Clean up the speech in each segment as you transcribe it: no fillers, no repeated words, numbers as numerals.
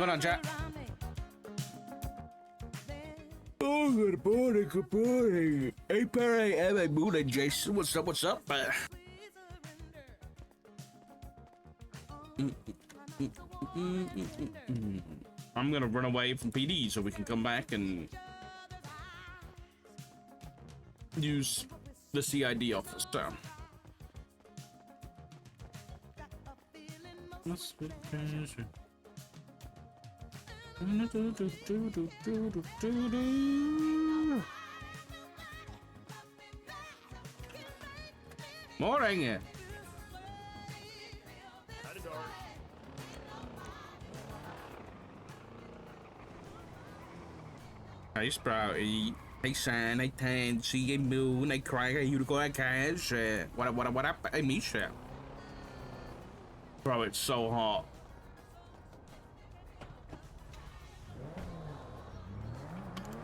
Hold on, chat. Oh, good morning, good morning. 8 a.m. morning, Jason. What's up, what's up? I'm gonna run away from PD so we can come back and use the CID office. So. Morning. Hey Sprouty, hey San, hey Tansy, hey Moon, hey Craig, hey Unicorn, hey Cash, what up, hey Misha. Bro, it's so hot.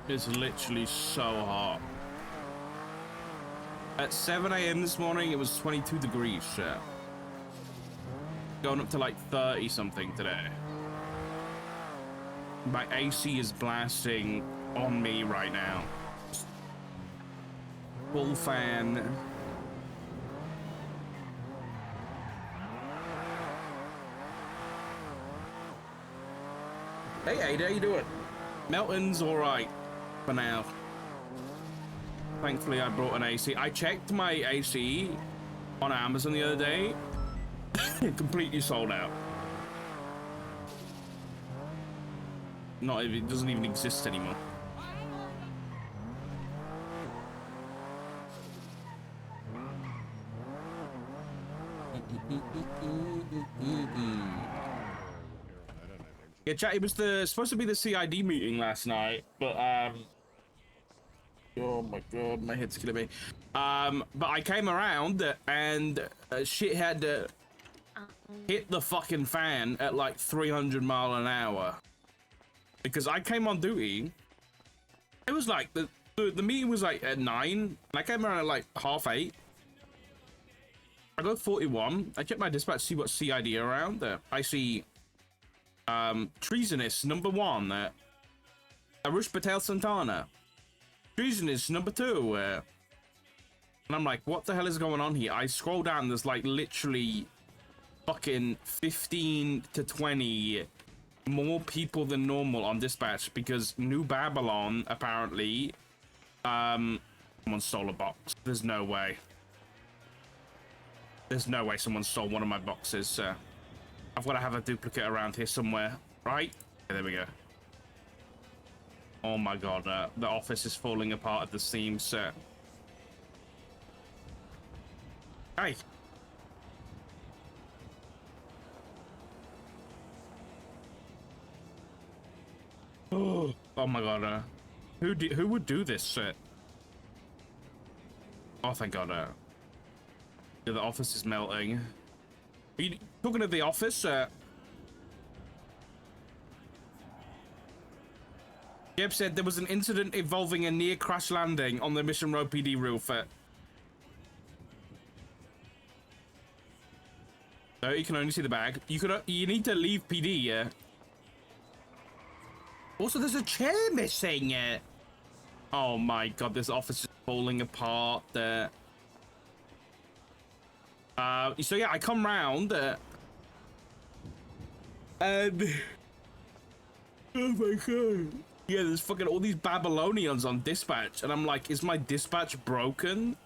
It's literally so hot. At 7 a.m. this morning, it was 22 degrees, going up to like 30 something today. My AC is blasting on me right now. Full fan. Hey Ada, how you doing? Melton's all right for now. Thankfully, I brought an AC. I checked my AC on Amazon the other day. Completely sold out. Not even, it doesn't even exist anymore. Yeah, chat, it was supposed to be the CID meeting last night, but oh my god, my head's killing me. But I came around and shit had hit the fucking fan at like 300 mile an hour. Because I came on duty, it was like the meeting was like at 9, and I came around at like 7:30. I go 41. I check my dispatch, see what CID around there. I see treasonous number 1, Arush Patel Santana. Treasonous number 2, and I'm like, what the hell is going on here? I scroll down, there's like literally fucking 15 to 20 more people than normal on dispatch because New Babylon apparently someone stole a box. There's no way someone stole one of my boxes. I've got to have a duplicate around here somewhere, right? Yeah, there we go. Oh my god, the office is falling apart at the seams. Hey. Oh my god, who would do this shit? Oh thank god, yeah, the office is melting. Are you talking to the office? Jeb said there was an incident involving a near crash landing on the Mission Road PD roof. No, you can only see the bag. You need to leave PD, yeah. Also, there's a chair missing. Oh my god, this office is falling apart. So yeah, I come round and oh my god, yeah, there's fucking all these Babylonians on dispatch, and I'm like, is my dispatch broken?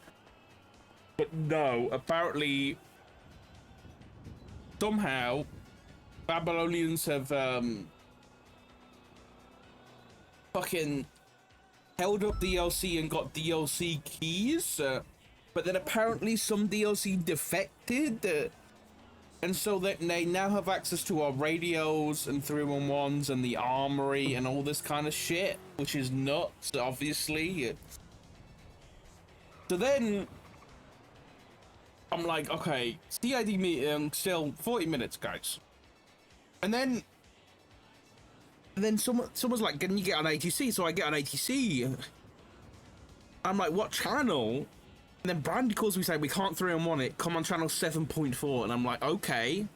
But no, apparently somehow Babylonians have fucking held up DLC and got DLC keys, but then apparently some DLC defected, and so that they now have access to our radios and 311s and the armory and all this kind of shit, which is nuts, obviously. So then I'm like, okay, CID meeting, still 40 minutes, guys. And then someone's like, can you get on ATC? So I get on ATC. I'm like, what channel? And then Brandy calls me saying, we can't 3-on-1 it. Come on channel 7.4. And I'm like, okay.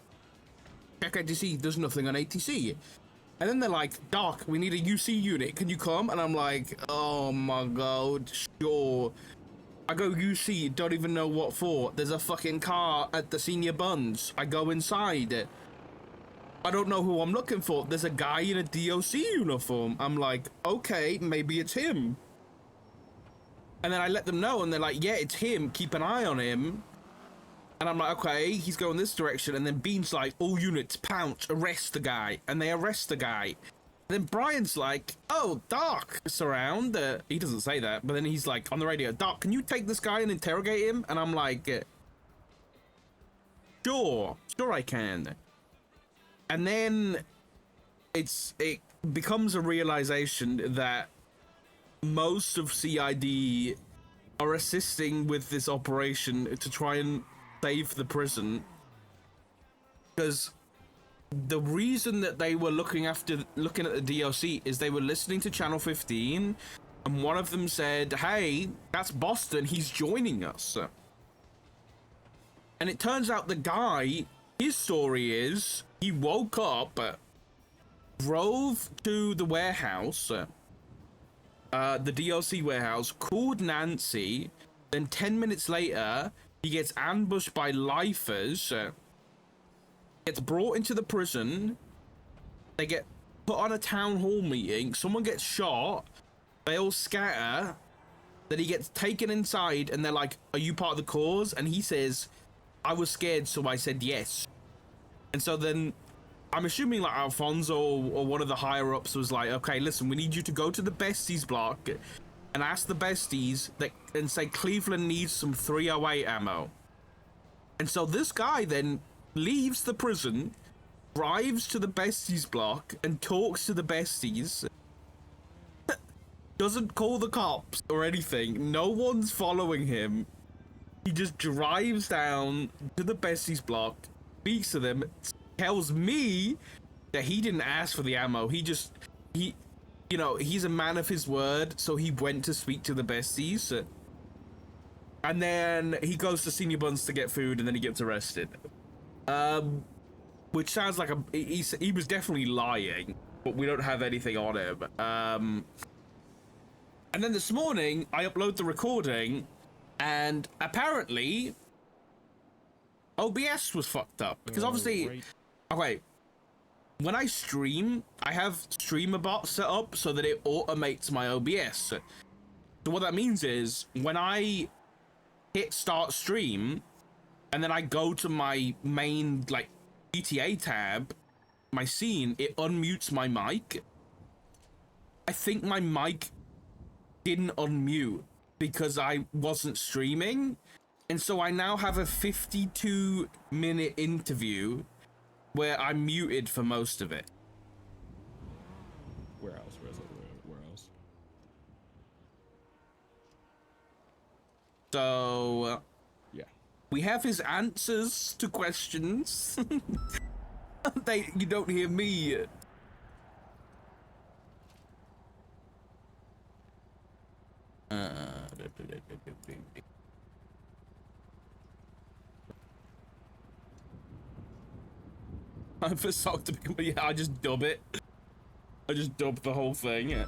Check ATC, there's nothing on ATC. And then they're like, Doc, we need a UC unit. Can you come? And I'm like, oh my god, sure. I go UC, don't even know what for. There's a fucking car at the senior buns. I go inside. I don't know who I'm looking for. There's a guy in a DOC uniform. I'm like, okay, maybe it's him. And then I let them know, and they're like, yeah, it's him. Keep an eye on him. And I'm like, okay, he's going this direction. And then Bean's like, all units, pounce, arrest the guy. And they arrest the guy. And then Brian's like, oh, Doc, it's around. He doesn't say that, but then he's like on the radio, Doc, can you take this guy and interrogate him? And I'm like, sure I can. And then it becomes a realization that most of CID are assisting with this operation to try and save the prison, because the reason that they were looking at the DLC is they were listening to Channel 15, and one of them said, hey, that's Boston, he's joining us. And it turns out the guy, his story is he woke up, drove to the warehouse, the DLC warehouse, called Nancy, then 10 minutes later he gets ambushed by lifers, gets brought into the prison, they get put on a town hall meeting, someone gets shot, they all scatter, then he gets taken inside, and they're like, are you part of the cause? And he says, I was scared, so I said yes. And so then I'm assuming like Alfonso or one of the higher ups was like, okay, listen, we need you to go to the besties block and ask the besties and say Cleveland needs some 308 ammo. And so this guy then leaves the prison, drives to the besties block and talks to the besties, doesn't call the cops or anything, no one's following him. He just drives down to the besties block, speaks to them, tells me that he didn't ask for the ammo. He's a man of his word, so he went to speak to the besties. And then he goes to Senior Buns to get food, and then he gets arrested. Which sounds like he was definitely lying, but we don't have anything on him. And then this morning, I upload the recording, and apparently OBS was fucked up, because obviously, right. okay, when I stream, I have StreamerBot set up so that it automates my OBS. So what that means is when I hit start stream and then I go to my main like GTA tab, my scene, it unmutes my mic. I think my mic didn't unmute because I wasn't streaming, and so I now have a 52-minute interview where I'm muted for most of it. Where else? Where else? So Yeah. we have his answers to questions. You don't hear me. I'm for Sock to become, yeah, I just dub it. I just dub the whole thing. Yeah.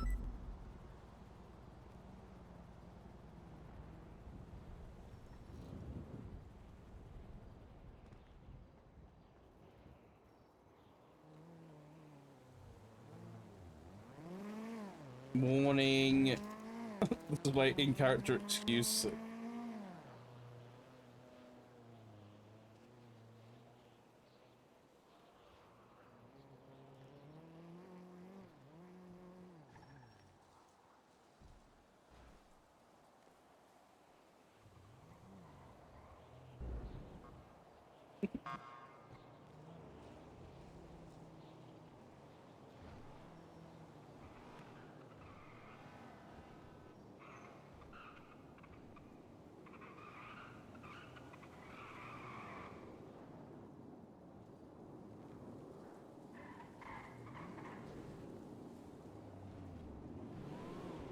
Morning. This is my in-character excuse.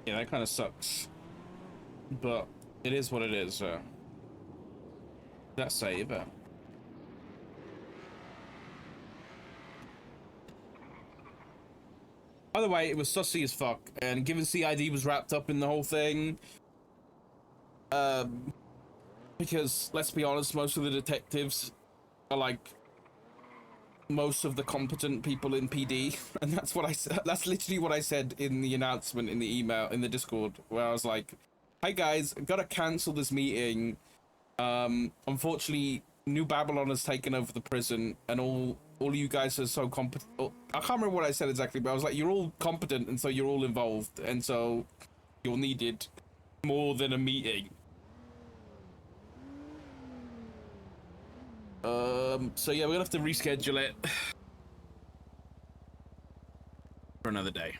Yeah, that kind of sucks, but it is what it is. That save. By the way, it was sussy as fuck, and given CID was wrapped up in the whole thing, because let's be honest, most of the detectives are like most of the competent people in PD, and that's what I said. That's literally what I said in the announcement in the email in the Discord, where I was like, "Hi guys, I've got to cancel this meeting. Unfortunately, New Babylon has taken over the prison, and all you guys are so competent." I can't remember what I said exactly, but I was like, "You're all competent, and so you're all involved, and so you're needed more than a meeting." So yeah, we're gonna have to reschedule it for another day.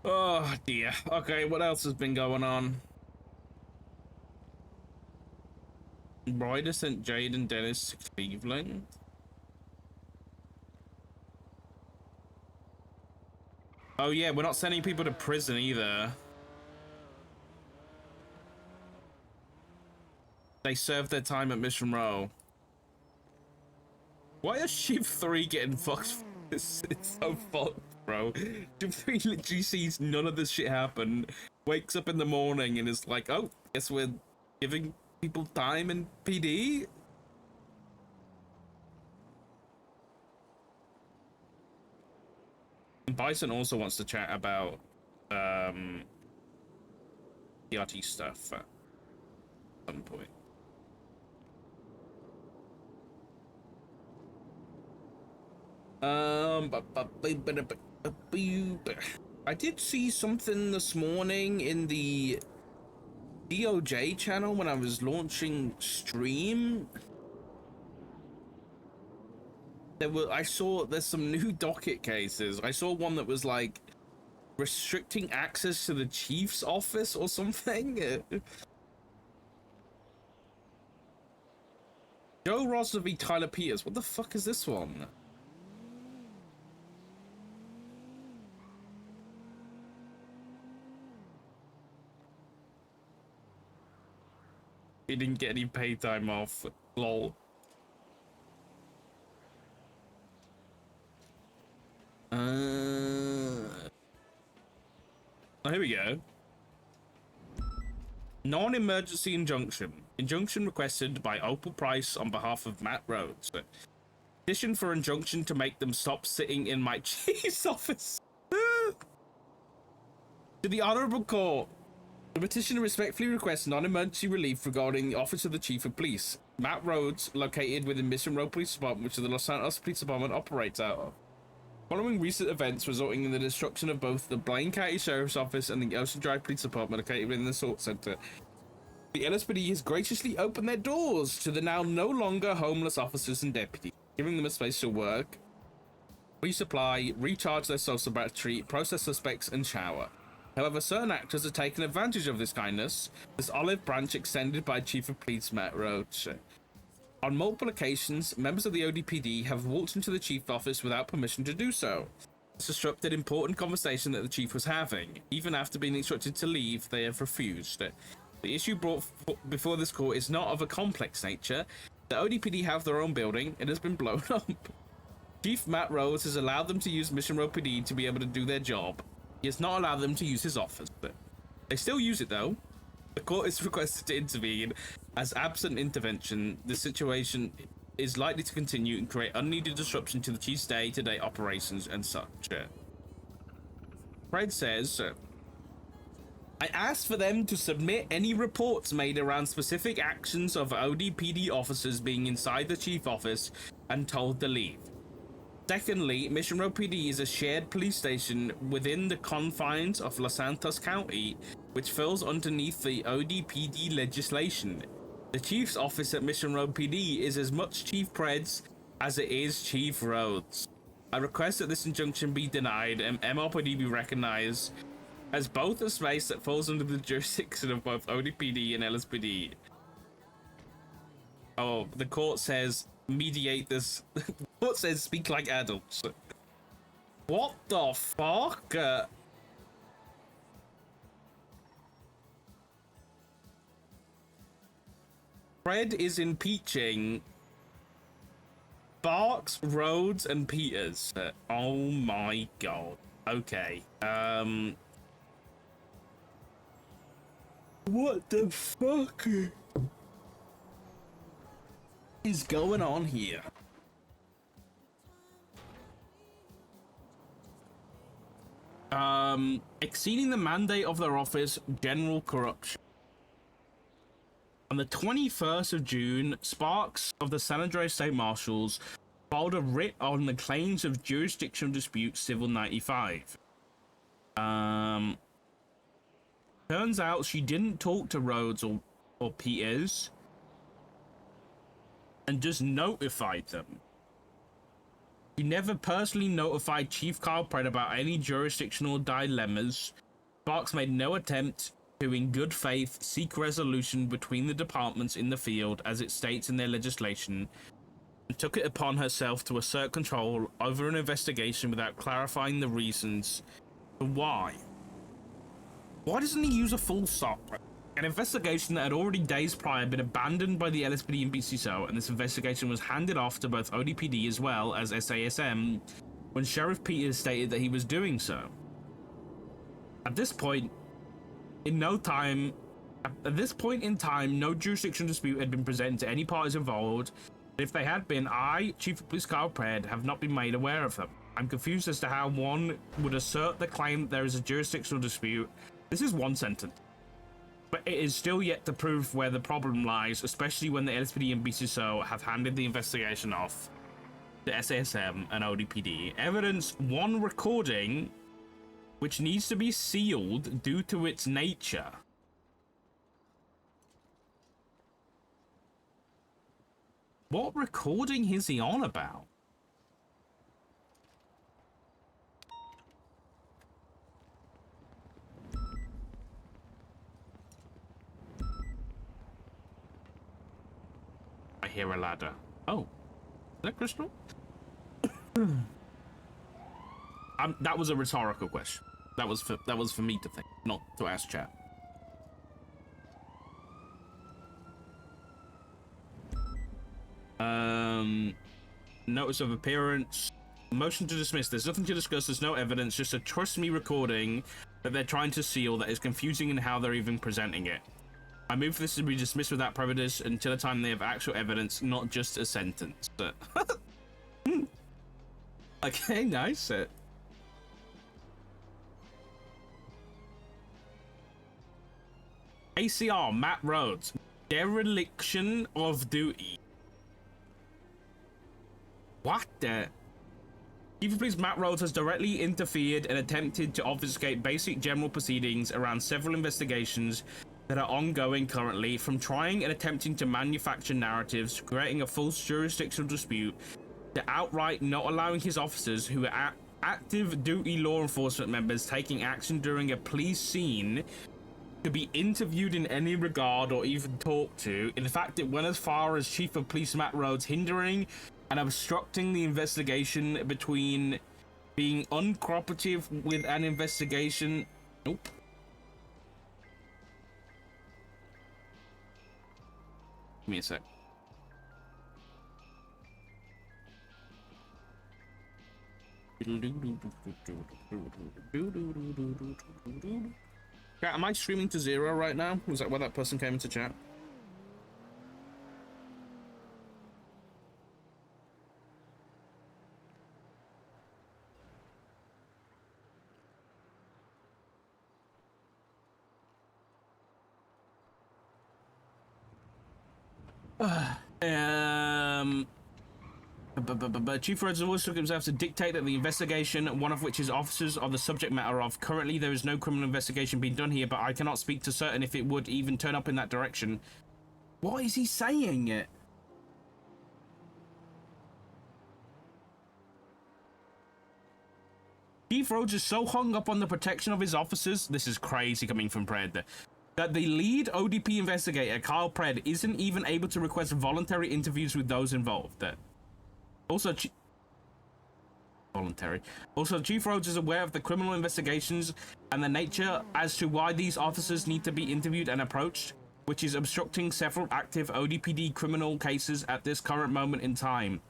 Oh dear. Okay, what else has been going on? Ryder sent Jade and Dennis to Cleveland. Oh yeah, we're not sending people to prison either. They served their time at Mission Row. Why is Shift 3 getting fucked? It's so fucked, bro. Shift 3 literally sees none of this shit happen, wakes up in the morning and is like, oh, guess we're giving people time in PD? Bison also wants to chat about PRT stuff at some point. I did see something this morning in the DOJ channel when I was launching stream. I saw there's some new docket cases. I saw one that was like restricting access to the chief's office or something. Joe Rosner v. Tyler Peters. What the fuck is this one? He didn't get any pay time off. Lol. Oh, here we go. Non-emergency injunction. Injunction requested by Opal Price on behalf of Matt Rhodes. Petition for injunction to make them stop sitting in my chief's office. To the Honorable Court. The petitioner respectfully requests non-emergency relief regarding the office of the Chief of Police, Matt Rhodes, located within Mission Row Police Department, which the Los Santos Police Department operates out of. Following recent events resulting in the destruction of both the Blaine County Sheriff's Office and the Ocean Drive Police Department located within the Sort Center, the LSPD has graciously opened their doors to the now no longer homeless officers and deputies, giving them a space to work, resupply, recharge their social battery, process suspects, and shower. However, certain actors have taken advantage of this kindness, this olive branch extended by Chief of Police Matt Roach. On multiple occasions, members of the ODPD have walked into the chief's office without permission to do so. This disrupted important conversation that the chief was having. Even after being instructed to leave, they have refused. The issue brought before this court is not of a complex nature. The ODPD have their own building. It has been blown up. Chief Matt Rhodes has allowed them to use Mission Row PD to be able to do their job. He has not allowed them to use his office. They still use it though. The court is requested to intervene, as absent intervention, the situation is likely to continue and create unneeded disruption to the chief's day-to-day operations and such. Fred says, I asked for them to submit any reports made around specific actions of ODPD officers being inside the chief office and told to leave. Secondly, Mission Row PD is a shared police station within the confines of Los Santos County, which falls underneath the ODPD legislation. The Chief's office at Mission Row PD is as much Chief Preds as it is Chief Rhodes. I request that this injunction be denied and MRPD be recognized as both a space that falls under the jurisdiction of both ODPD and LSPD. Oh, the court says mediate this. The court says speak like adults. What the fuck? Fred is impeaching Sparks, Rhodes, and Peters. Oh my god. Okay. What the fuck is going on here? Exceeding the mandate of their office, general corruption. On the 21st of June, Sparks of the San Andreas State Marshals filed a writ on the claims of jurisdictional dispute Civil 95. Turns out she didn't talk to Rhodes or Peters and just notified them. She never personally notified Chief Kyle Pratt about any jurisdictional dilemmas. Sparks made no attempt to, in good faith, seek resolution between the departments in the field, as it states in their legislation, and took it upon herself to assert control over an investigation without clarifying the reasons for why. Why doesn't he use a full stop? An investigation that had already days prior been abandoned by the LSPD and BCSO, and this investigation was handed off to both ODPD as well as SASM when Sheriff Peters stated that he was doing so. At this point in time, no jurisdictional dispute had been presented to any parties involved. And if they had been, I, Chief of Police Kyle Pratt, have not been made aware of them. I'm confused as to how one would assert the claim that there is a jurisdictional dispute. This is one sentence. But it is still yet to prove where the problem lies, especially when the LSPD and BCSO have handed the investigation off to SASM and ODPD. Evidence one recording, which needs to be sealed due to its nature. What recording is he on about? I hear a ladder. Oh, is that Crystal? That was a rhetorical question. That was for me to think, not to ask chat. Notice of appearance. Motion to dismiss. There's nothing to discuss. There's no evidence. Just a trust me recording that they're trying to seal that is confusing in how they're even presenting it. I move for this to be dismissed without prejudice until the time they have actual evidence, not just a sentence. But okay, nice. ACR Matt Rhodes, dereliction of duty. What the? Chief of Police Matt Rhodes has directly interfered and attempted to obfuscate basic general proceedings around several investigations that are ongoing currently, from trying and attempting to manufacture narratives, creating a false jurisdictional dispute, to outright not allowing his officers, who are active duty law enforcement members taking action during a police scene, to be interviewed in any regard or even talked to. In fact, it went as far as Chief of Police Matt Rhodes hindering and obstructing the investigation between being uncooperative with an investigation. Nope. Give me a sec. Chat, am I streaming to 0 right now? Was that why that person came into chat? Chief Rhodes always took himself to dictate that the investigation, one of which his officers are the subject matter of. Currently, there is no criminal investigation being done here, but I cannot speak to certain if it would even turn up in that direction. What is he saying? Chief Rhodes is so hung up on the protection of his officers, this is crazy coming from Pred, that the lead ODP investigator, Kyle Pred, isn't even able to request voluntary interviews with those involved. Also, Chief Rhodes is aware of the criminal investigations and the nature as to why these officers need to be interviewed and approached. which is obstructing several active ODPD criminal cases at this current moment in time.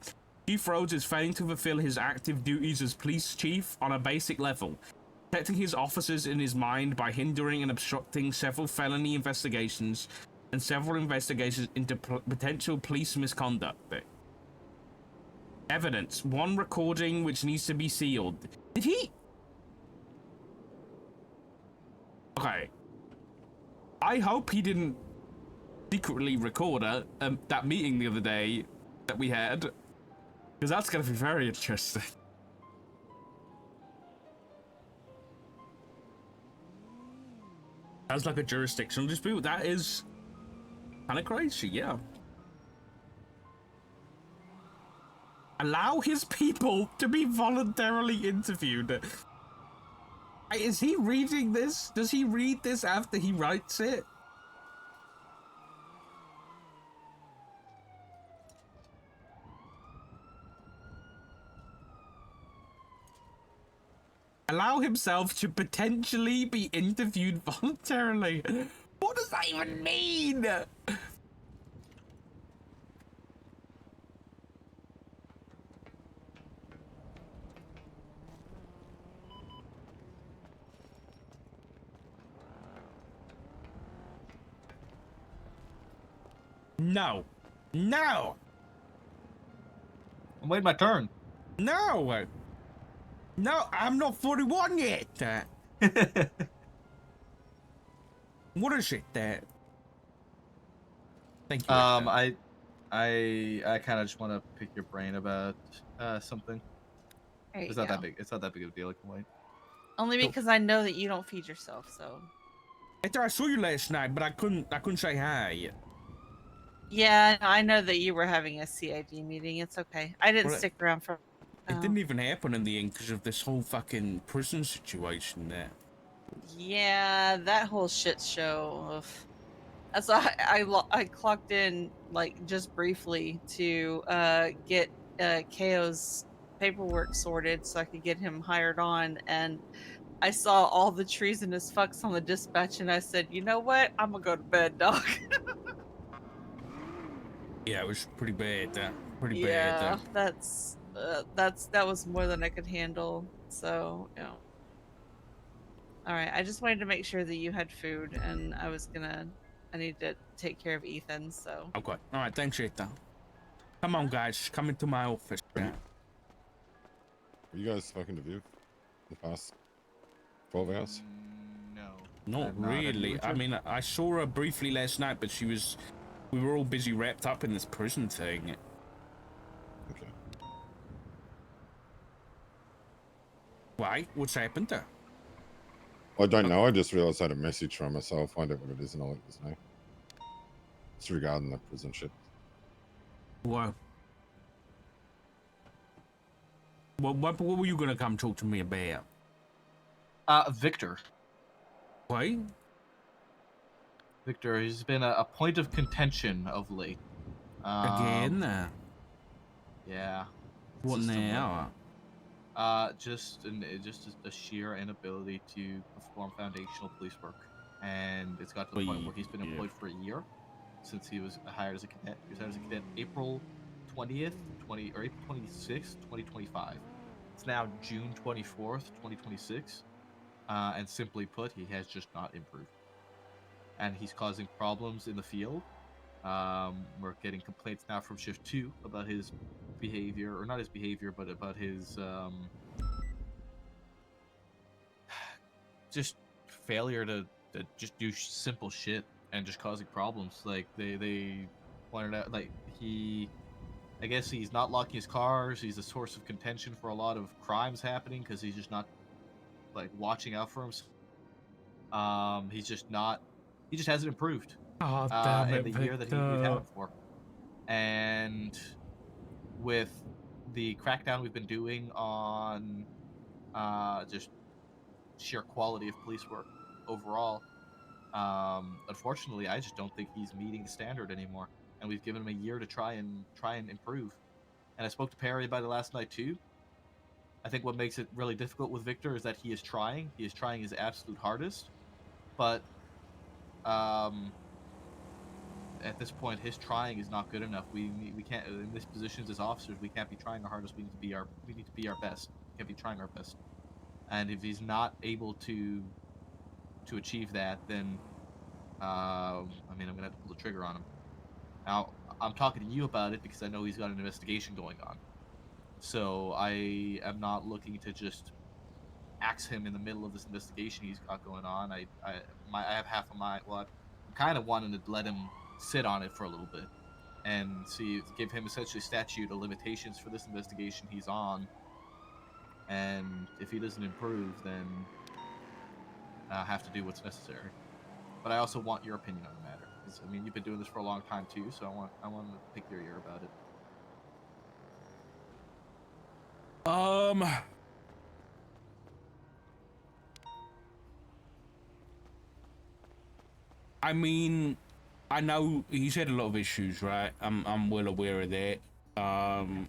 Chief Rhodes is failing to fulfill his active duties as police chief on a basic level, protecting his officers in his mind by hindering and obstructing several felony investigations and several investigations into potential police misconduct. Evidence. One recording which needs to be sealed. Did he? Okay. I hope he didn't secretly record that meeting the other day that we had, because that's going to be very interesting. That's like a jurisdictional dispute. That is kind of crazy, yeah. Allow his people to be voluntarily interviewed. Is he reading this? Does he read this after he writes it? Allow himself to potentially be interviewed voluntarily. What does that even mean? No. No. I'm waiting my turn. No. No, I'm not 41 yet. What is it? Thank you. I kind of just want to pick your brain about something. It's not that big. It's not that big of a deal. I can wait. Only because I know that you don't feed yourself, so. I saw you last night, but I couldn't say hi. Yeah, I know that you were having a CID meeting. It's okay. I didn't stick around for. It didn't even happen in the end because of this whole fucking prison situation there. Yeah, that whole shit show. That's why I clocked in like just briefly to get KO's paperwork sorted so I could get him hired on, and I saw all the treasonous fucks on the dispatch, and I said, you know what? I'm gonna go to bed, dog. Yeah, it was pretty bad. Pretty bad. Yeah, that was more than I could handle. So, you know. All right, I just wanted to make sure that you had food, and I need to take care of Ethan. So. Okay. All right. Thanks, Ethan. Come on, guys. Come into my office. Were you guys fucking to view the past 12 hours? No. Not really. I mean, I saw her briefly last night, but we were all busy wrapped up in this prison thing. Okay. Why? What's happened there? I don't know. I just realized I had a message from her, so I'll find out what it is and I'll let you know. It's regarding that prison shit. Well, what were you gonna come talk to me about? Victor. What? Victor, he's been a point of contention of late. Again? Yeah. What now? Just a sheer inability to perform foundational police work, and it's got to the point where he's been employed for a year since he was hired as a cadet. He was hired as a cadet April 20th, or April 26th, 2025. It's now June 24th, 2026, and simply put, he has just not improved, and he's causing problems in the field. We're getting complaints now from Shift 2 about his behavior, or not his behavior, but about his just failure to just do simple shit and just causing problems. Like they pointed out, like I guess he's not locking his cars. He's a source of contention for a lot of crimes happening because he's just not like watching out for himself. He just hasn't improved. Oh, damn it, in the year that we've had him for. And with the crackdown we've been doing on just sheer quality of police work overall, unfortunately, I just don't think he's meeting the standard anymore. And we've given him a year to try and improve. And I spoke to Perry about it last night too. I think what makes it really difficult with Victor is that he is trying. He is trying his absolute hardest, but at this point, his trying is not good enough. We can't in these positions as officers. We can't be trying our hardest. We need to be our best. We can't be trying our best. And if he's not able to achieve that, then I mean, I'm gonna have to pull the trigger on him. Now, I'm talking to you about it because I know he's got an investigation going on. So I am not looking to just axe him in the middle of this investigation he's got going on. I have half of my, well, I'm kind of wanting to let him sit on it for a little bit and give him essentially statute of limitations for this investigation he's on. And if he doesn't improve, then I'll have to do what's necessary. But I also want your opinion on the matter. Because, I mean, you've been doing this for a long time too, so I want to pick your ear about it. I mean, I know he's had a lot of issues, right? I'm well aware of that. I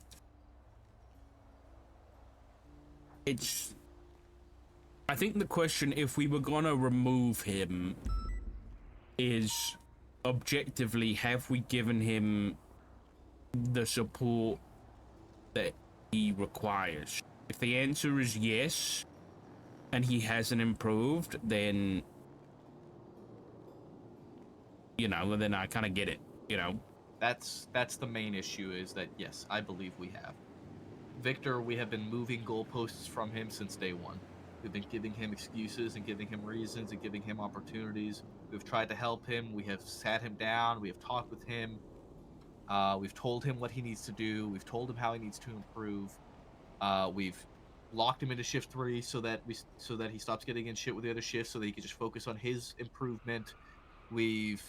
think the question, if we were gonna remove him, is objectively, have we given him the support that he requires? If the answer is yes, and he hasn't improved, then, you know, then I kind of get it, you know? That's the main issue, is that, yes, I believe we have. Victor, we have been moving goalposts from him since day one. We've been giving him excuses and giving him reasons and giving him opportunities. We've tried to help him. We have sat him down. We have talked with him. We've told him what he needs to do. We've told him how he needs to improve. We've locked him into shift 3 so that he stops getting in shit with the other shifts, so that he can just focus on his improvement. We've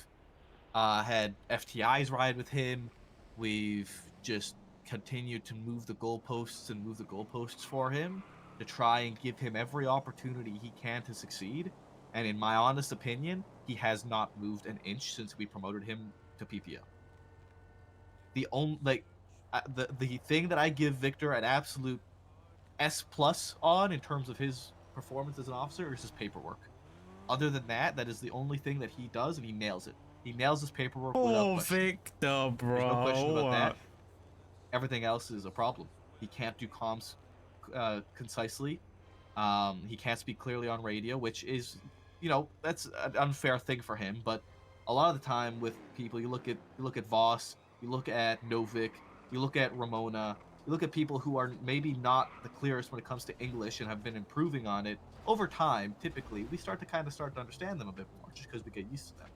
had FTIs ride with him. We've just continued to move the goalposts for him, to try and give him every opportunity he can to succeed. And in my honest opinion, he has not moved an inch since we promoted him to PPO. The thing that I give Victor an absolute S+ on in terms of his performance as an officer is his paperwork. Other than that, that is the only thing that he does, and he nails it. He nails his paperwork without question. Victor, bro. There's no question about that. Everything else is a problem. He can't do comms concisely. He can't speak clearly on radio, which is, you know, that's an unfair thing for him. But a lot of the time with people, you look at Voss, you look at Novik, you look at Ramona, you look at people who are maybe not the clearest when it comes to English and have been improving on it. Over time, typically, we start to understand them a bit more, just because we get used to them.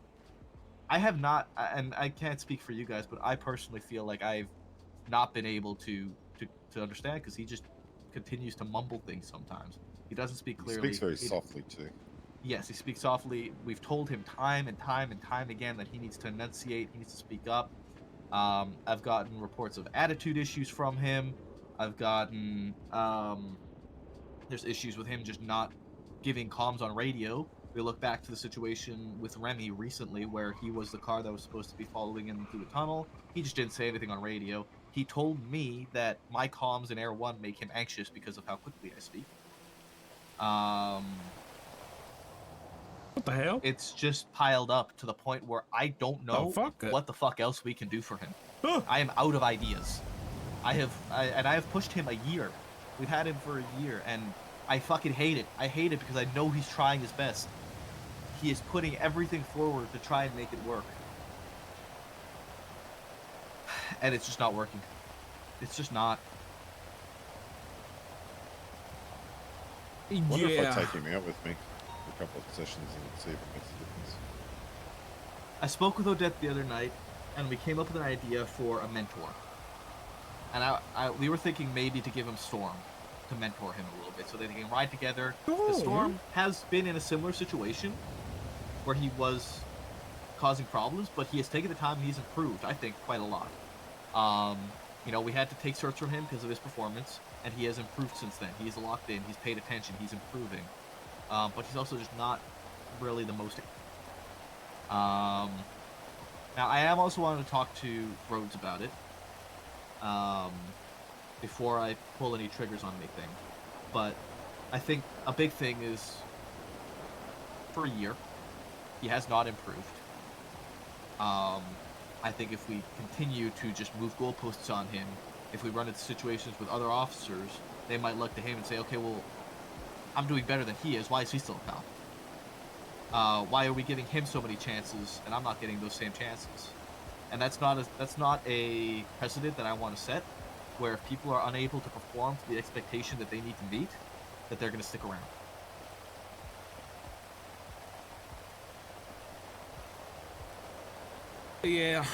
I have not, and I can't speak for you guys, but I personally feel like I've not been able to understand, because he just continues to mumble things sometimes. He doesn't speak clearly. He speaks very softly too. Yes, he speaks softly. We've told him time and time and time again that he needs to enunciate, he needs to speak up. I've gotten reports of attitude issues from him. I've gotten there's issues with him just not giving comms on radio. We look back to the situation with Remy recently, where he was the car that was supposed to be following him through the tunnel. He just didn't say anything on radio. He told me that my comms in Air 1 make him anxious because of how quickly I speak. What the hell? It's just piled up to the point where I don't know what the fuck else we can do for him. I am out of ideas. I have pushed him a year. We've had him for a year, and I fucking hate it. I hate it because I know he's trying his best. He is putting everything forward to try and make it work. And it's just not working. It's just not. What if I take him out with me for a couple of sessions and see if it makes a difference? I spoke with Odette the other night, and we came up with an idea for a mentor. And we were thinking maybe to give him Storm, to mentor him a little bit, so that they can ride together. The Storm has been in a similar situation where he was causing problems, but he has taken the time and he's improved, I think, quite a lot. You know, we had to take certs from him because of his performance, and he has improved since then. He's locked in, he's paid attention, he's improving. But he's also just not really the most... Now, I am also wanting to talk to Rhodes about it, before I pull any triggers on anything. But I think a big thing is, for a year, he has not improved. I think if we continue to just move goalposts on him, if we run into situations with other officers, they might look to him and say, okay, well, I'm doing better than he is. Why is he still a cop? Why are we giving him so many chances and I'm not getting those same chances? And that's not a precedent that I want to set, where if people are unable to perform to the expectation that they need to meet, that they're going to stick around. Yeah,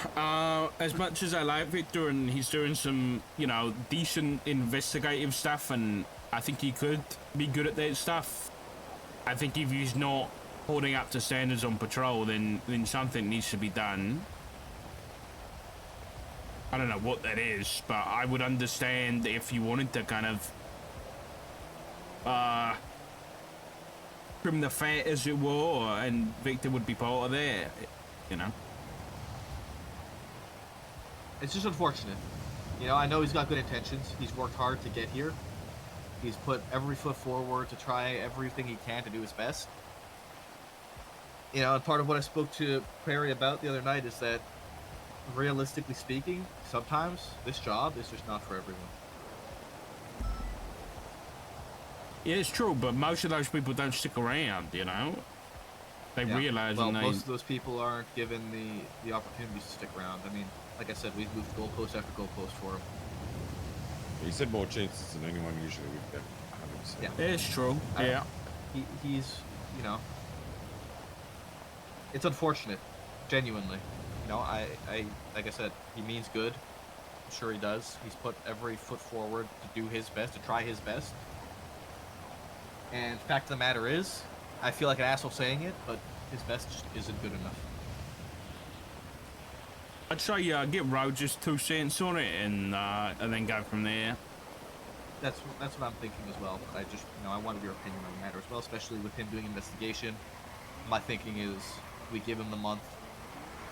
as much as I like Victor and he's doing some, you know, decent investigative stuff, and I think he could be good at that stuff, I think if he's not holding up to standards on patrol, then something needs to be done. I don't know what that is, but I would understand if you wanted to kind of trim the fat, as it were, and Victor would be part of that, you know. It's just unfortunate. You know, I know he's got good intentions. He's worked hard to get here. He's put every foot forward to try everything he can to do his best. You know, and part of what I spoke to Prairie about the other night is that, realistically speaking, sometimes this job is just not for everyone. Yeah, it's true, but most of those people don't stick around, you know? They realize well, and they... most of those people aren't given the opportunities to stick around. I mean, like I said, we've moved goalpost after goalpost for him. He said more chances than anyone usually would get. 100%. Yeah. It's true, yeah. He's, you know, it's unfortunate, genuinely. You know, I like I said, he means good. I'm sure he does. He's put every foot forward to do his best, to try his best. And fact of the matter is, I feel like an asshole saying it, but his best just isn't good enough. I'd say get Rogers 2 cents on it and then go from there. That's what I'm thinking as well. But I just, you know, I wanted your opinion on the matter as well, especially with him doing investigation. My thinking is we give him the month.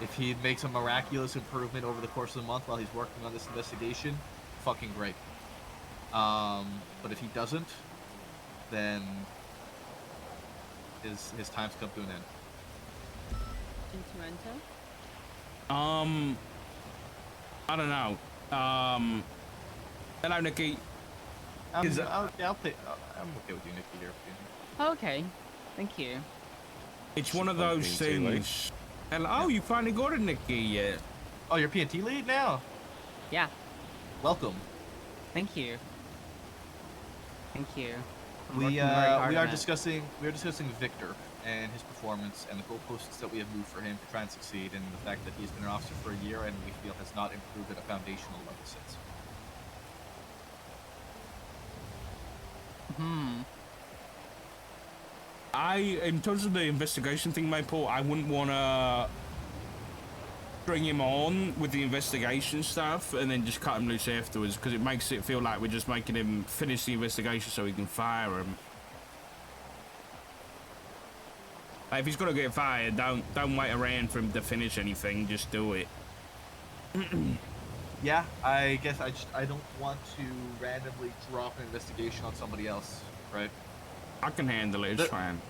If he makes a miraculous improvement over the course of the month while he's working on this investigation, fucking great. But if he doesn't, then his time's come to an end. I don't know. Hello, Nikki. I'll pay, I'm okay with you, Nikki, here. Okay, thank you. It's one of those things. And oh, you finally got a Nikki yet? Oh, you're P&T lead now? Yeah, Welcome. thank you. Thank you. I'm We working very hard are on it. discussing Victor and his performance and the goalposts that we have moved for him to try and succeed, and the fact that he's been an officer for a year and we feel has not improved at a foundational level since. In terms of the investigation thing, Maple, I wouldn't want to bring him on with the investigation stuff and then just cut him loose afterwards, because it makes it feel like we're just making him finish the investigation so we can fire him. Like, if he's gonna get fired, don't wait around for him to finish anything. Just do it. Yeah, I guess I don't want to randomly drop an investigation on somebody else, right? I can handle it. It's fine.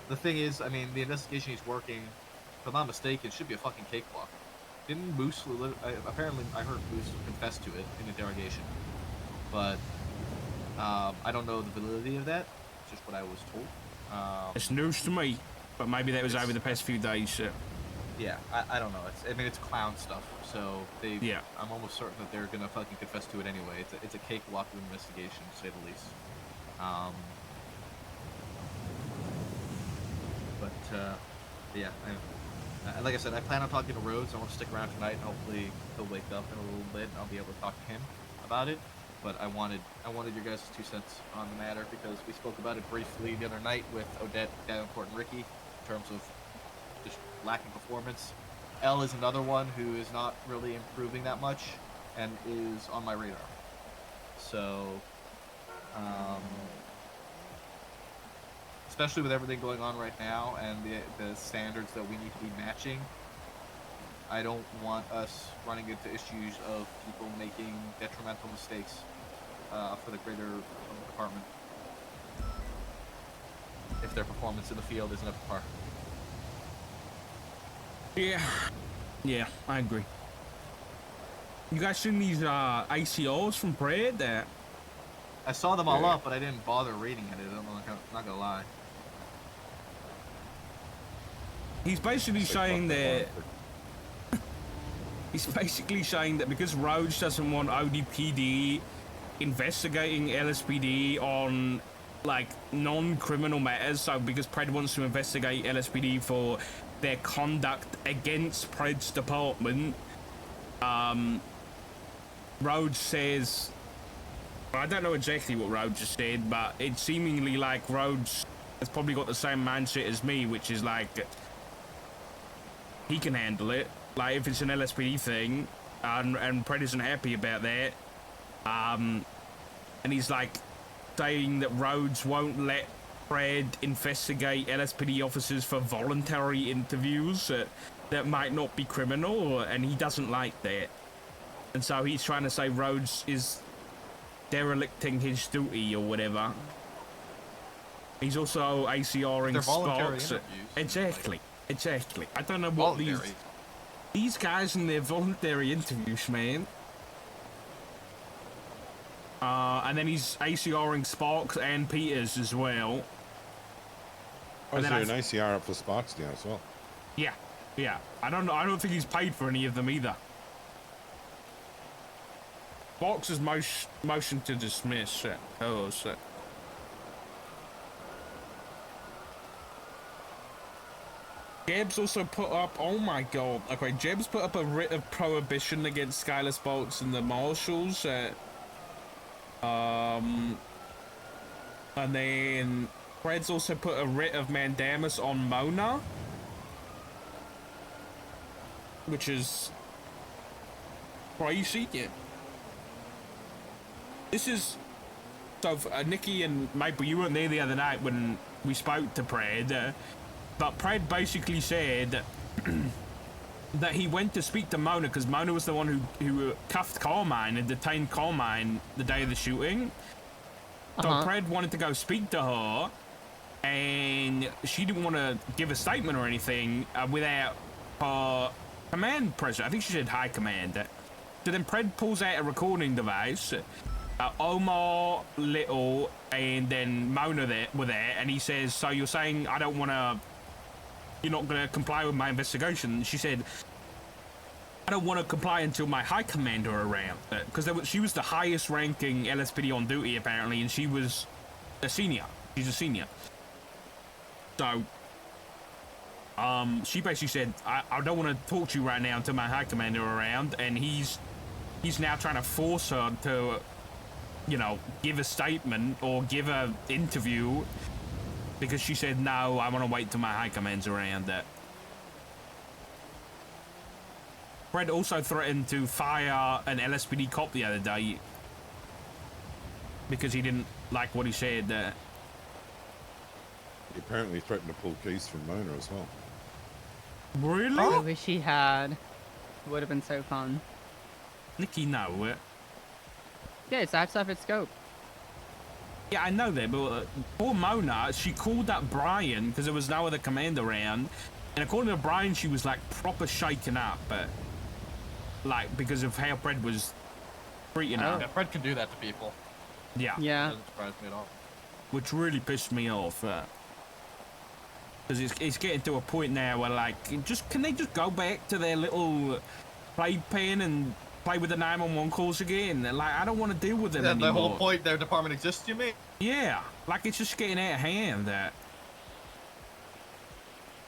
The thing is, I mean, the investigation he's working, if I'm not mistaken, should be a fucking cakewalk. Didn't Moose, apparently I heard Moose confess to it in interrogation, but I don't know the validity of that. It's just what I was told. It's news to me, but maybe that was over the past few days. Yeah, I don't know. I mean, it's clown stuff, so Yeah. I'm almost certain that they're gonna fucking confess to it anyway. It's a cakewalk of investigation, to say the least. Yeah, like I said, I plan on talking to Rhodes. I want to stick around tonight, and hopefully he'll wake up in a little bit, and I'll be able to talk to him about it. But I wanted your guys' 2 cents on the matter, because we spoke about it briefly the other night with Odette, Davenport, and Ricky, in terms of just lacking performance. L is another one who is not really improving that much, and is on my radar. So, especially with everything going on right now and the standards that we need to be matching, I don't want us running into issues of people making detrimental mistakes for the greater of the department if their performance in the field isn't up to par. Yeah, I agree. You guys seen these ACOs from Brad? I saw them all Yeah. up, but I didn't bother reading it. I'm not gonna lie. He's basically Say saying fuck that one. he's basically saying that because Rhodes doesn't want ODPD investigating LSPD on like non-criminal matters, so because Pred wants to investigate LSPD for their conduct against Pred's department, Rhodes says, I don't know exactly what Rhodes just said, but it's seemingly like Rhodes has probably got the same mindset as me, which is like he can handle it. Like if it's an LSPD thing, and Pred isn't happy about that, and he's like saying that Rhodes won't let Pred investigate LSPD officers for voluntary interviews that might not be criminal, and he doesn't like that. And so he's trying to say Rhodes is derelicting his duty or whatever. He's also ACRing They're voluntary Sparks. interviews. Exactly. I don't know what Voluntary. these guys and their voluntary interviews, man. And then he's ACRing Sparks and Peters as well. Oh, And is then there an ACR up for Sparks now as well? Yeah. I don't know. I don't think he's paid for any of them either. Sparks is motion to dismiss. Oh, shit. Jeb's also put up, oh my god, okay, Jeb's put up a writ of prohibition against Skylar Sparks and the Marshals. And then Fred's also put a writ of mandamus on Mona, which is crazy. Yeah. This is, so Nikki and Maple, you weren't there the other night when we spoke to Pred, but Pred basically said that he went to speak to Mona because Mona was the one who cuffed Carmine and detained Carmine the day of the shooting. So Pred wanted to go speak to her, and she didn't want to give a statement or anything without her command present. I think she said high command. So then Pred pulls out a recording device. Omar, Little, and then Mona were there, and he says, so you're saying I don't want to, you're not going to comply with my investigation? And she said, I don't want to comply until my high commander are around, because she was the highest ranking LSPD on duty apparently, and she was a senior. She's a senior. So she basically said, I don't want to talk to you right now until my high commander are around, and he's now trying to force her to, you know, give a statement or give an interview, because she said, no, I want to wait till my high command's around. Fred also threatened to fire an LSPD cop the other day because he didn't like what he said. He apparently threatened to pull keys from Mona as well. Really? I wish he had. Would have been so fun. Nikki, no. Yeah, it's outside its scope. Yeah, I know that, but poor Mona, she called up Brian because there was no other command around, and according to Brian, she was like proper shaken up, like because of how Fred was treating her. Yeah, Fred can do that to people. Yeah. Yeah. Doesn't surprise me at all. Which really pissed me off. Because it's getting to a point now where, like, can they just go back to their little playpen and play with the 911 calls again? Like, I don't want to deal with them anymore. The whole point their department exists, you mean? Yeah, like it's just getting out of hand.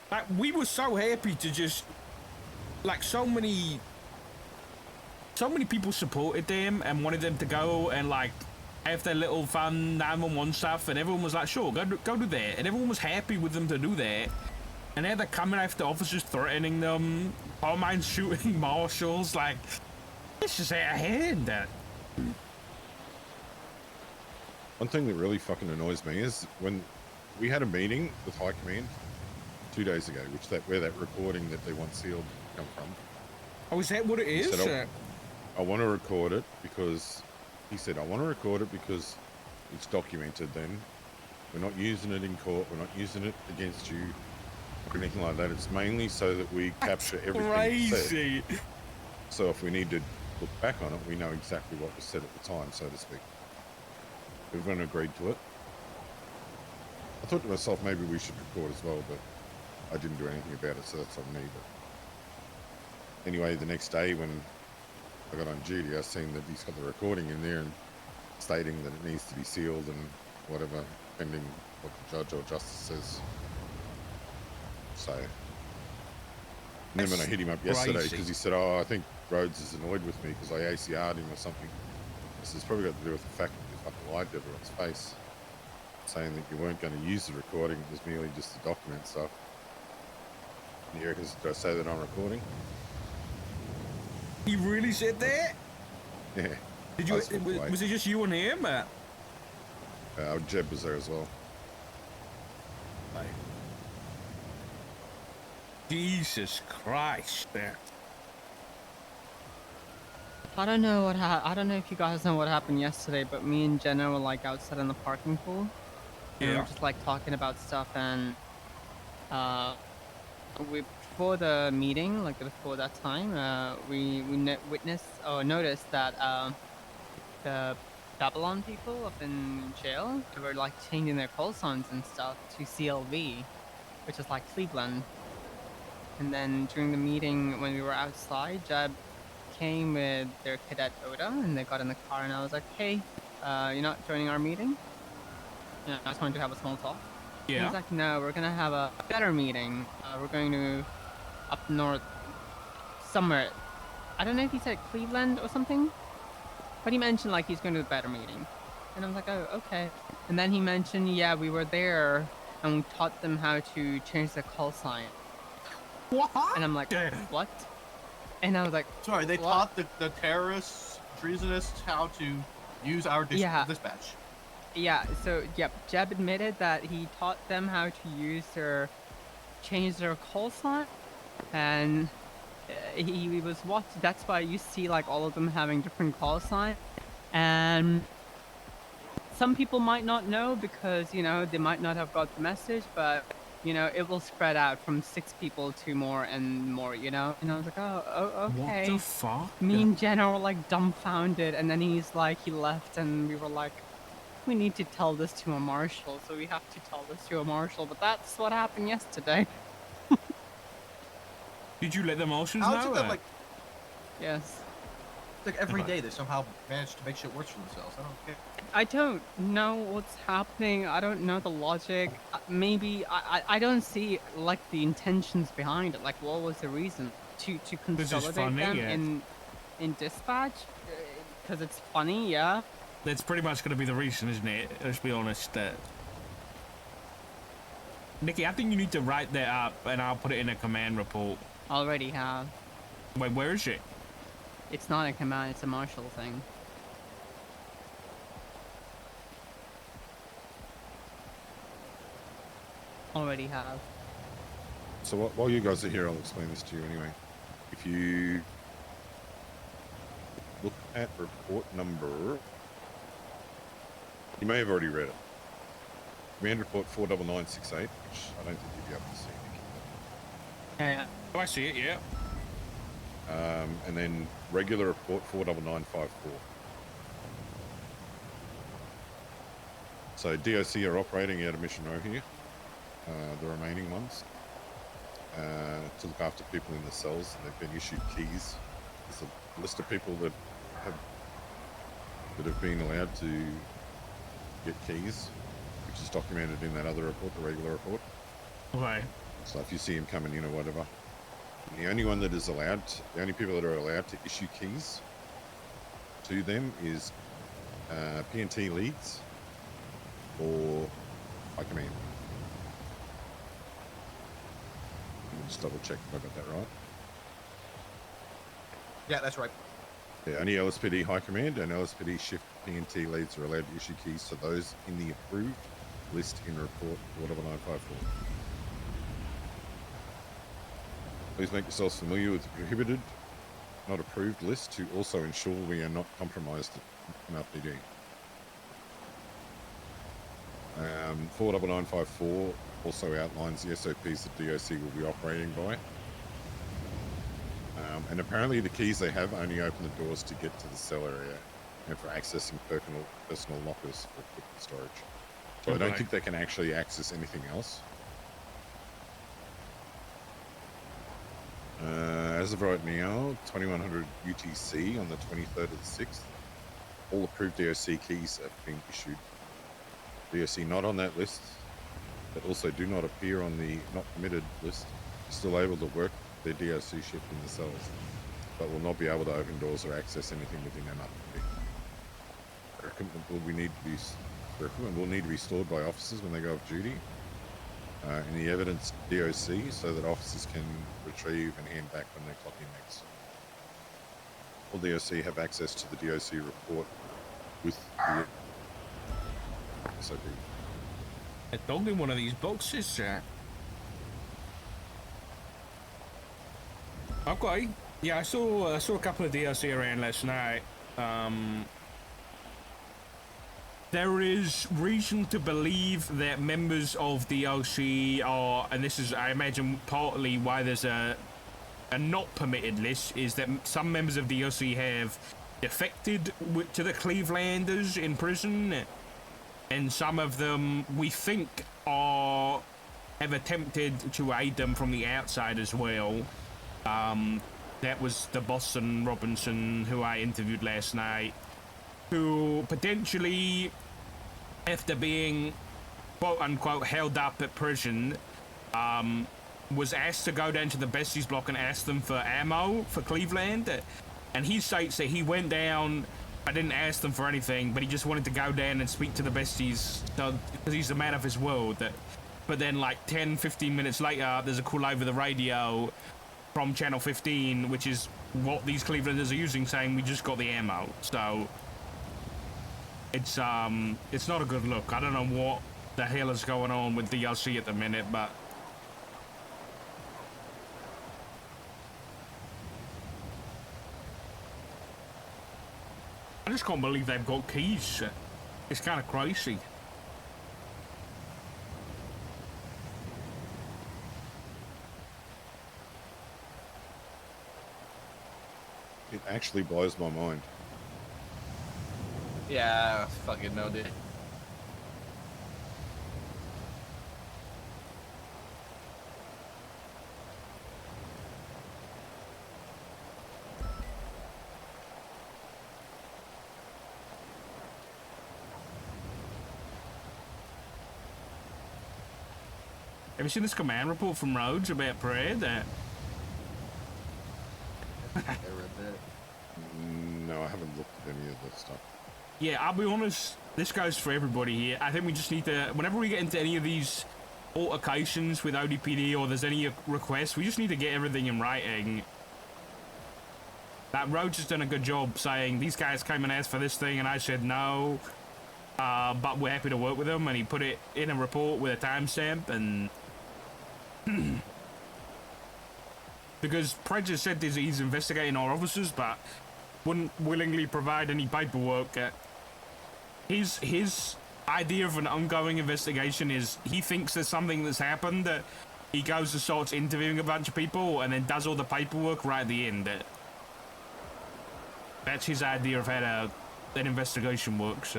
Like, we were so happy to just, like, so many people supported them and wanted them to go and, like, have their little fun 911 stuff, and everyone was like, sure, go do that, and everyone was happy with them to do that. And now they're coming after officers, threatening them, Carmine shooting marshals. Like, it's just out of hand. One thing that really fucking annoys me is when we had a meeting with High Command 2 days ago, where that recording that they want sealed come from. Oh, is that what it is? Said, I want to record it because he said, I want to record it because it's documented then. We're not using it in court. We're not using it against you or anything like that. It's mainly so that we capture everything Crazy. said. So if we need to look back on it, we know exactly what was said at the time, so to speak. Everyone agreed to it. I thought to myself, maybe we should record as well, but I didn't do anything about it, so that's on me. But anyway, the next day when I got on duty, I seen that he's got the recording in there and stating that it needs to be sealed and whatever, pending what the judge or justice says. So, and then when I hit him up yesterday, because he said, oh, I think Rhodes is annoyed with me because I ACR'd him or something. This has probably got to do with the fact that you fucking lied to everyone's face, saying that you weren't going to use the recording, it was merely just to document stuff. And he reckons, did I say that on recording? He really said that? Yeah. Did you? Was it just you and him? Jeb was there as well. Like, Jesus Christ! I don't know what I don't know if you guys know what happened yesterday, but me and Jenna were like outside in the parking pool. And we were just like talking about stuff, and before the meeting, like before that time, we noticed that the Babylon people up in jail, they were like changing their call signs and stuff to CLV, which is like Cleveland. And then during the meeting, when we were outside, Jeb came with their cadet Oda, and they got in the car, and I was like, hey, you're not joining our meeting? Yeah, I just wanted to have a small talk. Yeah. He's like, no, we're gonna have a better meeting. We're going to up north somewhere. I don't know if he said Cleveland or something, but he mentioned like he's going to a better meeting. And I was like, oh, okay. And then he mentioned, yeah, we were there and we taught them how to change the call sign. What? And I'm like, what? And I was like, sorry, they taught the terrorists, treasonists how to use our dispatch. Yeah, so, yep, Jeb admitted that he taught them how to change their call sign, and he was watching. That's why you see, like, all of them having different call signs, and some people might not know because, you know, they might not have got the message, but, you know, it will spread out from 6 people to more and more, you know? And I was like, oh, okay. What the fuck? Me and Jenna were, like, dumbfounded, and then he left, and we were like, we need to tell this to a marshal, so we have to tell this to a marshal, but that's what happened yesterday. Did you let the marshals know that? Like, yes. Like every day they somehow manage to make shit worse for themselves. I don't care. I don't know what's happening. I don't know the logic. Maybe I don't see like the intentions behind it. Like, what was the reason to consolidate them in dispatch? Because it's funny, yeah. That's pretty much going to be the reason, isn't it? Let's be honest. Nikki, I think you need to write that up, and I'll put it in a command report. Already have. Wait, where is it? It's not a command, it's a marshal thing. Already have. So while you guys are here, I'll explain this to you anyway. If you look at report number, you may have already read it. Command report 49968, which I don't think you'd be able to see, Nicky. Yeah. Oh, I see it, yeah. And then regular report 49954. So DOC are operating out of Mission Row here, the remaining ones, to look after people in the cells. They've been issued keys. There's a list of people that have been allowed to get keys, which is documented in that other report, the regular report. Okay. So if you see him coming in or whatever, the only one that is allowed, the only people that are allowed to issue keys to them is P&T leads or high command. Let me just double check if I got that right. Yeah, that's right. Yeah, only LSPD high command and LSPD shift P&T leads are allowed to issue keys to those in the approved list in report 49954. Please make yourselves familiar with the prohibited, not approved list to also ensure we are not compromised in RPD. 49954 also outlines the SOPs that DOC will be operating by. And apparently the keys they have only open the doors to get to the cell area and for accessing personal lockers for equipment storage. So I don't think they can actually access anything else. As of right now, 2100 UTC on the 23rd of the 6th. All approved DOC keys have been issued. DOC not on that list, but also do not appear on the not permitted list, still able to work their DOC shift in the cells, but will not be able to open doors or access anything within MRP. Their equipment will need to be stored by officers when they go off duty in the evidence DOC so that officers can retrieve and hand back when they clock in next. All DOC have access to the DOC report with the SOP. A dog in one of these boxes, sir. Okay. Yeah, I saw a couple of DLC around last night. There is reason to believe that members of DLC are, and this is, I imagine, partly why there's a not permitted list, is that some members of DLC have defected to the Clevelanders in prison, and some of them, we think, have attempted to aid them from the outside as well. That was the Boston Robinson who I interviewed last night, who potentially, after being quote-unquote held up at prison, was asked to go down to the Besties block and ask them for ammo for Cleveland. And he states that he went down, I didn't ask them for anything, but he just wanted to go down and speak to the Besties because he's a man of his word. But then like 10, 15 minutes later, there's a call over the radio from Channel 15, which is what these Clevelanders are using, saying we just got the ammo. So it's not a good look. I don't know what the hell is going on with DLC at the minute, but I just can't believe they've got keys. It's kind of crazy. It actually blows my mind. Yeah, fucking no, dude. Have you seen this command report from Rhodes about Parade? I read that. No, I haven't looked at any of this stuff. Yeah, I'll be honest, this goes for everybody here. I think we just need to, whenever we get into any of these altercations with ODPD or there's any requests, we just need to get everything in writing. That Rhodes has done a good job saying, these guys came and asked for this thing and I said no, but we're happy to work with them, and he put it in a report with a timestamp, and because Prejudice said he's investigating our officers, but wouldn't willingly provide any paperwork. His idea of an ongoing investigation is he thinks there's something that's happened, that he goes and starts interviewing a bunch of people and then does all the paperwork right at the end. That's his idea of how an investigation works.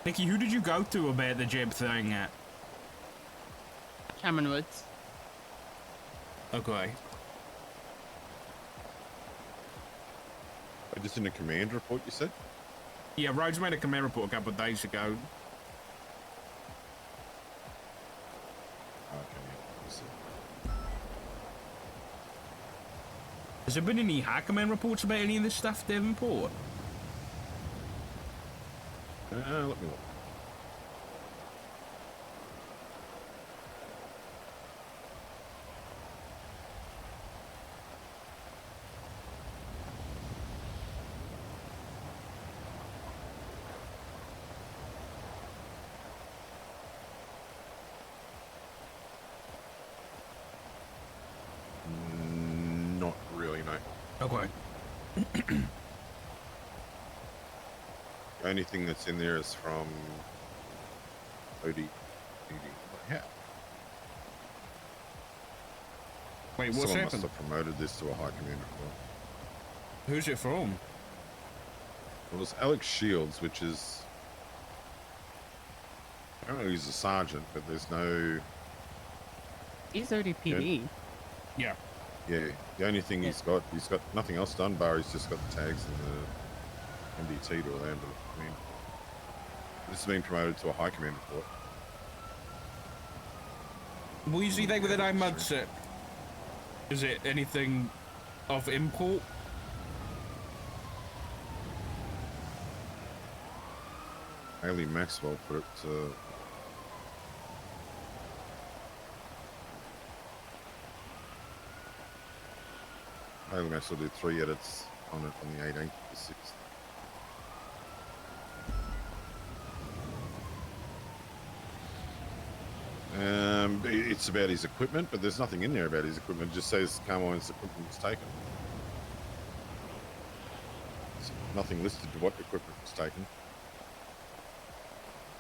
Nikki, who did you go to about the Jeb thing? Cameron Woods. Okay. Just in a command report, you said? Yeah, Rhodes made a command report a couple of days ago. Okay, yeah, I see. Has there been any high command reports about any of this stuff, Devonport? Let me look. Not really, no. Okay. The only thing that's in there is from OD. Yeah. Wait, what's Someone happened? must have promoted this to a high command report. Who's it from? Well, it's Alex Shields, which is... Apparently he's a sergeant, but there's no... He's ODPD. Yeah. Yeah, the only thing he's got nothing else done, bar he's just got the tags and the MDT to allow him to come in. This has been promoted to a high command report. What is he think with the 9 months? Is it anything of import? Haley Maxwell put it to... Haley Maxwell did 3 edits on it on the 18th of the 6th. It's about his equipment, but there's nothing in there about his equipment. It just says Carmine's equipment was taken. There's nothing listed to what equipment was taken.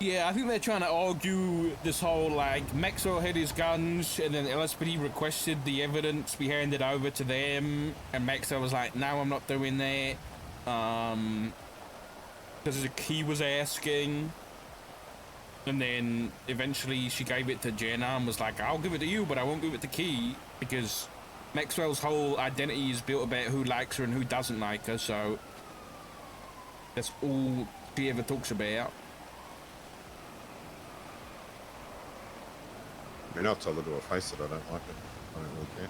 Yeah, I think they're trying to argue this whole, like, Maxwell had his guns, and then LSPD requested the evidence be handed over to them, and Maxwell was like, no, I'm not doing that, because the key was asking, and then eventually she gave it to Jenna and was like, I'll give it to you, but I won't give it to Key, because Maxwell's whole identity is built about who likes her and who doesn't like her, so that's all she ever talks about. I mean, I'll tell her to her face that I don't like it. I don't really care.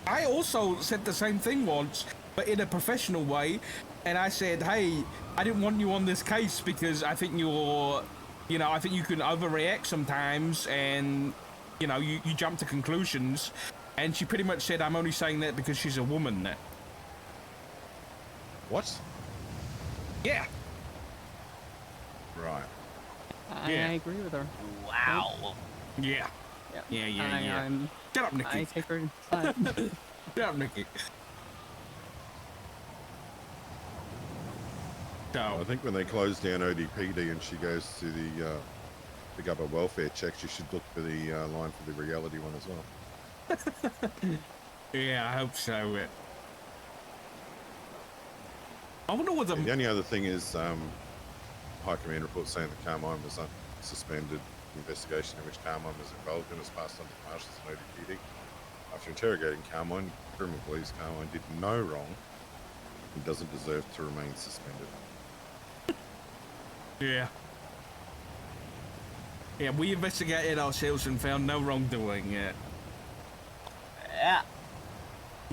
I also said the same thing once, but in a professional way, and I said, hey, I didn't want you on this case because I think you're, you know, I think you can overreact sometimes, and, you know, you jump to conclusions, and she pretty much said, I'm only saying that because she's a woman. What? Yeah. Right. I agree with her. Wow. Yeah. Yeah. Shut up, Nikki. I take her side. Shut up, Nikki. I think when they close down ODPD and she goes to the pick up a welfare check, she should look for the line for the reality one as well. Yeah, I hope so. I wonder what the only other thing is High Command report saying that Carmine was suspended. The investigation in which Carmine was involved in was passed on to the marshals and ODPD. After interrogating Carmine, criminal believes Carmine did no wrong and doesn't deserve to remain suspended. Yeah, we investigated ourselves and found no wrongdoing. Yeah.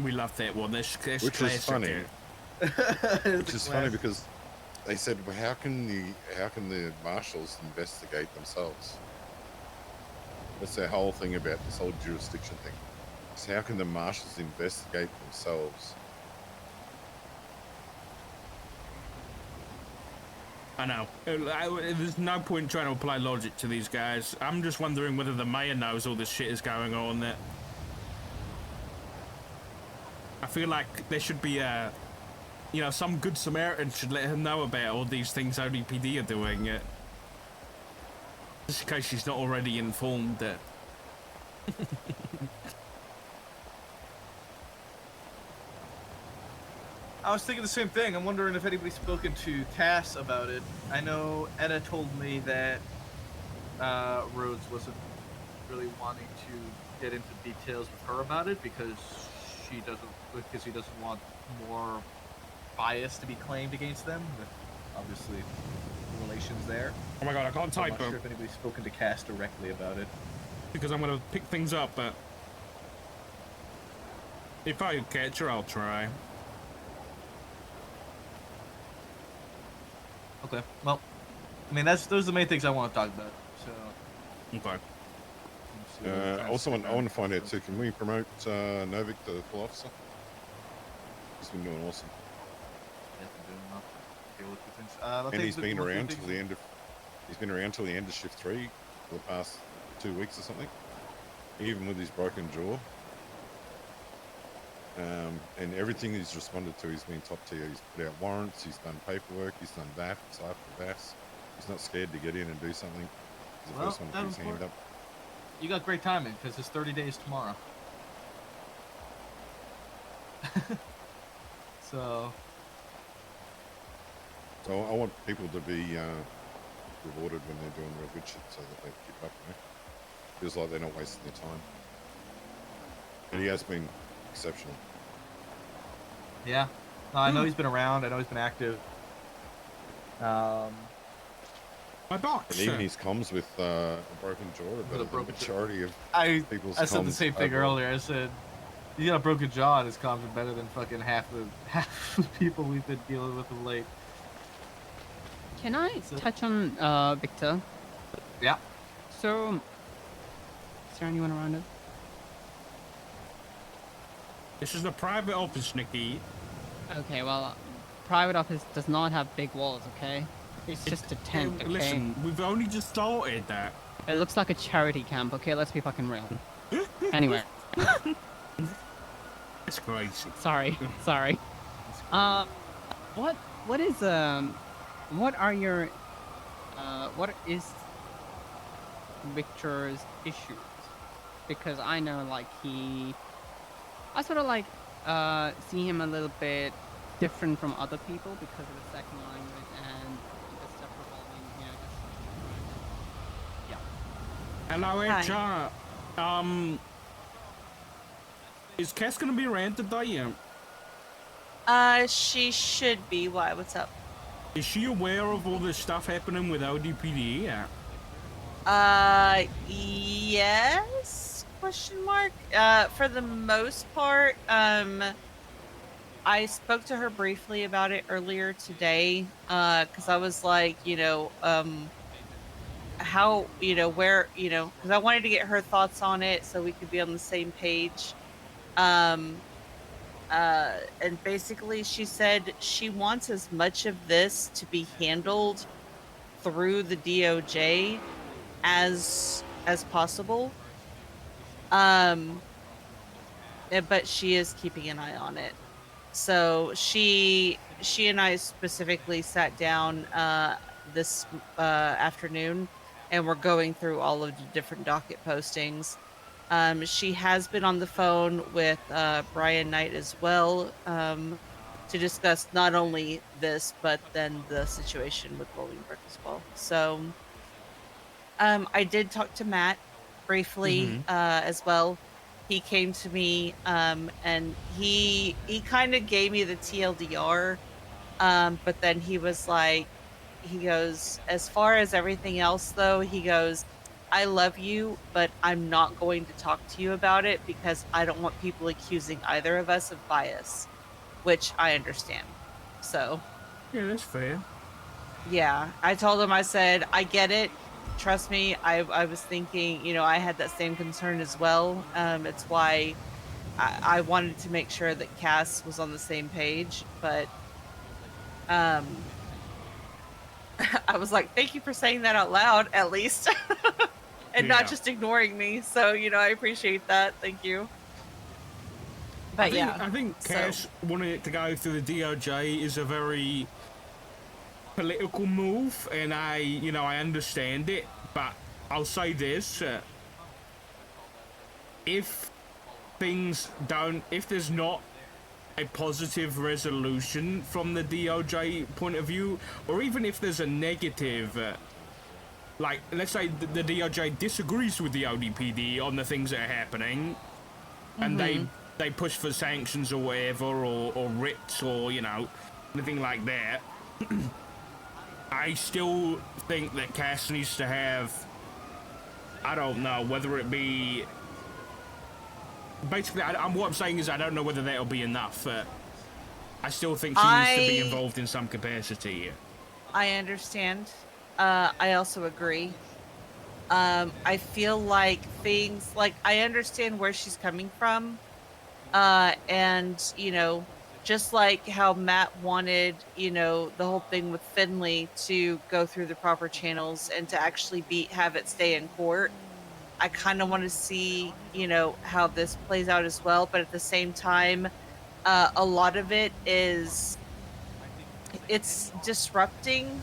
We love that one. That's which classic. is funny. Which is funny because they said, well, how can the marshals investigate themselves? That's their whole thing about this whole jurisdiction thing. So how can the marshals investigate themselves? I know. There's no point trying to apply logic to these guys. I'm just wondering whether the mayor knows all this shit is going on. I feel like there should be you know, some good Samaritan should let her know about all these things ODPD are doing. Just in case she's not already informed. I was thinking the same thing. I'm wondering if anybody's spoken to Cass about it. I know Etta told me that Rhodes wasn't really wanting to get into details with her about it because he doesn't want more bias to be claimed against them. With obviously the relations there. Oh my god, I can't type. I'm not sure if anybody's spoken to Cass directly about it. Because I'm gonna pick things up, but if I catch her, I'll try. Okay. Well, I mean those are the main things I want to talk about. So. Okay. Also, I want to find out too. Can we promote Novik to full officer? He's been doing awesome. And he's been around till the end of. He's been around till the end of shift 3 for the past 2 weeks or something. Even with his broken jaw. And everything he's responded to, he's been top tier. He's put out warrants. He's done paperwork. He's done VAFs after VAFs. He's not scared to get in and do something. He's the first one to put his hand up. You got great timing because it's 30 days tomorrow. So So I want people to be rewarded when they're doing real good shit, so that they keep up. You know? Feels like they're not wasting their time. And he has been exceptional. yeah, no, I know he's been around. I know he's been active. My box. And even his comms with a broken jaw are better than the majority of people's I said the comms same thing overall. earlier. I said he got a broken jaw and his comms are better than fucking half the people we've been dealing with of late. Can I touch on Victor? Yeah. So, is there anyone around us? This is a private office, Nikki. Okay, well, private office does not have big walls, okay? It's just a tent, okay? Listen, we've only just started that. It looks like a charity camp, okay? Let's be fucking real. Anyway. It's crazy. Sorry. What is Victor's issues? Because I know, like, I sort of, like, see him a little bit different from other people because of the second language and the stuff revolving, just... Yeah. Hello, HR. Is Cass gonna be around today? She should be. Why? What's up? Is she aware of all this stuff happening with ODPD? Yes? Question mark. For the most part, I spoke to her briefly about it earlier today, because I was like, how, where, because I wanted to get her thoughts on it so we could be on the same page. And basically she said she wants as much of this to be handled through the DOJ as possible. But she is keeping an eye on it. So she and I specifically sat down this afternoon, and we're going through all of the different docket postings. She has been on the phone with Brian Knight as well, to discuss not only this, but then the situation with Bolingbrook as well. So I did talk to Matt briefly as well. He came to me, and he kind of gave me the TLDR, but then he was like, he goes, as far as everything else though, he goes, I love you, but I'm not going to talk to you about it because I don't want people accusing either of us of bias, which I understand. So Yeah, that's fair. yeah, I told him, I said, I get it. Trust me, I was thinking, I had that same concern as well. It's why I wanted to make sure that Cass was on the same page, but I was like, thank you for saying that out loud, at least, and not just ignoring me. So, I appreciate that. Thank you. But I think Cass wanting it to go through the DOJ is a very political move, and I understand it, but I'll say this, if there's not a positive resolution from the DOJ point of view, or even if there's a negative, like, let's say the DOJ disagrees with the ODPD on the things that are happening, and they push for sanctions or whatever, or writs, or, anything like that, I still think that Cass needs to have, I don't know, whether it be... Basically, what I'm saying is I don't know whether that'll be enough. I still think she needs to be involved in some capacity. I understand. I also agree. I feel like things, like, I understand where she's coming from. And, just like how Matt wanted, the whole thing with Finley to go through the proper channels and to actually have it stay in court. I kind of want to see, how this plays out as well. But at the same time, a lot of it it's disrupting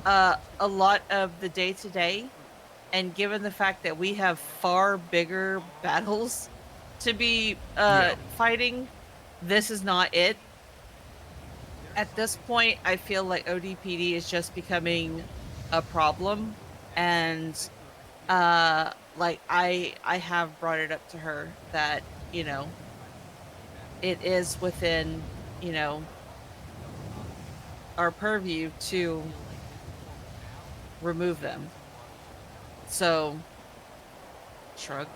a lot of the day-to-day. And given the fact that we have far bigger battles to be fighting, this is not it. At this point, I feel like ODPD is just becoming a problem, and like I have brought it up to her that, you know, it is within, you know, our purview to remove them. So, shrug.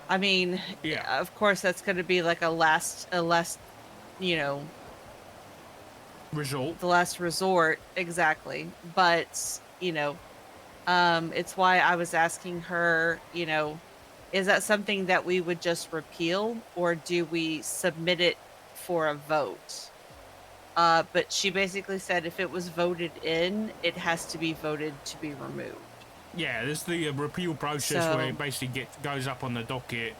I mean, Yeah. of course that's going to be like a last, you know, Result. the last resort, exactly. But, you know, it's why I was asking her, you know, is that something that we would just repeal, or do we submit it for a vote? But she basically said if it was voted in, it has to be voted to be removed. Yeah, there's the repeal process where So, it basically goes up on the docket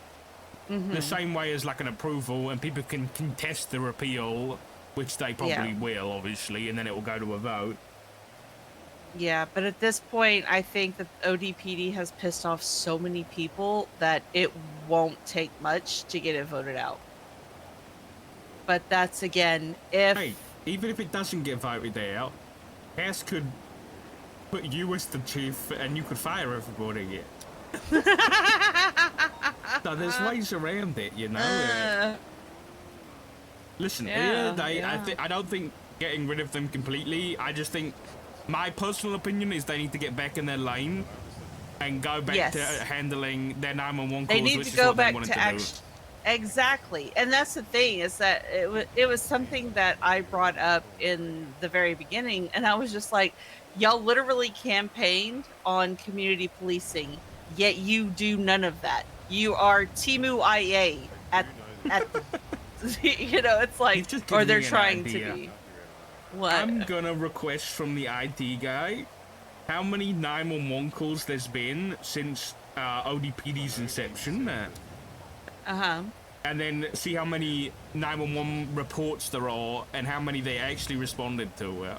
mhm. the same way as like an approval, and people can contest the repeal, which they probably will, obviously, and then it will go to a vote. Yeah, but at this point, I think that ODPD has pissed off so many people that it won't take much to get it voted out. But that's, again, if... Hey, even if it doesn't get voted out, Cass could put you as the chief and you could fire everybody. So there's ways around it, you know? Listen, I don't think getting rid of them completely. I just think my personal opinion is they need to get back in their lane and go back to handling their 911 calls, they need which to is go what back they wanted to to do. Exactly. And that's the thing, is that it was something that I brought up in the very beginning, and I was just like, y'all literally campaigned on community policing, yet you do none of that. You are Timu IA at you know, it's like, or they're trying to be. What? I'm gonna request from the IT guy how many 911 calls there's been since ODPD's inception. And then see how many 911 reports there are and how many they actually responded to.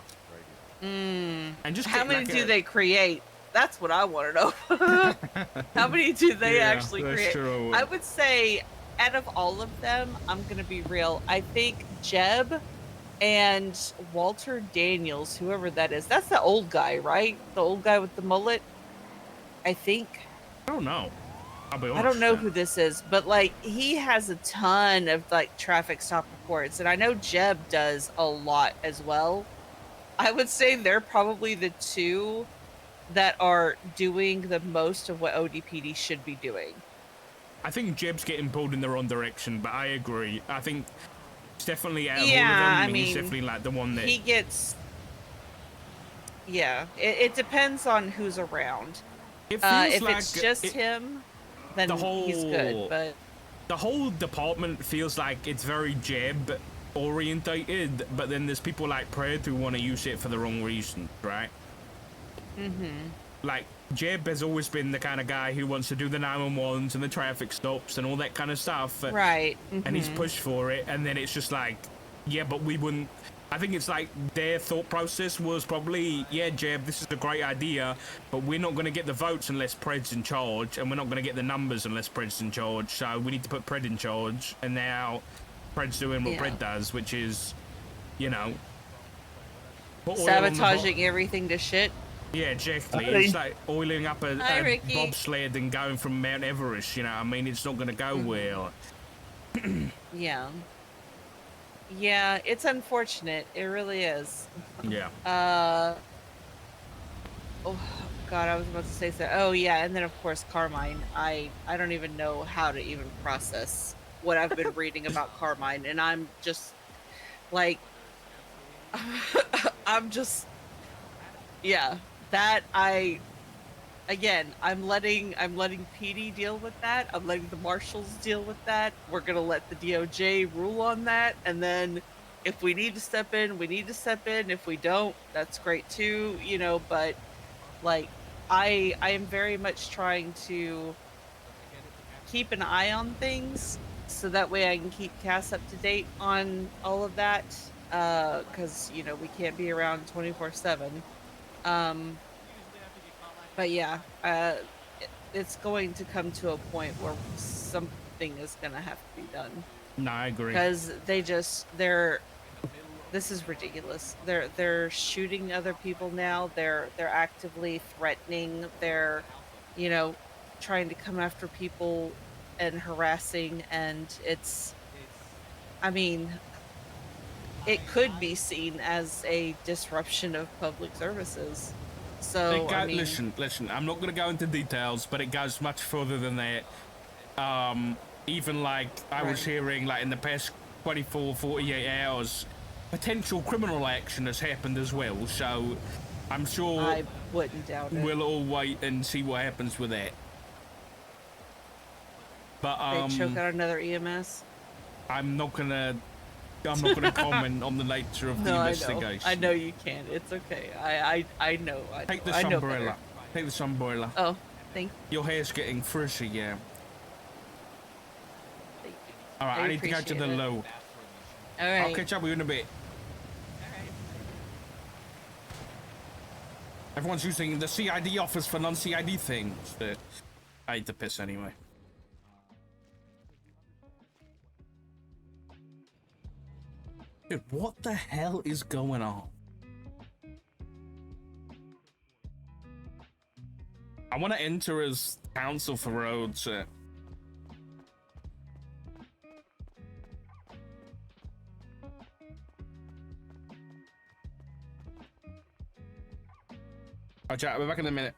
And just how many do they create? That's what I want to know. How many do they actually create? True. I would say, out of all of them, I'm going to be real, I think Jeb and Walter Daniels, whoever that is, that's the old guy, right? The old guy with the mullet? I think. I don't know. I'll be honest. I don't know who this is, but like, he has a ton of like traffic stop reports, and I know Jeb does a lot as well. I would say they're probably the two that are doing the most of what ODPD should be doing. I think Jeb's getting pulled in the wrong direction, but I agree. I think it's definitely out of all of Yeah, them, I mean, he's definitely like the one that... he gets... Yeah, it depends on who's around. It feels if like it's just him, then he's good, but... The whole department feels like it's very Jeb orientated, but then there's people like Pred who want to use it for the wrong reasons, right? Like, Jeb has always been the kind of guy who wants to do the 911s and the traffic stops and all that kind of stuff. Right. And he's pushed for it, and then it's just like, yeah, but we wouldn't... I think it's like their thought process was probably, yeah, Jeb, this is a great idea, but we're not going to get the votes unless Pred's in charge, and we're not going to get the numbers unless Pred's in charge, so we need to put Pred in charge, and now Pred's doing what Pred does, which is, you know... sabotaging everything to shit. Yeah, exactly. It's like oiling up a bobsled and going from Mount Everest, you know what I mean? It's not going to go well. Yeah. Yeah, it's unfortunate. It really is. Yeah. Oh, God, I was about to say so. Oh, yeah, and then, of course, Carmine. I don't even know how to even process what I've been reading about Carmine, and I'm just, like... I'm just... Yeah, that again, I'm letting PD deal with that. I'm letting the marshals deal with that. We're gonna let the DOJ rule on that, and then if we need to step in, we need to step in. If we don't, that's great too, you know. But like, I am very much trying to keep an eye on things so that way I can keep Cass up to date on all of that, because you know we can't be around 24/7. But yeah, it's going to come to a point where something is gonna have to be done. No, I agree. Because this is ridiculous. They're shooting other people now. They're actively threatening. They're, you know, trying to come after people and harassing, and I mean, it could be seen as a disruption of public services. So I mean, listen. I'm not gonna go into details, but it goes much further than that. Even like I was hearing, like in the past 24, 48 hours, potential criminal action has happened as well. So I'm sure I wouldn't doubt it. we'll all wait and see what happens with that. But they choke out another EMS. I'm not gonna comment on the nature of the investigation. I know you can't. It's okay. I know. Take this I know umbrella. better. Take this umbrella. Oh, thank you. Your hair's getting frizzy, yeah. Thank you. All right, I need to go to the load. All right. I'll catch up with you in a bit. Everyone's using the CID office for non-CID things. I hate the piss anyway. Dude, what the hell is going on? I want to enter as counsel for roads. I'll chat. I'll be back in a minute.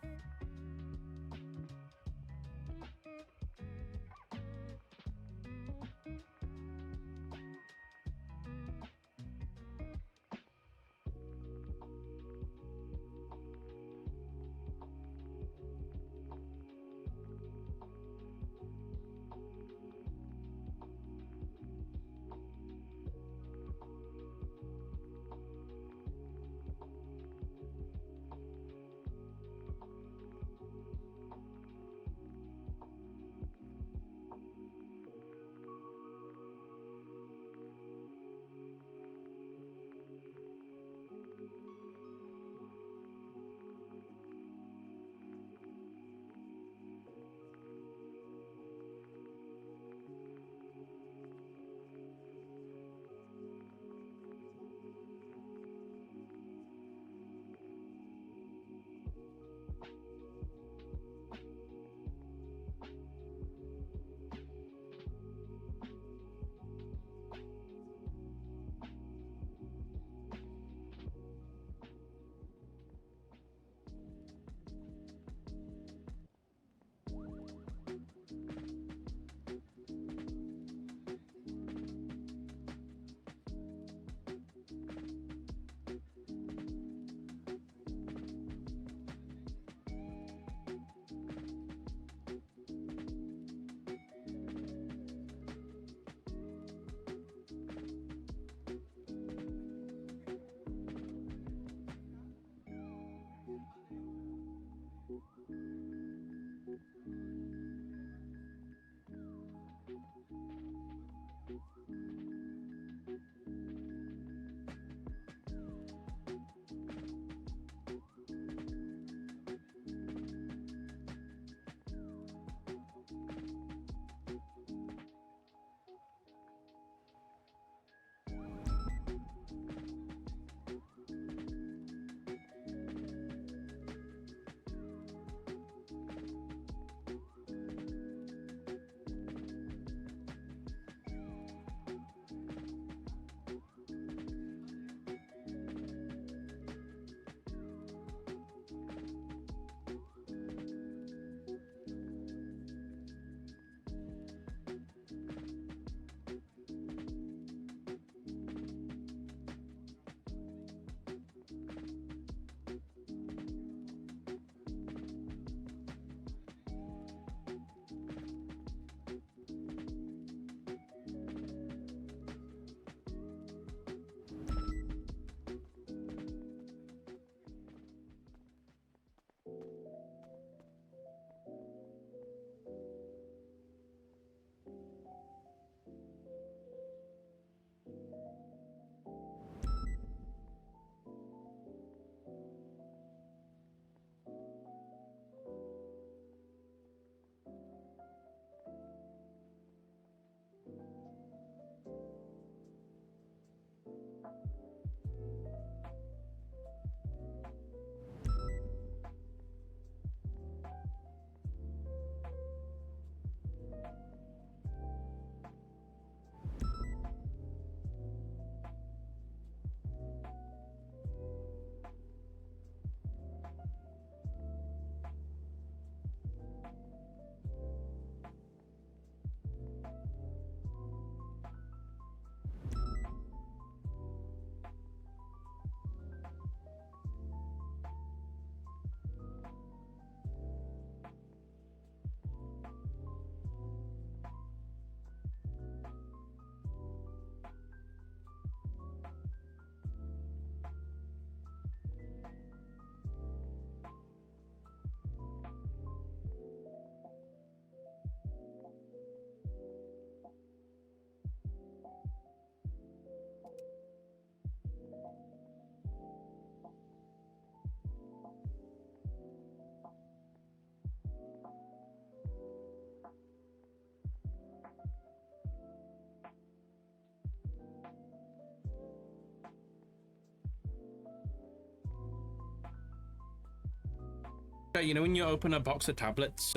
You know when you open a box of tablets,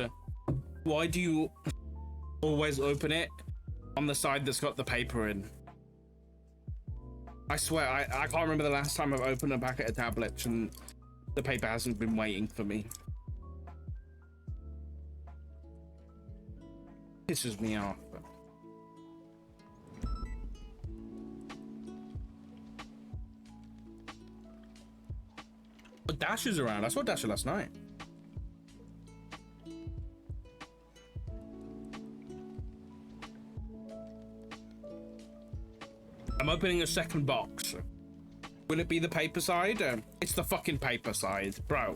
why do you always open it on the side that's got the paper in? I swear, I can't remember the last time I've opened a packet of tablets and the paper hasn't been waiting for me. Pisses me off. But Dash is around. I saw Dash last night. I'm opening a second box. Will it be the paper side? It's the fucking paper side, bro.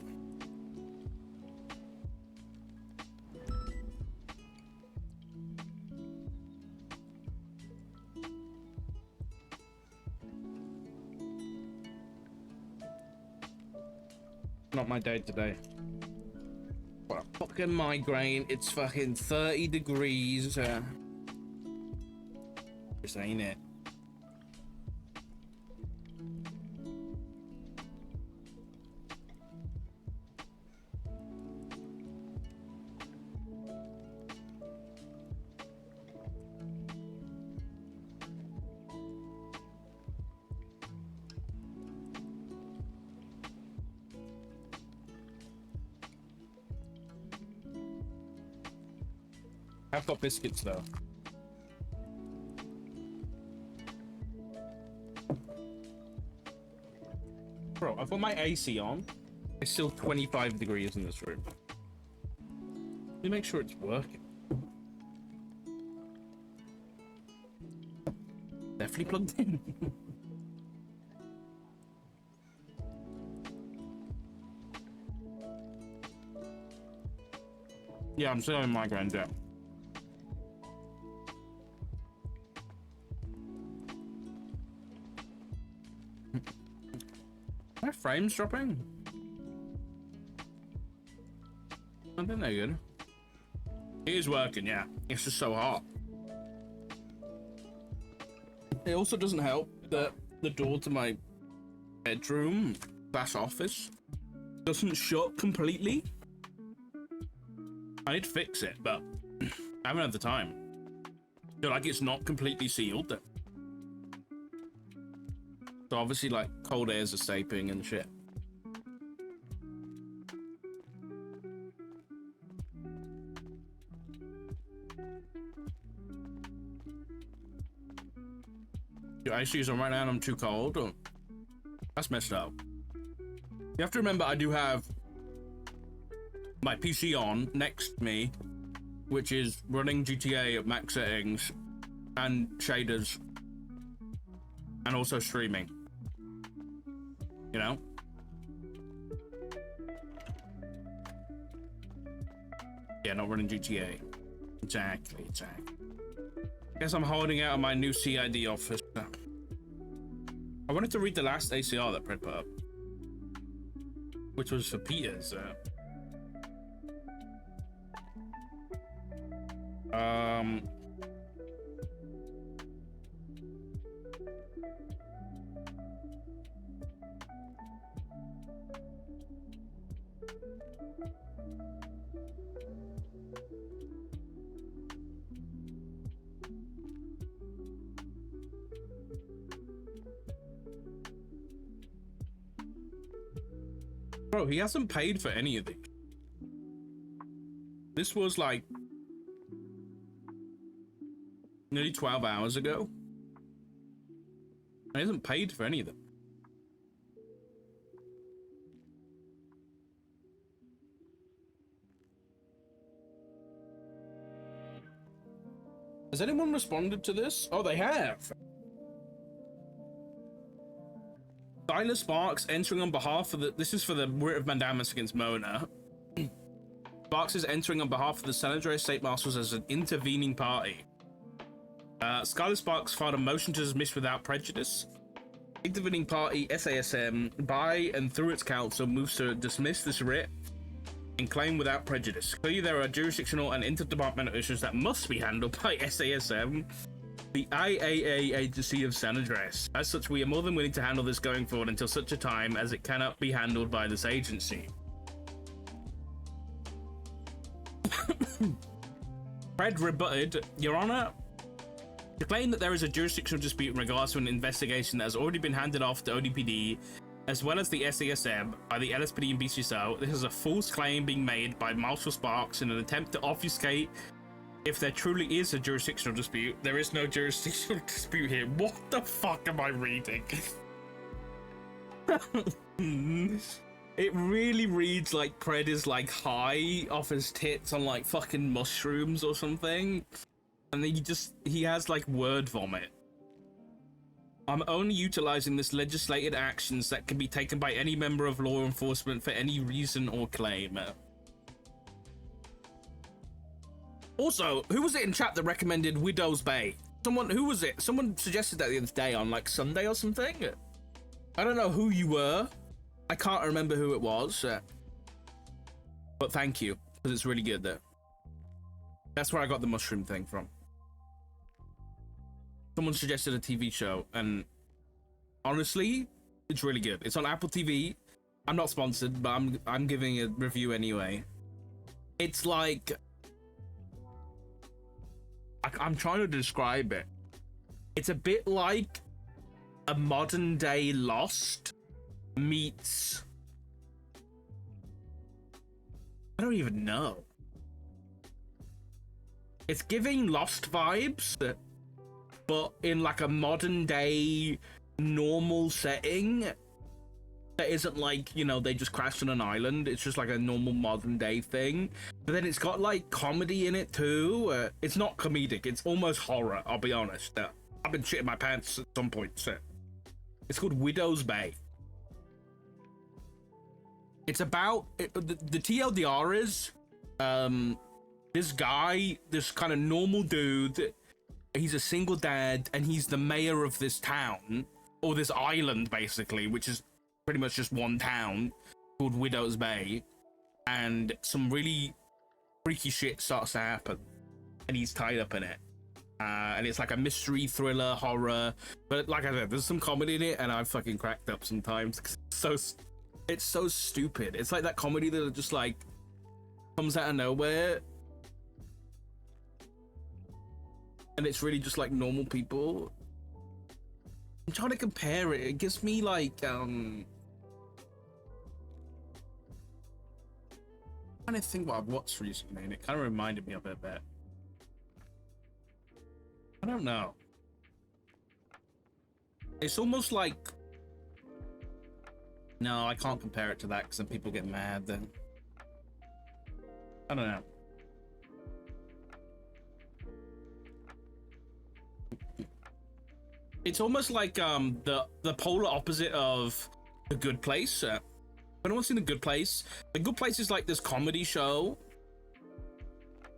Not my day today. What a fucking migraine. It's fucking 30 degrees. Just ain't it. I've got biscuits though. Bro, I've got my AC on. It's still 25 degrees in this room. Let me make sure it's working. Definitely plugged in. Yeah, I'm still in migraine debt. My frame's dropping. I think they're good. It is working, yeah. It's just so hot. It also doesn't help that the door to my bedroom / office doesn't shut completely. I need to fix it, but I haven't had the time. I feel like it's not completely sealed. So obviously, like, cold air's escaping and shit. Your ICU's on right now and I'm too cold. Oh, that's messed up. You have to remember, I do have my PC on next to me, which is running GTA at max settings and shaders, and also streaming. You know? Yeah, not running GTA. Exactly. Guess I'm holding out on my new CID office. I wanted to read the last ACR that Fred put up, which was for Peter's. Bro, he hasn't paid for any of these. This was like nearly 12 hours ago. He hasn't paid for any of them. Has anyone responded to this? Oh, they have. Silas Sparks entering on behalf of the... This is for the writ of mandamus against Mona. Sparks is entering on behalf of the San Andreas State Marshals as an intervening party. Skylar Sparks filed a motion to dismiss without prejudice. Intervening party SASM, by and through its counsel, moves to dismiss this writ and claim without prejudice. Clearly, there are jurisdictional and interdepartmental issues that must be handled by SASM, the IAA agency of San Andreas. As such, we are more than willing to handle this going forward until such a time as it cannot be handled by this agency. Fred rebutted, Your Honor, to claim that there is a jurisdictional dispute in regards to an investigation that has already been handed off to ODPD as well as the SASM by the LSPD and BCSO. This is a false claim being made by Marshal Sparks in an attempt to obfuscate if there truly is a jurisdictional dispute. There is no jurisdictional dispute here. What the fuck am I reading? It really reads like Pred is like high off his tits on like fucking mushrooms or something. And then he has like word vomit. I'm only utilizing this legislated actions that can be taken by any member of law enforcement for any reason or claim. Also, who was it in chat that recommended Widow's Bay? Who was it? Someone suggested that the other day on like Sunday or something. I don't know who you were. I can't remember who it was. But thank you, because it's really good there. That's where I got the mushroom thing from. Someone suggested a TV show, and honestly, it's really good. It's on Apple TV. I'm not sponsored, but I'm giving a review anyway. It's like, I'm trying to describe it. It's a bit like a modern day Lost meets, I don't even know. It's giving Lost vibes, but in like a modern day normal setting that isn't like, you know, they just crashed on an island. It's just like a normal modern day thing. But then it's got like comedy in it too. It's not comedic. It's almost horror, I'll be honest. I've been shitting my pants at some point. So. It's called Widow's Bay. It's about, the TLDR is, this guy, this kind of normal dude, he's a single dad, and he's the mayor of this town, or this island, basically, which is pretty much just one town, called Widow's Bay, and some really freaky shit starts to happen, and he's tied up in it. And it's like a mystery, thriller, horror, but like I said, there's some comedy in it, and I've fucking cracked up sometimes, because it's so stupid. It's like that comedy that just like comes out of nowhere, and it's really just like normal people. I'm trying to compare it. It gives me like trying to think what I've watched recently, and it kind of reminded me of it a bit. I don't know. It's almost like, no, I can't compare it to that because then people get mad. Then I don't know. It's almost like the polar opposite of The Good Place. Anyone's seen The Good Place? The Good Place is like this comedy show,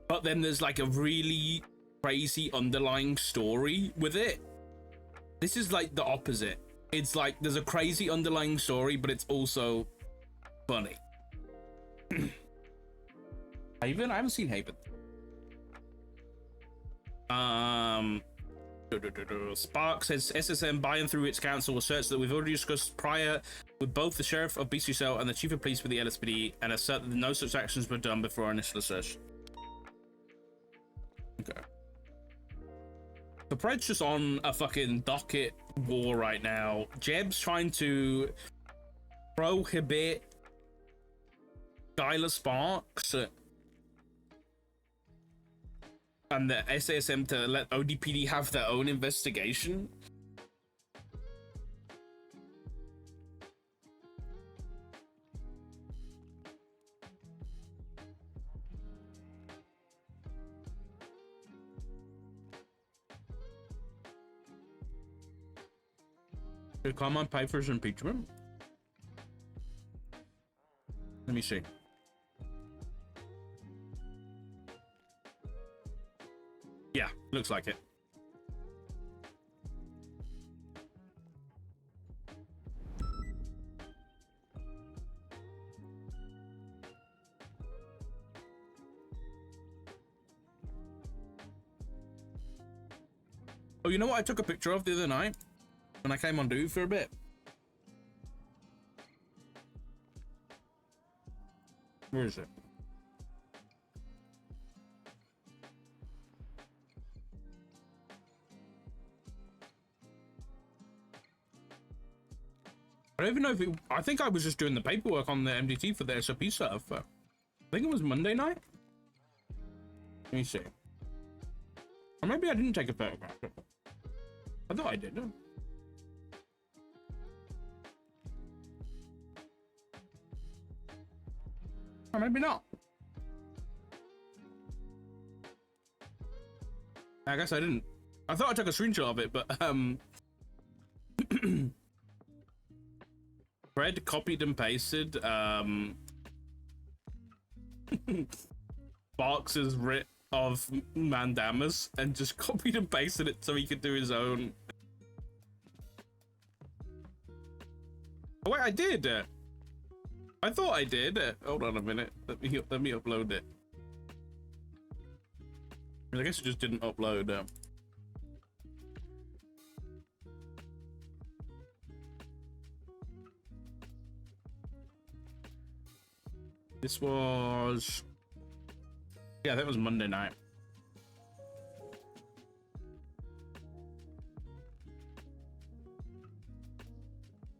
but then there's like a really crazy underlying story with it. This is like the opposite. It's like there's a crazy underlying story, but it's also funny. Haven? I haven't seen Haven. Spark says SSM by and through its council asserts that we've already discussed prior with both the sheriff of BCSO and the chief of police for the LSPD, and assert that no such actions were done before our initial assertion. Okay. The Pred's just on a fucking docket war right now. Jeb's trying to prohibit Skylar Sparks and the SASM to let ODPD have their own investigation. Did Carmine pay for his impeachment? Let me see. Yeah, looks like it. Oh, you know what I took a picture of the other night when I came on Dude for a bit? Where is it? I don't even know if it, I think I was just doing the paperwork on the MDT for the SOP stuff. I think it was Monday night. Let me see. Or maybe I didn't take a photograph. I thought I did. Or maybe not. I guess I didn't. I thought I took a screenshot of it, but Fred copied and pasted Sparks' writ of mandamus and just copied and pasted it so he could do his own. Oh wait, I did. I thought I did. Hold on a minute. Let me upload it. I guess it just didn't upload. This was, yeah, that was Monday night.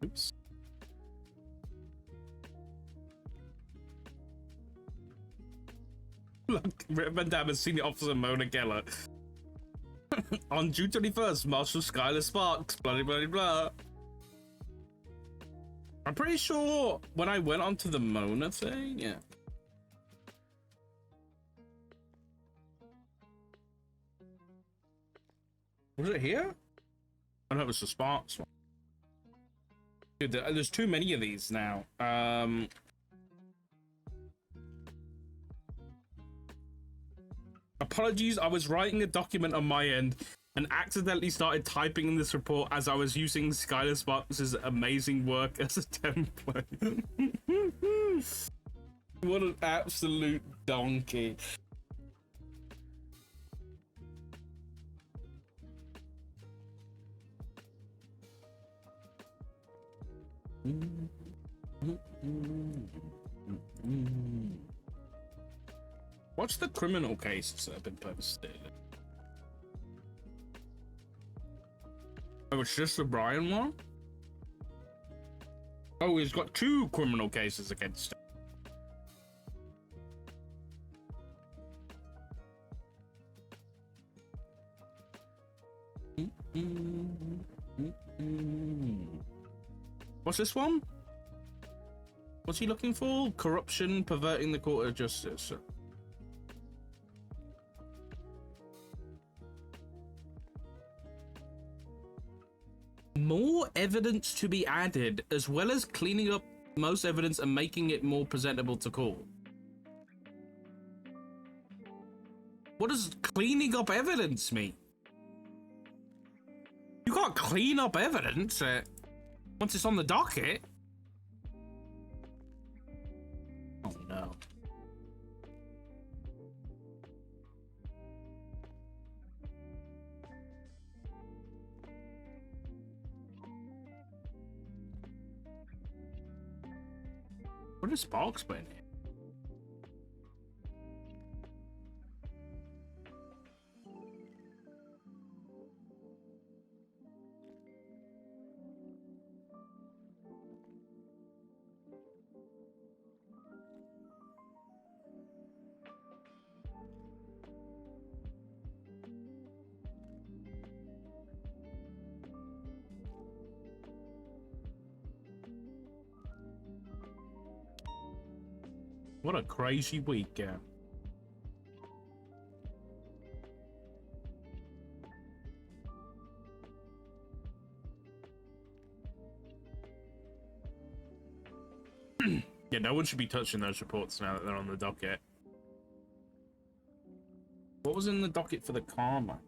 Oops. Look, Van Damme has Senior Officer Mona Geller. On June 21st, Marshal Skylar Sparks, blah, blah, blah. I'm pretty sure when I went onto the Mona thing, yeah. Was it here? Oh no, it was the Sparks one. Dude, there's too many of these now. Apologies, I was writing a document on my end and accidentally started typing in this report as I was using Skylar Sparks' amazing work as a template. What an absolute donkey. What's the criminal cases that have been posted? Oh, it's just the Brian one? Oh, he's got 2 criminal cases against him. What's this one? What's he looking for? Corruption, perverting the court of justice. More evidence to be added, as well as cleaning up most evidence and making it more presentable to court. What does cleaning up evidence mean? You can't clean up evidence once it's on the docket. Oh no. What is Sparks playing here? What a crazy week, Yeah, no one should be touching those reports now that they're on the docket. What was in the docket for the karma?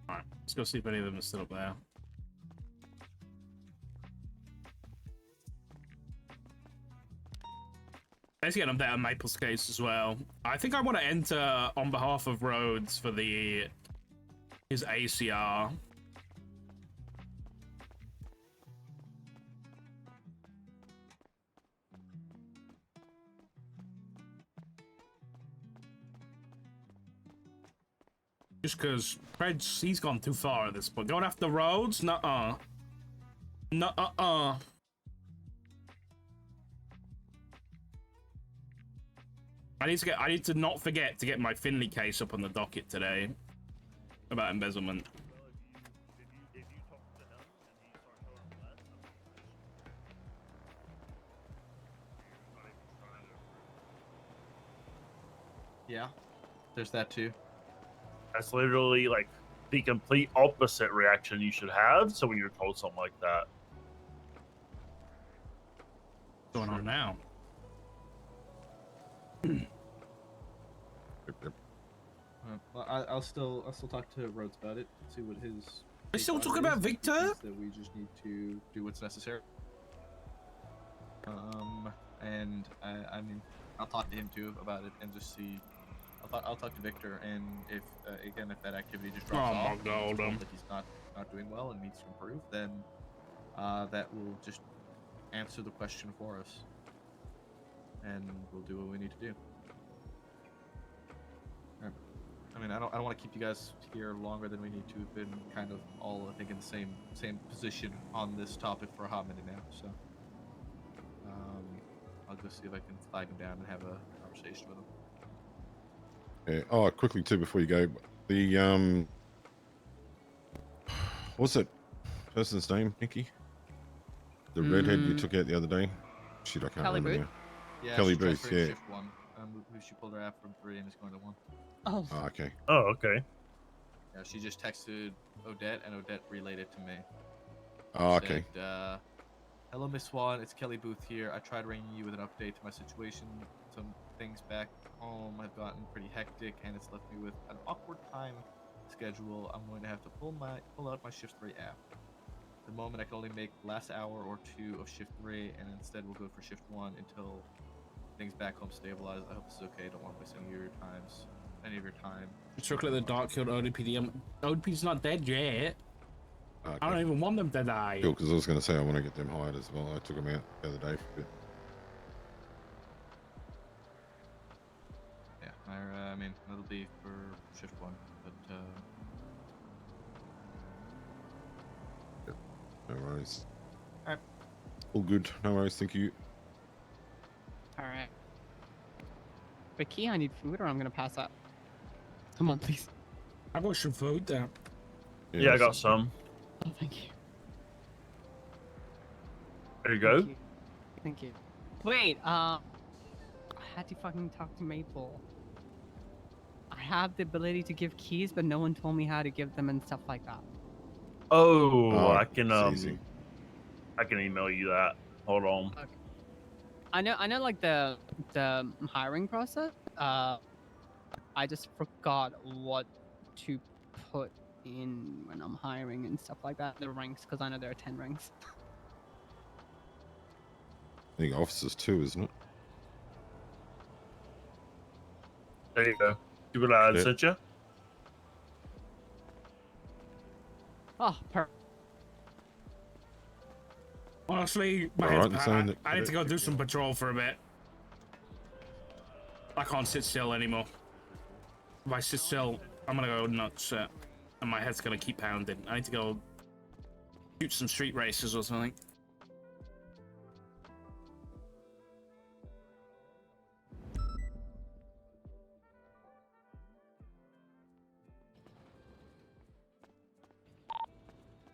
Alright, let's go see if any of them are still up there. Let's get an update on Maple's case as well. I think I want to enter on behalf of Rhodes for his ACR. Just because Fred's, he's gone too far at this point. Going after Rhodes? Nuh-uh. Nuh-uh. I need to not forget to get my Finley case up on the docket today about embezzlement. Yeah, there's that too. That's literally like the complete opposite reaction you should have. So when you're told something like that, What's going on now? Yep. Well, I'll still talk to Rhodes about it. See what his. We're still take on talking it about is. Victor? He thinks that we just need to do what's necessary. And I mean, I'll talk to him too about it and just see. I'll talk to Victor, and if again if that activity just drops Oh my off, and it's God, told that he's not doing well and needs to improve, then that will just answer the question for us, and we'll do what we need to do. I mean, I don't want to keep you guys here longer than we need to. We've been kind of all, I think, in the same position on this topic for a hot minute now. So, I'll go see if I can flag him down and have a conversation with him. Yeah. Oh, quickly too before you go, the what's that person's name, Nikki? The redhead you took out the other day. Shit, I can't Kelly remember Booth? now. Yeah, Kelly she's Booth, transferring to yeah. Shift 1. She pulled her app from 3 and is going to 1. Oh, Oh, okay. oh, okay. Yeah, she just texted Odette, and Odette relayed it to me. Oh, okay. Said, hello, Miss Swan. It's Kelly Booth here. I tried ringing you with an update to my situation. Some things back home have gotten pretty hectic, and it's left me with an awkward time schedule. I'm going to have to pull out my Shift 3 app. At the moment, I can only make the last hour or two of Shift 3, and instead we'll go for Shift 1 until things back home stabilize. I hope this is okay. Don't want to waste any of your time. Chocolate the Dark killed ODP. ODP's not dead yet. Okay. I don't even want them to die. Cool, because I was going to say I want to get them hired as well. I took them out the other day for a bit. Yeah, I mean, that'll be for Shift 1, but No worries. Alright. All good. No worries. Thank you. all right. Vicky, I need food or I'm gonna pass out. Come on, please. I got some food there. Yeah, I got some. Oh, thank you. There you go. Thank you. Thank you. Wait, I had to fucking talk to Maple. I have the ability to give keys, but no one told me how to give them and stuff like that. Oh, I it's can easy. I can email you that. Hold on. Okay. I know, like the hiring process. I just forgot what to put in when I'm hiring and stuff like that. The ranks, because I know there are 10 ranks. I think officers too, isn't it? There you go. See what I Yeah. sent you? Oh, Honestly, my Alright, head's saying bad. that- I need to go do some patrol for a bit. I can't sit still anymore. If I sit still, I'm gonna go nuts, and my head's gonna keep pounding. I need to go shoot some street races or something.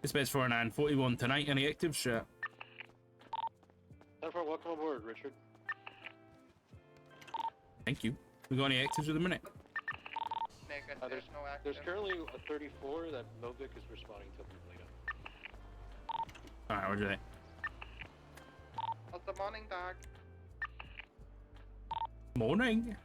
It's best for a 941 tonight. Any active shit? Welcome aboard, Richard. Thank you. We got any actives at the minute? There's currently a 34 that Novik is responding to later. Alright, what do you think? How's the morning, Doc? Morning.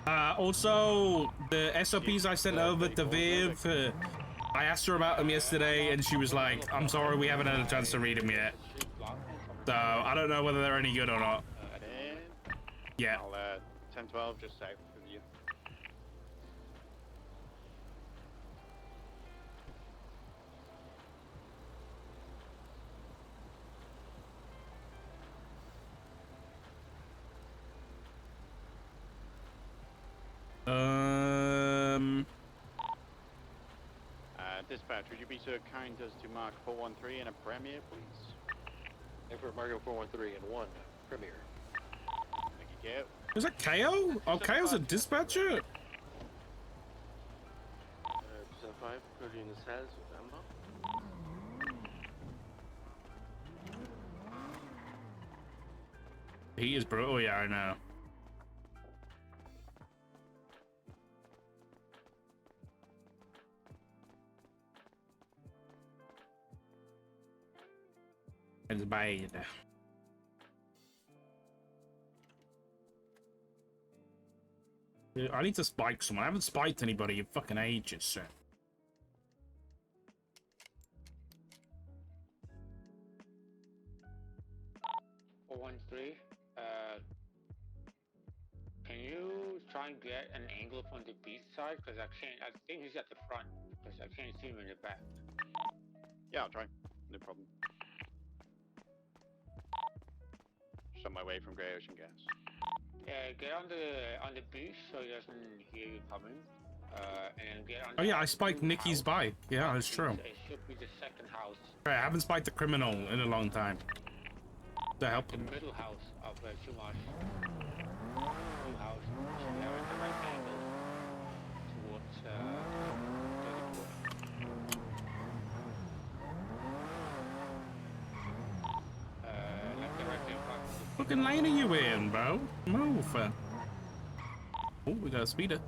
Also, the SOPs I sent over to Viv, I asked her about them yesterday, and she was like, I'm sorry, we haven't had a chance to read them yet. So, I don't know whether they're any good or not. Yeah. I'll 10-12 just south of you. Dispatch, would you be so kind as to mark 413 in a Premier, please? And for Mario 413 and 1 Premier. Thank you, Gail. Is that KO? Oh, KO's a dispatcher? 5, early in the cells, Amber. He is brutal, yeah, I know. It's bad. Dude, I need to spike someone. I haven't spiked anybody in fucking ages, so. Can you try and get an angle from the beast side? Because I think he's at the front, because I can't see him in the back. Yeah, I'll try. No problem. Just on my way from Grey Ocean Gas. Yeah, get on the beach so he doesn't hear you coming. And get on. Oh yeah, I spiked Nikki's bike. Yeah, that's true. It should be the second house. I haven't spiked the criminal in a long time. To help him. The middle house of Chumash. Middle house. Should have the right angle towards like directly in front of the Fucking lane are you in, bro? Move. Oh, we got a speeder.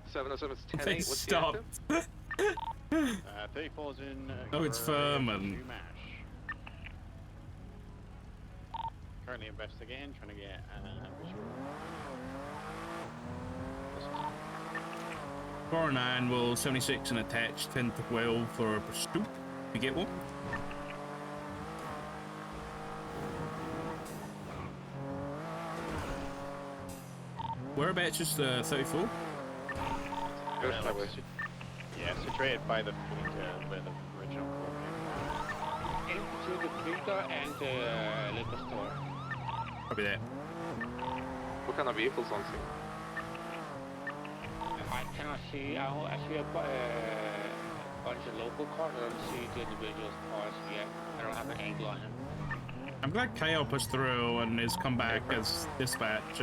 707 is 10-8. They What's stopped. the 34's in. Oh, it's Furman. Currently investigating, trying to get visual. 409 will 76 and attach 10 to 12 for a pursuit. You get one. Whereabouts is the 34? Yeah, situated by the where the original court came into the freezer and the liquor store. Probably there. What kind of vehicles on scene? I cannot see. I see a bunch of local cars. I don't see the individual's cars yet. I don't have an angle on him. I'm glad KO pushed through and has come back as dispatch.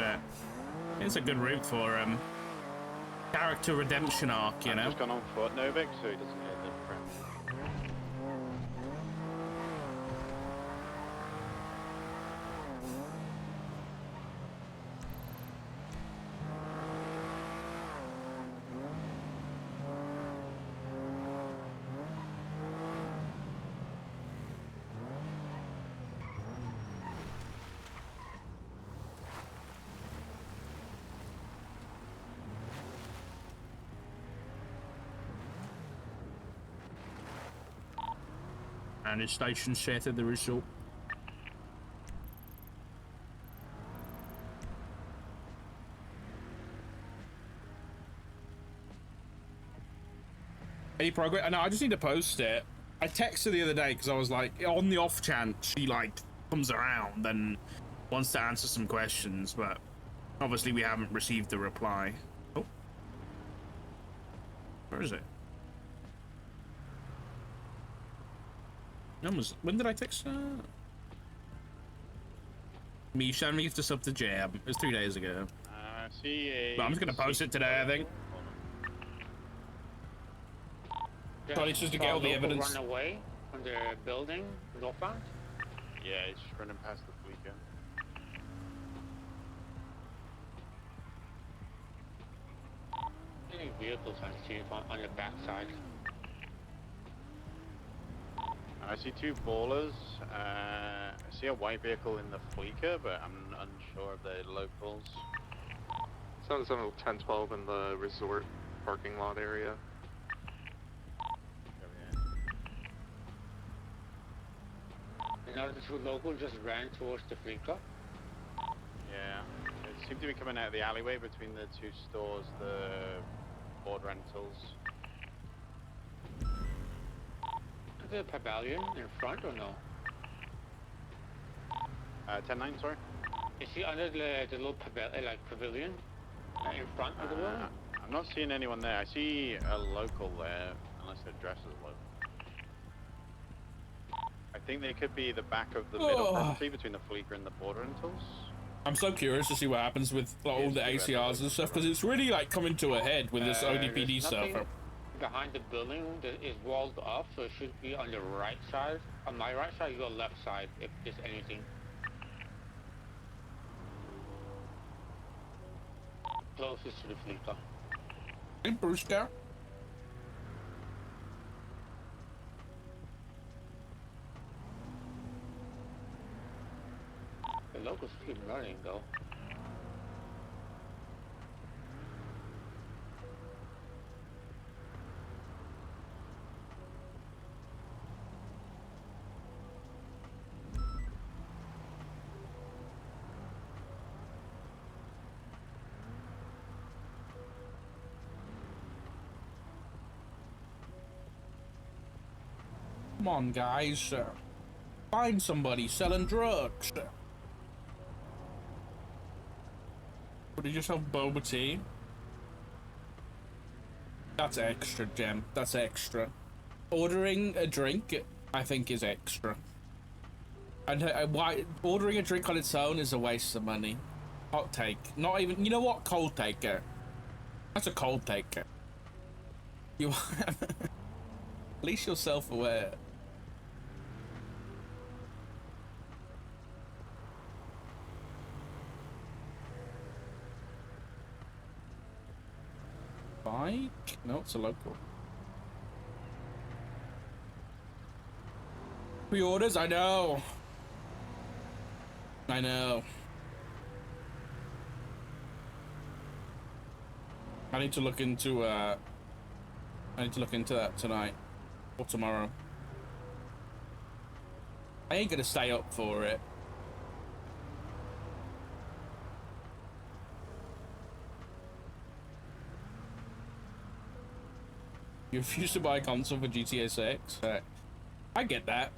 It's a good route for him. Character redemption arc, you know. Just gone on foot, Novik, so he doesn't hit the front. And his station shattered the result. Any progress? No, I just need to post it. I texted her the other day because I was like, on the off chance she like comes around and wants to answer some questions, but obviously we haven't received a reply. Oh, where is it? When did I text her? Misha needs to sub to Jab. It was 3 days ago. But I'm just gonna post it today, I think. So it's just to get all the evidence. Run away from the building, northbound? Yeah, he's just running past the fleeker. Any vehicles on scene on the backside? I see two ballers. I see a white vehicle in the fleeker, but I'm unsure of the locals. 7 1012 in the resort parking lot area. Now the two locals just ran towards the fleet club. Yeah. It seemed to be coming out of the alleyway between the two stores, the board rentals. The pavilion in front or no? 10-9, sorry? Is he under the little pavilion in front of the building? I'm not seeing anyone there. I see a local there, unless they're dressed as local. I think they could be the back of the middle property between the Fleeker and the board rentals. I'm so curious to see what happens with like, all the ACRs and stuff, because it's really like coming to a head with this ODPD stuff. Behind the building that is walled off, so it should be on the right side. On my right side, your left side, if there's anything. Closest to the Fleeker. Hey, Brewster. The locals keep running though. Come on, guys. Find somebody selling drugs. Would you just have boba tea? That's extra, Gem. That's extra. Ordering a drink, I think, is extra. And why ordering a drink on its own is a waste of money. Hot take. Not even. You know what? Cold taker. That's a cold taker. You. At least you're self-aware. Bike? No, it's a local. Pre-orders? I know. I know. I need to look into that tonight or tomorrow. I ain't gonna stay up for it. You refuse to buy a console for GTA 6? I get that.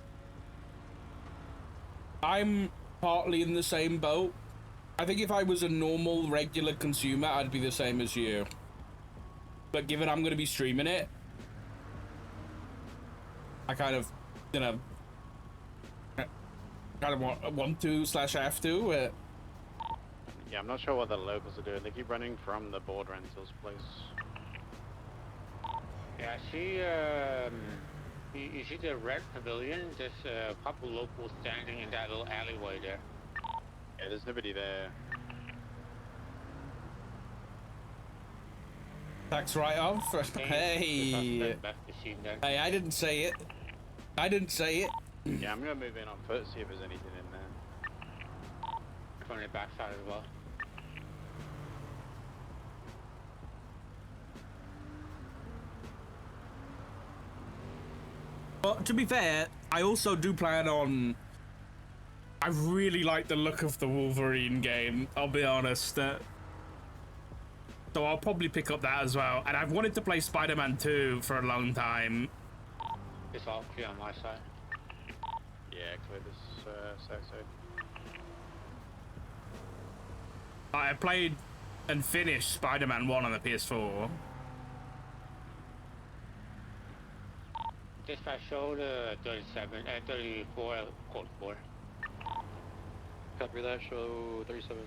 I'm partly in the same boat. I think if I was a normal, regular consumer, I'd be the same as you. But given I'm going to be streaming it, I kind of, you know, want to / have to. Yeah, I'm not sure what the locals are doing. They keep running from the board rentals place. Yeah, I see, you see the red pavilion? There's a couple locals standing in that little alleyway there. Yeah, there's nobody there. Tax write-off? Hey! Hey, I didn't say it. I didn't say it. Yeah, I'm gonna move in on foot, see if there's anything in there. From the backside as well. Well, to be fair, I also do plan on... I really like the look of the Wolverine game, I'll be honest. So I'll probably pick up that as well. And I've wanted to play Spider-Man 2 for a long time. It's all clear on my side. Yeah, clear this south side. I played and finished Spider-Man 1 on the PS4. Dispatch showed 34 code 4. Copy that, show 37.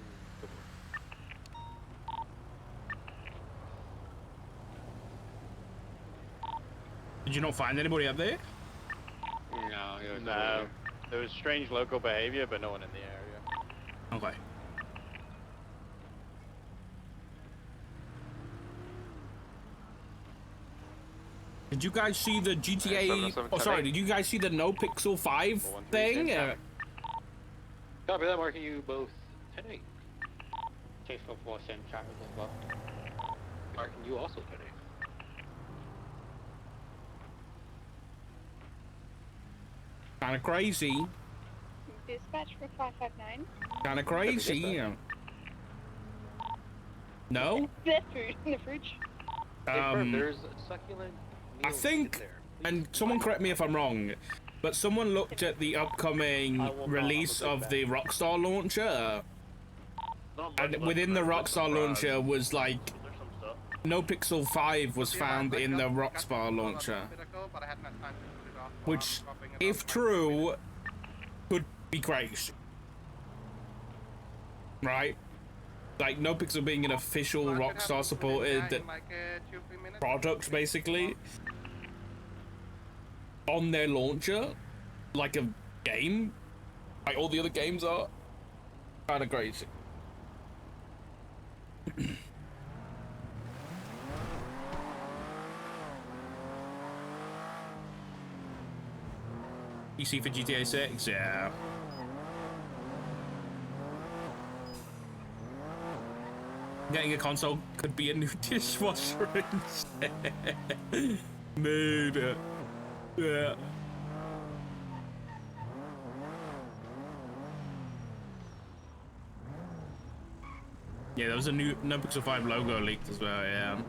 Did you not find anybody up there? No, no. There was strange local behavior, but no one in the area. Okay. Did you guys see the GTA? Oh, sorry. Did you guys see the NoPixel 5 thing? Copy that, marking you both 10-8. Faithful Force and Travis as well. Or can you also donate? Kind of crazy. Dispatch for 559. Kind of crazy. No? That food in the fridge. There's succulent I meals think, in there. and someone correct me if I'm wrong, but someone looked at the upcoming release of the Rockstar launcher, and within the Rockstar launcher was like, NoPixel 5 was found in the Rockstar launcher, which, if true, could be crazy, right? Like NoPixel being an official Rockstar supported product, basically, on their launcher, like a game, like all the other games are, kind of crazy. PC for GTA 6, yeah. Getting a console could be a new dishwasher instead. Mood. Yeah. Yeah, there was a new NoPixel 5 logo leaked as well, yeah.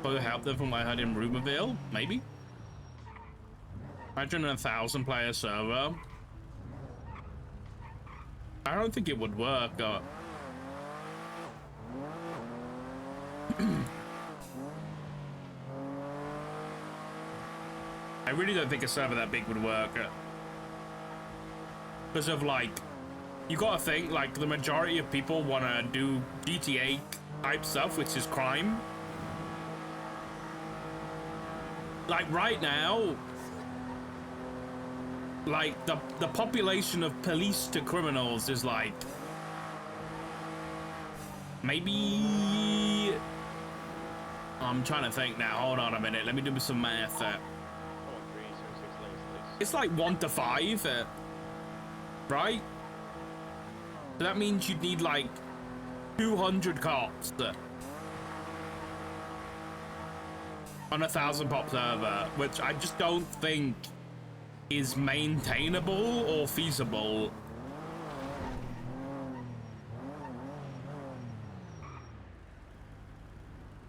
Probably help them from what I heard in Rumorville, maybe? Imagine a 1,000-player server. I don't think it would work. I really don't think a server that big would work. Because of, like, you gotta think, like, the majority of people wanna do GTA type stuff, which is crime. Like, right now, like, the population of police to criminals is, like, maybe... I'm trying to think now. Hold on a minute. Let me do some math. It's like 1 to 5, right? So that means you'd need like 200 cops on a 1,000 pop server, which I just don't think is maintainable or feasible.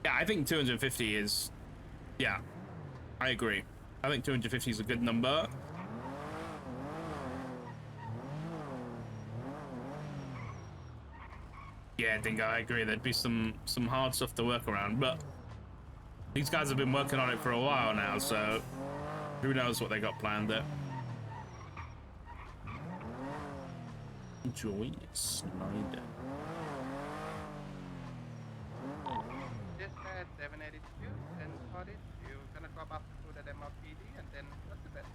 Yeah, I think 250 is, yeah, I agree. I think 250 is a good number. Yeah, Dingo, I agree. There'd be some hard stuff to work around, but these guys have been working on it for a while now, so who knows what they got planned there. Joy Snyder. This 782 and caught it. You're gonna drop up to the MRPD and then what's the best?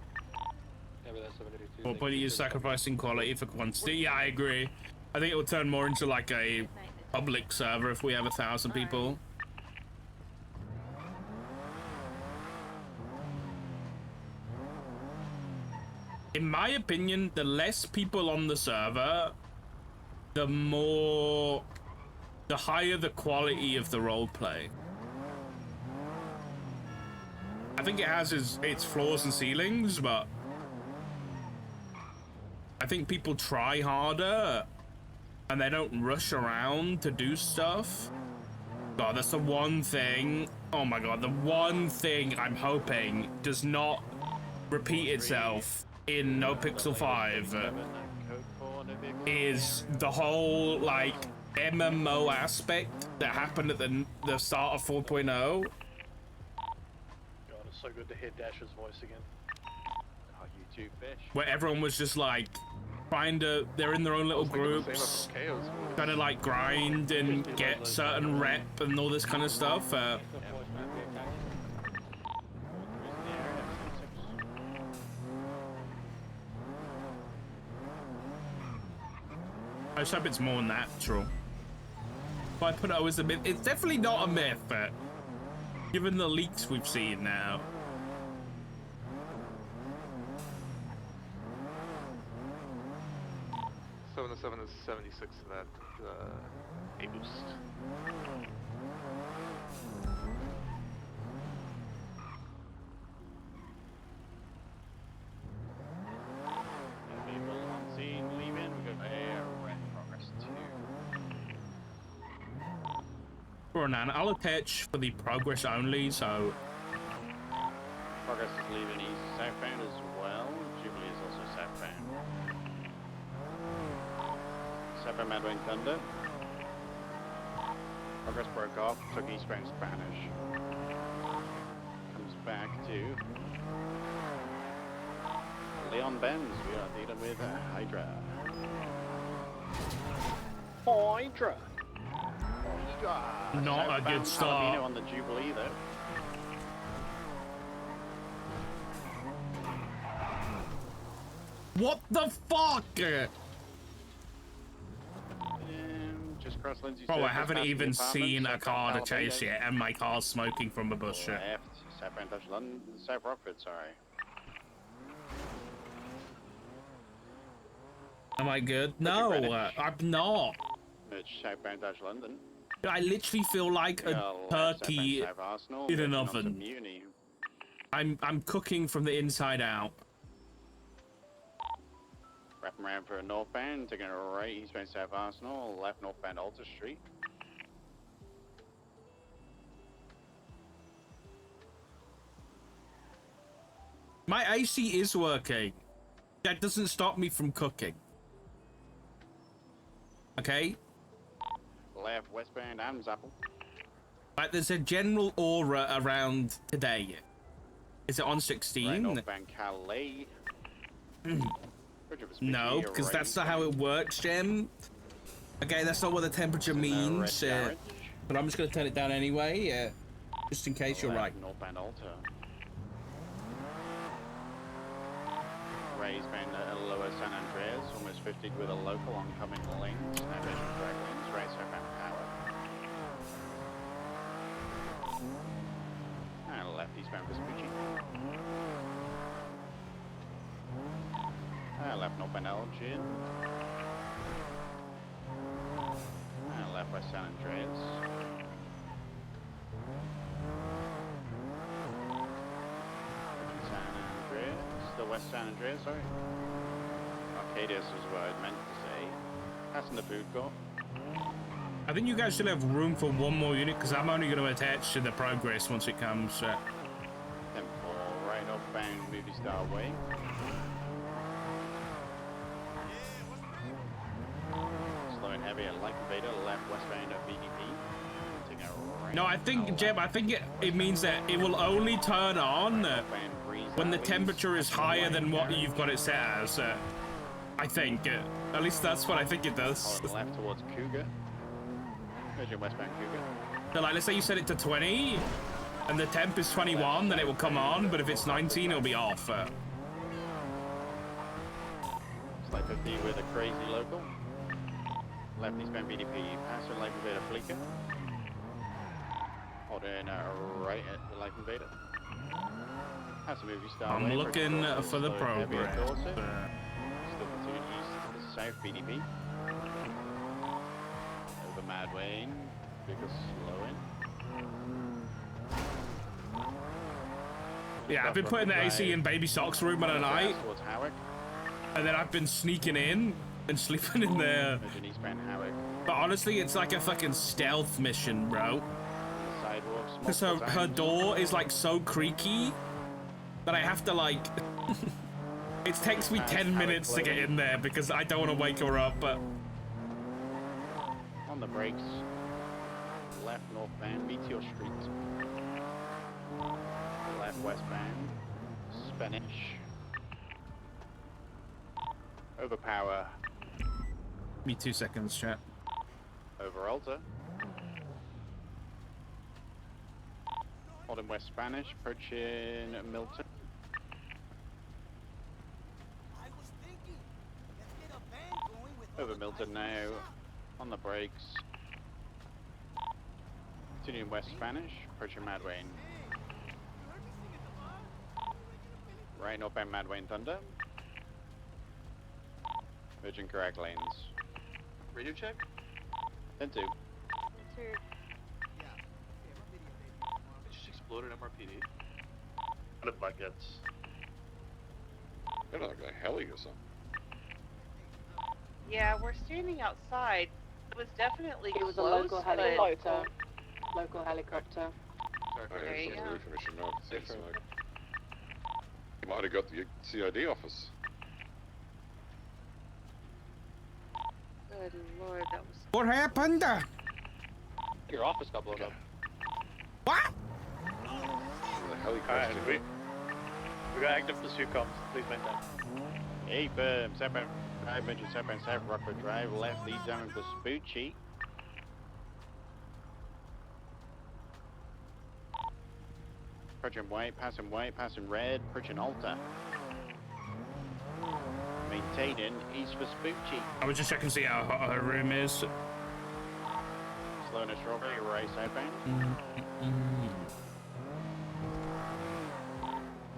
Yeah, but that's 782. What point are you sacrificing quality for quantity? Yeah, I agree. I think it will turn more into like a public server if we have 1,000 people. In my opinion, the less people on the server, the higher the quality of the roleplay. I think it has its floors and ceilings, but I think people try harder and they don't rush around to do stuff. God, that's the one thing. Oh my God, the one thing I'm hoping does not repeat itself in NoPixel 5 is the whole like MMO aspect that happened at the start of 4.0. God, it's so good to hear Dash's voice again. Oh, you two fish. Where everyone was just like they're in their own little groups, trying to like grind and get certain rep and all this kind of stuff. I just hope it's more natural. But I put it as a myth. It's definitely not a myth, given the leaks we've seen now. So 707 is 76 to that A boost. People on scene leaving. We've got a red progress 2. Ronan, I'll attach for the progress only, so... Progress is leaving east southbound as well. Jubilee is also southbound. Southbound Madway Thunder. Progress broke off, took eastbound Spanish. Comes back to Leon Benz. We are dealing with Hydra. Hydra! Hydra! Not a good start. Palomino on the Jubilee though. What the fuck? Just cross Lindsay. Bro, I haven't even seen a car to chase yet, and my car's smoking from a bush. Left, southbound Dutch London, South Rockford, sorry. Am I good? No, I'm not. Mitch, southbound Dutch London. I literally feel like a turkey in an oven. I'm cooking from the inside out. Wrapping around for a northbound, taking a right eastbound South Arsenal, left northbound Alta Street. My AC is working. That doesn't stop me from cooking. Okay? Left westbound Adams Apple. Like, there's a general aura around today. Is it on 16? Right northbound Calais. No, because that's not how it works, Jem. Okay, that's not what the temperature means. But I'm just going to turn it down anyway, just in case you're right. Northbound Alta. Right eastbound Lower San Andreas, almost 50 with a local oncoming lanes. Navigation drag lanes, right southbound Power. And left eastbound Vespucci. Left northbound Elgin. And left west San Andreas. San Andreas. The west San Andreas, sorry. Arcadius is what I meant to say. Passing the food court. I think you guys should have room for one more unit, because I'm only going to attach to the progress once it comes. 10-4, right northbound Movie Star Way. Slowing heavy at Light Invader, left westbound at BDP. Taking a right. No, I think, Jeb, I think it means that it will only turn on when the temperature is higher than what you've got it set as. I think. At least that's what I think it does. Left towards Cougar. Virgin westbound Cougar. So, like, let's say you set it to 20, and the temp is 21, then it will come on, but if it's 19, it'll be off. Slide 50 with a crazy local. Left eastbound BDP, passing Light Invader Fleeker. Hold in right at the Light Invader. That's a movie star. I'm looking for the program. Still continuing east to the south BDP. Over Mad Wayne, because slowing. Yeah, I've been putting the AC in Baby Sock's room on a night, Towards Howick. and then I've been sneaking in and sleeping in there. But honestly, it's like a fucking stealth mission, bro. Because her door is like so creaky that I have to like... It takes me 10 minutes to get in there because I don't want to wake her up, but... On the brakes. Left northbound, Meteor Street. Left westbound, Spanish. Overpower. Give me 2 seconds, chat. Over Alta. Holding west Spanish, approaching Milton. Over Milton now, on the brakes. Continuing west Spanish, approaching Mad Wayne. Right northbound Mad Wayne Thunder. Virgin correct lanes. Radio check? 10-2. Answered. It just exploded MRPD. What if that gets? They're like a heli or something. Yeah, we're standing outside. It was definitely It was close, a local but helicopter. Local helicopter. There you go. Information now. You might have got the CID office. Good lord, that was. What happened? Your office got blown up. What? The heli Alright, crashed. we got active pursuit comms. Please maintain. 8 firm, southbound drive, mention southbound South Rockford Drive, left leads down to Spoochie. Approaching white, passing red, approaching Alta. Maintaining east for Spoochie. I was just checking to see how hot her room is. Slowness Strawberry, right southbound.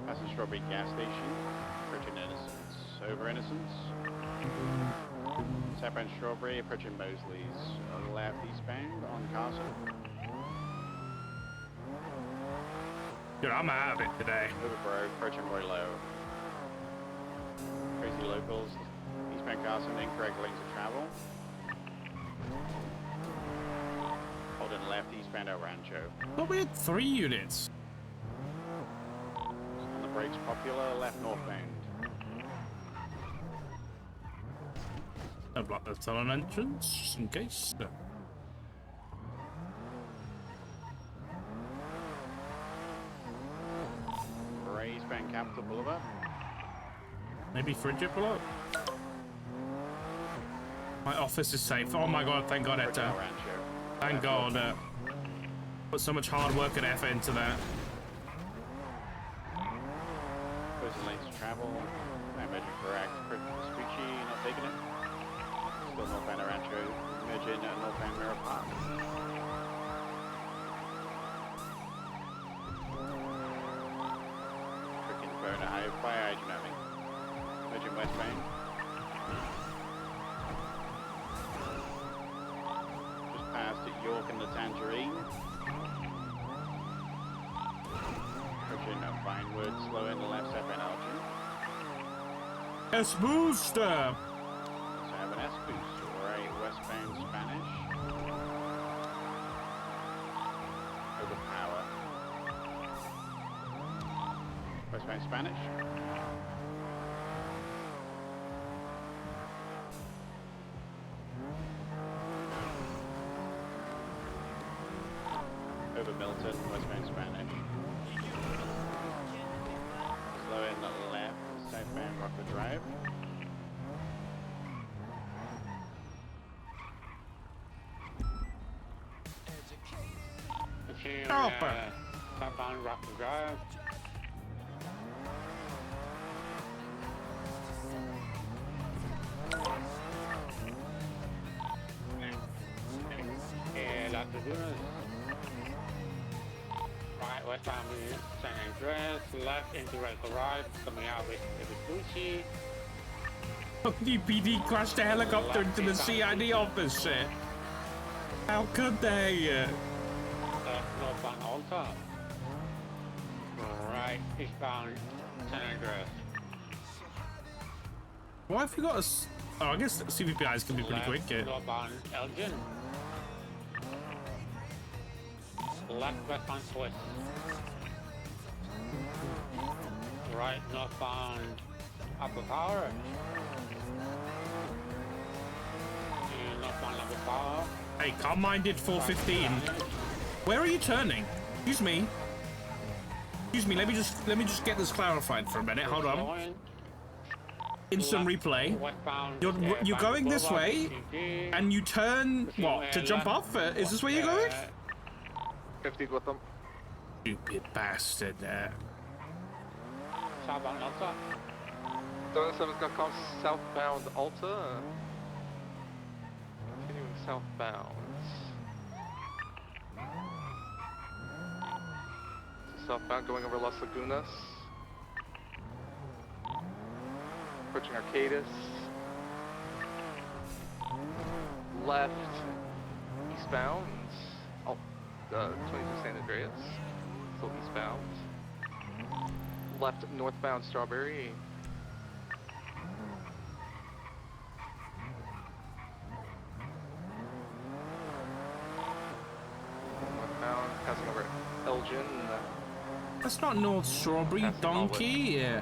Passing Strawberry gas station, approaching Innocence. Over Innocence. Southbound Strawberry, approaching Mosley's. On the left eastbound on Carson. Dude, I'm out of it today. Overbro, approaching Roy Low. Crazy locals. Eastbound Carson, incorrect lanes of travel. Holding left eastbound El Rancho. But we had 3 units. On the brakes, Popular, left northbound. I'll block the tunnel entrance, just in case. Eastbound Capitol Boulevard. Maybe Frigid pull up. My office is safe. Oh my god, thank god, Etta. Thank god. Put so much hard work and effort into that. Closing lanes of travel. I measure correct. Spoochie, not taking it. Still northbound Rancho. Merging at northbound Mirror Park. Freaking phone at high fire agent having. Merging westbound. Just passed at York and the Tangerine. Approaching at Vinewood, slow in the left southbound Elgin. S-boost! So I have an S-boost, right, westbound Spanish. Over power. Westbound Spanish. Over Milton, westbound Spanish. Slow in the left, southbound Rockford Drive. Southbound Rockford Drive. And Las Lagunas. Right, westbound San Andreas, left into Radical Drive, coming out with Vespucci. UPD crashed a helicopter into the CID office. How could they? Northbound Alta. Right, eastbound San Andreas. Why have we got a... Oh, I guess CVPIs can be pretty quick. Northbound Elgin. Left westbound Swiss. Right northbound Upper Power. And northbound Upper Power. Hey, calm-minded 415. Where are you turning? Excuse me. Excuse me. Let me just get this clarified for a minute. Hold on. Instant replay. You're going this way, and you turn what to jump off? Is this where you're going? 50 with them. Stupid bastard. Southbound Alta. 7's gonna come southbound Alta. Continuing southbound. Southbound going over Las Lagunas. Approaching Arcadis. left eastbound. Oh, 22 San Andreas. Still eastbound. Left northbound Strawberry. Northbound, passing over Elgin. That's not North Strawberry, Passing donkey. Yeah.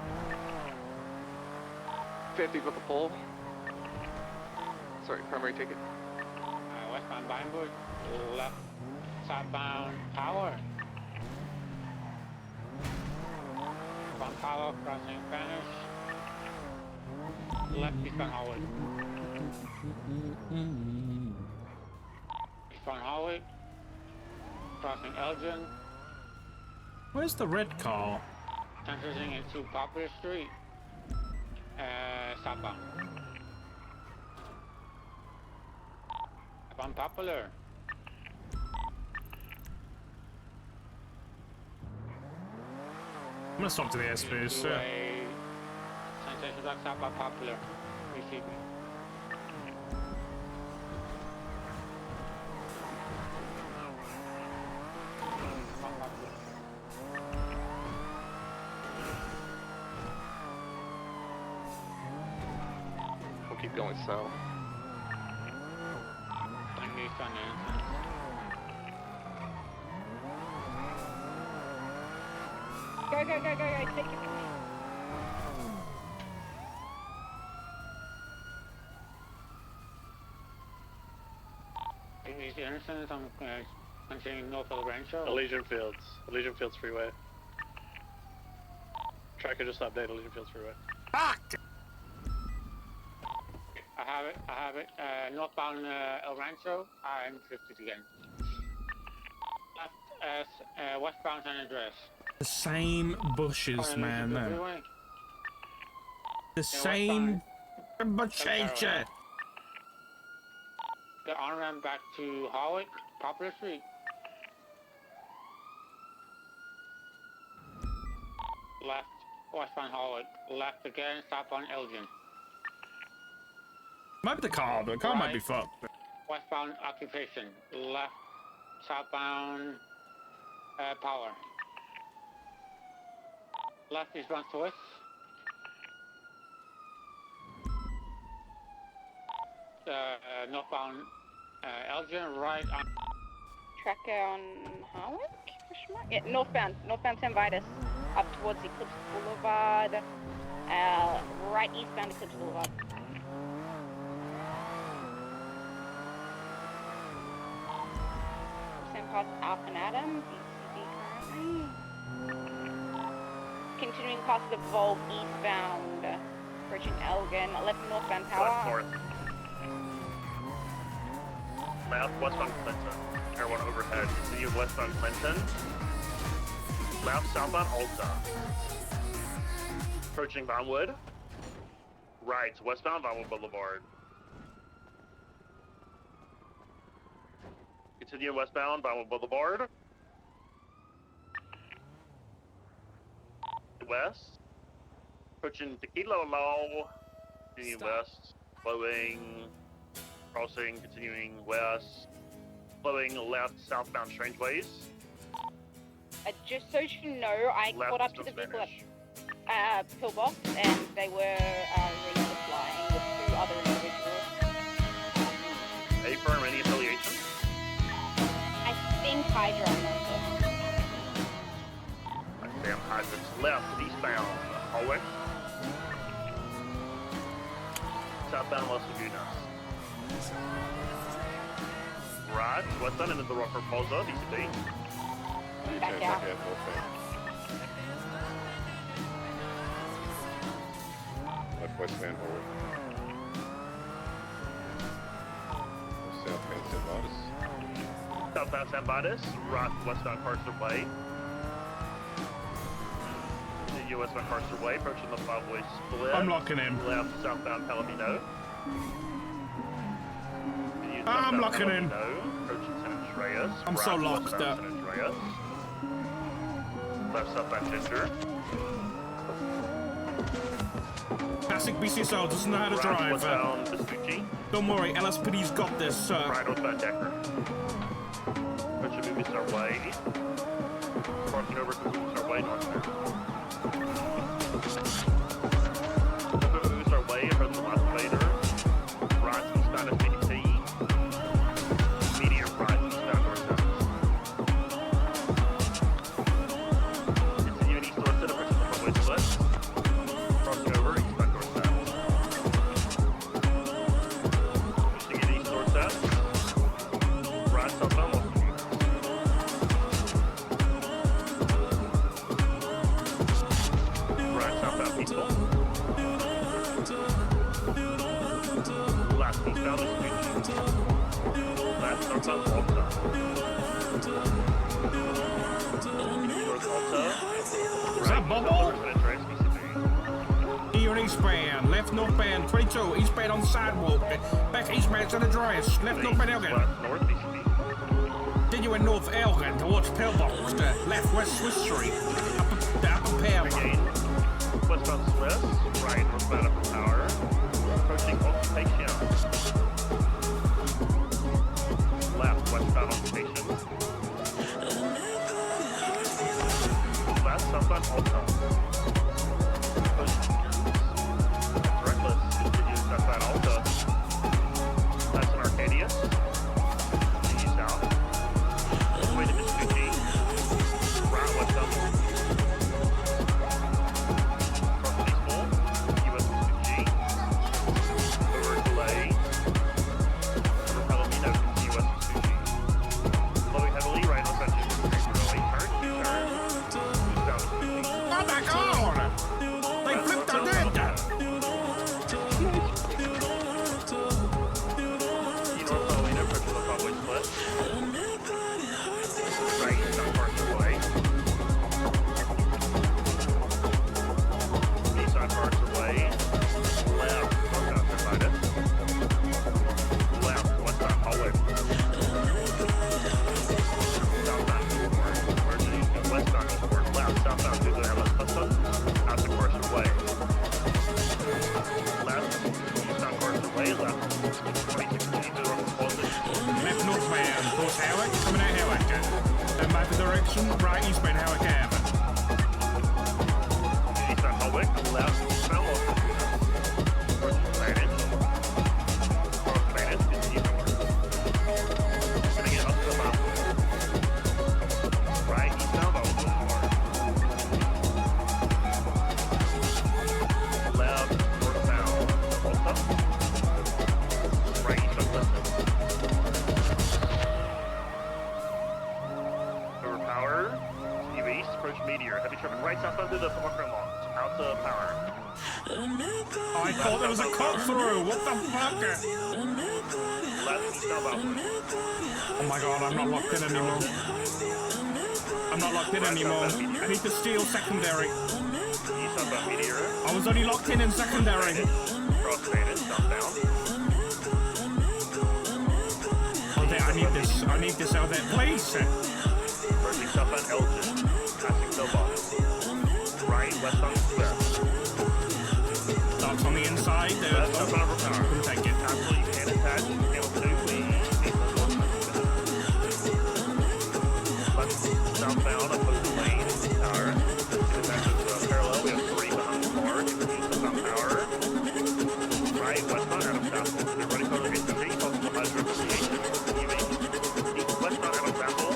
50 with the pole. Sorry, primary ticket. Westbound Vinewood, left southbound Power. From Power crossing Spanish. Left eastbound Howard. Eastbound Howard. Crossing Elgin. Where's the red car? Transitioning into Poplar Street. Southbound. Southbound Popular. I'm gonna stop to the airspace. Sensation block southbound Popular. Receive me. We'll keep going south. Go, go, go, go, go. Take it from me. In these instances, I'm continuing north of Rancho. Elysian Fields Freeway. Tracker just updated Elysian Fields Freeway. I have it. Northbound El Rancho, I'm 50 again. Left westbound San Andreas. The same bushes, man. Freeway. The same bushes. The on-ramp back to Howard, Poplar Street. Left westbound Howard. Left again, southbound Elgin. Might be the car, but the car might be fucked. Westbound Occupation. Left southbound Power. Left eastbound Swiss. Northbound Elgin, right on. Tracker on Harwick? Question mark? Yeah, northbound San Vitus, up towards Eclipse Boulevard. Right eastbound Eclipse Boulevard. Same past Alpha and Adam, BCB currently. Continuing past the Volk eastbound, approaching Elgin, left northbound Power. Left westbound Clinton. Everyone overhead. Continue westbound Clinton. Left southbound Alta. Approaching Vinewood. Right westbound Vinewood Boulevard. Continue westbound Vinewood Boulevard. West. Approaching Tequila Low. Continue west. Flowing. Crossing, continuing west, flowing left, southbound Strangeways. Just so you know, I Left caught up is to the still vehicle at Pillbox, and they were resupplying with 2 other individuals. A firm, any affiliation? I think Hydra. Damn hydrants left, eastbound, Hallway. Southbound Los Lagunas. Right, westbound into the Rocker Plaza, DCB. Back out. Left westbound Hall. Southbound San Vitus. Southbound San Vitus, right westbound Carcer Way. Continue westbound Carcer Way, approaching the 5-way split. I'm locking in. Left southbound Palomino. I'm locking in. Approaching San Andreas. I'm so locked up. San Andreas. Left southbound Ginger. Classic BCSO doesn't know how to Right, drive. westbound Vespucci. Don't worry, LSPD's got this. Right, northbound Decker. Bunch of movies our way. Crossing over to movies our way, northbound. Movies our way, from the last later. Right, eastbound of BT. Medium right, eastbound northbound. Continue east north center, versus the front way split. Crossing over, eastbound northbound. Pushing in east north south. Right, southbound north. Right, southbound peaceful. Last eastbound is Fuji. Last northbound Alta. North Alta. Is that Bubble? Here eastbound, left northbound, 22, eastbound on the sidewalk, back eastbound to the Andreas, left northbound Elgin. North BCB. Continuing north Elgin towards Pillbox, left west Swiss Street, upper Pell. Again, westbound Swiss, right northbound Upper Power. Approaching Occupation. Left westbound Occupation. Left southbound Alta. Reckless continues southbound Alta. That's an Arcadia. Continue south. Way to Vespucci. Right westbound. Cross Peaceful. US Vespucci. Over Delay. Over Palomino. Continue West Vespucci. Slowing heavily right northbound Juniper Street. Early turn. U-turn. Eastbound Vespucci. Oh my god! They flipped our dead! North Palomino approaching the Broadway split. Right, not Parker Way. East side Parker Way. Left, northbound Cervantes. Left, westbound Hallway. Southbound Newport. Emergency westbound Newport. Left, southbound Google Airlines Custom. Out to Carson Way. Left, eastbound Carson Way. Left, 26 Left northbound, towards Howick, coming out Howick. Then back the direction, right eastbound Howick Ave. Eastbound Hallway, left, eastbound Local. Towards Planet. Cross Planet, continue north. Gonna get up to the mountain. Right, eastbound Local. Left, northbound Alta. Right, eastbound Clifton. Overpower. Steve East, approach Meteor. Heavy traffic right southbound through the Walker Lawn. Out to Power. I thought there was a cut through, what the fuck? Left, eastbound Bowwood. Oh my god, I'm not locked in anymore. I'm not locked in anymore. I need to steal secondary. East southbound Meteor. I was only locked in secondary. Cross Bandit, southbound. I need this out there, please. Merging southbound Elgin. Passing Snowball. Right, westbound Square. Stops on the inside. Left, southbound Overpower. Can take it. Absolutely, you can attach. Hamilton, please. Left, southbound, opposite lane. Power. Parallel, we have 3 behind the car. Southbound Power. Right, westbound Adams Castle. Get ready for the race. Possible hydro association. Westbound Adams Castle.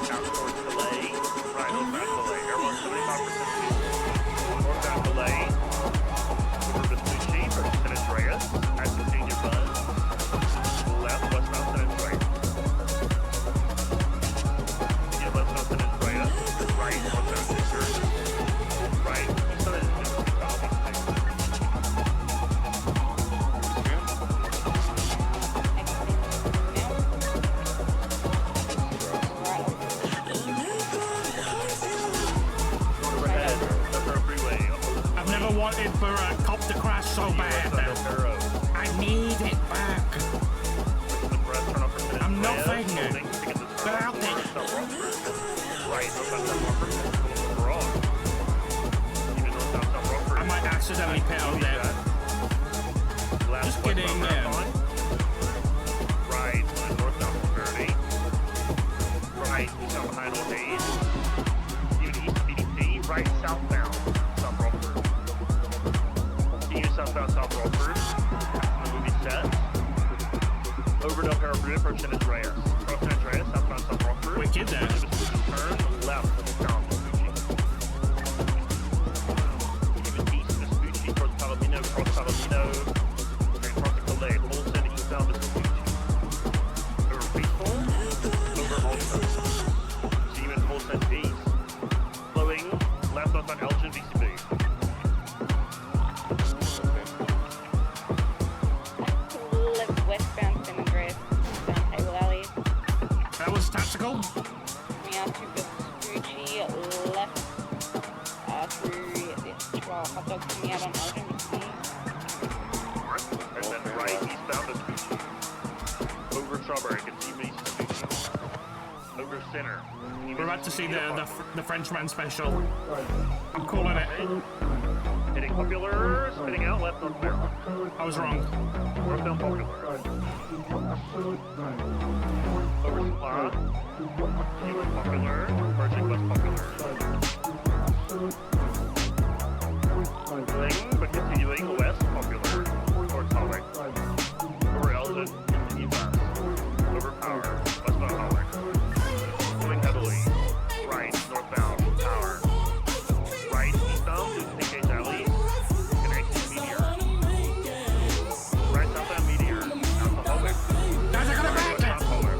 Out towards Delay. Right, northbound Delay. Airborne 75% northbound Delay. Over Vespucci for San Andreas. Active Senior Buzz. Left, westbound San Andreas. Yeah, westbound San Andreas. Right, northbound Fisher. Right, east of it is I've never wanted for a cop to crash so bad. I need it back. I'm nothing without it. accidentally pit out there. Just get in there. Right, northbound Prosperity. Right, eastbound behind Old Hayes. Unit east BDC. Right, southbound South Rockford. Continue southbound South Rockford. The movie set. Over Del Perro Bruno, approach San Andreas. Cross San Andreas, southbound South Rockford. Wicked there. Turn left down Vespucci. Even east Vespucci, towards Palomino, cross Palomino. Then cross the Calais. Olsen, eastbound Vespucci. Over Peaceful. Over Olsen. Even Olsen east. Flowing left on Elgin, VCB. Left westbound San Andreas, down Table Alley. That was tactical. Coming out to Vespucci, left through this hot dog coming out on Elgin, VCB. And then right eastbound Vespucci. Over Strawberry, continue east Vespucci. Over Center. We're about to see the Frenchman special. I'm calling it. Hitting Popular, spinning out left on Barrel. I was wrong. Northbound Popular. Over Supply. Continuing Popular. Merging West Popular. Going, but continuing West Popular. Towards Hallway. Over Elgin, continue west. Over Power. Westbound Hallway. Going heavily. Right, northbound Power. Right, eastbound, Lucas Cage Alley. Connecting Meteor. Right, southbound Meteor. Out the hallway. Guys, I got it back! South hallway.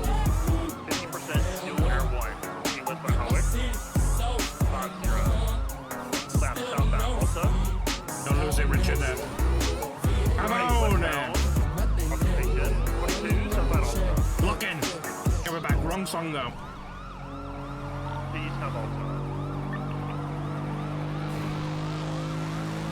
50% dual air 1. See westbound hallway. 5-0. Left, southbound Alta. Don't lose it, Richard. There. Come Right, on! westbound. Occupation. 22, southbound Alta. Looking. Coming back. Wrong song though. Please have Alta.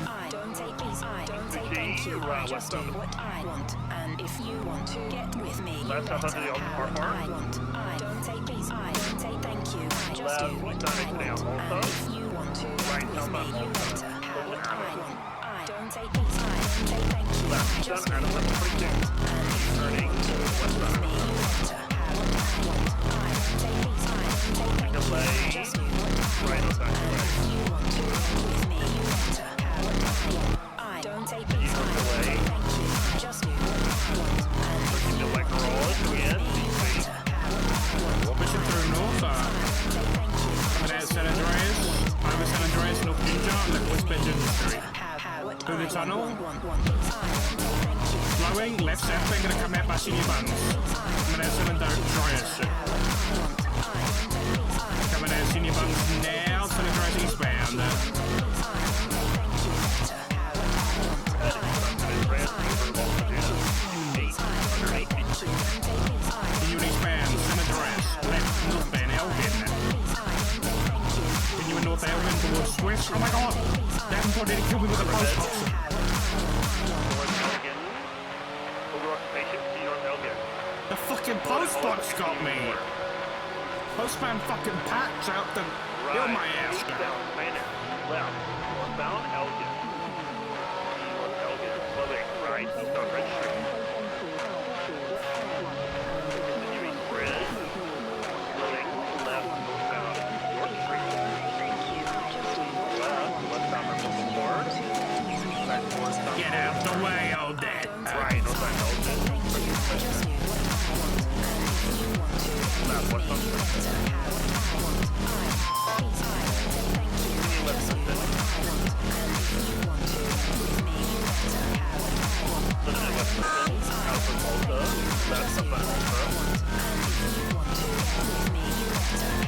I don't take these. I don't take thank you. I just do what I want. And if you want to get with me, you Left, better south under the have car what park. I want. I don't take these. I don't take thank you. I just do Left, what eastbound I Exit want. Alta. And if you want to Right, get with me, southbound you Alta. better have Over what I Adams. want. I don't take these. I don't take thank you. Left, I just eastbound do Adams, what I level 22. want. And if you Turning want to get with westbound. me, you better have what I want. I don't take these. I don't take thank you. Delay. I just do what I Right, want. outside And delay. if you want to get with me, you better have what I want. I don't take these. I don't delay. take thank you. I just do what I want. And if Pushing the white garage. We in. DC. Pushing through north. Coming out San Andreas. Over San Andreas, North Ginger, left West Benjamin Street. Through the tunnel. Flowing, left south, they're gonna come out by Senior Buns. Coming out San Andreas. Coming out Senior Buns now, San Andreas eastbound. Continuing eastbound, San Andreas, left northbound, Elgin. Continuing north Elgin towards Swiss. Oh my god! Davenport didn't kill me with a post box. North Elgin. Over occupation. See North Elgin. The fucking post box got me. Postman fucking patch out the kill my ass. Eastbound Manor. Left. Northbound Elgin. See North Elgin. Slowing. Right. Eastbound Red Street. Continuing Bridge. Slowing. Left. Northbound York Street. Left. Westbound Republic Ward. Back towards Get out the way, old dad. Right. Northbound Elgin. Left. Westbound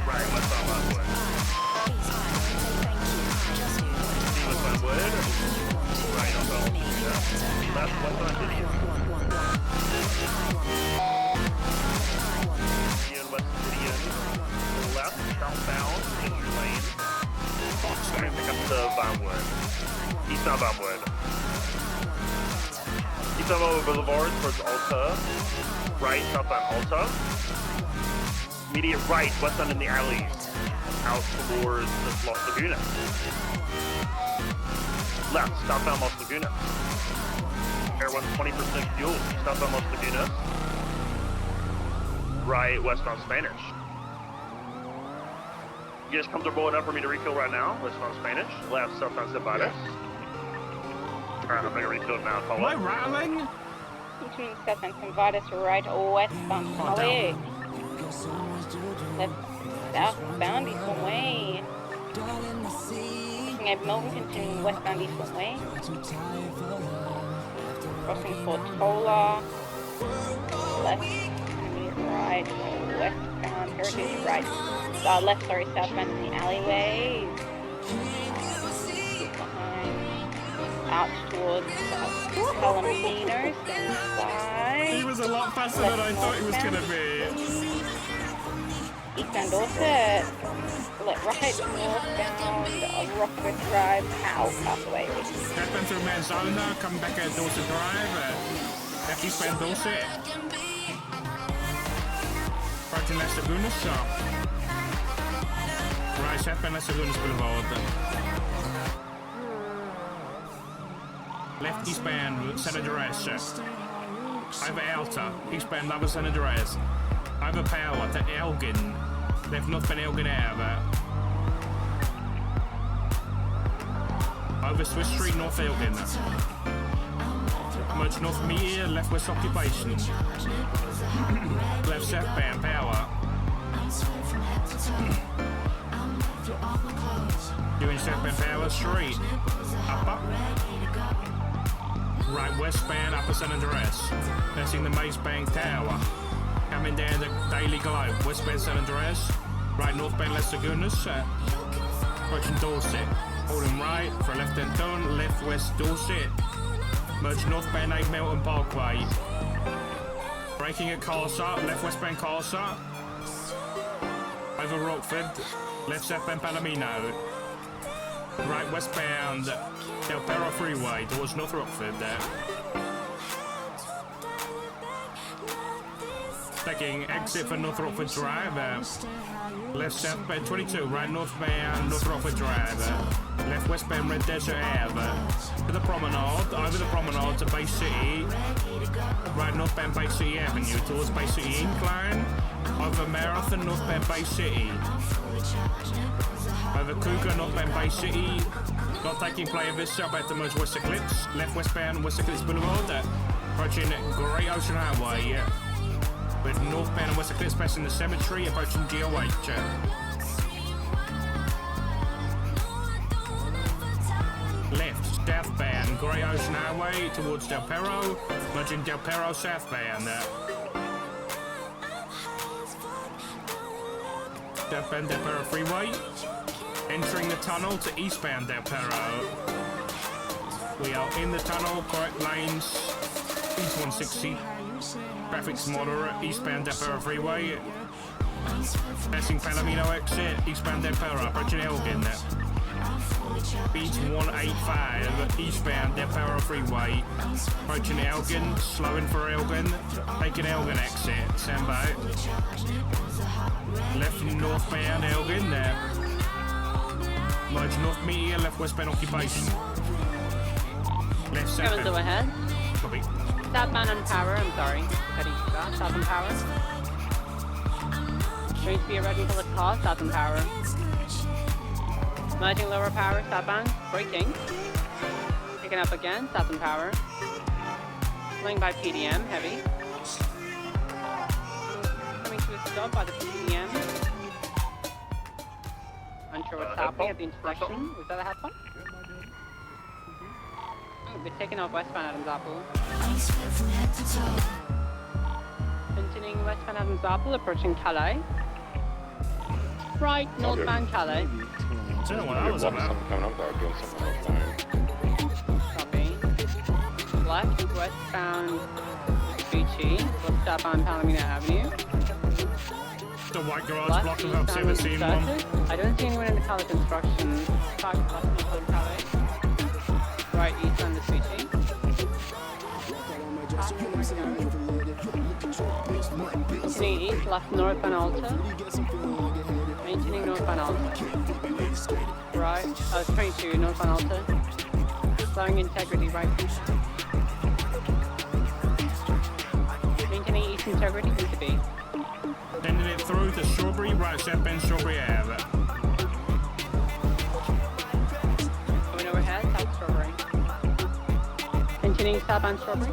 Right, what's up, Wood? Wood. Right, on the left, what's on Gideon? West Gideon. Left, southbound, in your lane. Fox, I'm gonna pick up the Vinewood. Eastbound Vinewood. Eastbound Vinewood Boulevard towards Alta. Right, southbound Alta. Immediate right, westbound in the alley. Out towards the Los Lagunas. Left, southbound Los Lagunas. Air 120% fuel, southbound Los Lagunas. Right, westbound Spanish. You guys comfortable enough for me to refill right now? Westbound Spanish. Left, southbound Ceballos. Alright, I'm gonna refill now. Am I rattling? Between southbound Convadas, right, westbound Holly. Left, southbound East one way. Pushing at Melbourne, continuing westbound East one way. Crossing Portola. Left, right, westbound Heritage, right. Left, sorry, southbound in the alleyway. Out towards Palomino, side. He was a lot faster than I thought he was gonna be. Eastbound Dorset. Right, northbound Rockford Drive, Powell Pathway. Happen through Manzona, come back at Dorset Drive. Left eastbound Dorset. Approaching Las Lagunas, so. Right, southbound Las Lagunas Boulevard. Left eastbound San Andreas. Over Alta, eastbound Lava San Andreas. Over Power to Elgin. Left northbound Elgin Ave. Over Swiss Street, North Elgin. Merge North Meteor, left West Occupation. Left southbound Power. Doing southbound Power Street. Upper. Right westbound Upper San Andreas. Passing the Maze Bank Tower. Coming down the Daily Globe. Westbound San Andreas. Right northbound Las Lagunas. Approaching Dorset. Holding right for a left-hand turn. Left west Dorset. Merge northbound 8 Melton Parkway. Braking at Carsa. Left westbound Carsa. Over Rockford. Left southbound Palomino. Right westbound Del Perro Freeway towards North Rockford there. Taking exit for North Rockford Drive. Left southbound 22, right northbound North Rockford Drive. Left westbound Red Desert Ave. To the promenade, over the promenade to Bay City. Right northbound Bay City Avenue towards Bay City Incline. Over Marathon, northbound Bay City. Over Cougar, northbound Bay City. Not taking Playa Vista, about to merge West Eclipse. Left westbound West Eclipse Boulevard. Approaching Great Ocean Highway. With northbound and West Eclipse passing the cemetery, approaching GOH. Left, southbound Great Ocean Highway towards Del Perro. Merging Del Perro southbound. Southbound Del Perro Freeway. Entering the tunnel to eastbound Del Perro. We are in the tunnel, correct lanes. East 160. Traffic's moderate, eastbound Del Perro Freeway. Passing Palomino exit, eastbound Del Perro, approaching Elgin. Speeds 185, eastbound Del Perro Freeway. Approaching Elgin, slowing for Elgin. Taking Elgin exit, stand by. Left northbound Elgin there. Merge North Meteor, left westbound Occupation. Left southbound. Go ahead. Copy. Southbound on Power, I'm sorry. Southbound Power. Going to be a red and colored car, Southbound Power. Merging lower power, southbound. Braking. Picking up again, Southbound Power. Slowing by PDM, heavy. Coming to a stop by the PDM. Unsure what's happening at the intersection. Was that a hat one? We're taking off westbound Adams Apple. Continuing westbound Adams Apple, approaching Calais. Right, northbound Calais. I don't know what I was about. Copy. Left, westbound Beachy. Let's stop on Palomino Avenue. The white garage block of I've ever seen one. I don't see anyone in the Calais construction. Talk left on Calais. Right, east on the Beachy. Continuing east, left northbound Alta. Maintaining northbound Alta. Right, 22, northbound Alta. Slowing integrity, right. Maintaining east integrity, need to be. Sending it through to Strawberry, right, southbound Strawberry Ave. Going overhead, South Strawberry. Continuing southbound Strawberry.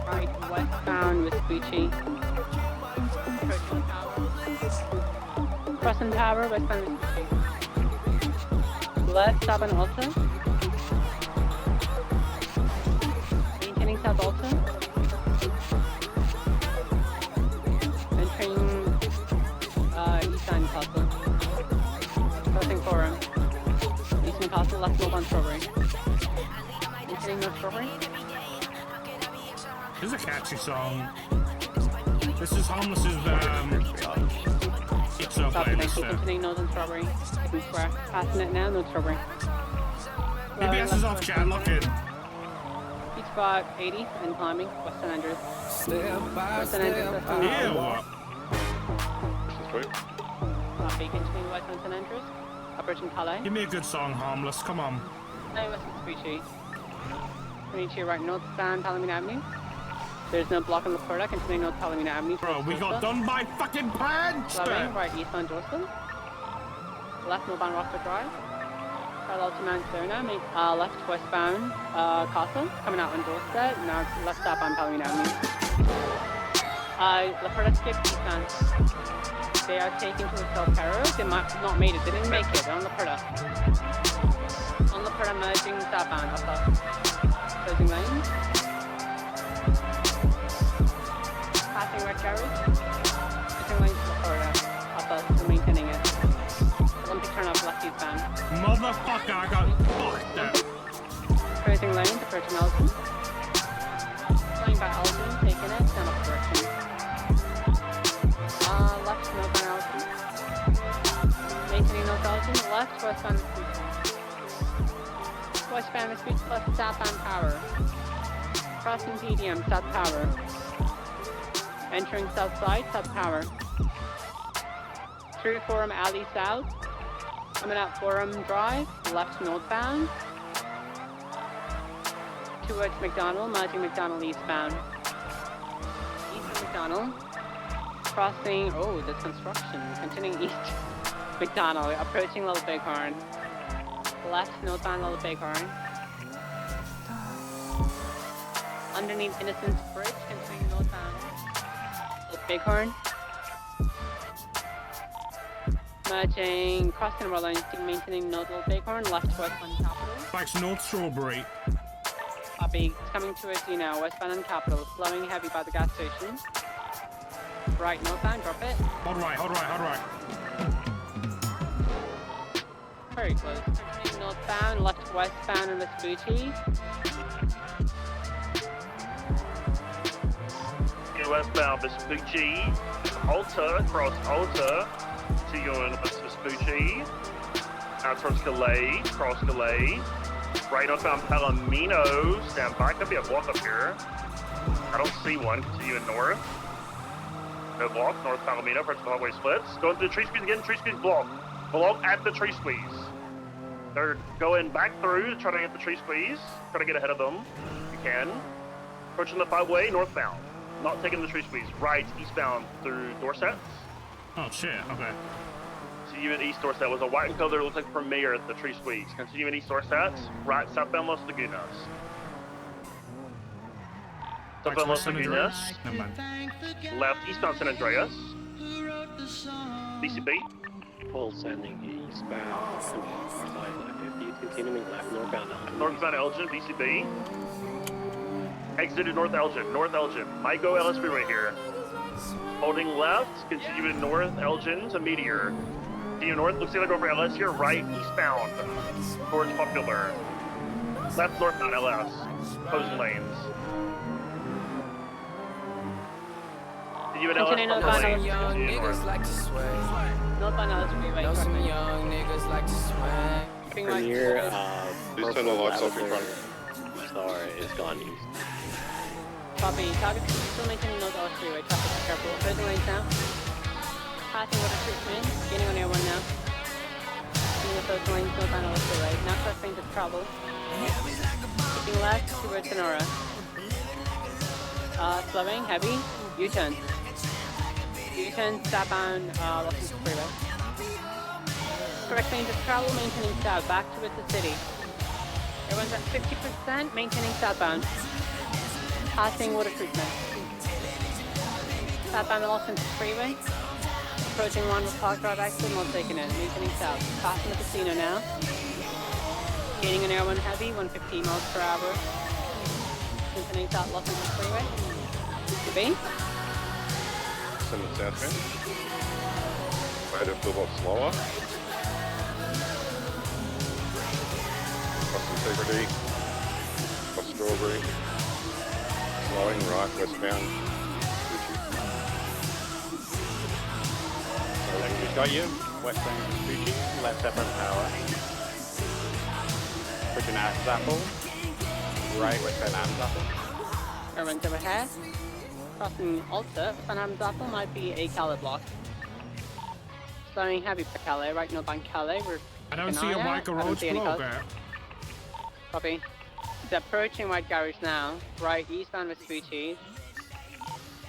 Right, westbound Vespucci. Approaching Tower. Crossing Tower, westbound Vespucci. Left, southbound Alta. Maintaining south Alta. Entering east side Castle. Crossing Forum. Eastern Castle, left move on Strawberry. Entering North Strawberry. This is a catchy song. This is Homeless's It's a playlist. Continuing Northern Strawberry. Eastern Square. Passing it now, North Strawberry. ABS is off, chat, lock in. Beach spot 80 and climbing. Western Andrews. Western Andrews. Ew. Copy. Continuing West Western Andrews. Approaching Calais. Give me a good song, Harmless. Come on. Calais, West Vespucci. 22 right northbound Palomino Avenue. There's no block on the Florida. Continuing North Palomino Avenue. Bro, we got done by fucking pants! Slowing right eastbound Dorset. Left northbound Rockford Drive. Parallel to Mount Zona. Left westbound Castle. Coming out on Dorset. Now left southbound Palomino Avenue. La Florida skipped eastbound. They are taken to the South Caro. They might not made it. They didn't make it. They're on La Florida. On La Florida merging southbound. Up up. Closing lanes. Passing red carriage. Switching lanes to La Florida. Up up. Still maintaining it. Olympic turn off left eastbound. Motherfucker, I got fucked up. Closing lanes. Approaching Elgin. Flying by Elgin. Taking it. Down up direction. Left northbound Elgin. Maintaining North Elgin. Left westbound Vespucci. Westbound Vespucci left southbound Tower. Crossing PDM, South Tower. Entering South Side, South Tower. Through Forum Alley South. Coming out Forum Drive, left northbound. Towards McDonald, merging McDonald eastbound. East of McDonald. Crossing, oh, there's construction. Continuing east McDonald, approaching Little Bighorn. Left northbound Little Bighorn. Underneath Innocence Bridge, continuing northbound Little Bighorn. Merging, crossing Roller, maintaining North Little Bighorn, left westbound Capital. Backs North Strawberry. Copy, it's coming towards you now, westbound and Capital, slowing heavy by the gas station. Right northbound, drop it. Hold right, hold right, hold right. Very close. Continuing northbound, left westbound and Vespucci. Westbound Vespucci, Alta, cross Alta, continuing West Vespucci, out towards Calais, cross Calais, right northbound Palomino, stand by, could be a block up here. I don't see one, continuing north. No block, North Palomino, first hallway splits. Going to the tree squeeze again, tree squeeze block. Block at the tree squeeze. They're going back through, trying to get the tree squeeze, trying to get ahead of them. You can. Approaching the 5-way, northbound. Not taking the tree squeeze. Right, eastbound through Dorset. Oh shit, okay. Continuing east Dorset was a white and color, looks like Premier at the tree squeeze. Continuing east Dorset, right, southbound Los Lagunas. Southbound Los Lagunas. Left, eastbound San Andreas. BCB. Full sending eastbound. Side 50, continuing left, northbound Elgin. Northbound Elgin, BCB. Exited North Elgin, North Elgin. Might go LS freeway here. Holding left, continuing north Elgin to Meteor. Continue north, looks like I go for LS here, right, eastbound towards Popular. Left northbound LS, opposing lanes. Continuing LS, northbound lanes. LS. North. Northbound LS freeway. Premier, Please turn the lights off in front. Star is gone east. Copy. Target still maintaining North LS freeway. Traffic careful. Closing lanes now. Passing Water Street Twin. Gaining on Air 1 now. In the closing lanes, northbound LS freeway. Now crossing to travel. Keeping left towards Sonora. Slowing, heavy, U-turn. U-turn, southbound, Los Angeles Freeway. Correct lane to travel, maintaining south, back towards the city. Everyone's at 50%, maintaining southbound. Passing water treatment. Southbound Los Angeles Freeway. Approaching one with Park Drive exit, not taking it, maintaining south. Passing the casino now. Gaining an Air 1 heavy, 150 miles per hour. Maintaining south Los Angeles Freeway. To be. Send it southbound. Wait a little bit slower. Cross integrity. Cross strawberry. Slowing right, westbound. We've got you. Westbound Fuji. Left step on power. Pushing Adam's Apple. Right westbound Adam's Apple. Everyone's overhead. Crossing Alta, San Adam's Apple might be a Calais block. Slowing heavy for Calais, right northbound Calais. We're I don't see a Michael Roach block there. Copy. It's approaching White Garage now. Right eastbound Vespucci.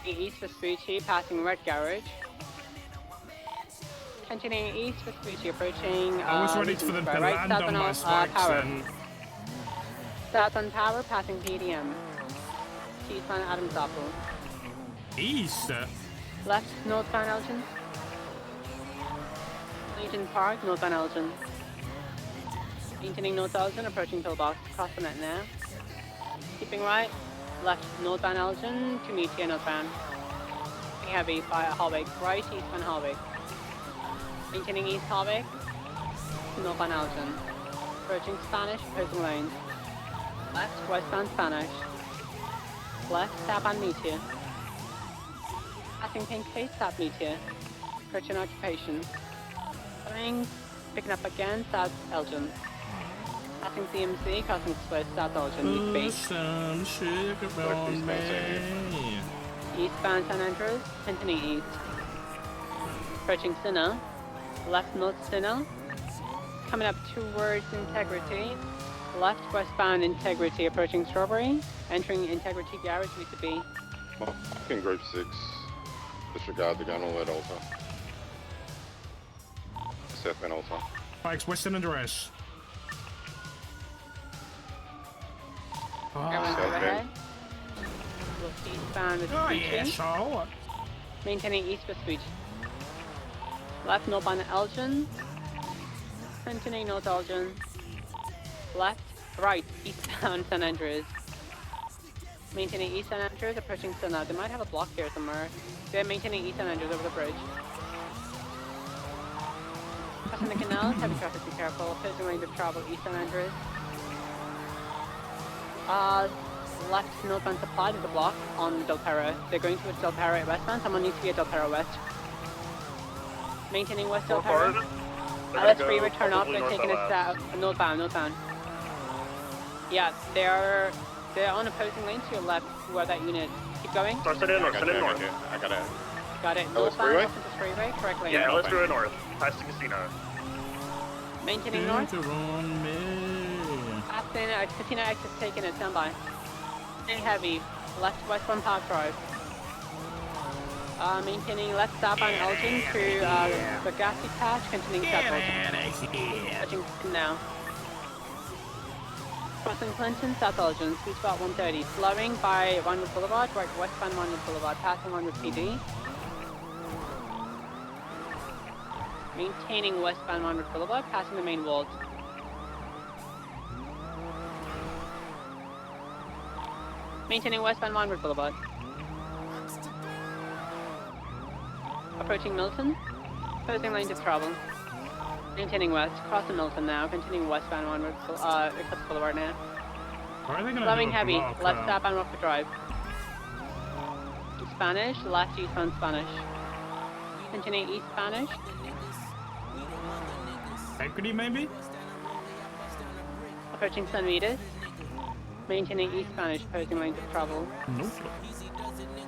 East Vespucci, passing Red Garage. Continuing east Vespucci, approaching. I was ready for them to land on my spikes then. Southbound Power, passing PDM. Eastbound Adams Apple. East? Left, northbound Elgin. Legion Park, northbound Elgin. Maintaining North Elgin, approaching pillbox. Cross the net now. Keeping right, left, northbound Elgin to meet here northbound. Keeping heavy by Harwick, right, eastbound Harwick. Maintaining east Harwick, northbound Elgin. Approaching Spanish, opposing lanes. Left, westbound Spanish. Left, southbound Meteor. Passing Pink Face, south Meteor. Approaching Occupation. Coming, picking up again, south Elgin. Passing CMC, crossing Swiss, south Elgin, east Eastbound San Andreas, continuing east. Approaching Sinna. Left north Sinna. Coming up towards Integrity. Left westbound Integrity, approaching Strawberry. Entering Integrity Garage, B2B. In group 6. Disregard the gun, all that Alta. Southbound Alta. Spikes, Western address. Everyone's overhead. Look eastbound Vespucci. Maintaining east Vespucci. Left northbound Elgin. Continuing north Elgin. Left, right, eastbound San Andreas. Maintaining east San Andreas, approaching Senna. They might have a block here somewhere. They're maintaining east San Andreas over the bridge. Crossing the canals, heavy traffic, be careful. Opposing lanes of travel, east San Andreas. Left northbound supply to the block on Del Perro. They're going towards Del Perro at westbound. Someone needs to be at Del Perro west. Maintaining west Del Perro. LS free return off. They're taking us south, northbound. Yeah, they're on opposing lanes to your left. Who are that unit? Keep going. Send in north. I got it. Got it. Northbound, Los Angeles Freeway, correct lane. Yeah, let's go north. Past the casino. Maintaining north. After casino exit taken it, stand by. Stay heavy. Left westbound Park Drive. Maintaining left southbound Elgin through the gassy patch, continuing south Elgin. Touching now. Crossing Clinton, South Elgin, sweet spot 130. Slowing by Vinewood Boulevard, right westbound Vinewood Boulevard, passing Vinewood PD. Maintaining westbound Vinewood Boulevard, passing the main vault. Maintaining westbound Vinewood Boulevard. Approaching Milton, opposing lanes of travel. Maintaining west, crossing Milton now, continuing westbound onward, Eclipse Boulevard now. Slowing heavy, left southbound Rockford Drive. Spanish, left eastbound Spanish. Continuing east Spanish. Equity maybe? Approaching San Vitas. Maintaining east Spanish, opposing lanes of travel. Nope.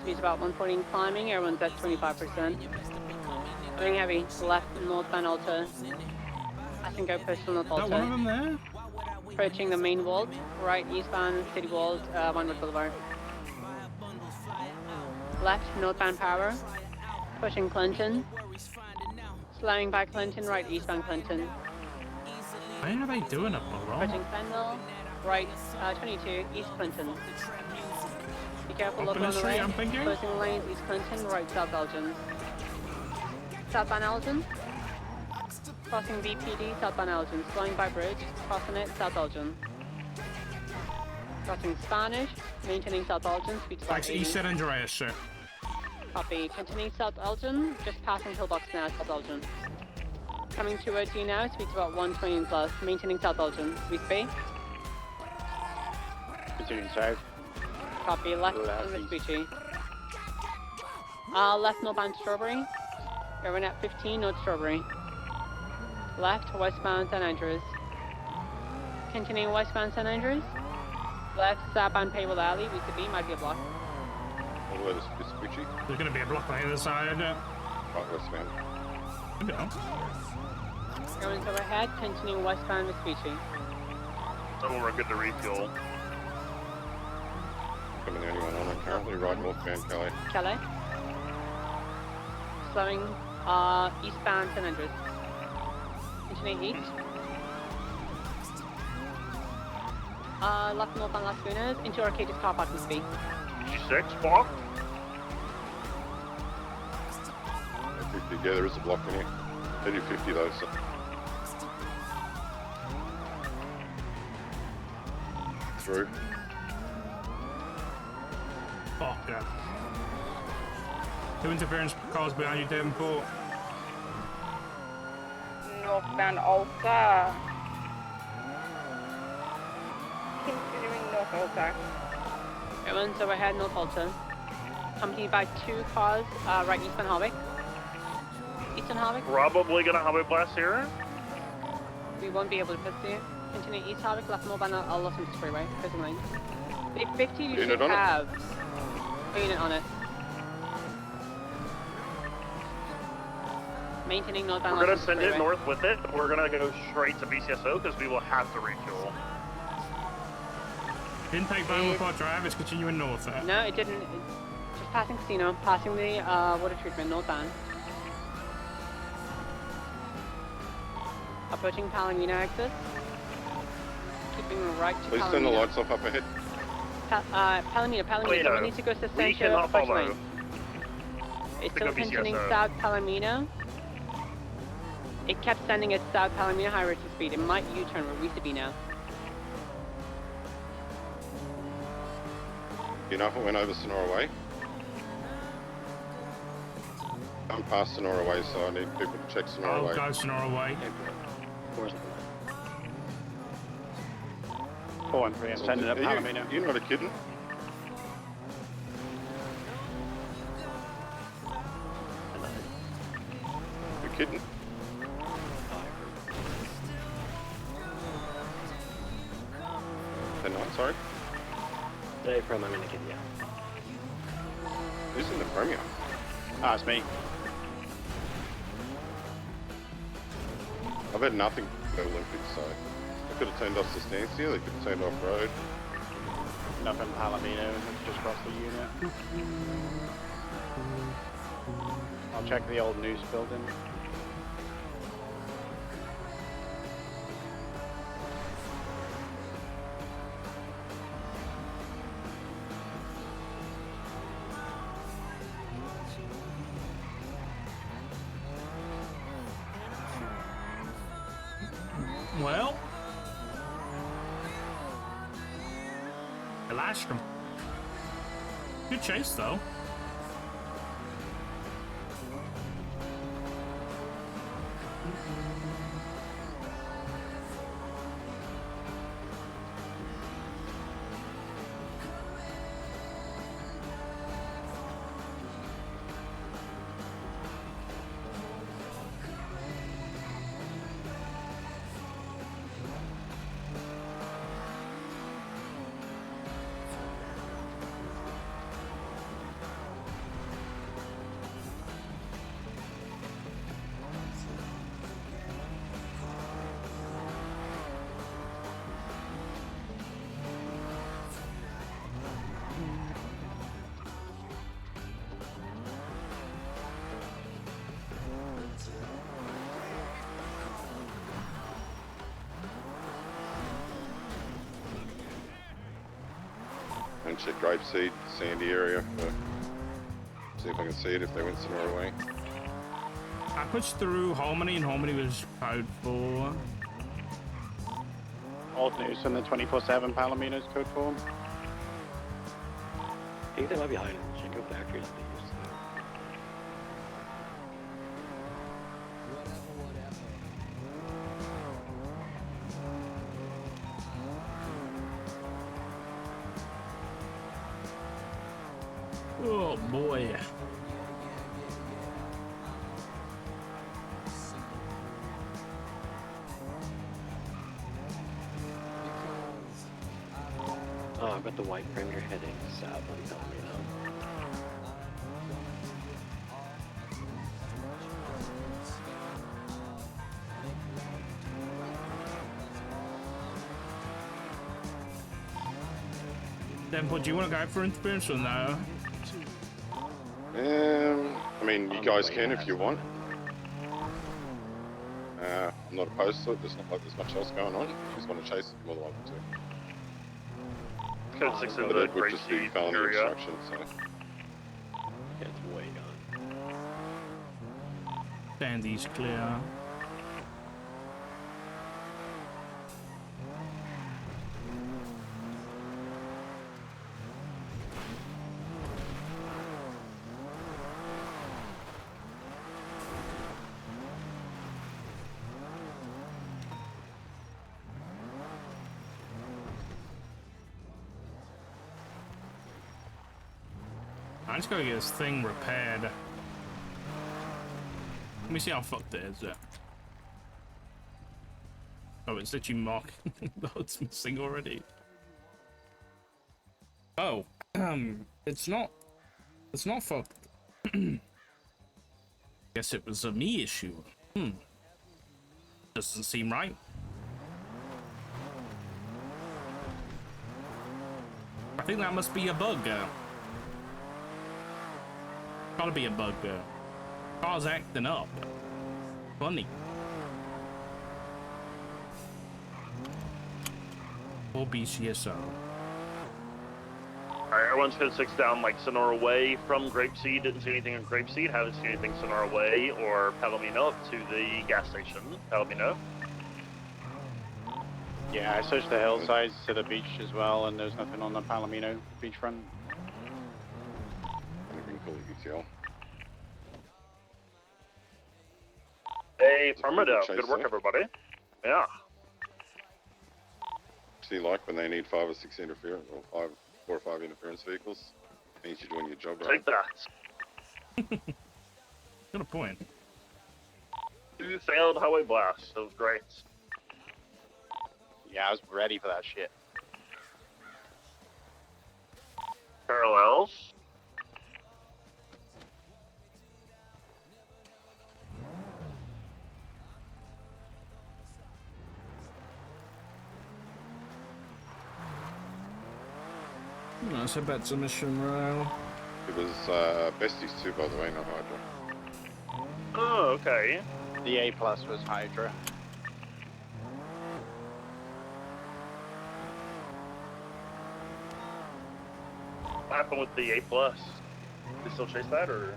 Speed's about 114 climbing, everyone's at 25%. Going heavy, left northbound Alta. I think go postal north Alta. Is that one of them there? approaching the main vault, right eastbound City Vault, Wynwood Boulevard. Left, northbound Power, pushing Clinton. Slowing by Clinton, right eastbound Clinton. Why are they doing it wrong? Approaching Fenwell, right 22, East Clinton. Be careful, look on the Street, way. I'm thinking? Closing lanes, East Clinton, right South Elgin. Southbound Elgin. Crossing VPD, southbound Elgin. Slowing by bridge, crossing it, South Elgin. Crossing Spanish, maintaining South Elgin, speed to about Like 80. East San Andreas, sir. Copy. Continuing South Elgin, just passing Pillbox now, South Elgin. Coming towards you now, speed to about 120 and plus. Maintaining South Elgin. We speed. Continuing south. Copy. Left on Vespucci. Left northbound Strawberry. Going at 15, North Strawberry. Left westbound St. Andrews. Continuing westbound St. Andrews. Left southbound Paywell Alley. VCB might be a block. All the way to Vespucci. There's gonna be a block on the other side. Right westbound. No. Going to ahead, continuing westbound Vespucci. So we're good to refuel. Coming the only one on it currently, right northbound Calais. Calais. Slowing eastbound St. Andrews. Continuing east. Left northbound Las Vegas into Arcadia's car parking speed. 6 block. 50, yeah, there is a block in here. They do 50 though, so. Through. Fuck yeah. Two interference cars behind you, Devonport. Northbound Alta. Continuing North Alta. Everyone's overhead, North Alta. Accompanied by 2 cars, right eastbound Harwick. Eastern Harwick. Probably gonna have a blast here. We won't be able to pursue. Continue East Harwick, left northbound Los Angeles Freeway, prison lane. The 50 you should have a unit on it. Maintaining northbound We're gonna Los send Angeles it Freeway. north with it. We're gonna go straight to BCSO because we will have to refuel. Didn't take Vinewood Park Drive, it's continuing north. No, it didn't. Just passing casino, passing the water treatment northbound. Approaching Palomino exit. Keeping right to Please Palomino. turn the lights off up ahead. Palomino, we need to go to We Central cannot First follow. Lane. It's To still go continuing BCSO. South Palomino. It kept sending it South Palomino high rate of speed. It might U-turn where we should be now. You know if it went over Sonora Way? I'm past Sonora Way, so I need people to check Sonora I'll Way. go Sonora Way. Oh, I'm sending up Are Palomino. You're not a kidding? You're kidding? They're not, sorry? Today from I'm in the kid, yeah. Who's in the Premier? Ah, it's me. I've had nothing for the Olympics, so they could have turned off the stance here, they could have turned off road. Nothing Palomino, just across the unit. I'll check the old news building. Well, I lashed him. Good chase, though. and check Grapeseed, Sandy area. See if I can see it if they went Sonora way. I pushed through Harmony, and Harmony was code 4. Old news on the 24/7 Palominos code 4. I think they might be hiding in the Jingo factory that they used to. Oh boy. Oh, I've got the white frame you're heading south on Palomino. Then, do you want to go for interference or no? I mean, you guys can if you want. I'm not opposed to it. There's not like there's much else going on. If you just want to chase it, you're more than welcome to. Code 6 in But the it would just be Grapeseed felony area. obstruction, so. Yeah, it's way gone. Sandy's clear. I just gotta get this thing repaired. Let me see how fucked it is. Oh, it's literally marking. Oh, it's missing already. Oh, it's not fucked. Guess it was a me issue. Doesn't seem right. I think that must be a bug. Gotta be a bug. Car's acting up. Funny. Or BCSO. Alright, everyone's code 6 down like Sonora Way from Grapeseed. Didn't see anything on Grapeseed. Haven't seen anything Sonora Way or Palomino up to the gas station. Palomino. Yeah, I searched the hillsides to the beach as well, and there's nothing on the Palomino beachfront. ETL. Hey, affirmative. Good work, everybody. Yeah. See, like when they need 5 or 6 interference, or 4 or 5 interference vehicles, means you're doing your job right. Take that. Got a point. 2 failed highway blasts. That was great. Yeah, I was ready for that shit. Parallels. Nice, I bet submission rail. It was Besties too, by the way, not Hydra. Oh, okay. The A+ was Hydra. What happened with the A+? They still chase that, or?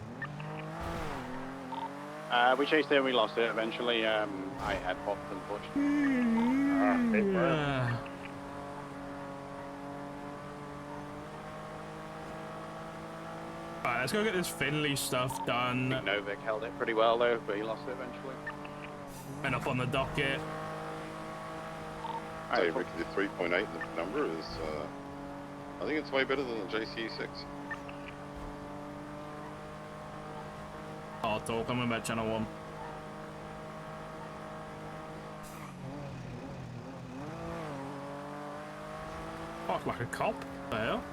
We chased it and we lost it eventually. I had popped, unfortunately. Alright, let's go get this Finley stuff done. Novik held it pretty well though, but he lost it eventually. And up on the docket. Hey, Ricky, the 3.8 number is, I think it's way better than the JCE6. I'll talk, I'm about channel 1. Fuck, like a cop? What the hell?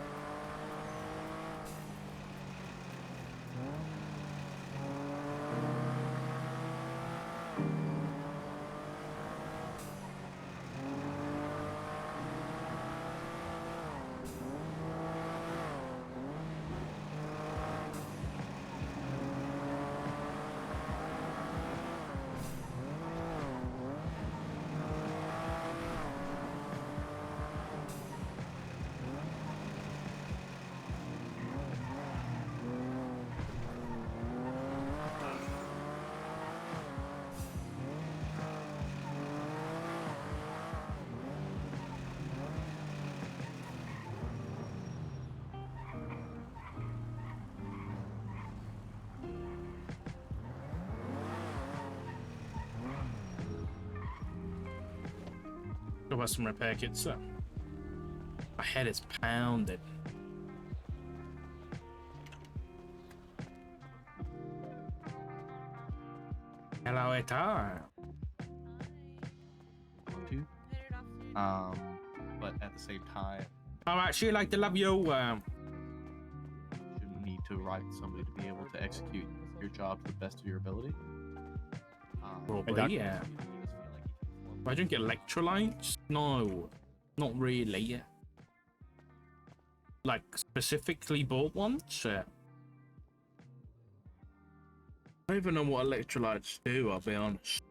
Go buy some repair kits. My head is pounded. Hello, Etar. But at the same time, I actually like to love you. You need to ride with somebody to be able to execute your job to the best of your ability. Probably, yeah. I drink electrolytes? No, not really. Like, specifically bought ones? I don't even know what electrolytes do, I'll be honest.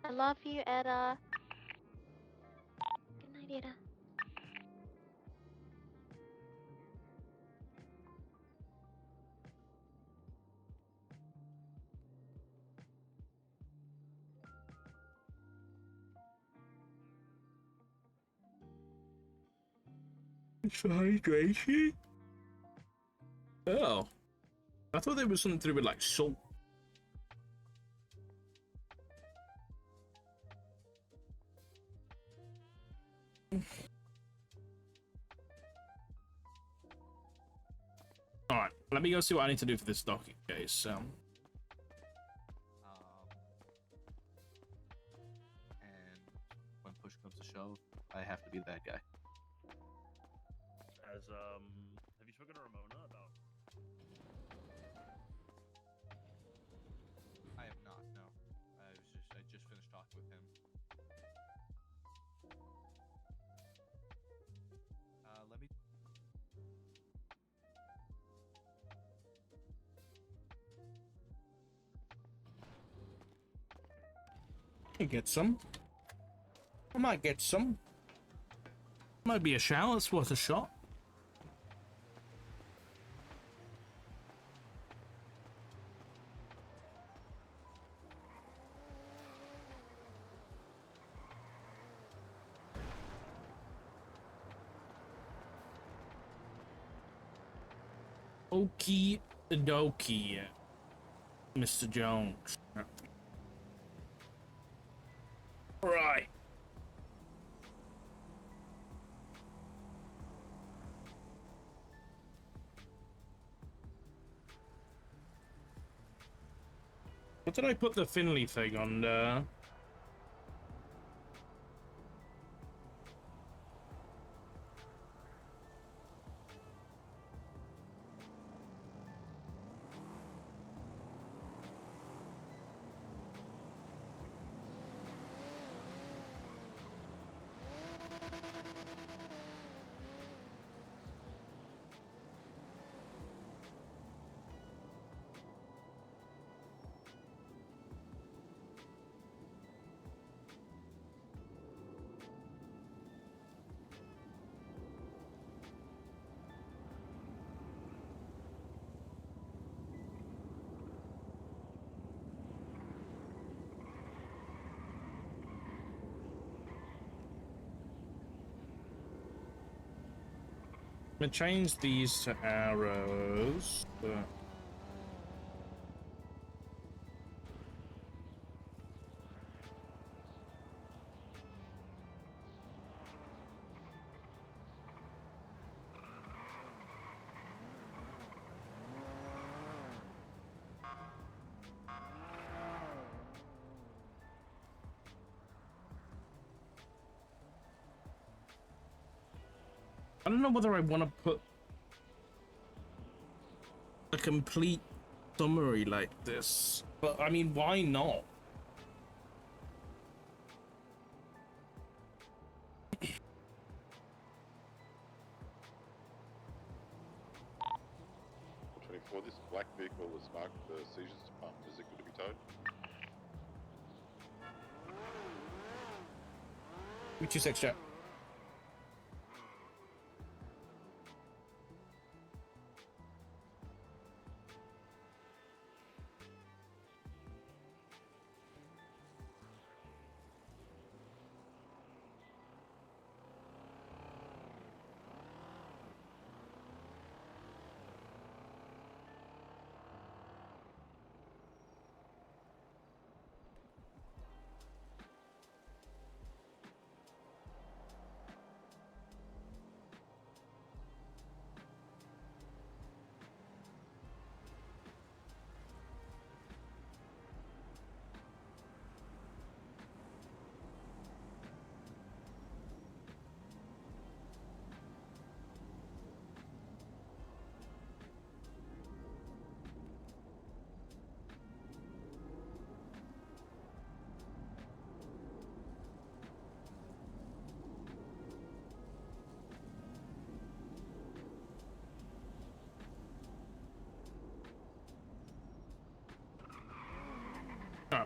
I love you, Etta. Good night, Etta. Hydration? Oh. I thought there was something to do with like salt. Alright, let me go see what I need to do for this docking case. And when push comes to shove, I have to be that guy. Have you spoken to Ramona about? I have not. No, I just finished talking with him. Let me. I get some. I might get some. Might be a shower, it's worth a shot. Okie dokie, Mr. Jones. Right. What did I put the Finley thing on there? I'm gonna change these to arrows. I don't know whether I want to put a complete summary like this, but I mean, why not? This black vehicle was marked for the seizures department. Is it good to be towed? Which is extra.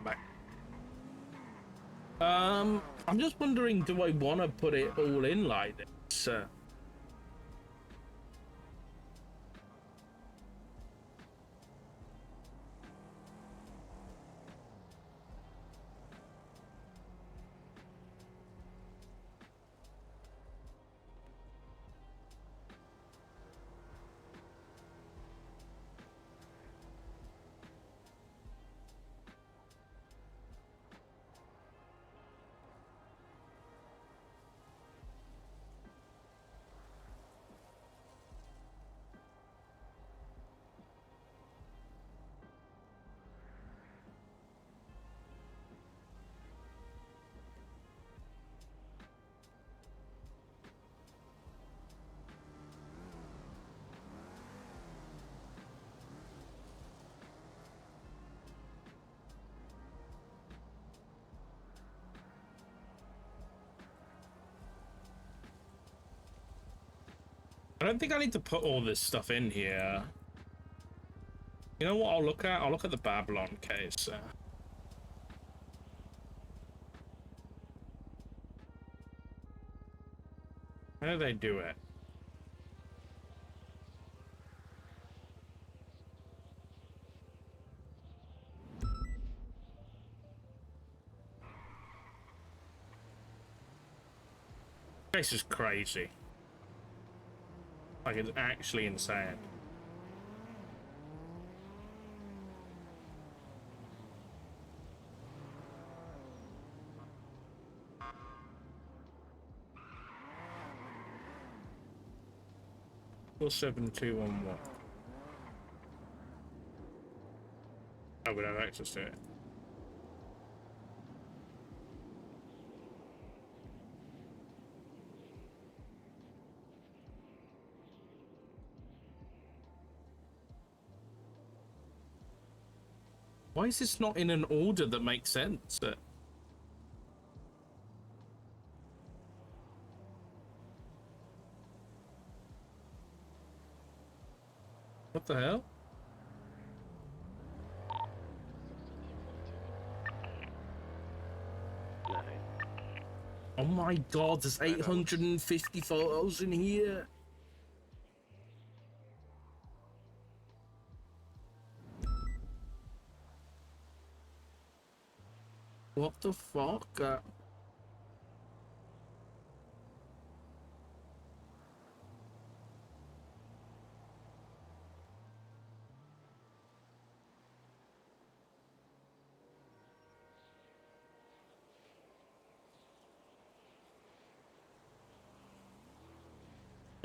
I'm back. I'm just wondering, do I want to put it all in like this? I don't think I need to put all this stuff in here. You know what I'll look at? I'll look at the Babylon case. How do they do it? This is crazy. Like, it's actually insane. Four, 7, 2, 1, 1. Oh, we don't have access to it. Why is this not in an order that makes sense? What the hell? Oh my god, there's 850 photos in here. What the fuck? Yeah,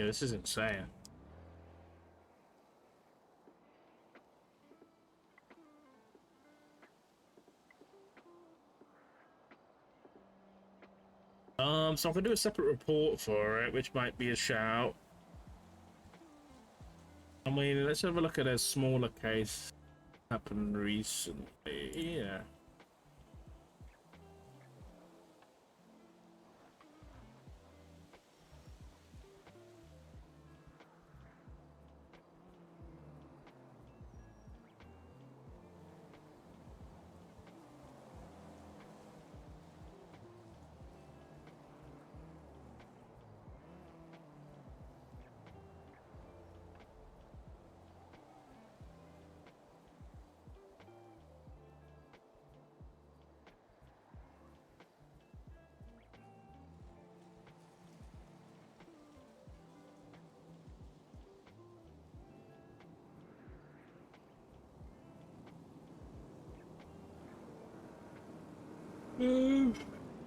this is insane. So I can do a separate report for it, which might be a shout. I mean, let's have a look at a smaller case happened recently. Yeah.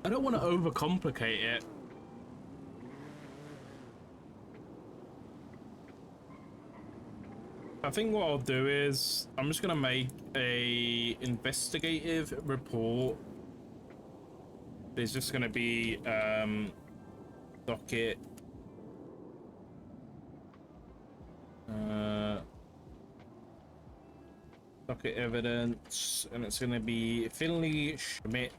I don't want to overcomplicate it. I think what I'll do is I'm just gonna make a investigative report. There's just gonna be docket docket evidence, and it's gonna be Finley Schmidt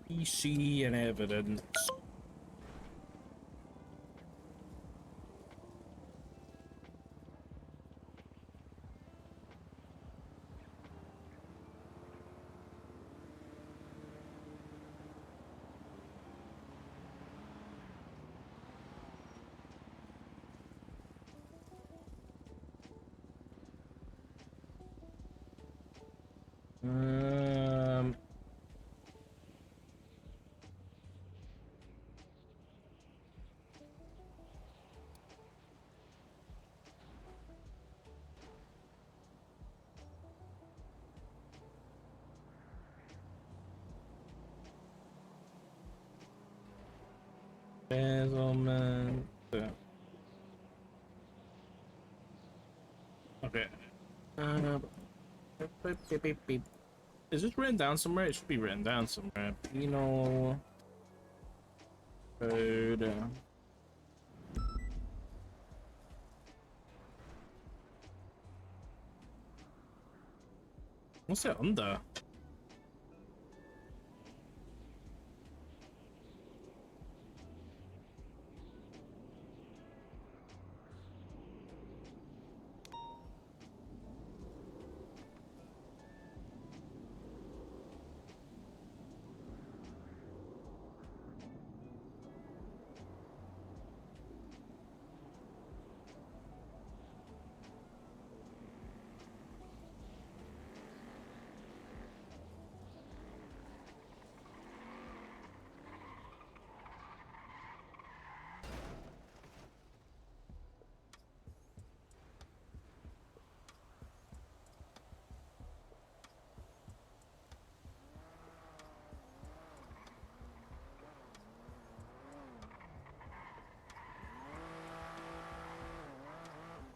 PC and evidence. Embezzlement. Okay. Beep, beep, beep. Is this written down somewhere? It should be written down somewhere. Penal code. What's it under?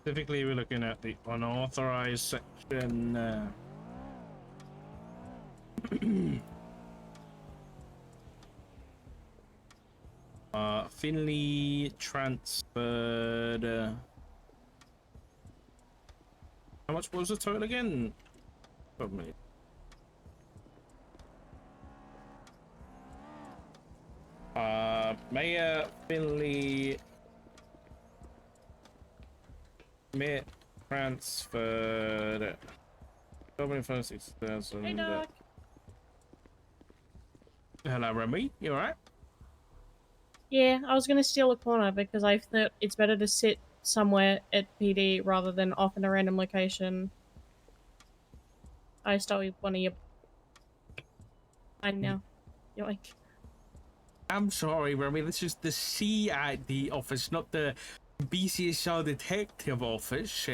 Specifically, we're looking at the unauthorized section. Finley transferred. How much was the total again? Probably. Mayor Finley. Mayor transferred. Government 6,000. Hey, Doc. Hello, Remy. You alright? Yeah, I was gonna steal a corner because I thought it's better to sit somewhere at PD rather than off in a random location. I stole one of your... I know. Yoink. I'm sorry, Remy. This is the CID office, not the BCSO detective office.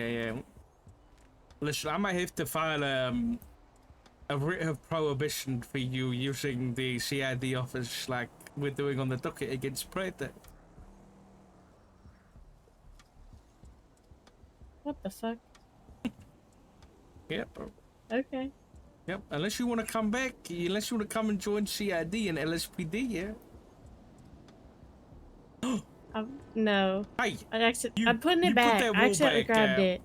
Listen, I might have to file a writ of prohibition for you using the CID office like we're doing on the docket against Predator. What the fuck? Yep. Okay. Yep. Unless you want to come back, unless you want to come and join CID and LSPD, yeah. No. Hey, I'm putting it put back. that I wall accidentally back, grabbed it.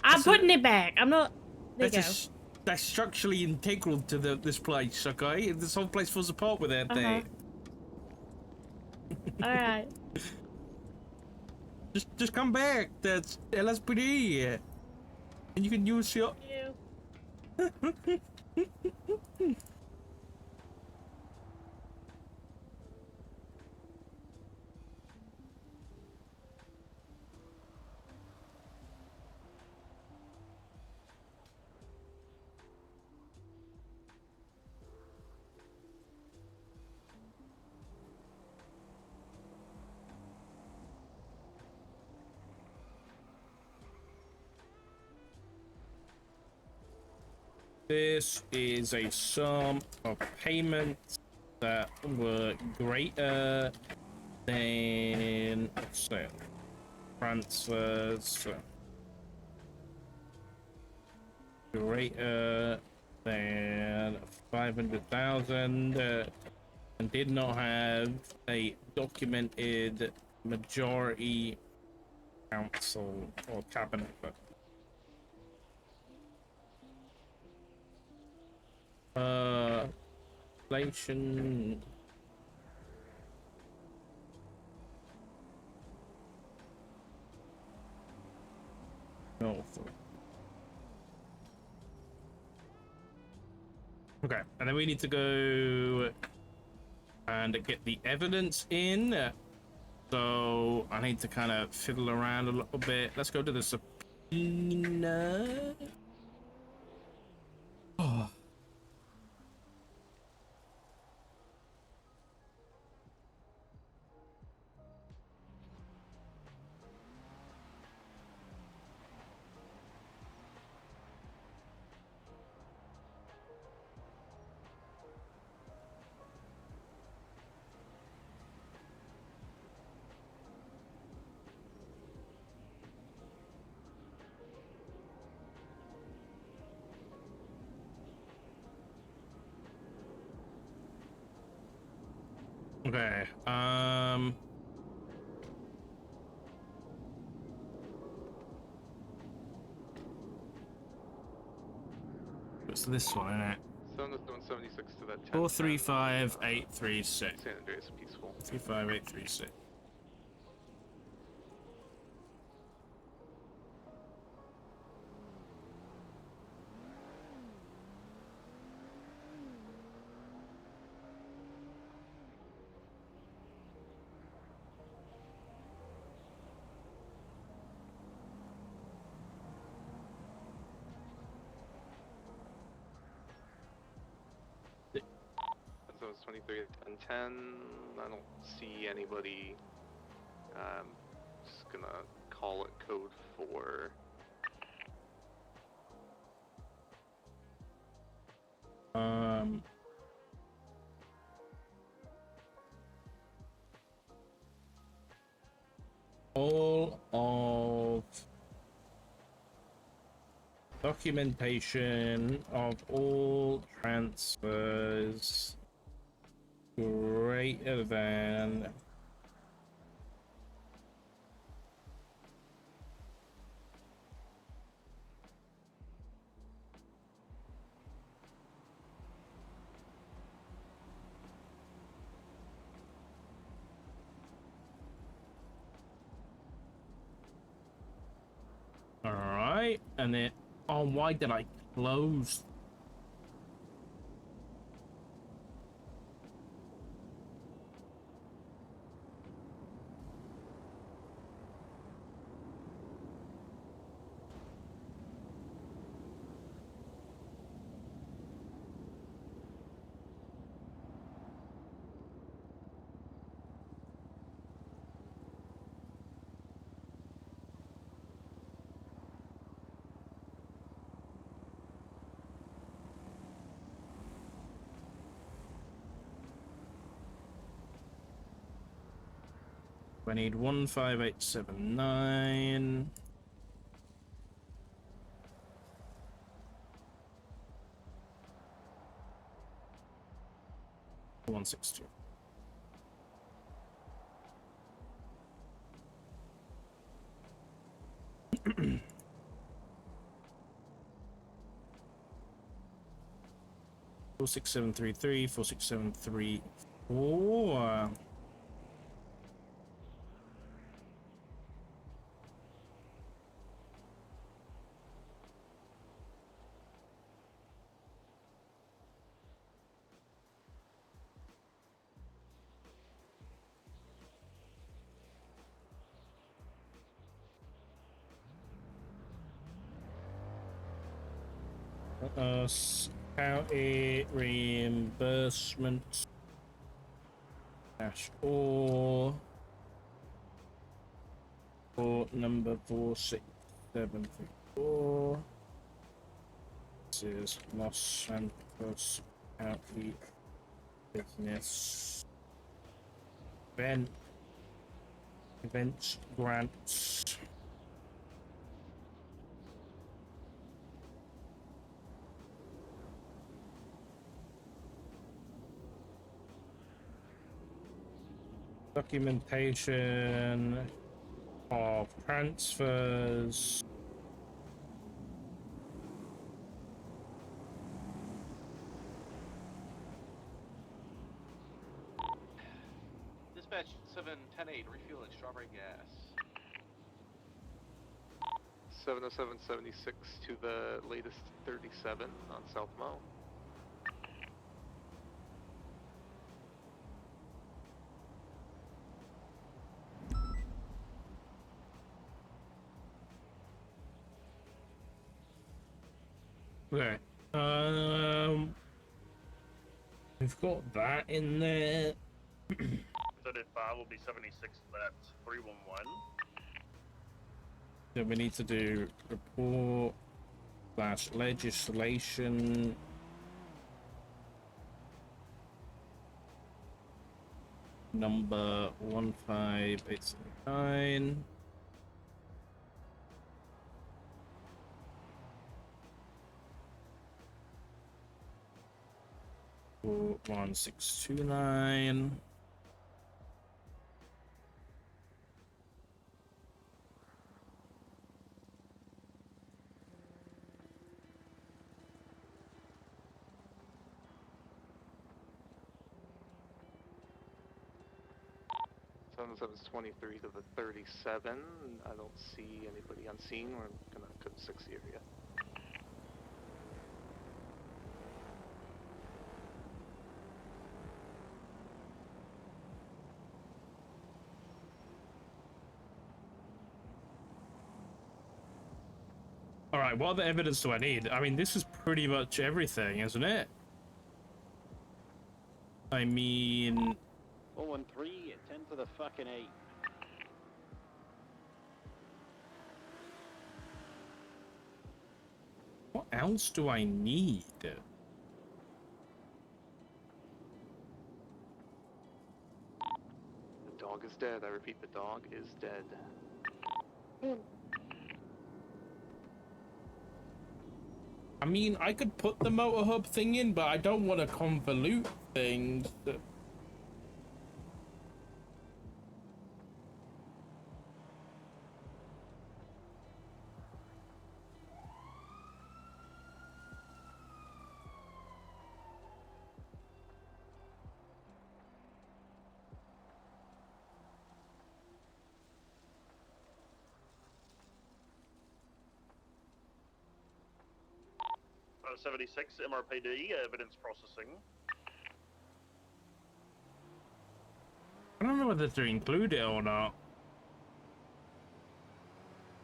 I'm putting it back. I'm not... There you go. That's structurally integral to this place, okay? This whole place falls apart without that. Alright. Just come back. That's LSPD. And you can use your... This is a sum of payments that were greater than, let's say, transfers greater than 500,000 and did not have a documented majority council or cabinet vote. Inflation. No. Okay, and then we need to go and get the evidence in. So I need to kind of fiddle around a little bit. Let's go to the subpoena. Oh. Okay. What's this one, isn't it? 7776 to that 10. 435836. San Andreas Peaceful. 35836. So it's 23 at 1010. I don't see anybody. Just gonna call it code 4. All of documentation of all transfers greater than all right, and then oh, why did I close? I need 15879. One 62. Four 4733 4673 county reimbursement dash or number 46734. This is Los Santos County Business Events Grants. Documentation of transfers. Dispatch 710-8, refueling strawberry gas. 70776 to the latest 37 on South Mo. Okay. We've got that in there. 35 will be 76 to that 311. Then we need to do report / legislation. Number 15879. Or 1629. 77's 23 to the 37. I don't see anybody on scene. We're gonna code 6 the area. All right, what other evidence do I need? I mean, this is pretty much everything, isn't it? I mean... 413, 10 to the fucking 8. What else do I need? The dog is dead. I repeat, the dog is dead. I mean, I could put the motor hub thing in, but I don't want to convolute things. Uh, 76 MRPD evidence processing. I don't know whether to include it or not.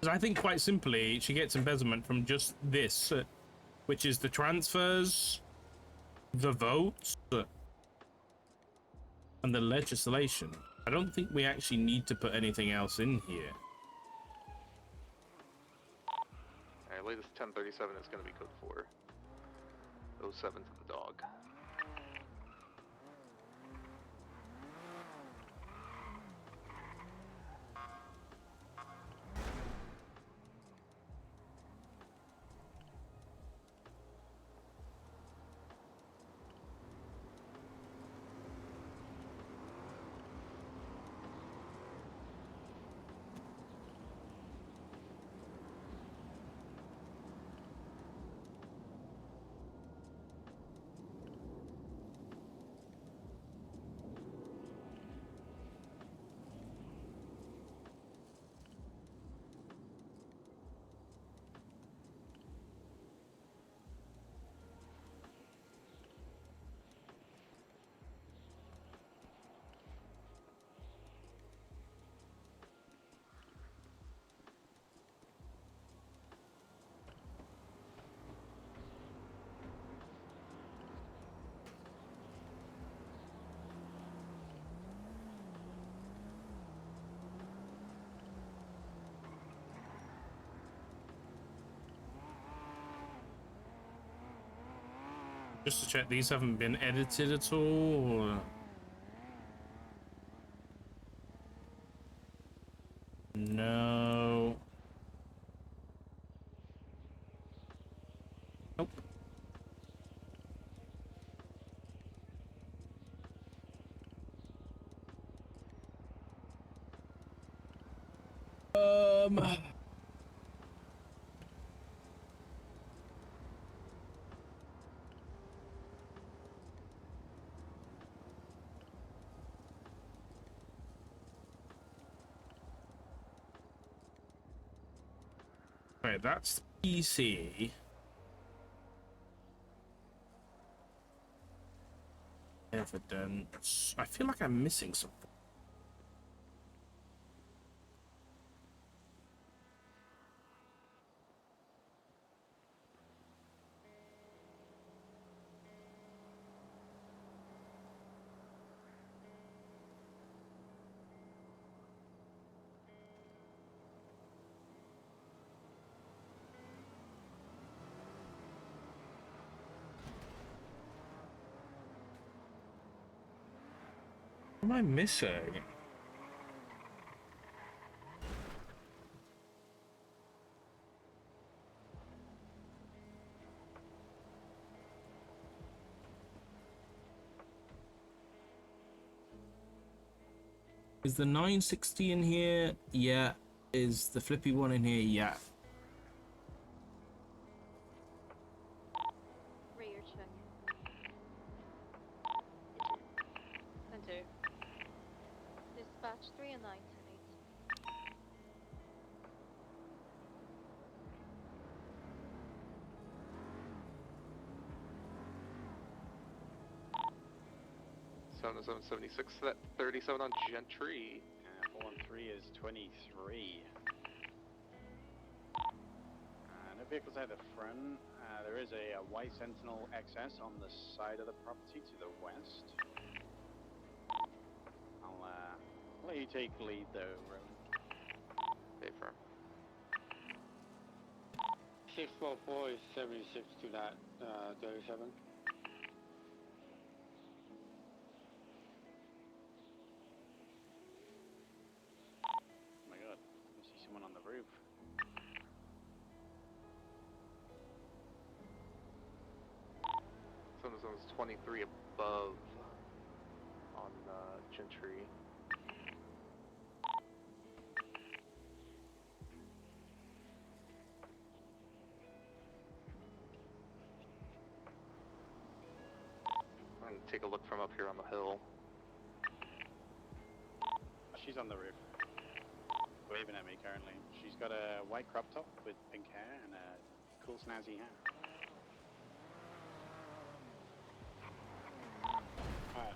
Because I think quite simply, she gets embezzlement from just this, which is the transfers, the votes, and the legislation. I don't think we actually need to put anything else in here. Alright, latest 1037 is gonna be code 4. 07 to the dog. Just to check, these haven't been edited at all? Or... No. Nope. Right, that's PC. Evidence. I feel like I'm missing something. What am I missing? Is the 960 in here? Yeah. Is the flippy one in here? Yeah. Rear check. 10-2. Dispatch 3 and 7776, that 37 on Gentry. 413 is 23. No vehicles at the front. There is a white Sentinel XS on the side of the property to the west. I'll let you take lead though, Rowan. Okay, firm. 644 is 76 to that 37. Oh my god, I see someone on the roof. Someone's 23 above on Gentry. I'm gonna take a look from up here on the hill. She's on the roof, waving at me currently. She's got a white crop top with pink hair and a cool snazzy hat. Alright,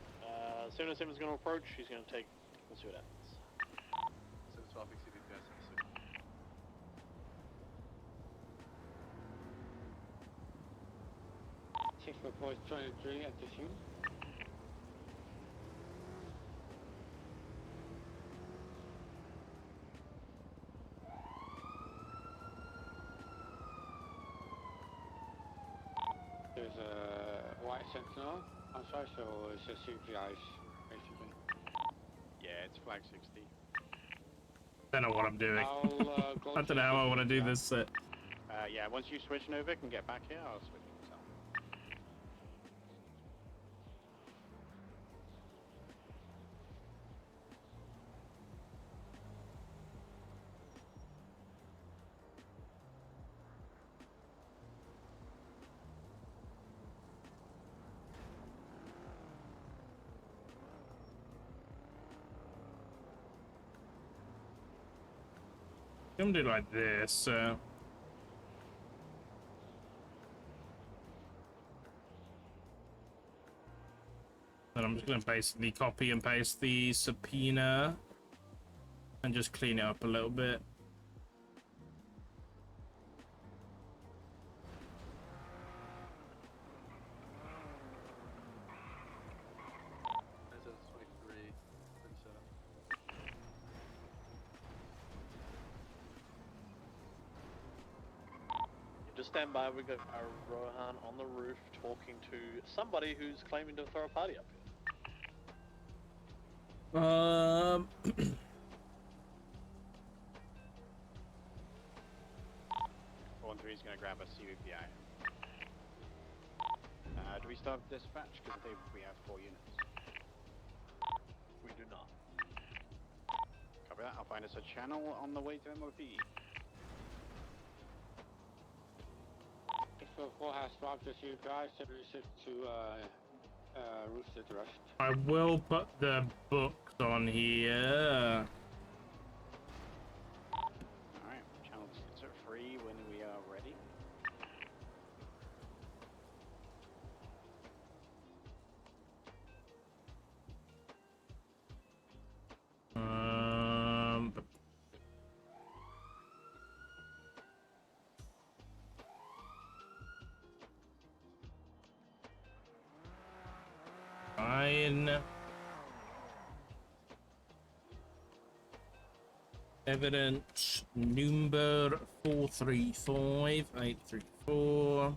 as soon as Simon's going to approach, he's going to take. We'll see what happens. 712 exceeded guys on the signal. 644 is 23 at the scene. There's a white Sentinel outside, so it's a CPIs, basically. Yeah, it's flag 60. Don't know what I'm doing. Go I don't know how I want to do this. Yeah, once you switch Novik and get back here, I'll switch myself. I'm gonna do like this. And I'm just gonna basically copy and paste the subpoena and just clean it up a little bit. Just stand by, we've got Rohan on the roof talking to somebody who's claiming to throw a party up here. 413 is going to grab a CVPI. Do we start dispatch? Because I think we have 4 units. We do not. Copy that. I'll find us a channel on the way to MOP. 644 has dropped the CPI, 76 to Rooster Thrust. I will put the books on here. Alright, channel tickets are free when we are ready. Fine. Evidence number 435834.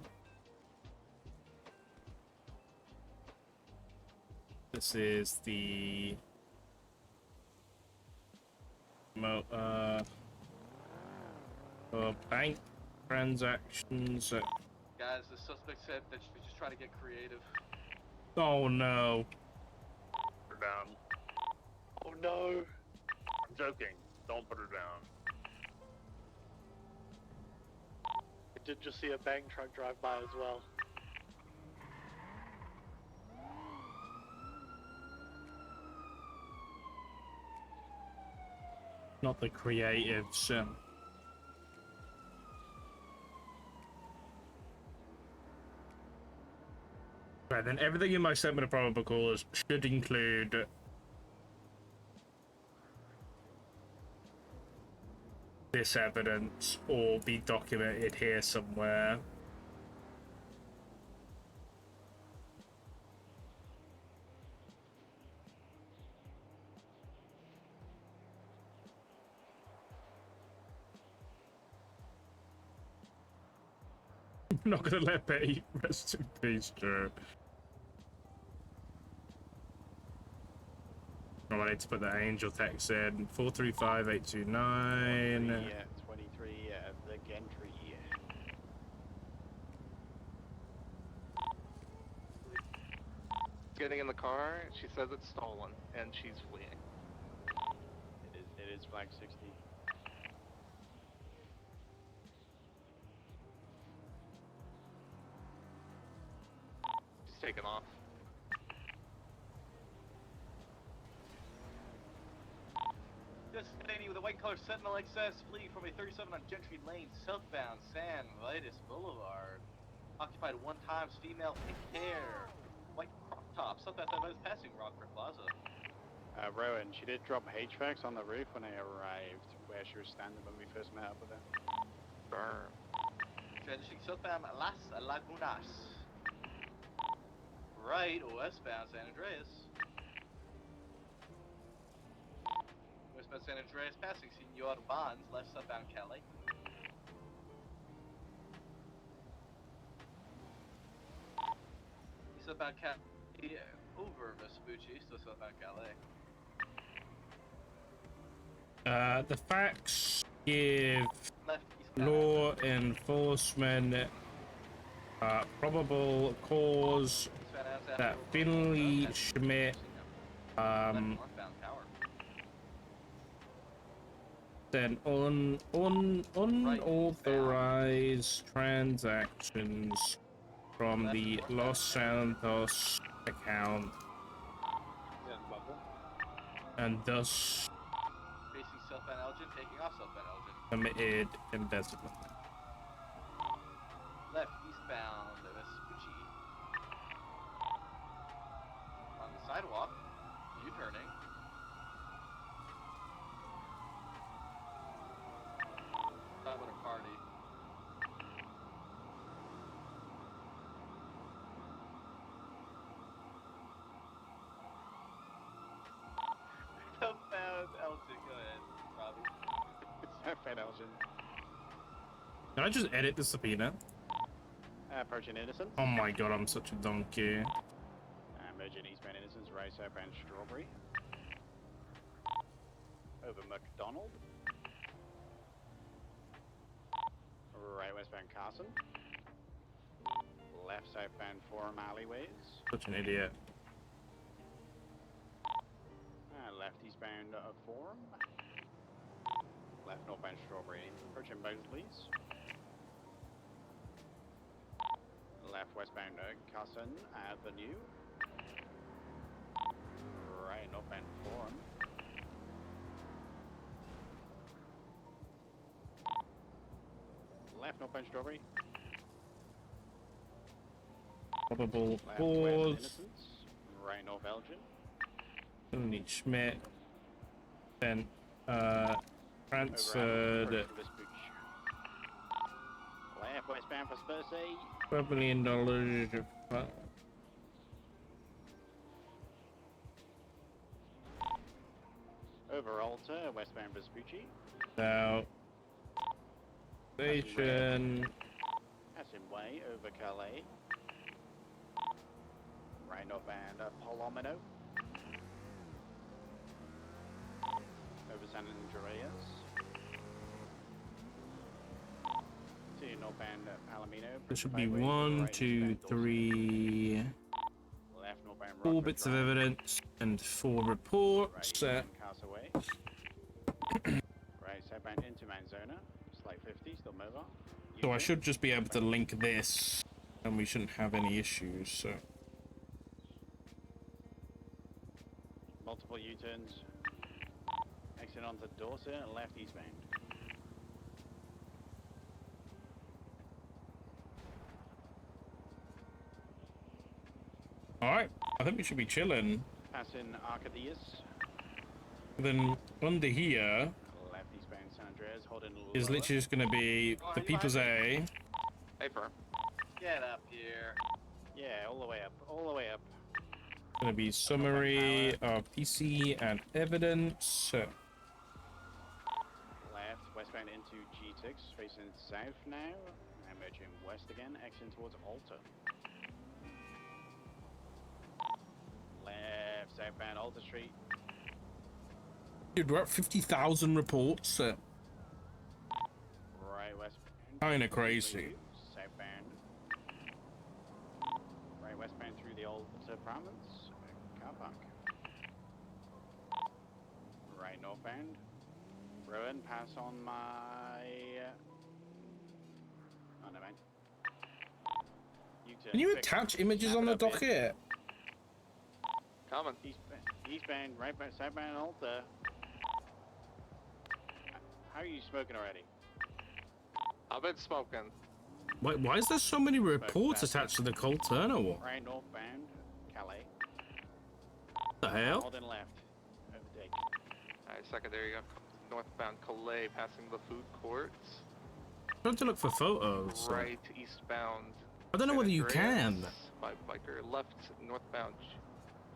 This is the bank transactions. Guys, the suspect said that she was just trying to get creative. Oh no. Put her down. Oh no! I'm joking. Don't put her down. I did just see a bang truck drive by as well. Not the creatives. Right, then everything in my statement of probable cause should include this evidence or be documented here somewhere. I'm not gonna let Betty rest in peace, Joe. Oh, I need to put the angel text in. 435829. 23, the Gentry. Getting in the car, she says it's stolen, and she's fleeing. It is flag 60. She's taken off. This lady with a white collar Sentinel XS fleeing from a 37 on Gentry Lane, southbound San Vitus Boulevard. Occupied 1 times, female, pink hair, white crop top, southbound San Vitus passing Rockford Plaza. Rowan, she did drop HVACs on the roof when I arrived, where she was standing when we first met up with her. Burn. Transitioning southbound Las Lagunas. Right, westbound San Andreas. Westbound San Andreas passing Senor Bonds, left southbound Cali. Southbound Cali over Vespucci, still southbound Cali. The facts give law enforcement probable cause that Finley Schmidt then unauthorized transactions from the Los Santos account and thus Facing southbound Elgin, taking off southbound Elgin. committed embezzlement. Left eastbound Vespucci. On the sidewalk, U-turning. Talk about a party. Southbound Elgin, go ahead, Robbie. Southbound Elgin. Can I just edit the subpoena? Approaching Innocence. Oh my god, I'm such a donkey. Merging eastbound Innocence, right southbound Strawberry. Over McDonald. Right westbound Carson. Left southbound Forum alleyways. Such an idiot. Left eastbound Forum. Left northbound Strawberry. Approaching Mosley's. Left westbound Carson Avenue. Right northbound Forum. Left northbound Strawberry. Probable Left west cause. Innocence. Right north Elgin. Finley Schmidt then transferred Left westbound for Spursy. $12 million of Over Alta, westbound Vespucci. now station Passing way over Calais. Right northbound Palomino. Over San Andreas. To northbound Palomino. there should be 1, 2, 3, Left northbound 4 bits of evidence and 4 reports. Castaway. Right southbound into Manzona. Slate 50, still mobile. So I should just be able to link this and we shouldn't have any issues, so. Multiple U-turns. Exit onto Dorset and left eastbound. All right, I think we should be chilling. Passing Arcadius. Then under here Left eastbound San Andreas, holding is lower. literally just going to be the People's A. Hey, firm. Get up here. Yeah, all the way up, all the way up. Going to be summary of PC and evidence. Left, westbound into G6, facing south now. Now merging west again, exiting towards Alta. Left, southbound Alta Street. Dude, we're at 50,000 reports. Right, westbound. Kinda crazy. Southbound. Right, westbound through the Alta Province. Car park. Right, northbound. Rowan, pass on my... Oh, no, man. Can you attach images on the docket? Coming. Eastbound, right, southbound Alta. How are you smoking already? I've been smoking. Why is there so many reports attached to the Cold Turner one? Right, northbound, Calais. What the hell? Holding left. Overtake. Alright, secondary northbound Calais, passing the food courts. Trying to look for photos. Right, eastbound. I don't know whether you can. By biker, left, northbound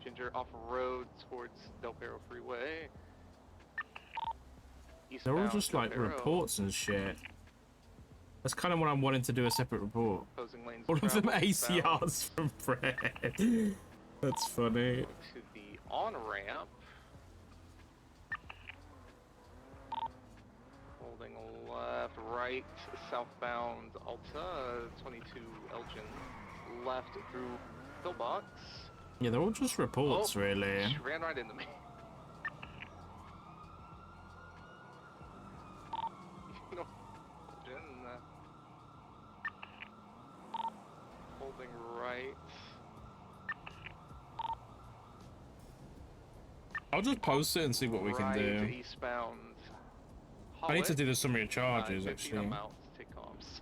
Ginger, off road towards Del Perro Freeway. They're all Eastbound just Del like Perro. reports and shit. That's kind of what I'm wanting to do, a separate report. Opposing lanes All of them travel eastbound. ACRs from Fred. That's funny. To the on-ramp. Holding left, right, southbound Alta, 22 Elgin. Left through Pillbox. Yeah, they're all just reports, really. She ran right into me. Holding right. I'll just post it and see what we can do. Eastbound. I need to do the summary of Hollitt. charges, 15 actually. I'm out. Take comms.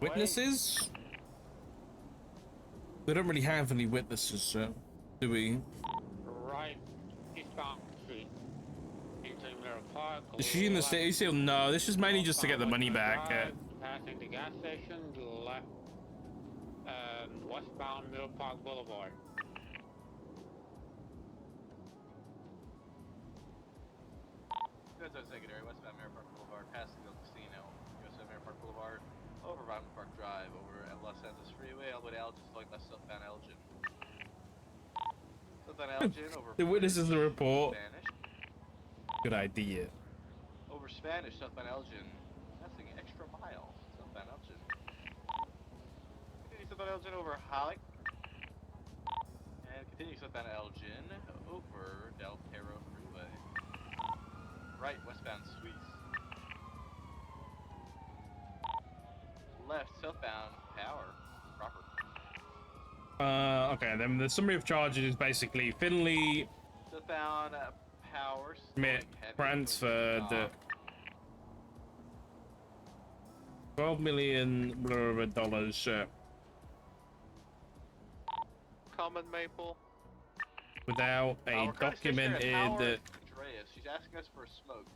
Witnesses? We don't really have any witnesses, do we? Right, eastbound street. Into Mirror Park. Is she in the city still? No, this is mainly just to get the money back. Passing the gas station, left, westbound Mirror Park Boulevard. USO secondary, westbound Mirror Park Boulevard, passing the casino. USO Mirror Park Boulevard, over Round Park Drive, over Los Santos Freeway, all the way to Elgin, going by southbound Elgin. Southbound Elgin, over The witnesses the report. Spanish. Good idea. Over Spanish, southbound Elgin. Passing extra mile, southbound Elgin. Continue southbound Elgin over Hollick. And continue southbound Elgin over Del Perro Freeway. Right, westbound Suisse. Left, southbound Power. Proper. Okay, then the summary of charges is basically Finley, Southbound Power. Smith, transferred $12 million dollars Common Maple. without a We're kinda stationary at Power documented. Andreas. She's asking us for a smoke.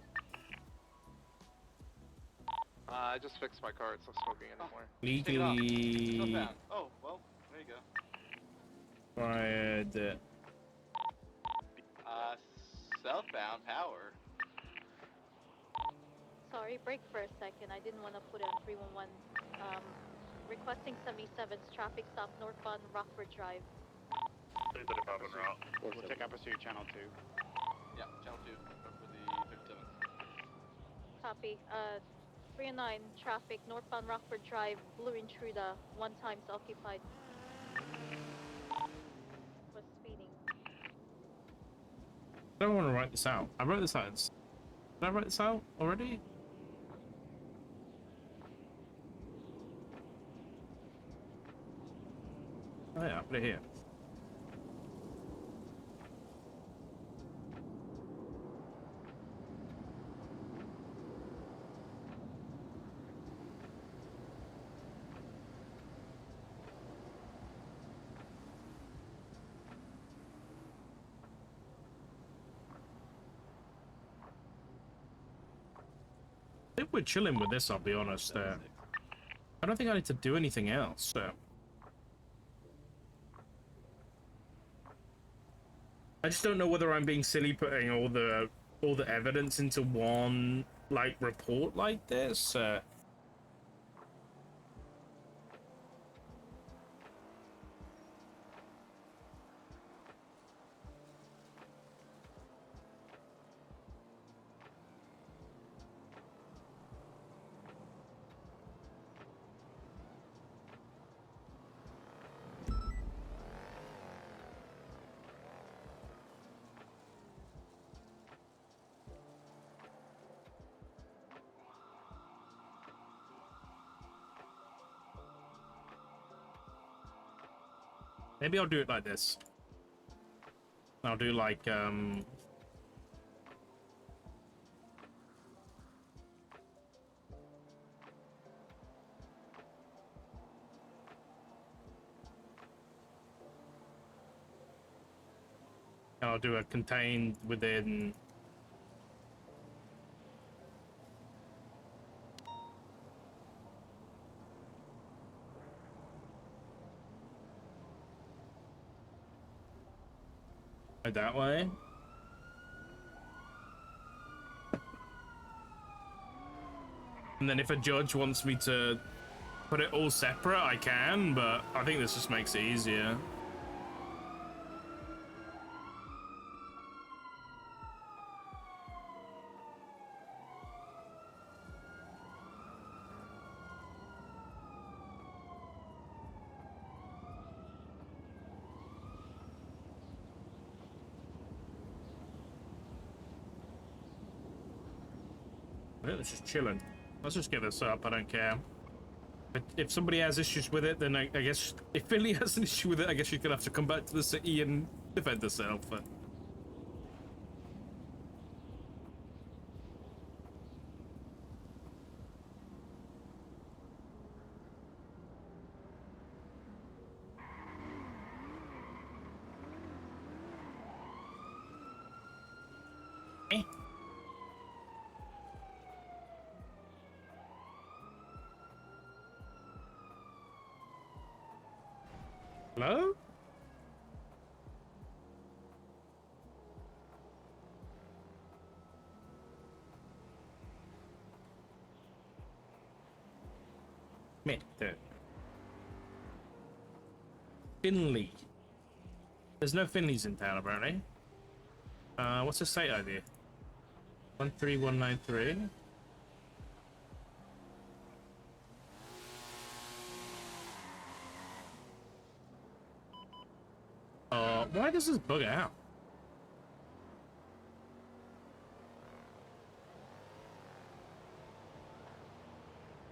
I just fixed my car. It's not smoking anymore. Legally Southbound. Oh, well, there you go. fired. Southbound Power. Sorry, break for a second. I didn't want to put it on 311. Requesting 77's traffic stop northbound Rockford Drive. We'll take up pursuit channel 2. Yeah, channel 2 for the 57th. Copy. 309 traffic northbound Rockford Drive, Blue Intruder, 1 times occupied. Was speeding. I don't want to write this out. I wrote this out. Did I write this out already? Oh yeah, I put it here. think we're chilling with this, I'll be honest. I don't think I need to do anything else. I just don't know whether I'm being silly putting all the evidence into one like report like this. Maybe I'll do it like this. I'll do like I'll do a contained within. That way. And then if a judge wants me to put it all separate, I can, but I think this just makes it easier. It's just chilling. Let's just get this up. I don't care. But if somebody has issues with it, then I guess if Philly has an issue with it, I guess she's gonna have to come back to the city and defend herself. But... Hello? Finley. There's no Finleys in town, apparently. What's the site ID? 13193. Why does this bug out?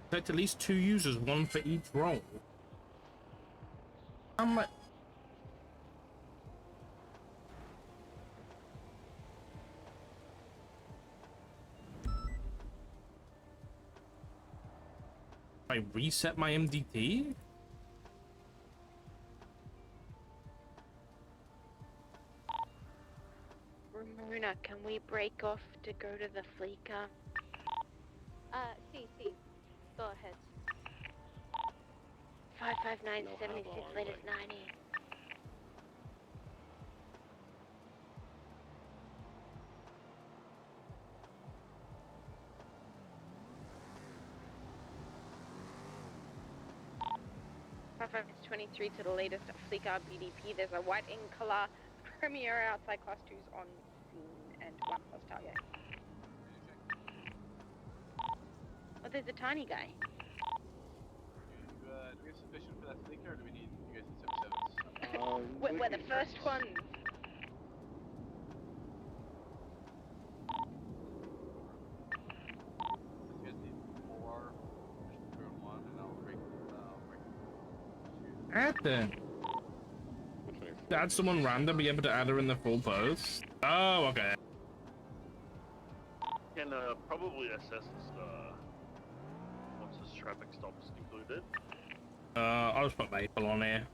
Select at least 2 users, 1 for each role. How much? I reset my MDT? Maruna, can we break off to go to the Fleeca? See. Go ahead. 55976, latest 90. It's 23 to the latest Fleeca BDP. There's a white in color Premier outside class 2s on scene and 1 plus target. Oh, there's a tiny guy. Do we have sufficient for that flicker, or do we need you guys in 77s? We're the first ones. You guys need 4, just throw in 1, and I'll break Add then. Add someone random, be able to add her in the full post. Oh, okay. Can probably assess this once this traffic stop's included. I'll just put Maple on here.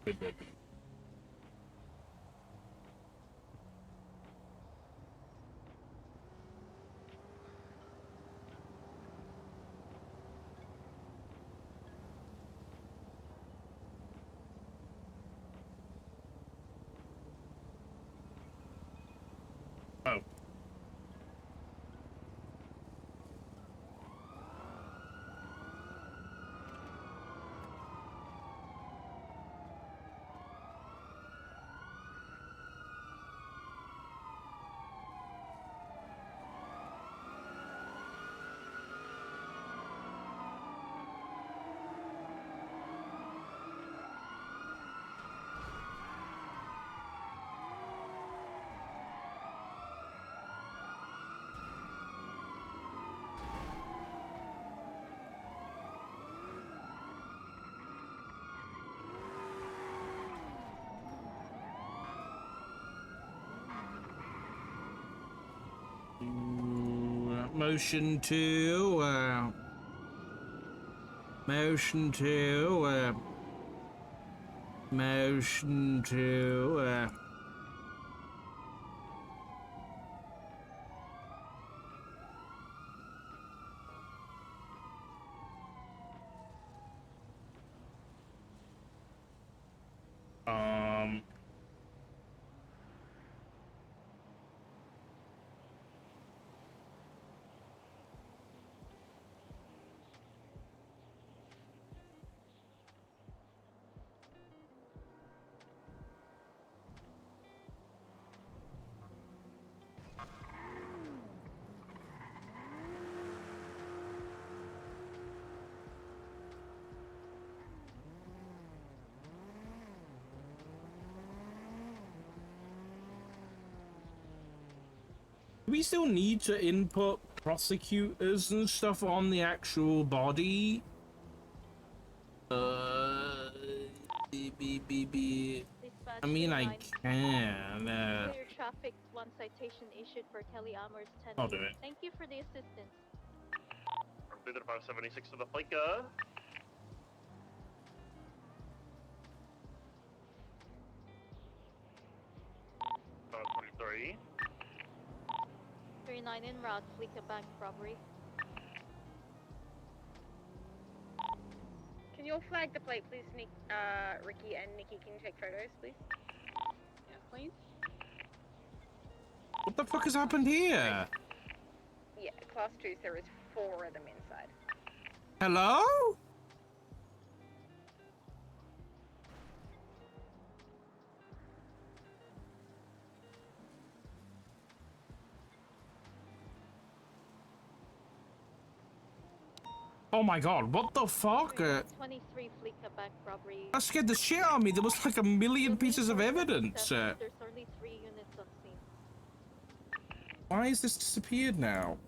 Good. Oh. Motion to motion to do we still need to input prosecutors and stuff on the actual body? I mean, I can. Clear traffic, one citation issued for Kelly Amherst 10. I'll do it. Thank you for the assistance. Completed 576 to the Flicker. About 23. 39 en route, Fleeka Bank robbery. Can you all flag the plate, please, Ricky and Nikki? Can you take photos, please? Yes, please. What the fuck has happened here? Yeah, class 2s, there is 4 of them inside. Hello? Oh my god, what the fuck? 23 Fleeka Bank robbery. That scared the shit out of me. There was like a million pieces of evidence. There's only 3 units on scene. Why is this disappeared now?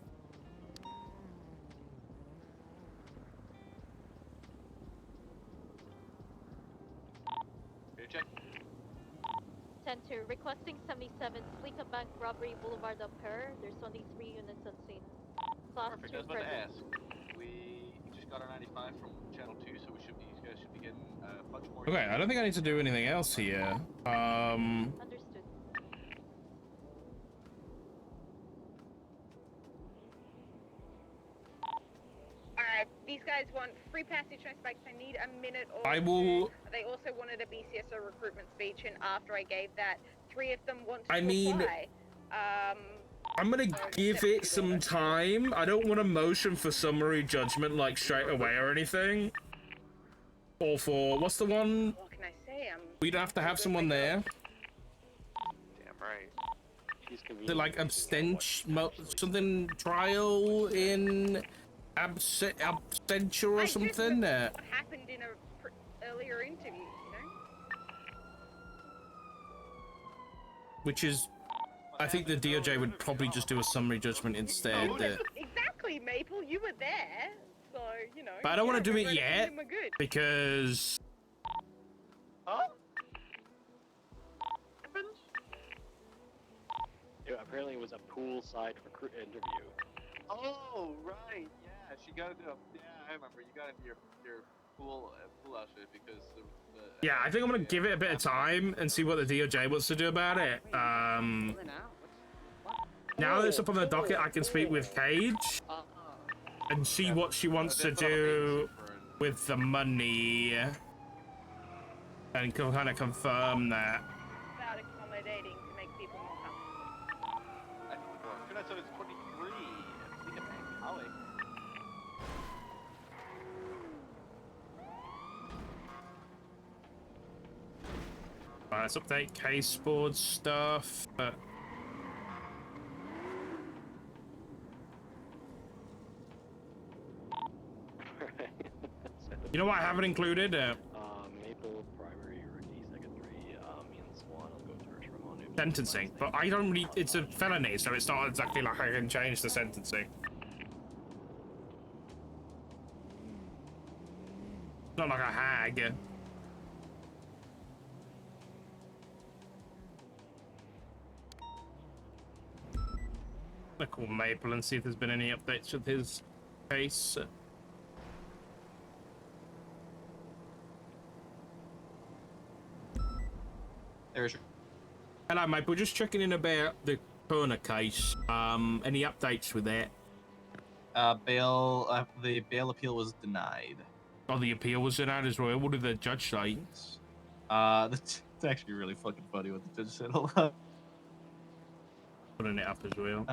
Check. 10-2, requesting 77 Fleeka Bank robbery, Boulevard Ampere. There's only 3 units on scene. Class Perfect. 2 I was about to present. ask. We just got our 95 from Channel 2, so you guys should be getting much more. Okay, I don't think I need to do anything else here. Understood. Alright, these guys want free passage no spikes. I need a minute or I will. two. They also wanted a BCSO recruitment speech, and after I gave that, 3 of them want to I mean, apply. I'm gonna give it some time. I don't want to motion for summary judgment like straight away or anything. Or for what's the one? What can I say? We'd have to have someone there. Damn right. The like abstention, something trial in absentia or something. What happened in a earlier interview, you know? Which is, I think the DOJ would probably just do a summary judgment instead. Exactly, Maple. You were there, so you know. But I don't want to do it everybody yet and them are good. because. Huh? Yeah, apparently it was a poolside recruit interview. Oh, right. Yeah, she got into. Yeah, I remember. You got into your pull that shit because Yeah, I think I'm gonna give it a bit of time and see what the DOJ wants to do about it. Now that it's up on the docket, I can speak with Cage and see what she wants to do with the money and kind of confirm that. About accommodating to make people more comfortable. Can I say it's 23? Holly. Alright, let's update case board stuff. You know what I haven't included? Maple, primary, rookie, secondary, me and Swan, I'll go to Ramon. Sentencing, but I don't really. It's a felony, so it's not exactly like I can change the sentencing. It's not like a hag. I'll call Maple and see if there's been any updates with his case. There's. Hello, Maple. Just checking in about the Turner case. Any updates with that? The bail appeal was denied. Oh, the appeal was denied as well. What did the judge say? That's actually really fucking funny what the judge said. Hold on. Putting it up as well.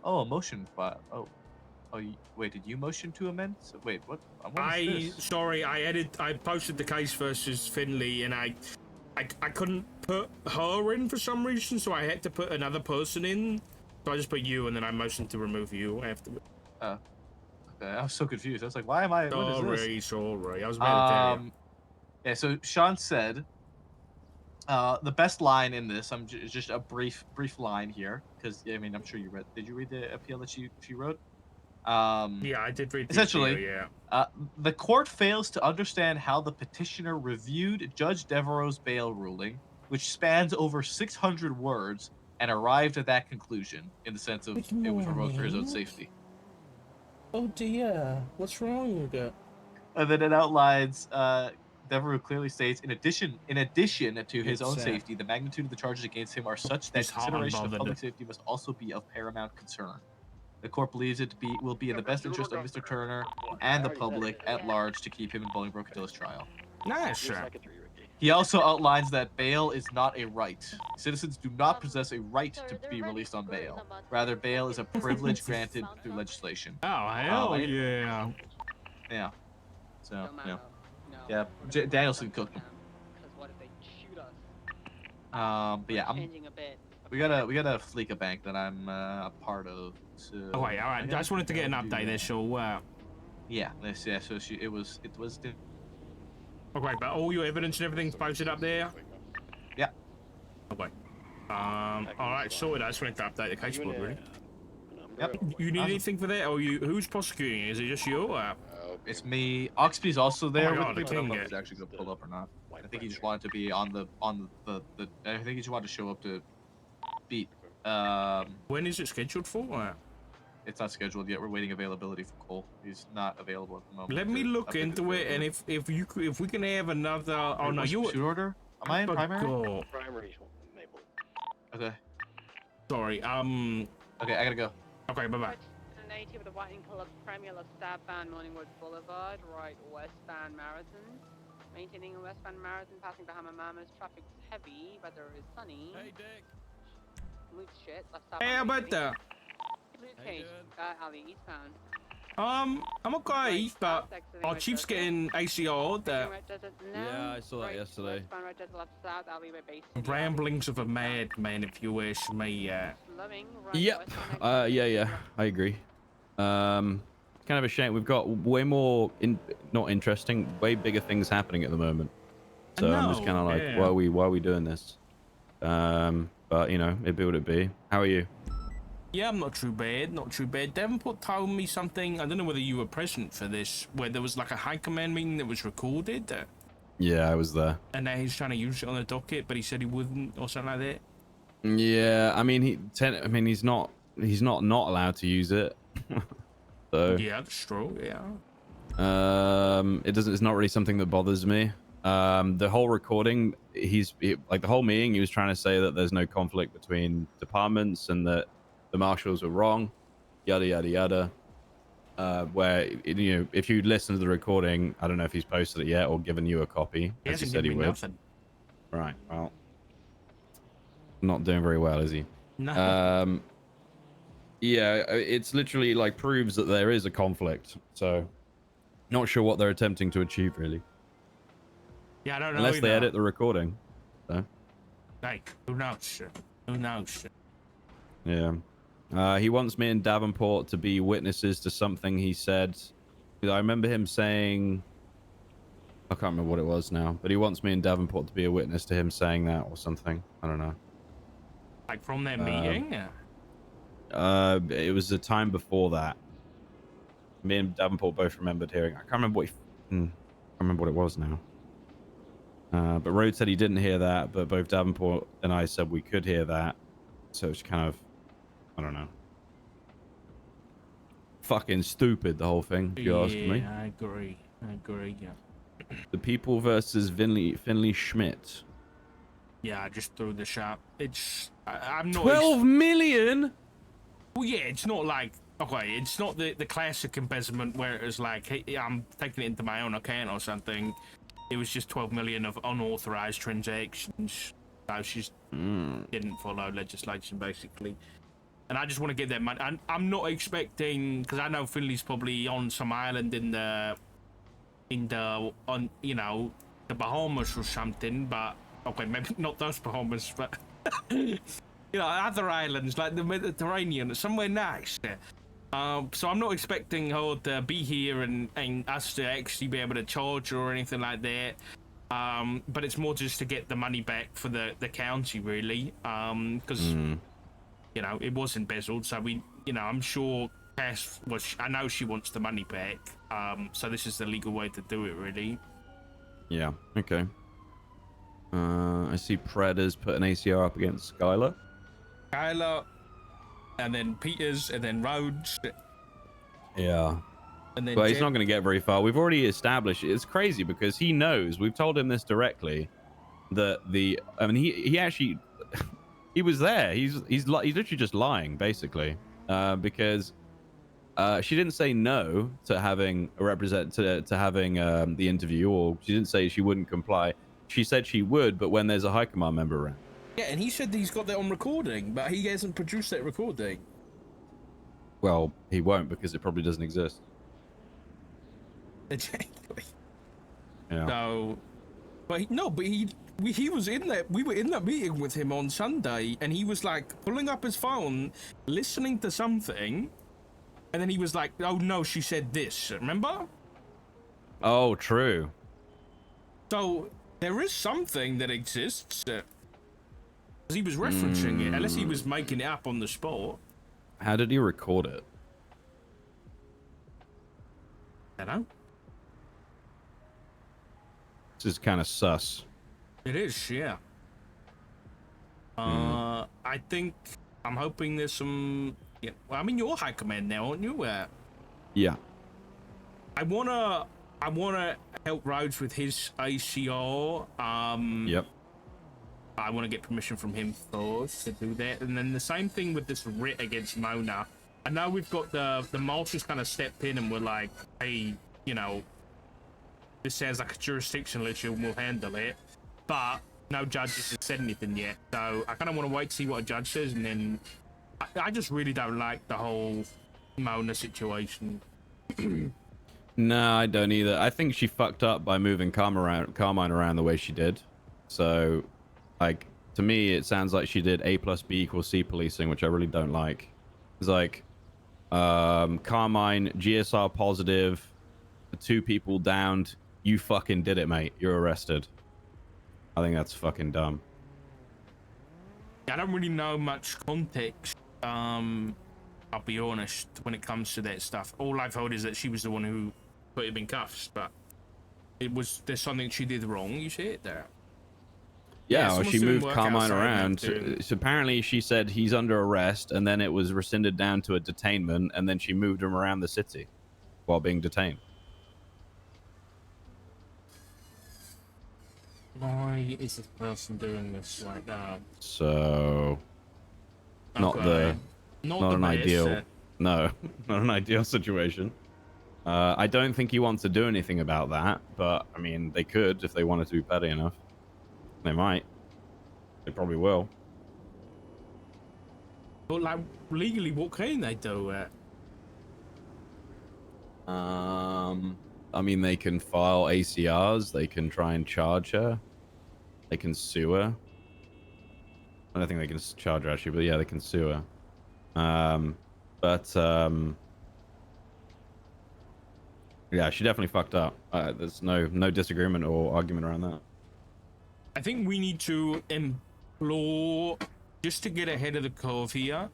Oh, a motion file. Oh, wait, did you motion to amend? So, wait, what? Sorry, I posted the case versus Finley, and I couldn't put her in for some reason, so I had to put another person in. So I just put you, and then I motioned to remove you afterwards. Okay, I was so confused. I was like, why am I? Sorry. I was about to tell you. Yeah, so Sean said, the best line in this, just a brief line here, because I mean, I'm sure you read. Did you read the appeal that she wrote? Yeah, I did read the essentially, appeal, yeah. The court fails to understand how the petitioner reviewed Judge Devereaux's bail ruling, which spans over 600 words, and arrived at that conclusion in the sense of it was remote for his own safety. Oh dear, what's wrong? And then it outlines, Devereaux clearly states, in addition to his own safety, the magnitude of the charges against him are such that consideration of public safety must also be of paramount concern. The court believes it will be in the best interest of Mr. Turner and the public at large to keep him in Bolingbroke until his trial. Nice, sure. He also outlines that bail is not a right. Citizens do not possess a right to be released on bail. Rather, bail is a privilege granted through legislation. Oh, hell yeah. Yeah. So, yeah. Danielson cooked him. What if they shoot us? But yeah, Changing a bit. we got a Fleeka bank that I'm a part of. So Oh wait, all right. I just wanted to get an update there. So yeah, so it was. Okay, but all your evidence and everything's posted up there. Yeah. Okay. All right, sorted. I just wanted to update the case board, really. Yep. You need anything for that, or who's prosecuting? Is it just you? Or? It's me. Oxby's also there. Oh my God, with me, the but I don't know king, if he's actually gonna pull up or not. I think he just wanted to be on the. I think he just wanted to show up to beat. When is it scheduled for? It's not scheduled yet. We're waiting availability for Cole. He's not available at the moment. Let me look into it, and if we can have another. Oh no, you shoot order. Am I in primary? Primary, Maple. Okay. Sorry. Okay, I gotta go. Okay, bye bye. Native of the white and colored Premier of Southbound Morningwood Boulevard, right westbound Marathon. Maintaining a westbound Marathon passing Bahama Mamas. Traffic's heavy, weather is sunny. Hey, Dick. Move shit. Left side. Hey, how about that? Cage, alley eastbound. I'm okay, but our chief's getting ACO'd. Yeah, I saw that yesterday. Ramblings of a madman, if you wish me. Yep. Yeah, I agree. Kind of a shame. We've got way more not interesting, way bigger things happening at the moment. So I'm just kind of like, yeah. why are we doing this? But you know, it be what it be. How are you? Yeah, I'm not too bad, not too bad. Davenport told me something, I don't know whether you were present for this, where there was like a high command meeting that was recorded. Yeah, I was there. And now he's trying to use it on the docket, but he said he wouldn't, or something like that. Yeah, I mean, he's not allowed to use it. So yeah, that's true. Yeah. It's not really something that bothers me. The whole recording, like the whole meeting, he was trying to say that there's no conflict between departments and that the marshals were wrong, yada yada yada. Where if you listen to the recording, I don't know if he's posted it yet or given you a copy, He as he hasn't said he given me would. nothing. Right. Well, not doing very well, is he? No. Yeah, it's literally like proves that there is a conflict. So, not sure what they're attempting to achieve, really. Yeah, I don't know. Unless they edit the recording. So. Like, who knows? Who knows? Yeah. He wants me and Davenport to be witnesses to something he said. I remember him saying, I can't remember what it was now, but he wants me and Davenport to be a witness to him saying that or something. I don't know. Like from their meeting? It was the time before that. Me and Davenport both remembered hearing. I can't remember what I can't remember what it was now. But Rhodes said he didn't hear that, but both Davenport and I said we could hear that. So it's kind of, I don't know. Fucking stupid, the whole thing, if you ask me. Yeah, I agree. Yeah. The People versus Finley Schmidt. Yeah, I just threw the shot. I'm not 12 million? Well, yeah, it's not like, okay, it's not the classic embezzlement where it was like, hey, I'm taking it into my own account or something. It was just 12 million of unauthorized transactions. So she didn't follow legislation, basically. And I just want to get that money. I'm not expecting, because I know Finley's probably on some island in the Bahamas or something, but okay, maybe not those Bahamas, but other islands like the Mediterranean, somewhere nice. So I'm not expecting her to be here and us to actually be able to charge her or anything like that. But it's more just to get the money back for the county, really, because it was embezzled. So I'm sure Cass I know she wants the money back. So this is the legal way to do it, really. Yeah. Okay. I see Preda's put an ACR up against Skylar. And then Peters, and then Rhodes. Yeah. And then but he's not going to get very far. We've already established it's crazy because he knows. We've told him this directly that he actually he was there. He's literally just lying basically because she didn't say no to having to having the interview, or she didn't say she wouldn't comply. She said she would, but when there's a high command member around. Yeah, and he said that he's got that on recording, but he hasn't produced that recording. Well, he won't because it probably doesn't exist. Exactly. Yeah. So, but he was in that. We were in that meeting with him on Sunday, and he was like pulling up his phone, listening to something, and then he was like, "Oh no, she said this." Remember? Oh, true. So there is something that exists. He was referencing it, unless he was making it up on the spot. How did he record it? I don't know. This is kind of sus. It is, yeah. I think I'm hoping there's some. Yeah, well, I mean, you're high command now, aren't you? Yeah. I wanna help Rhodes with his ACR. Yep. I want to get permission from him first to do that, and then the same thing with this writ against Mona. I know we've got the marshals kind of stepped in and we're like, hey, this sounds like a jurisdictional issue and we'll handle it, but no judges have said anything yet. So I kind of want to wait to see what a judge says, and then I just really don't like the whole Mona situation. No, I don't either. I think she fucked up by moving Carmine around the way she did. So, like, to me, it sounds like she did A plus B equals C policing, which I really don't like. It's like, Carmine, GSR positive, 2 people downed. You fucking did it, mate. You're arrested. I think that's fucking dumb. I don't really know much context, I'll be honest, when it comes to that stuff. All I've heard is that she was the one who put him in cuffs, but there's something she did wrong. You see it there. Yeah, well, she moved Carmine around. So apparently she said he's under arrest, and then it was rescinded down to a detainment, and then she moved him around the city while being detained. Why is this person doing this right now? So, not Okay. not the an best, ideal. No, not an ideal situation. I don't think he wants to do anything about that, but I mean, they could if they wanted to be petty enough. They might. They probably will. But like, legally, what can they do? I mean, they can file ACRs. They can try and charge her. They can sue her. I don't think they can charge her actually, but yeah, they can sue her. Yeah, she definitely fucked up. There's no disagreement or argument around that. I think we need to implore, just to get ahead of the curve here,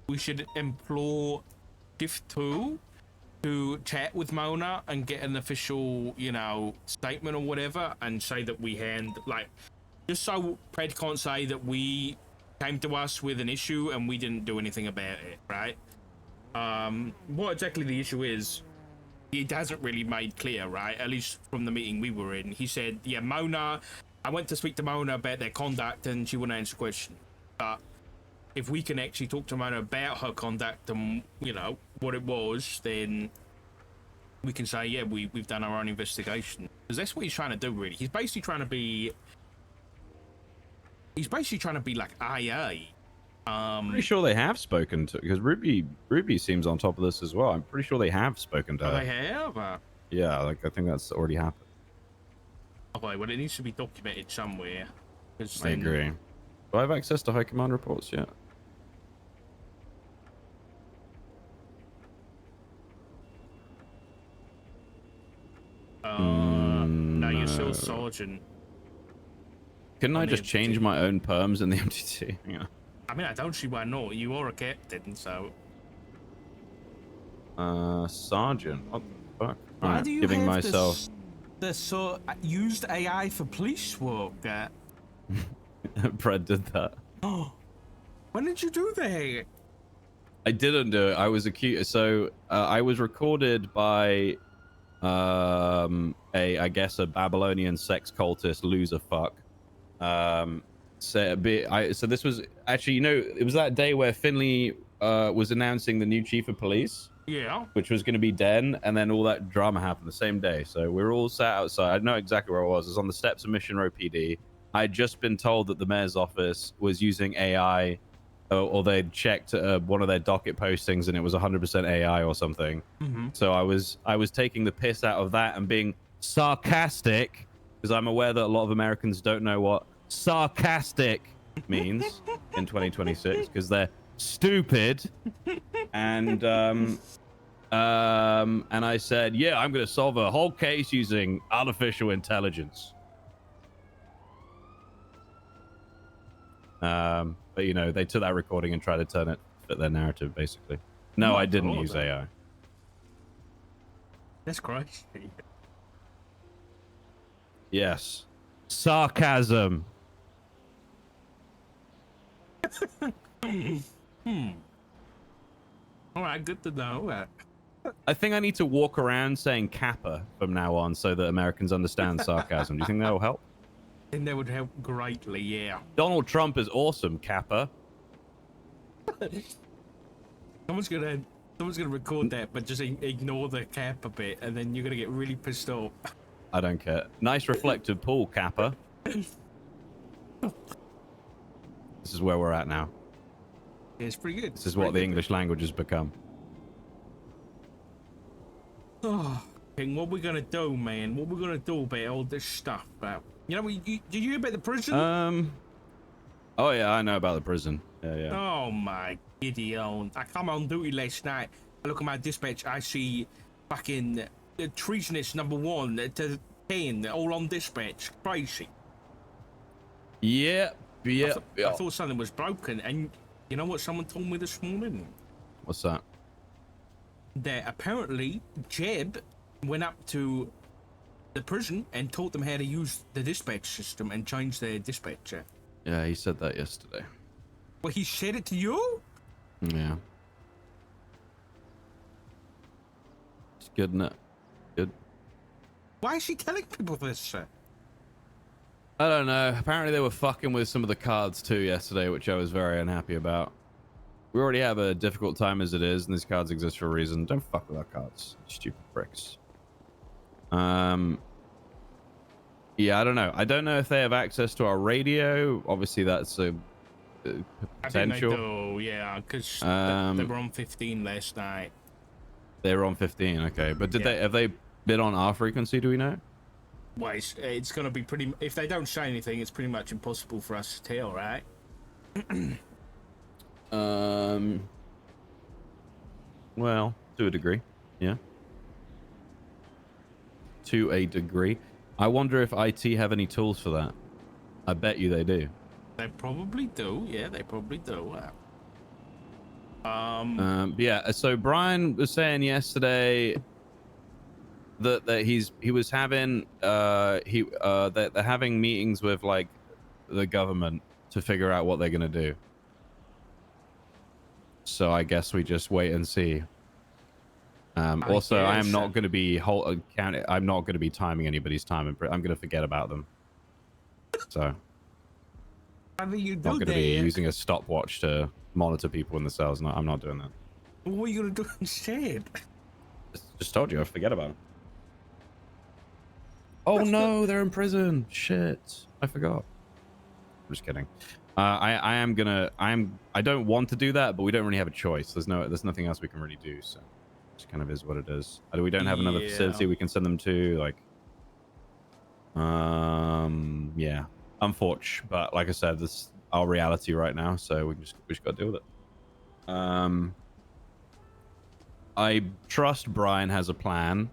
we should implore Shift 2 to chat with Mona and get an official, you know, statement or whatever, and say that we like, just so Pred can't say that we came to us with an issue and we didn't do anything about it, right? What exactly the issue is, it hasn't really made clear, right? At least from the meeting we were in. He said, yeah, Mona, I went to speak to Mona about their conduct and she wouldn't answer questions. But if we can actually talk to Mona about her conduct and, you know, what it was, then we can say, yeah, we've done our own investigation. Because that's what he's trying to do, really. He's basically trying to be like IA. Pretty sure they have spoken to, because Ruby seems on top of this as well. I'm pretty sure they have spoken to her. They have? Yeah, like I think that's already happened. Okay, well, it needs to be documented somewhere. I agree. Do I have access to high command reports yet? No, you're still sergeant. Couldn't I just change my own perms in the MTT? Yeah. I mean, I don't see why not. You are a captain, so. Sergeant. What the fuck? Why Alright, do you giving have myself. the used AI for police work? Brett did that. Oh, when did you do that? I didn't do it. I was accused. So I was recorded by I guess a Babylonian sex cultist loser fuck. So this was actually, you know, it was that day where Finley was announcing the new chief of police. Yeah. Which was going to be Den, and then all that drama happened the same day. So we were all sat outside. I know exactly where I was. I was on the steps of Mission Row PD. I had just been told that the mayor's office was using AI, or they'd checked one of their docket postings and it was 100% AI or something. Mm-hmm. So I was taking the piss out of that and being sarcastic, because I'm aware that a lot of Americans don't know what sarcastic means in 2026 because they're stupid. And I said, yeah, I'm going to solve a whole case using artificial intelligence. But you know, they took that recording and tried to turn it to fit their narrative, basically. No, I didn't use AI. That's crazy. Yes. Sarcasm. All right, good to know. I think I need to walk around saying Kappa from now on so that Americans understand sarcasm. Do you think that'll help? And that would help greatly, yeah. Donald Trump is awesome, Kappa. Someone's gonna record that, but just ignore the Kappa bit, and then you're gonna get really pissed off. I don't care. Nice reflective pool, Kappa. This is where we're at now. Yeah, it's pretty good. This is what the English language has become. Oh, King, what we gonna do, man? What we gonna do about all this stuff? You know, did you hear about the prison? Oh yeah, I know about the prison. Yeah. Oh my Gideon! I come on duty last night. I look at my dispatch. I see fucking treasonous number 1 to 10 all on dispatch. Crazy. Yeah. I thought something was broken, and you know what someone told me this morning? What's that? That apparently Jeb went up to the prison and taught them how to use the dispatch system and change their dispatcher. Yeah, he said that yesterday. Well, he said it to you? Yeah. It's good, isn't it? Good. Why is he telling people this, sir? I don't know. Apparently they were fucking with some of the cards too yesterday, which I was very unhappy about. We already have a difficult time as it is, and these cards exist for a reason. Don't fuck with our cards, stupid pricks. Yeah, I don't know. I don't know if they have access to our radio. Obviously, that's a potential. I think they do, yeah, because they were on 15 last night. They were on 15, okay. But have they been on our frequency, do we know? Well, it's going to be pretty... If they don't say anything, it's pretty much impossible for us to tell, right? Well, to a degree, yeah. To a degree. I wonder if IT have any tools for that. I bet you they do. They probably do, yeah, they probably do. Yeah, so Brian was saying yesterday that he was having that they're having meetings with like the government to figure out what they're gonna do. So I guess we just wait and see. Also, I am not going to be I'm not going to be timing anybody's time. I'm going to forget about them. So I mean, you I'm not going to be using a stopwatch to monitor people in the cells. No, I'm not doing that. What are you going to do instead? Just told you, I forget about them. Oh no, they're in prison. Shit, I forgot. I'm just kidding. I don't want to do that, but we don't really have a choice. There's nothing else we can really do. So it just kind of is what it is. We don't have another facility we can send them to. Like, yeah, unfortunate. But like I said, this is our reality right now. So we just got to deal with it. I trust Brian has a plan.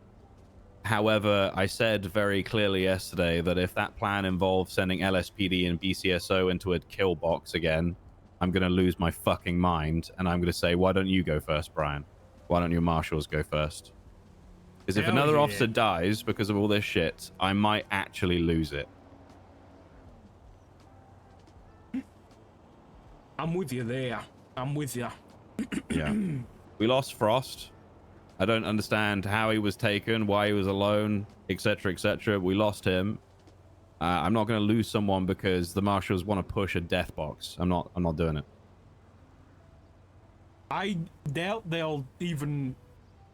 However, I said very clearly yesterday that if that plan involves sending LSPD and BCSO into a kill box again, I'm going to lose my fucking mind. And I'm going to say, why don't you go first, Brian? Why don't your marshals go first? Because if another officer dies because of all this shit, I might actually lose it. I'm with you there. I'm with you. Yeah. We lost Frost. I don't understand how he was taken, why he was alone, etc., etc. We lost him. I'm not going to lose someone because the marshals want to push a death box. I'm not doing it. I doubt they'll even...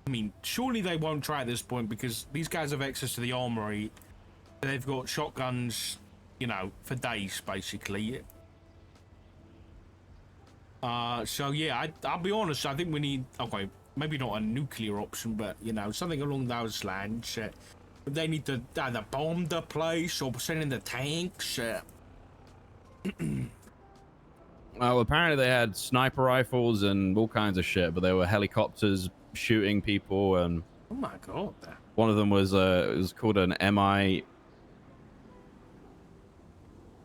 I mean, surely they won't try at this point because these guys have access to the armory. They've got shotguns, you know, for days, basically. So, yeah, I'll be honest. I think we need... Okay, maybe not a nuclear option, but, you know, something along those lines. They need to either bomb the place or send in the tanks. Well, apparently they had sniper rifles and all kinds of shit, but there were helicopters shooting people, and oh my god! One of them was it was called an MI.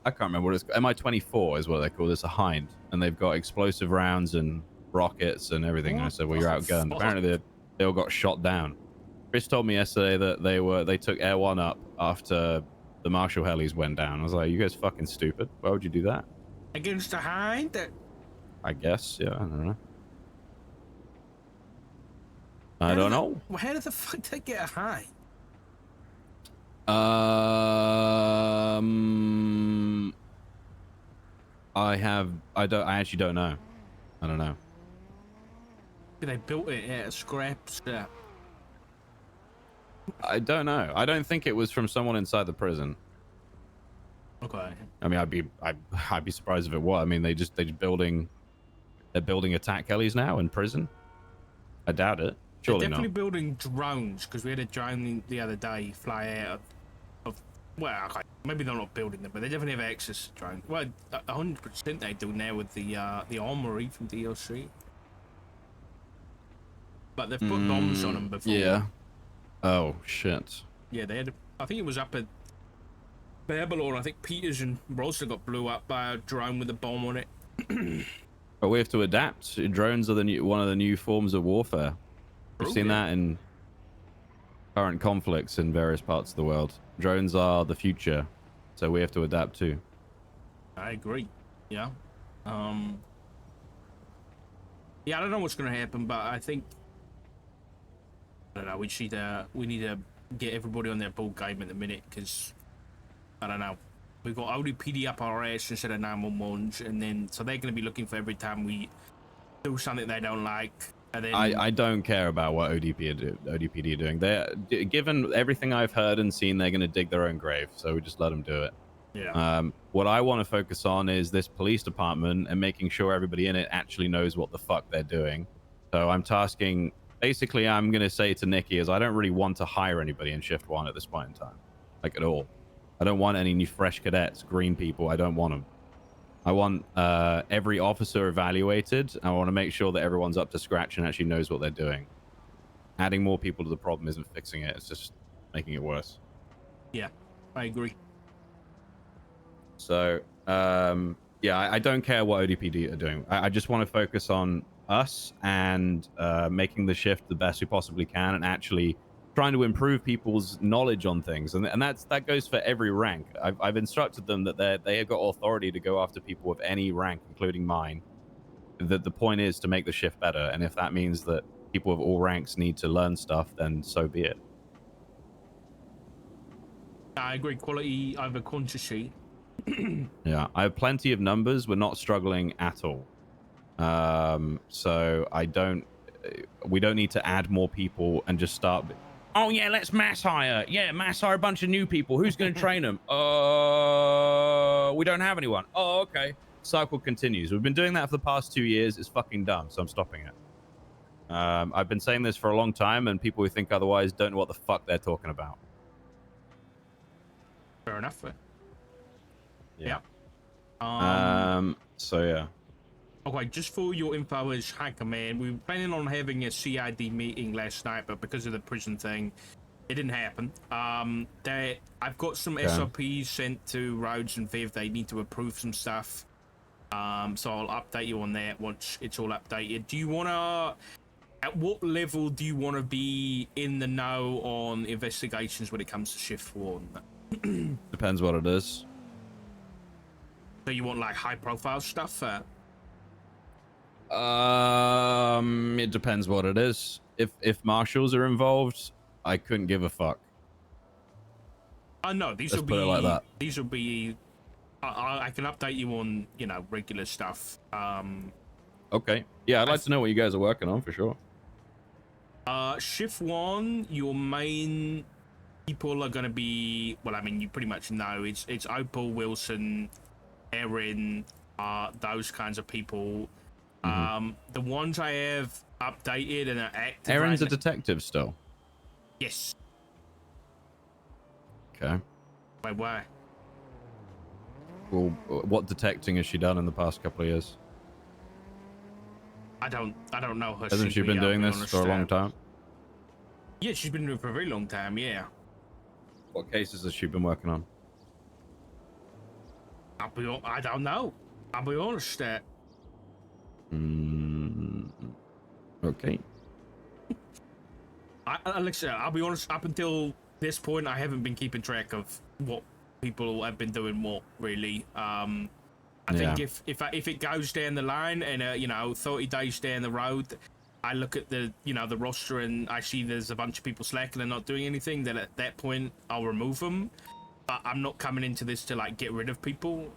I can't remember what it's called. MI-24 is what they call this, a Hind, and they've got explosive rounds and rockets and everything. And I said, well, you're outgunned. Apparently they all got shot down. Chris told me yesterday that they took Air 1 up after the Marshall helis went down. I was like, you guys fucking stupid. Why would you do that? Against a Hind? I guess, yeah, I don't know. I don't know. Well, how did the fuck they get a Hind? I actually don't know. I don't know. They built it out of scraps. I don't know. I don't think it was from someone inside the prison. Okay. I mean, I'd be surprised if it was. I mean, they're building attack helis now in prison. I doubt it. Surely they're definitely not. building drones because we had a drone the other day fly out of well, okay, maybe they're not building them, but they definitely have access to drones. Well, 100% they do now with the armory from DLC. But they've put bombs on them before. Yeah. Oh shit. Yeah, they had. I think it was up at Babylon. I think Peters and Rosa got blew up by a drone with a bomb on it. But we have to adapt. Drones are one of the new forms of warfare. We've seen that in current conflicts in various parts of the world. Drones are the future, so we have to adapt too. I agree. Yeah. Yeah, I don't know what's going to happen, but I think I don't know. We need to get everybody on their ball game at the minute because I don't know. we've got ODPD up our ass instead of 911, and then so they're going to be looking for every time we do something they don't like. And then I don't care about what ODPD are doing. They're given everything I've heard and seen, they're going to dig their own grave. So we just let them do it. Yeah. What I want to focus on is this police department and making sure everybody in it actually knows what the fuck they're doing. So I'm tasking. Basically, I'm going to say to Nikki is I don't really want to hire anybody in shift 1 at this point in time, like at all. I don't want any new fresh cadets, green people. I don't want them. I want every officer evaluated. I want to make sure that everyone's up to scratch and actually knows what they're doing. Adding more people to the problem isn't fixing it. It's just making it worse. Yeah, I agree. So, yeah, I don't care what ODPD are doing. I just want to focus on us and making the shift the best we possibly can and actually trying to improve people's knowledge on things. And that goes for every rank. I've instructed them that they have got authority to go after people of any rank, including mine. That the point is to make the shift better. And if that means that people of all ranks need to learn stuff, then so be it. I agree. Quality over quantity. Yeah, I have plenty of numbers. We're not struggling at all. So we don't need to add more people and just start. Oh yeah, let's mass hire. Yeah, mass hire a bunch of new people. Who's going to train them? We don't have anyone. Oh, okay. Cycle continues. We've been doing that for the past 2 years. It's fucking dumb, so I'm stopping it. I've been saying this for a long time, and people who think otherwise don't know what the fuck they're talking about. Fair enough. Yeah. So yeah. Okay, just for your info as High Command, we were planning on having a CID meeting last night, but because of the prison thing, it didn't happen. I've got some SOPs sent to Rhodes and Viv. They need to approve some stuff. So I'll update you on that once it's all updated. Do you want to... At what level do you want to be in the know on investigations when it comes to Shift 1? Depends what it is. So you want, like, high-profile stuff? It depends what it is. If marshals are involved, I couldn't give a fuck. No, these will be like that. These will be. I can update you on regular stuff. Okay. Yeah, I'd like to know what you guys are working on for sure. Shift 1, your main people are gonna be. Well, I mean, you pretty much know it's Opal, Wilson, Erin, those kinds of people. The ones I have updated and are active. Erin's a detective still. Yes. Okay. Wait, why? Well, what detecting has she done in the past couple of years? I don't know her. Hasn't she been doing this for a long time? Yeah, she's been doing it for a very long time. Yeah. What cases has she been working on? I don't know. I'll be honest. Okay. Alexa, I'll be honest. Up until this point, I haven't been keeping track of what people have been doing more. Really, I think if it goes down the line and 30 days down the road, I look at the the roster and I see there's a bunch of people slacking and not doing anything. Then at that point, I'll remove them. But I'm not coming into this to like get rid of people.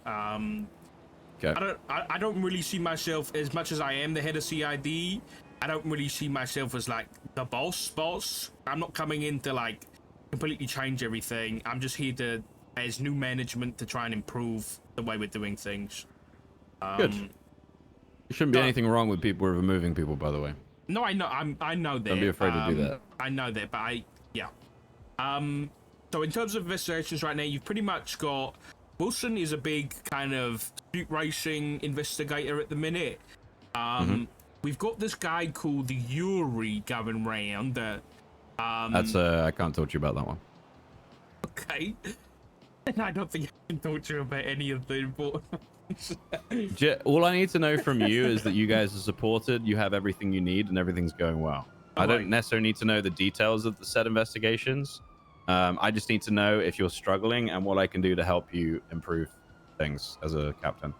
Okay. I don't really see myself, as much as I am the head of CID, I don't really see myself as like the boss. I'm not coming in to like completely change everything. I'm just here to, as new management, to try and improve the way we're doing things. Good. There shouldn't be anything wrong with people removing people, by the way. No, I know that. Don't be afraid to do that. I know that, but so in terms of investigations right now, you've pretty much got Wilson is a big kind of street racing investigator at the minute. We've got this guy called Yuri going round. That's I can't talk to you about that one. Okay. And I don't think I can talk to you about any of the important ones. All I need to know from you is that you guys are supported, you have everything you need, and everything's going well. I don't necessarily need to know the details of the said investigations. I just need to know if you're struggling and what I can do to help you improve things as a captain.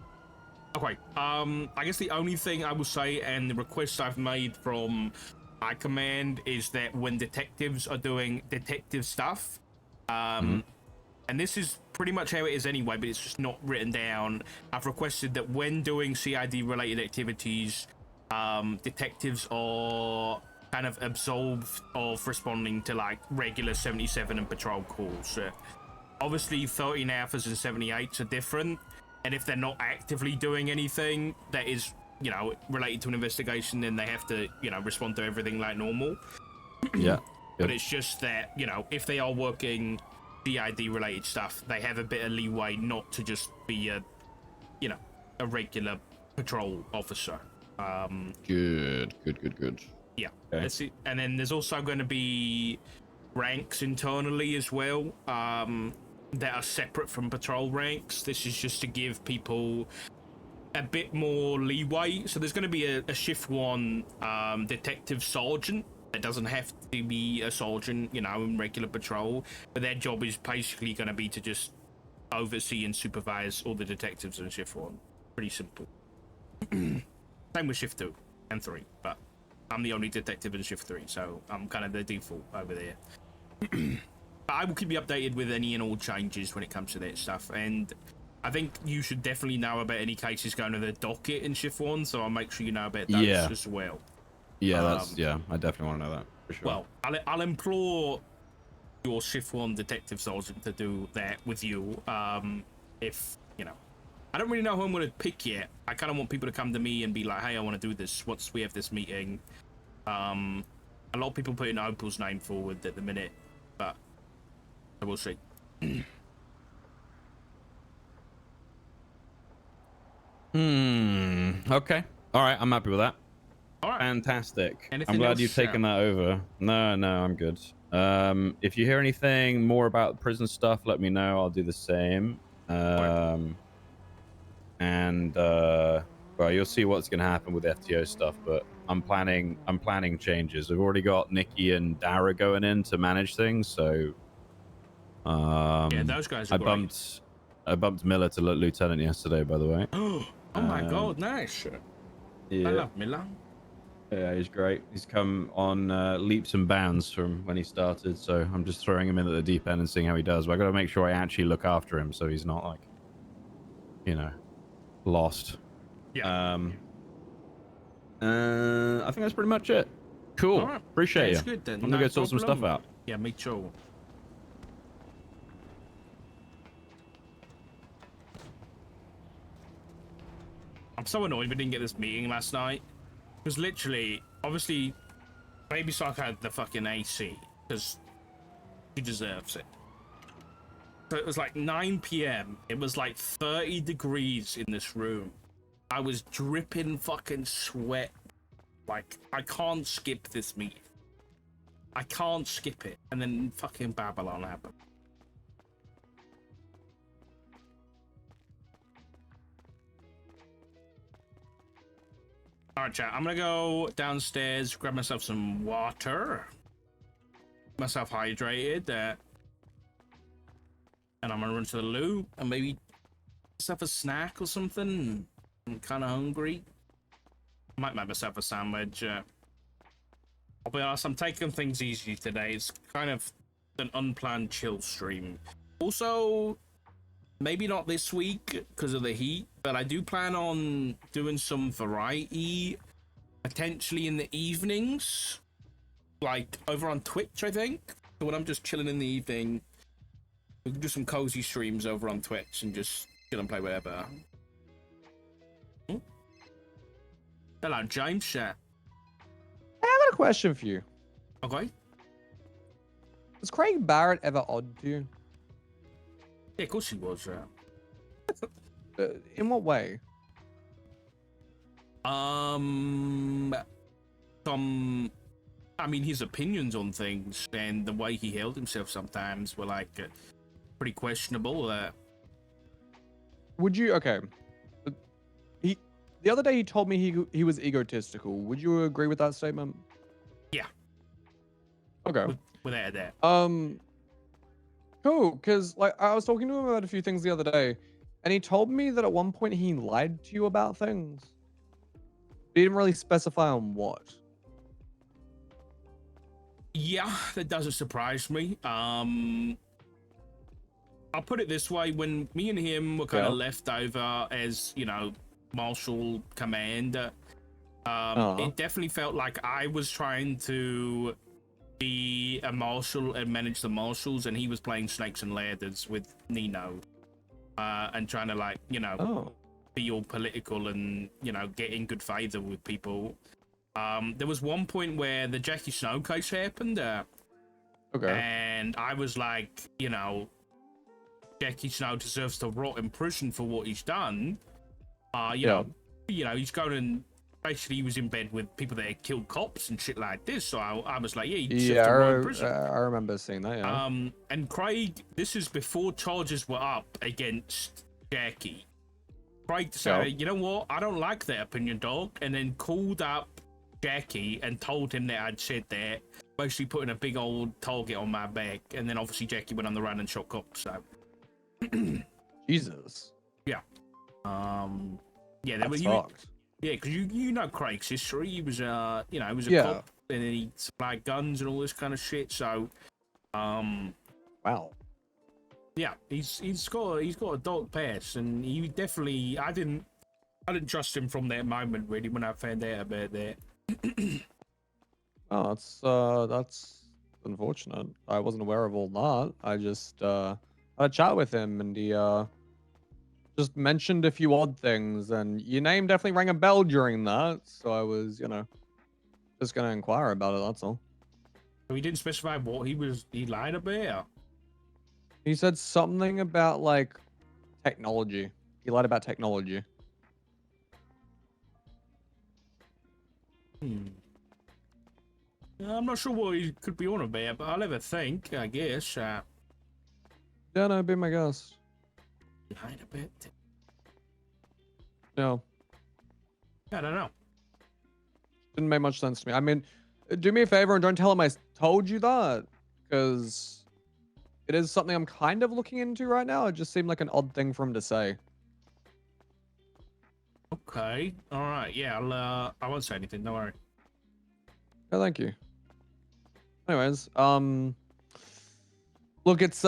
Okay. I guess the only thing I will say, and the request I've made from High Command, is that when detectives are doing detective stuff, and this is pretty much how it is anyway, but it's just not written down. I've requested that when doing CID-related activities, detectives are kind of absolved of responding to like regular 77 and patrol calls. Obviously, 13 alphas and 78s are different, and if they're not actively doing anything that is, you know, related to an investigation, then they have to, you know, respond to everything like normal. Yeah. But it's just that, you know, if they are working DID related stuff, they have a bit of leeway not to just be a, you know, a regular patrol officer. Good. Yeah. Okay. That's it. And then there's also going to be ranks internally as well, that are separate from patrol ranks. This is just to give people a bit more leeway. So there's going to be a shift 1 detective sergeant. It doesn't have to be a sergeant, you know, in regular patrol, but their job is basically going to be to just oversee and supervise all the detectives in shift 1. Pretty simple. Same with shift 2 and 3, but I'm the only detective in shift 3, so I'm kind of the default over there. But I will keep you updated with any and all changes when it comes to that stuff, and I think you should definitely know about any cases going to the docket in shift 1, so I'll make sure you know about those as well. Yeah, I definitely want to know that for sure. Well, I'll implore your shift 1 detective sergeant to do that with you. If, you know, I don't really know who I'm going to pick yet. I kind of want people to come to me and be like, hey, I want to do this. Once we have this meeting. A lot of people putting Opal's name forward at the minute, but we'll see. Okay. All right. I'm happy with that. All right. Fantastic. Anything I'm glad else, you've taken that over. No, I'm good. If you hear anything more about prison stuff, let me know. I'll do the same. Well, you'll see what's going to happen with FTO stuff, but I'm planning changes. We've already got Nikki and Dara going in to manage things, so yeah, those guys are great. I bumped Miller to lieutenant yesterday, by the way. Oh my god, nice. Yeah. I love Miller. Yeah, he's great. He's come on leaps and bounds from when he started, so I'm just throwing him in at the deep end and seeing how he does. But I got to make sure I actually look after him so he's not like, you know, lost. Yeah. I think that's pretty much it. Cool. All right. Appreciate That's you. good then. I'm gonna No go sort some stuff problem. out. Yeah, me too. I'm so annoyed we didn't get this meeting last night. Because literally, obviously, Baby Sock had the fucking AC. Because she deserves it. So it was like 9 p.m. It was like 30 degrees in this room. I was dripping fucking sweat. Like, I can't skip this meeting. I can't skip it. And then fucking Babylon happened. Alright, chat. I'm gonna go downstairs, grab myself some water. Myself hydrated. And I'm gonna run to the loo and maybe myself a snack or something. I'm kind of hungry. I might make myself a sandwich. I'll be honest, I'm taking things easy today. It's kind of an unplanned chill stream. Also, maybe not this week because of the heat, but I do plan on doing some variety, potentially in the evenings, like over on Twitch, I think. So when I'm just chilling in the evening, we can do some cozy streams over on Twitch and just chill and play whatever. Hello, James chat. I got a question for you. Okay. Was Craig Barrett ever odd to you? Yeah, of course he was. In what way? I mean, his opinions on things and the way he held himself sometimes were like pretty questionable. Would you? Okay. The other day he told me he was egotistical. Would you agree with that statement? Yeah. Okay. Without a doubt. Cool. Because like I was talking to him about a few things the other day, and he told me that at one point he lied to you about things. He didn't really specify on what. Yeah, that doesn't surprise me. I'll put it this way: when me and him were kind of left over as, you know, Marshal Commander, it definitely felt like I was trying to be a marshal and manage the marshals, and he was playing snakes and ladders with Nino, and trying to, like, you know, be all political and, you know, get in good favor with people. There was one point where the Jackie Snow case happened, and I was like, you know, Jackie Snow deserves to rot in prison for what he's done. You know, he's going and basically he was in bed with people that had killed cops and shit like this. So I was like, yeah, he deserves to rot in prison. I remember seeing that. Yeah. And Craig, this is before charges were up against Jackie. Craig decided, you know what, I don't like that opinion, dog, and then called up Jackie and told him that I'd said that, basically putting a big old target on my back. And then obviously Jackie went on the run and shot cops. So. Jesus. Yeah. Yeah, That's yeah, fucked. because you know Craig's history. He was you know, he was a cop, and then he supplied guns and all this kind of shit. So, wow. Yeah, he's got a dark past, and he definitely I didn't trust him from that moment really when I found out about that. Oh, that's unfortunate. I wasn't aware of all that. I just had a chat with him, and he just mentioned a few odd things, and your name definitely rang a bell during that. So I was, you know, just gonna inquire about it. That's all. So he didn't specify what he lied about. He said something about like technology. He lied about technology. I'm not sure what he could be on about, but I'll have a think, I guess. Yeah, no, be my guest. Lied about. No. I don't know. Didn't make much sense to me. I mean, do me a favor and don't tell him I told you that, because it is something I'm kind of looking into right now. It just seemed like an odd thing for him to say. Okay. All right. Yeah. I won't say anything. Don't worry. Oh, thank you. Anyways, look, it's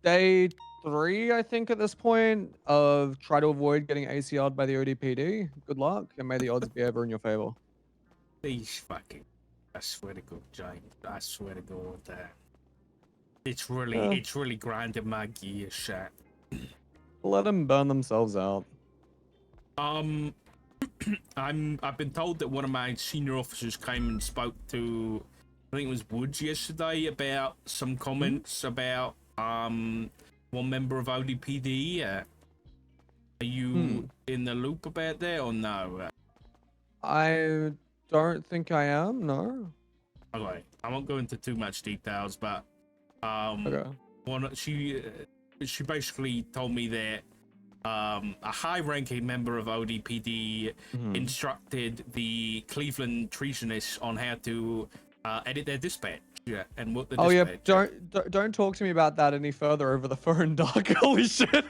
day 3, I think, at this point of try to avoid getting ACR'd by the ODPD. Good luck, and may the odds be ever in your favor. These fucking. I swear to God, Jane. I swear to God that. It's really grinding my gears, chat. Let them burn themselves out. I've been told that one of my senior officers came and spoke to, I think it was Woods yesterday, about some comments about one member of ODPD. Are you in the loop about that or no? I don't think I am. No. Okay, I won't go into too much details, but she basically told me that a high-ranking member of ODPD instructed the Cleveland treasonists on how to edit their dispatch. Yeah, and what the dispatch. Don't talk to me about that any further over the phone, Doc. Holy shit.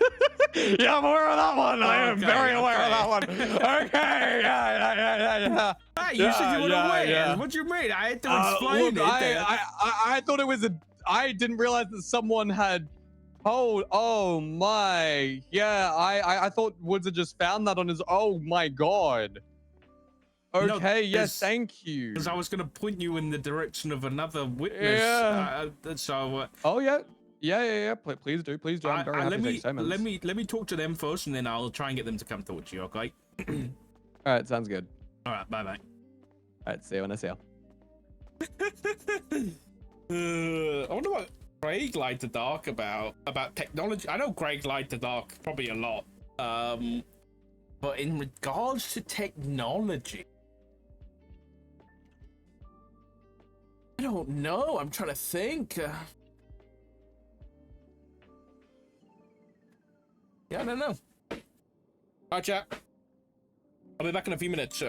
Yeah, I'm aware of that one. I am very aware of that one. Okay, yeah. Hey, you said you were aware. Yeah. What do you mean? I had to explain look, it. I thought it was I didn't realize that someone had told. Oh my. Yeah, I thought Woods had just found that on his. Oh my god. Okay, yes, thank you. Because I was going to point you in the direction of another witness. Yeah. Oh yeah. Yeah. Please do. I'm very happy to take statements. Let me talk to them first, and then I'll try and get them to come talk to you. Okay. All right, sounds good. All right, bye. All right, see you when I see you. I wonder what Craig lied to Dark about technology. I know Craig lied to Dark probably a lot. But in regards to technology, I don't know. I'm trying to think. Yeah, I don't know. All right, chat. I'll be back in a few minutes.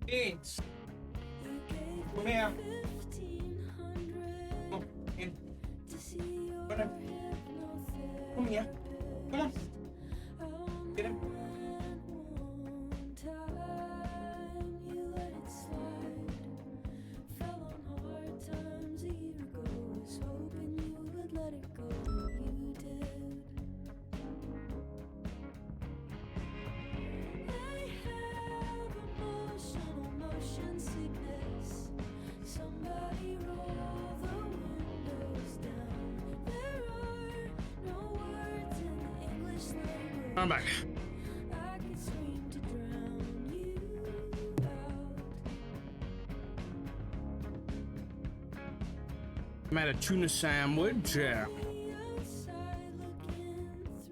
It's. Come here. Come in. Come here. Come on. Get him. I'm back. I'm at a tuna sandwich.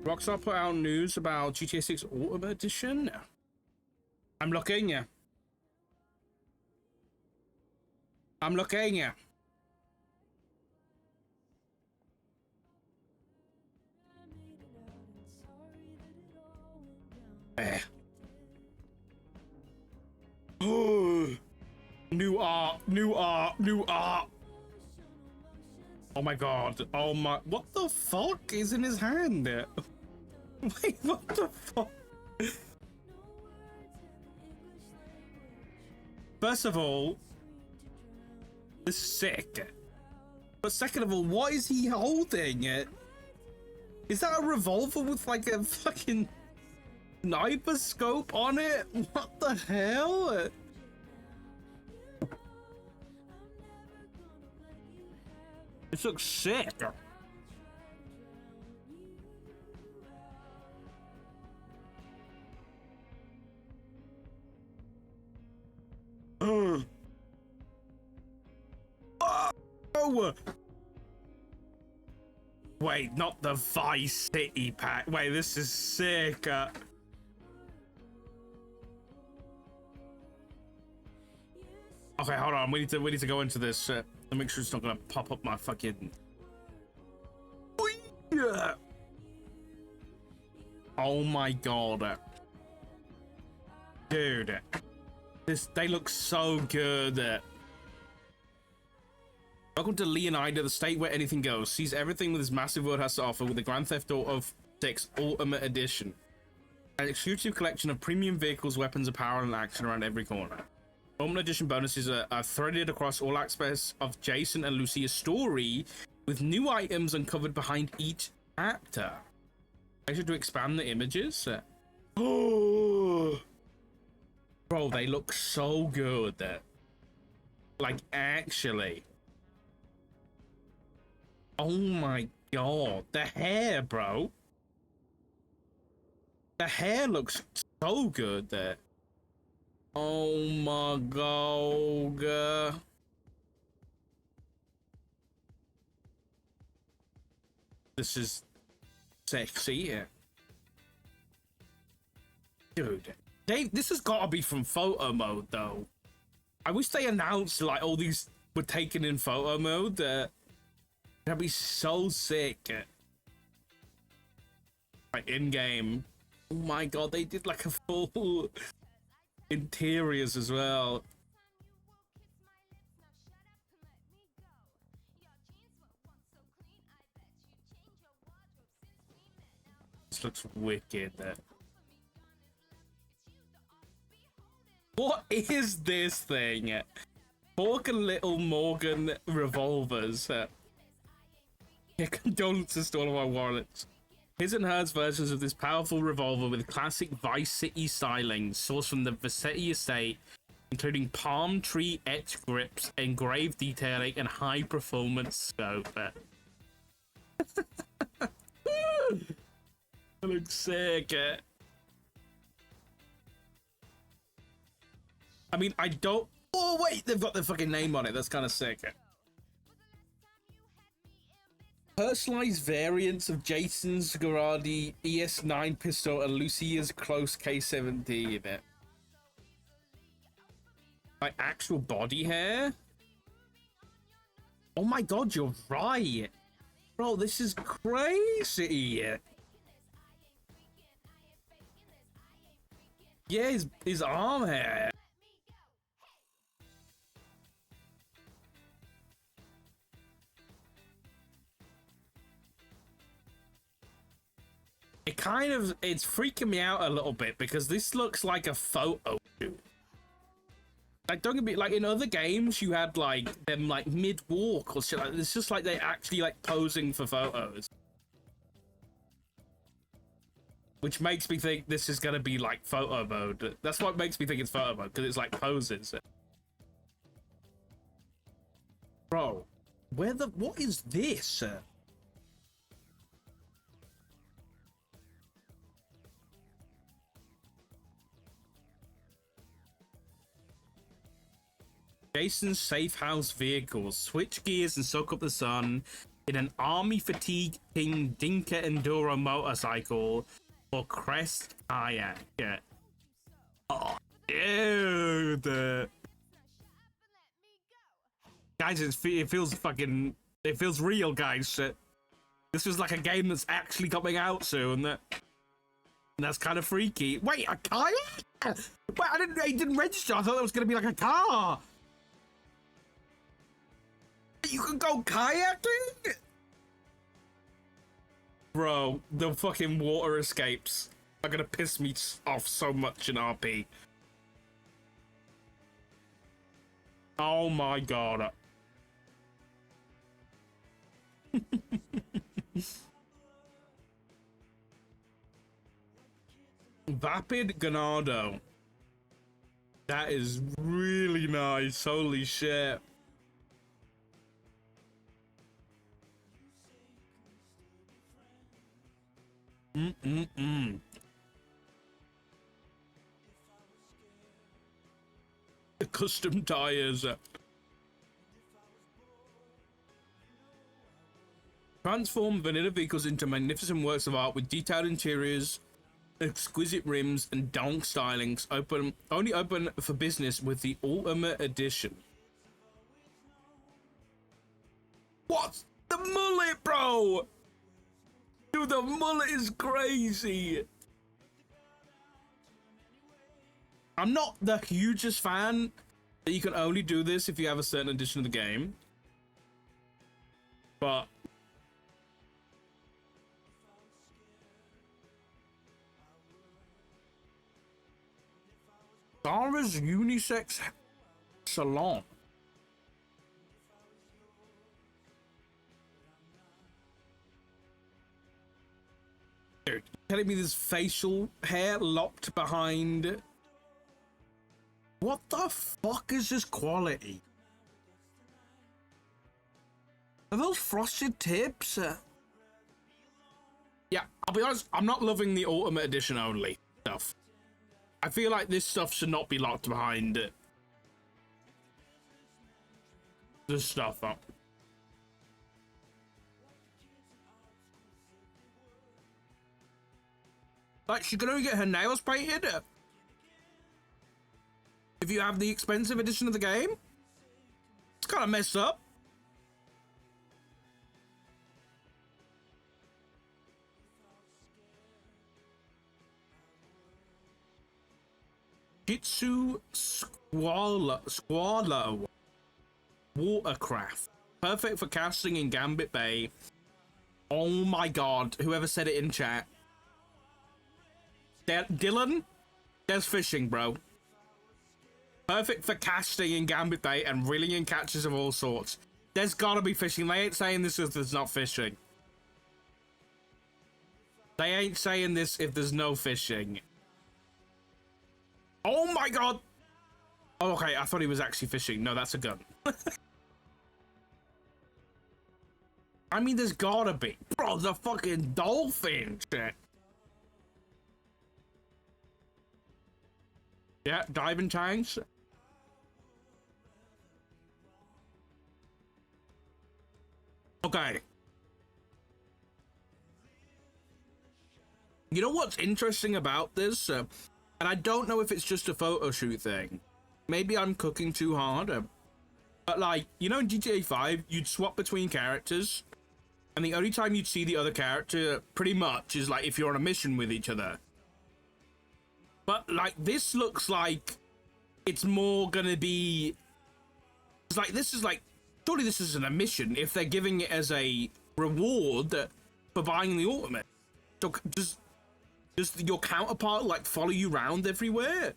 Rockstar put out news about GTA 6 Autumn Edition. I'm looking. I'm looking. New art, new art, new art. Oh my god. Oh my. What the fuck is in his hand? Wait, what the fuck? First of all, this is sick. But second of all, what is he holding? Is that a revolver with like a fucking sniper scope on it? What the hell? This looks sick. Oh! Wait, not the Vice City pack. Wait, this is sick. Okay, hold on. We need to go into this. To make sure it's not gonna pop up my fucking. Oh my god, dude, they look so good. Welcome to Leonida, the state where anything goes. Sees everything this massive world has to offer with the Grand Theft Auto 6 Ultimate Edition. An exclusive collection of premium vehicles, weapons, apparel, and action around every corner. Ultimate Edition bonuses are threaded across all aspects of Jason and Lucia's story, with new items uncovered behind each chapter. I should expand the images. Oh, bro, they look so good. Like, actually. Oh my god, the hair, bro. The hair looks so good there. Oh my god. This is sexy. Dude, this has got to be from photo mode though. I wish they announced like all these were taken in photo mode. That'd be so sick. Like in game. Oh my god, they did like a full interiors as well. This looks wicked. What is this thing? Pork and Little Morgan revolvers. Yeah, condolences to all of our warlocks. His and hers versions of this powerful revolver with classic Vice City styling, sourced from the Vassetti estate, including palm tree etched grips, engraved detailing, and high performance scope. That looks sick. I mean, I don't. Oh wait, they've got their fucking name on it. That's kind of sick. Personalized variants of Jason's Garadi ES9 pistol and Lucia's Close K17. Like actual body hair? Oh my god, you're right. Bro, this is crazy. Yeah, his arm hair. it's freaking me out a little bit because this looks like a photo shoot. Like, don't get me, like, in other games, you had, like, them, like, mid-walk or shit like that. It's just like they're actually, like, posing for photos. Which makes me think this is gonna be, like, photo mode. That's what makes me think it's photo mode, because it's, like, poses. Bro, what is this? Jason's safe house vehicles switch gears and soak up the sun in an army fatigue king Dinka Enduro motorcycle or Crest kayak. Yeah. Oh, dude. Guys, it feels real, guys. This was like a game that's actually coming out soon. That's kind of freaky. Wait, a kayak? Wait, it didn't register. I thought that was going to be like a car. You can go kayaking? Bro, the fucking water escapes are gonna piss me off so much in RP. Oh my god. Vapid Ganado. That is really nice. Holy shit. The custom tires. Transform vanilla vehicles into magnificent works of art with detailed interiors, exquisite rims, and donk stylings. Only open for business with the Ultimate Edition. What? The mullet, bro! Dude, the mullet is crazy. I'm not the hugest fan that you can only do this if you have a certain edition of the game. But Zara's unisex salon. Dude, you're telling me this facial hair locked behind? What the fuck is this quality? Are those frosted tips? Yeah, I'll be honest, I'm not loving the Ultimate Edition only stuff. I feel like this stuff should not be locked behind this stuff up. Like, she can only get her nails painted if you have the expensive edition of the game. It's kind of messed up. Jitsu Squallow Watercraft. Perfect for casting in Gambit Bay. Oh my god, whoever said it in chat. Dylan, there's fishing, bro. Perfect for casting in Gambit Bay and reeling in catches of all sorts. There's gotta be fishing. They ain't saying this if there's not fishing. They ain't saying this if there's no fishing. Oh my god! Oh, okay, I thought he was actually fishing. No, that's a gun. I mean, there's gotta be. Bro, the fucking dolphin shit. Yeah, diving tanks. Okay. You know what's interesting about this? And I don't know if it's just a photo shoot thing. Maybe I'm cooking too hard. But like, you know in GTA 5, you'd swap between characters. And the only time you'd see the other character, pretty much, is like if you're on a mission with each other. But like, this looks like it's more gonna be... It's like, this is like... Surely this isn't a mission if they're giving it as a reward for buying the ultimate. So just does your counterpart like follow you around everywhere?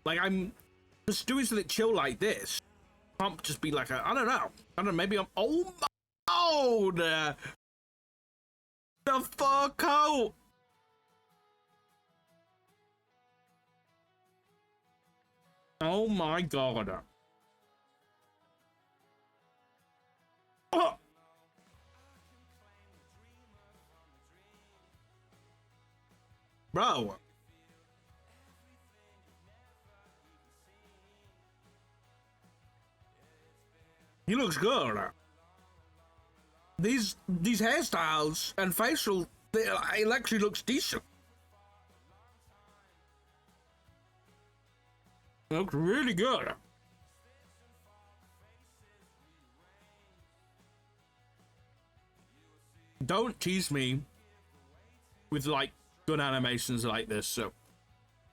Like I'm just doing something chill like this. Can't just be like I don't know, maybe I'm oh my god, the fuck out. Oh my god. Oh. Bro. He looks good. These hairstyles and facial, it actually looks decent. It looks really good. Don't tease me with like good animations like this, so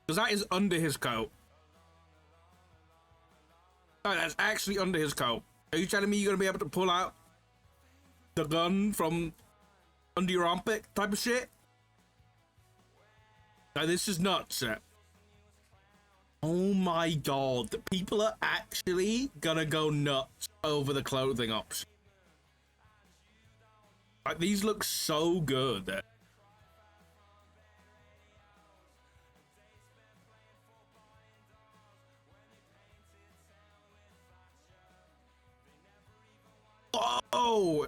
because that is under his coat. Oh, that's actually under his coat. Are you telling me you're gonna be able to pull out the gun from under your armpit type of shit? Now this is nuts. Oh my god, people are actually gonna go nuts over the clothing option. Like, these look so good. Oh,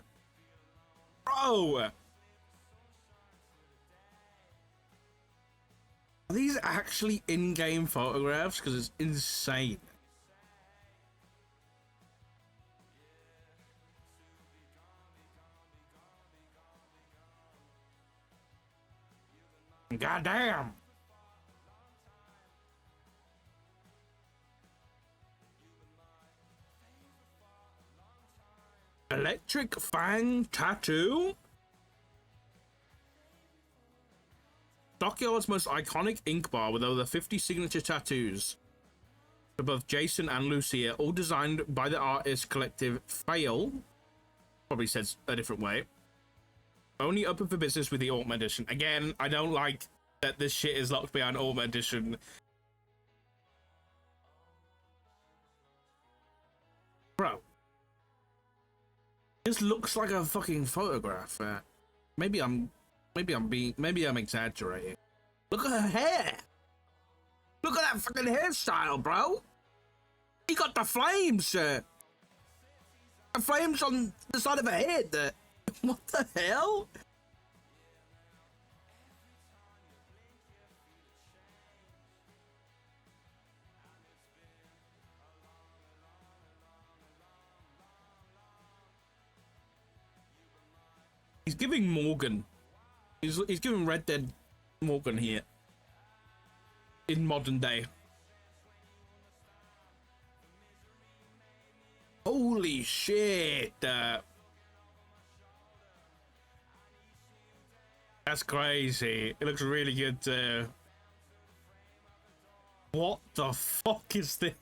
bro. Are these actually in-game photographs? Because it's insane. Goddamn. Electric Fang tattoo? Stockyard's most iconic ink bar with over 50 signature tattoos for both Jason and Lucia, all designed by the artist collective Fail. Probably says a different way. Only open for business with the Ultimate Edition. Again, I don't like that this shit is locked behind Ultimate Edition. Bro. This looks like a fucking photograph. Maybe I'm exaggerating. Look at her hair. Look at that fucking hairstyle, bro. He got the flames. The flames on the side of her head. What the hell? He's giving Morgan. He's giving Red Dead Morgan here. In modern day. Holy shit. That's crazy. It looks really good too. What the fuck is this?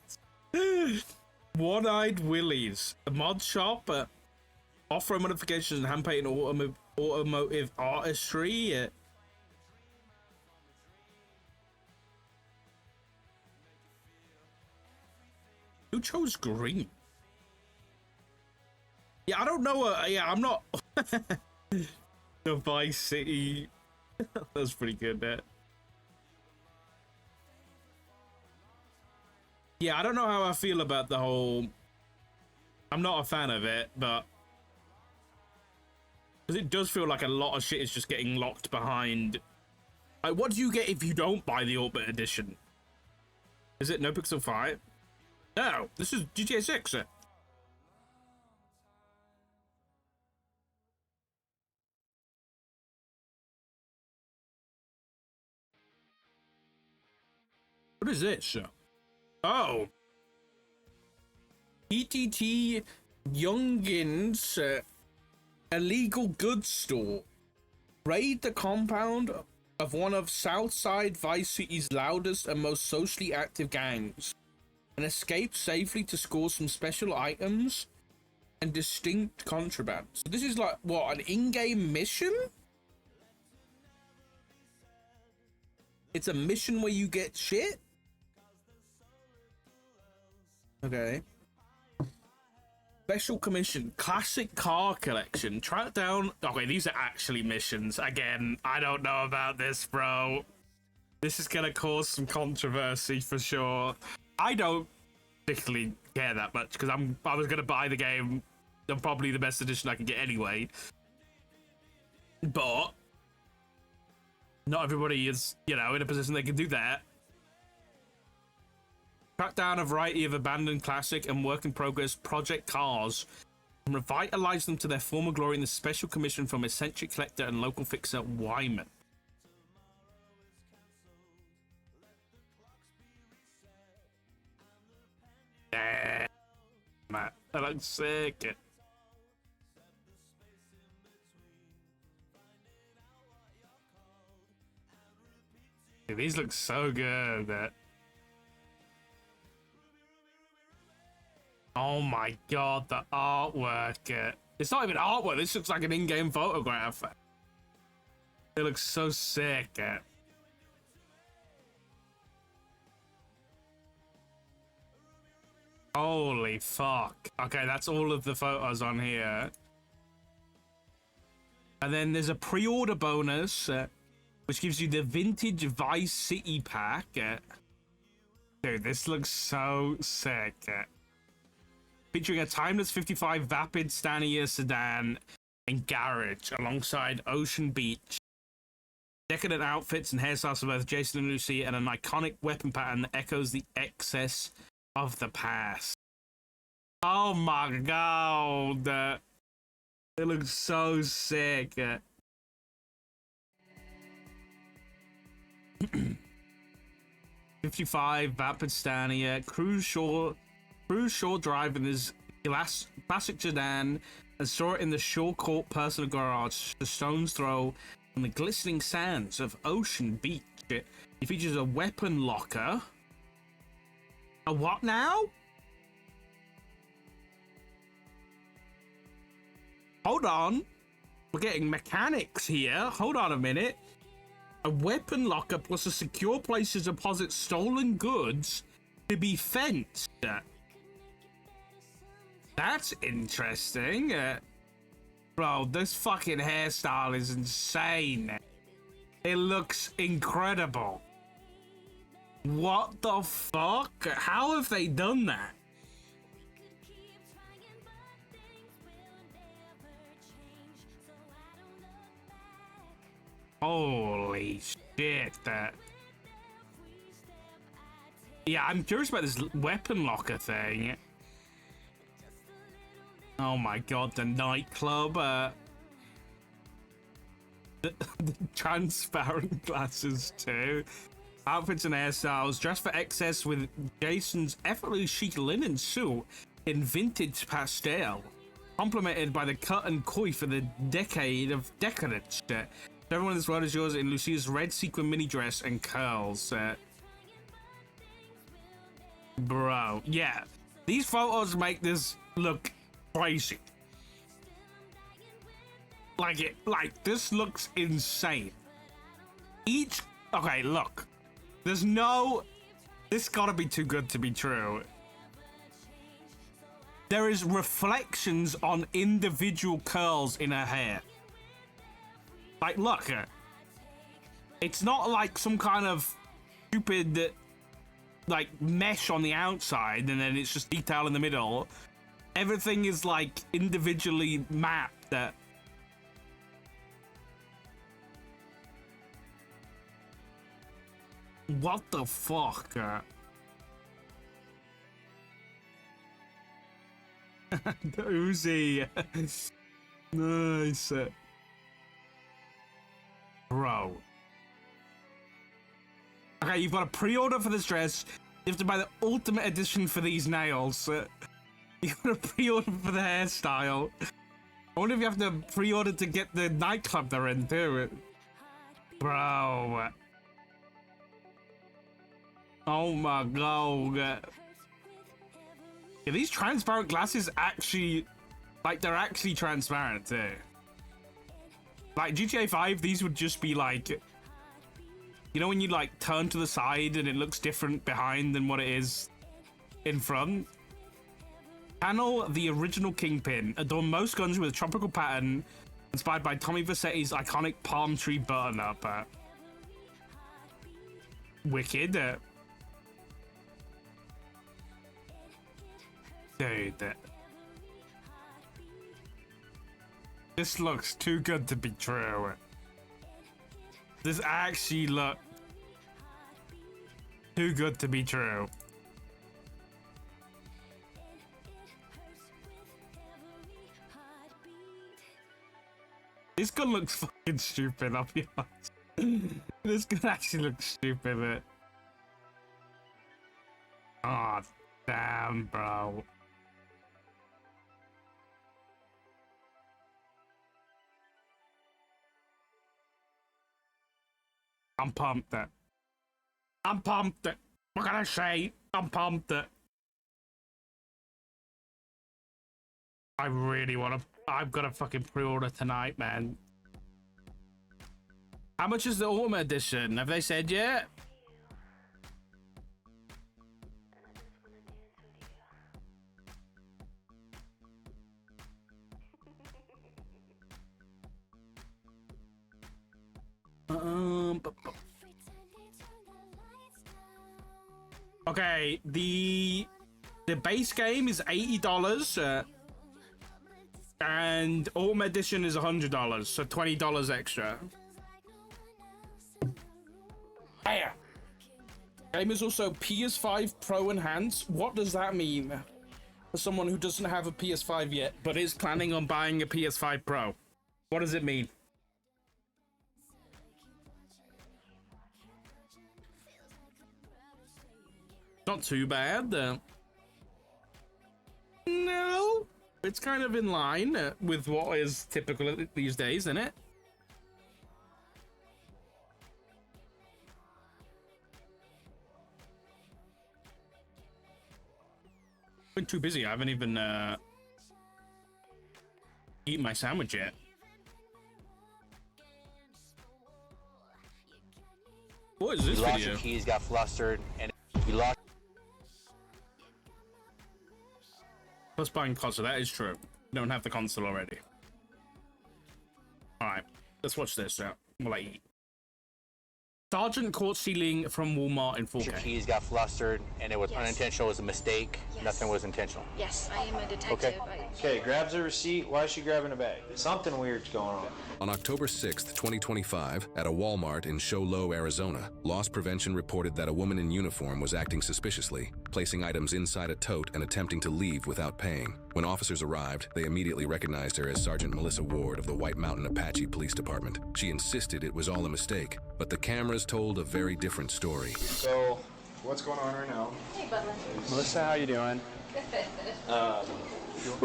One-Eyed Willies. A mod shop. Off-road modifications and hand-painted automotive artistry. Who chose green? Yeah, I don't know. Yeah, I'm not. The Vice City. That's pretty good. Yeah, I don't know how I feel about the whole. I'm not a fan of it, but because it does feel like a lot of shit is just getting locked behind. Like, what do you get if you don't buy the Ultimate Edition? Is it NoPixel 5? No, this is GTA 6. What is this? Oh. PTT Youngins illegal goods store. Raid the compound of one of Southside Vice City's loudest and most socially active gangs and escape safely to score some special items and distinct contraband. So this is like, what, an in-game mission? It's a mission where you get shit? Okay. Special commission, classic car collection, track down. Okay, these are actually missions. Again, I don't know about this, bro. This is gonna cause some controversy for sure. I don't particularly care that much because I was gonna buy the game. They're probably the best edition I can get anyway. But not everybody is, you know, in a position they can do that. Track down a variety of abandoned classic and work-in-progress project cars and revitalize them to their former glory in the special commission from eccentric collector and local fixer Wyman. Damn, that looks sick. Dude, these look so good. Oh my god, the artwork. It's not even artwork, this looks like an in-game photograph. It looks so sick. Holy fuck. Okay, that's all of the photos on here. And then there's a pre-order bonus, which gives you the vintage Vice City pack. Dude, this looks so sick. Featuring a timeless 55 Vapid Stanier sedan and garage alongside Ocean Beach. Decadent outfits and hairstyles for both Jason and Lucy, and an iconic weapon pattern that echoes the excess of the past. Oh my god. It looks so sick. 55 Vapid Stanier, Cruise Shore Drive in his classic sedan, and saw it in the Shore Court personal garage, the stone's throw on the glistening sands of Ocean Beach. It features a weapon locker. A what now? Hold on. We're getting mechanics here. Hold on a minute. A weapon locker plus a secure place to deposit stolen goods to be fenced. That's interesting. Bro, this fucking hairstyle is insane. It looks incredible. What the fuck? How have they done that? Holy shit. Yeah, I'm curious about this weapon locker thing. Oh my god, the nightclub. The transparent glasses too. Outfits and hairstyles. Dress for excess with Jason's effortlessly chic linen suit in vintage pastel. Complemented by the cut and coif for the decade of decadence. Everyone in this world is yours in Lucia's red sequin mini dress and curls. Bro, yeah. These photos make this look crazy. Like this looks insane. Okay, look. This gotta be too good to be true. There is reflections on individual curls in her hair. Like, look. It's not like some kind of stupid, like, mesh on the outside and then it's just detail in the middle. Everything is, like, individually mapped. What the fuck? The Uzi. Nice. Bro. Okay, you've got a pre-order for this dress. You have to buy the ultimate edition for these nails. You've got a pre-order for the hairstyle. I wonder if you have to pre-order to get the nightclub they're in too. Bro. Oh my god. Yeah, these transparent glasses actually, like, they're actually transparent too. Like GTA 5, these would just be like, You know when you like turn to the side and it looks different behind than what it is in front? Panel the original Kingpin. Adorn most guns with a tropical pattern inspired by Tommy Vercetti's iconic palm tree button-up. Wicked. Dude. This looks too good to be true. This actually looks too good to be true. This gun looks fucking stupid, I'll be honest. This gun actually looks stupid. Oh, damn, bro. I'm pumped. I'm pumped. What can I say? I'm pumped. I really want to. I've got to fucking pre-order tonight, man. How much is the Ultimate Edition? Have they said yet? Okay, the base game is $80, and Ultimate Edition is $100, so $20 extra. Yeah. Game is also PS5 Pro Enhanced. What does that mean for someone who doesn't have a PS5 yet, but is planning on buying a PS5 Pro? What does it mean? Not too bad. No, it's kind of in line with what is typical these days, isn't it? Been too busy. I haven't even eaten my sandwich yet. What is this video? You lost your keys, got flustered, and you lost. Plus buying console, that is true. You don't have the console already. Alright, let's watch this now while I eat. Sergeant caught stealing from Walmart in 4K. Your keys got flustered, and it was unintentional. It was a mistake. Yes. Nothing was intentional. Yes, I am a detective. Okay. Okay, grabs a receipt. Why is she grabbing a bag? Something weird's going on. On October 6th, 2025, at a Walmart in Show Low, Arizona, Loss Prevention reported that a woman in uniform was acting suspiciously, placing items inside a tote and attempting to leave without paying. When officers arrived, they immediately recognized her as Sergeant Melissa Ward of the White Mountain Apache Police Department. She insisted it was all a mistake, but the cameras told a very different story. So, what's going on right now? Hey, Butler. Melissa, how you doing?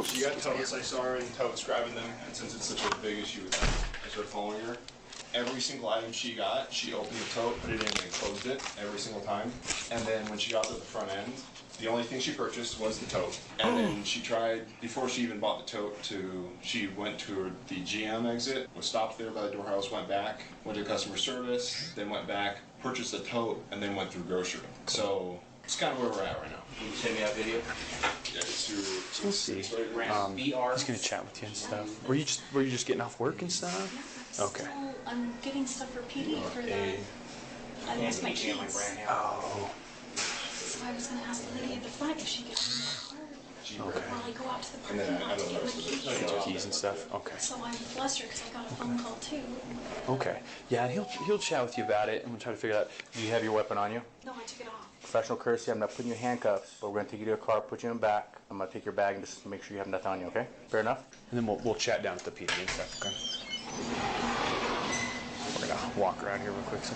She got totes. I saw her in totes grabbing them, and since it's such a big issue with them, I started following her. Every single item she got, she opened the tote, put it in, and closed it every single time. And then when she got to the front end, the only thing she purchased was the tote. And then she tried, before she even bought the tote, she went to the GM exit, was stopped there by the Doorhouse, went back, went to customer service, then went back, purchased the tote, and then went through grocery. So it's kind of where we're at right now. Can you send me that video? Yeah, it's through. We'll see. He's gonna chat with you and stuff. Were you just getting off work and stuff? Yes. Okay. So I'm getting stuff for PD for the. I lost my keys. Oh. So I was gonna ask the lady at the front if she could give me a card Okay. while I go out to the And parking then lot to get my keys. Get your keys and stuff. Okay. So I'm flustered because I got a phone call too. Okay. Yeah, he'll chat with you about it, and we'll try to figure it out. Do you have your weapon on you? No, I took it off. Professional courtesy, I'm not putting you in handcuffs, but we're gonna take you to a car, put you in the back. I'm gonna take your bag and just make sure you have nothing on you, okay? Fair enough? And then we'll chat down at the PD and stuff, okay? We're gonna walk around here real quick. So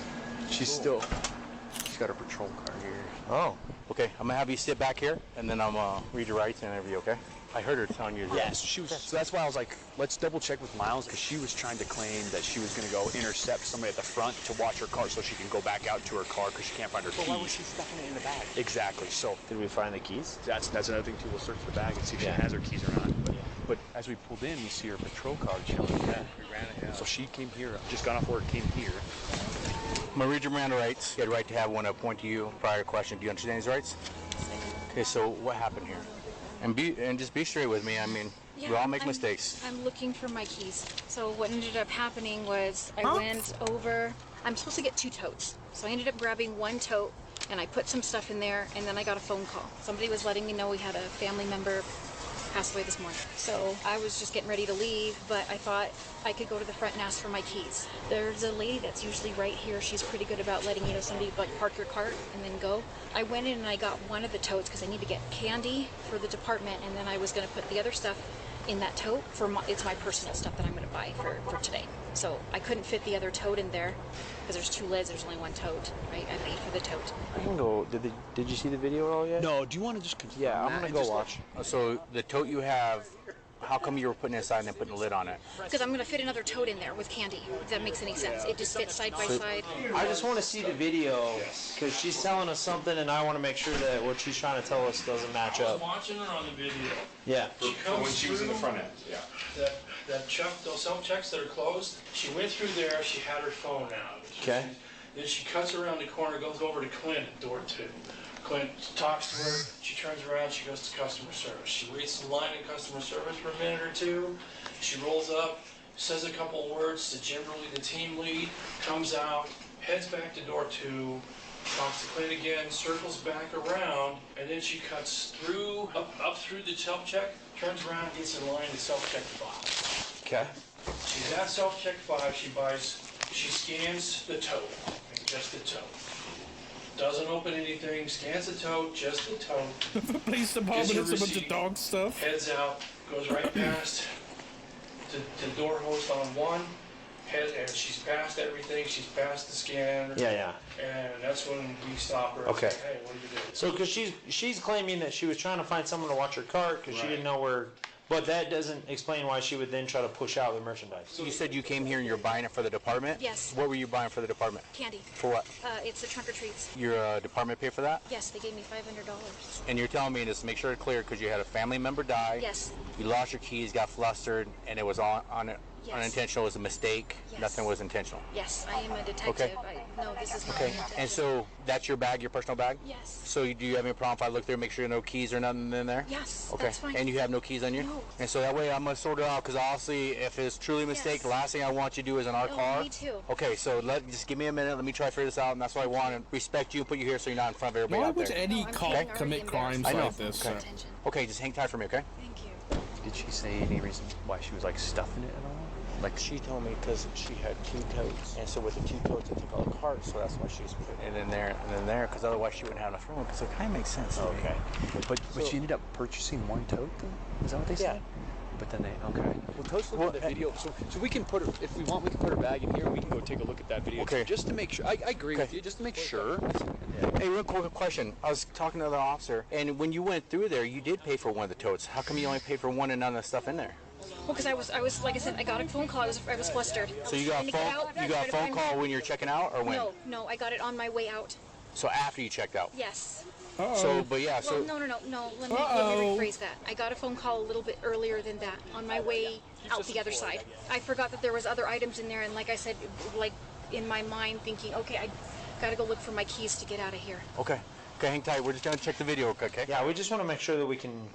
she's got her patrol car here. Oh, okay. I'm gonna have you sit back here, and then I'm gonna read your rights and interview, okay? I heard her telling you. Yes, she was. So that's why I was like, let's double check with Miles, because she was trying to claim that she was gonna go intercept somebody at the front to watch her car so she can go back out to her car because she can't find her keys. Why was she stuffing it in the bag? Exactly. So did we find the keys? That's another thing too. We'll search the bag and see if she has her keys or not. But as we pulled in, we see her patrol car chilling. Yeah, we ran it. Yeah. So she came here, just got off work, came here. I'm gonna read your Miranda rights. You had a right to have one appointed to you prior to question. Do you understand these rights? Okay, so what happened here? And just be straight with me. I mean, we all make mistakes. I'm looking for my keys. So what ended up happening was I went over. I'm supposed to get 2 totes. So I ended up grabbing 1 tote and I put some stuff in there, and then I got a phone call. Somebody was letting me know we had a family member pass away this morning. So I was just getting ready to leave, but I thought I could go to the front and ask for my keys. There's a lady that's usually right here. She's pretty good about letting you know somebody like park your cart and then go. I went in and I got one of the totes because I need to get candy for the department, and then I was going to put the other stuff in that tote for it's my personal stuff that I'm going to buy for today. So I couldn't fit the other tote in there because there's 2 lids. There's only 1 tote, right? I paid for the tote. I can go. Did you see the video at all yet? No. Do you want to just confirm? Yeah, I'm gonna go watch. So the tote you have, how come you were putting it aside and then putting a lid on it? Because I'm going to fit another tote in there with candy, if that makes any sense. It just fits side by side. I just want to see the video because she's telling us something, and I want to make sure that what she's trying to tell us doesn't match up. Watching her on the video. Yeah. When she was in the front end, yeah. Those self-checks that are closed, she went through there, she had her phone out. Okay. Then she cuts around the corner, goes over to Clint at door 2. Clint talks to her, she turns around, she goes to customer service. She waits in line in customer service for a minute or 2. She rolls up, says a couple words to generally the team lead, comes out, heads back to door 2, talks to Clint again, circles back around, and then she cuts through, up through the self-check, turns around, gets in line to self-check 5. Okay. She's at self-check 5, she scans the tote, just the tote. Doesn't open anything, scans the tote, just the tote. The police department is a bunch of dog stuff. Heads out, goes right past the door host on 1. And she's passed everything, she's passed the scan. Yeah. And that's when we stop her and Okay. say, hey, what did you do? So, because she's claiming that she was trying to find someone to watch her cart because she didn't know where. But that doesn't explain why she would then try to push out the merchandise. So you said you came here and you're buying it for the department? Yes. What were you buying for the department? Candy. For what? It's the trunk or treats. Your department paid for that? Yes, they gave me $500. And you're telling me just to make sure it's clear because you had a family member die. Yes. You lost your keys, got flustered, and it was unintentional. It was a mistake. Yes. Nothing was intentional. Yes, I am a detective. Okay. No, this is not Okay. my intention. And so that's your bag, your personal bag? Yes. So do you have any problem if I look there, make sure there are no keys or nothing in there? Yes, Okay. that's fine. And you have no keys on you? No. And so that way I'm going to sort it out because obviously if it's truly a mistake, the last thing I want you to do is in our car. Me too. Okay, so just give me a minute. Let me try to figure this out, and that's why I want to respect you and put you here so you're not in front of everybody Why out would there. any cop commit crimes I know. like this? Okay. Okay, just hang tight for me, okay? Thank you. Did she say any reason why she was like stuffing it at all? Like she told me because she had 2 totes, and so with the 2 totes, I took all the carts, so that's why she was putting it in there and then there, because otherwise she wouldn't have enough room. Because it kind of makes sense. To Okay. me. But she ended up purchasing 1 tote, though? Is that what they said? But then they, okay. Well, totes look at the video, so we can put her, if we want, we can put her bag in here and we can go take a look at that video. Okay. Just to make sure, I agree with you, just to make sure. Hey, real quick question. I was talking to the officer, and when you went through there, you did pay for one of the totes. How come you only paid for 1 and none of the stuff in there? Well, because I was like I said, I got a phone call. I was flustered. So you got a phone call when you're checking out, or when? No, I got it on my way out. So after you checked out. Yes. So, but yeah, so. Well, no. Let me rephrase that. I got a phone call a little bit earlier than that, on my way out the other side. I forgot that there was other items in there, and like I said, like in my mind thinking, okay, I gotta go look for my keys to get out of here. Okay. Okay, hang tight. We're just gonna check the video, okay? Yeah, we just want to make sure that we can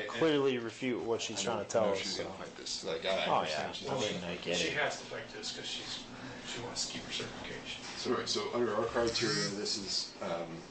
clearly refute what she's trying to tell us. She's gonna fight this. Like, Oh, yeah. I mean, I get She it. has to fight this because she wants to keep her certification. So under our criteria, this is.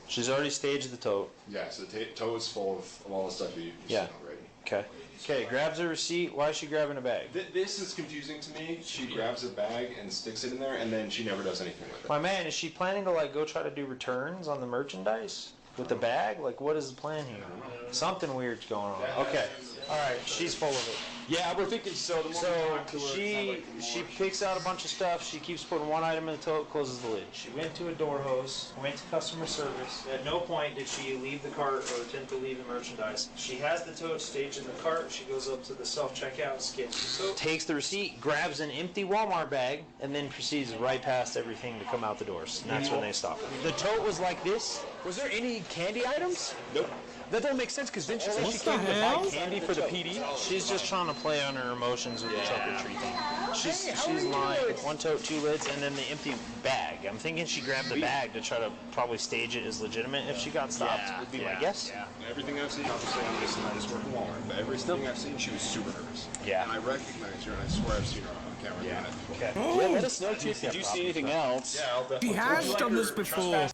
She's already staged the tote. Yeah, so the tote is full of all the stuff you've Yeah. seen already. Okay. Okay, grabs a receipt. Why is she grabbing a bag? This is confusing to me. She grabs a bag and sticks it in there, and then she never does anything with it. My man, is she planning to like go try to do returns on the merchandise with the bag? Like, what is the plan here? Something weird's going on. Okay. All right, she's full of it. Yeah, we're thinking so. The more we talk to her, She picks out a bunch of stuff. She keeps putting 1 item in the tote, closes the lid. She went to a door host, went to customer service. At no point did she leave the cart or attempt to leave the merchandise. She has the tote staged in the cart. She goes up to the self-checkout, scans the tote, takes the receipt, grabs an empty Walmart bag, and then proceeds right past everything to come out the doors. And that's when they stop her. The tote was like this. Was there any candy items? Nope. That don't make sense because didn't she say What she the came to buy hell? candy for the PD? She's just trying to play on her emotions with the trunk or treat thing. She's lying. One tote, 2 lids, and then the empty bag. I'm thinking she grabbed the bag to try to probably stage it as legitimate if she got stopped, would be my guess. Yeah. Everything I've seen, obviously I just work in Walmart, but everything I've seen, she was super nervous. Yeah. And I recognize her, and I swear I've seen her on camera doing it. Okay. Yeah, let us know too if you do see anything else. Yeah, I'll definitely. He has done this before.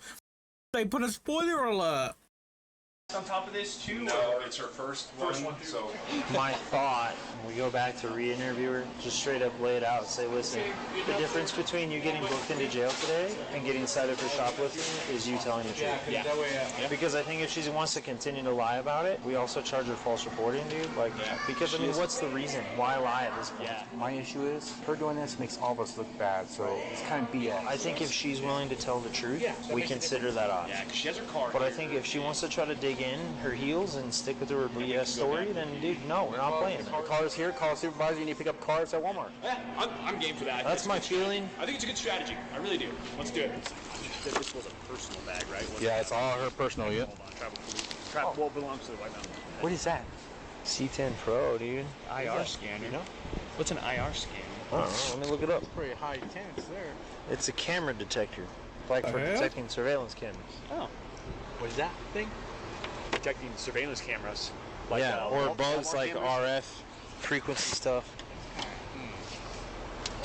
They put a spoiler alert. On top of this too? No, it's her first one, so. My thought, when we go back to re-interview her, just straight up lay it out and say, listen, the difference between you getting booked into jail today and getting cited for shoplifting is you telling the truth. Yeah. Because I think if she wants to continue to lie about it, we also charge her false reporting, dude. Like, because I mean, what's the reason? Why lie at this point? My issue is, her doing this makes all of us look bad, so it's kind of BS. I think if she's willing to tell the truth, we consider that off. Yeah, 'cause she has her card. But I think if she wants to try to dig in her heels and stick with her BS story, then dude, no, we're not playing. The car's here, call a supervisor, you need to pick up cars at Walmart. Yeah, I'm game for that. That's my feeling. I think it's a good strategy. I really do. Let's do it. This was a personal bag, right? Yeah, it's all her personal, yeah. Hold on, travel police. Well, belongs to the White Mountain. What is that? C10 Pro, dude. IR scanner. You know? What's an IR scanner? I don't know. Let me look it up. Pretty high tense there. It's a camera detector, like for detecting surveillance cameras. Oh. What is that thing? Detecting surveillance cameras. Like, yeah, or bugs Walmart like cameras? RF frequency stuff.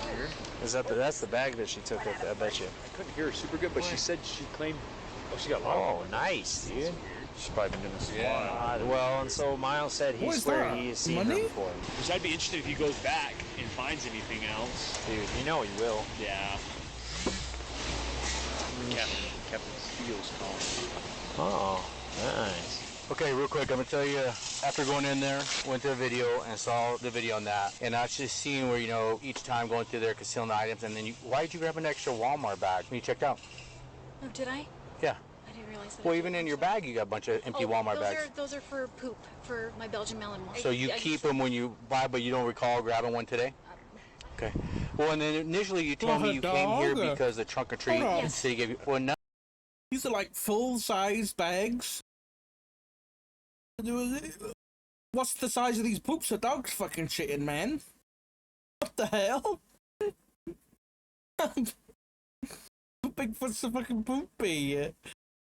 Weird. Is that that's the bag that she took? I bet you. I couldn't hear her super good, but she said she claimed. Oh, she got a lot. Oh, nice, dude. She's probably been doing this a while. Well, and so Miles said he swear he has seen her before. Which I'd be interested if he goes back and finds anything else. Dude, you know he will. Yeah. Captain Steele's calling. Oh, nice. Okay, real quick, I'm gonna tell you, after going in there, went to a video and saw the video on that, and actually seeing where, you know, each time going through there, concealing the items, and then why did you grab an extra Walmart bag when you checked out? Oh, did I? Yeah. I didn't realize that. Well, even in your bag, you got a bunch of empty Walmart bags. Those are for poop, for my Belgian melon wash. So you keep them when you buy, but you don't recall grabbing one today? Okay. Well, and then initially you told me you came here because the trunk or treat, so you gave you, well, no. These are like full-size bags. What's the size of these poops a dog's fucking shitting, man? What the hell? Bigfoot's so fucking poopy.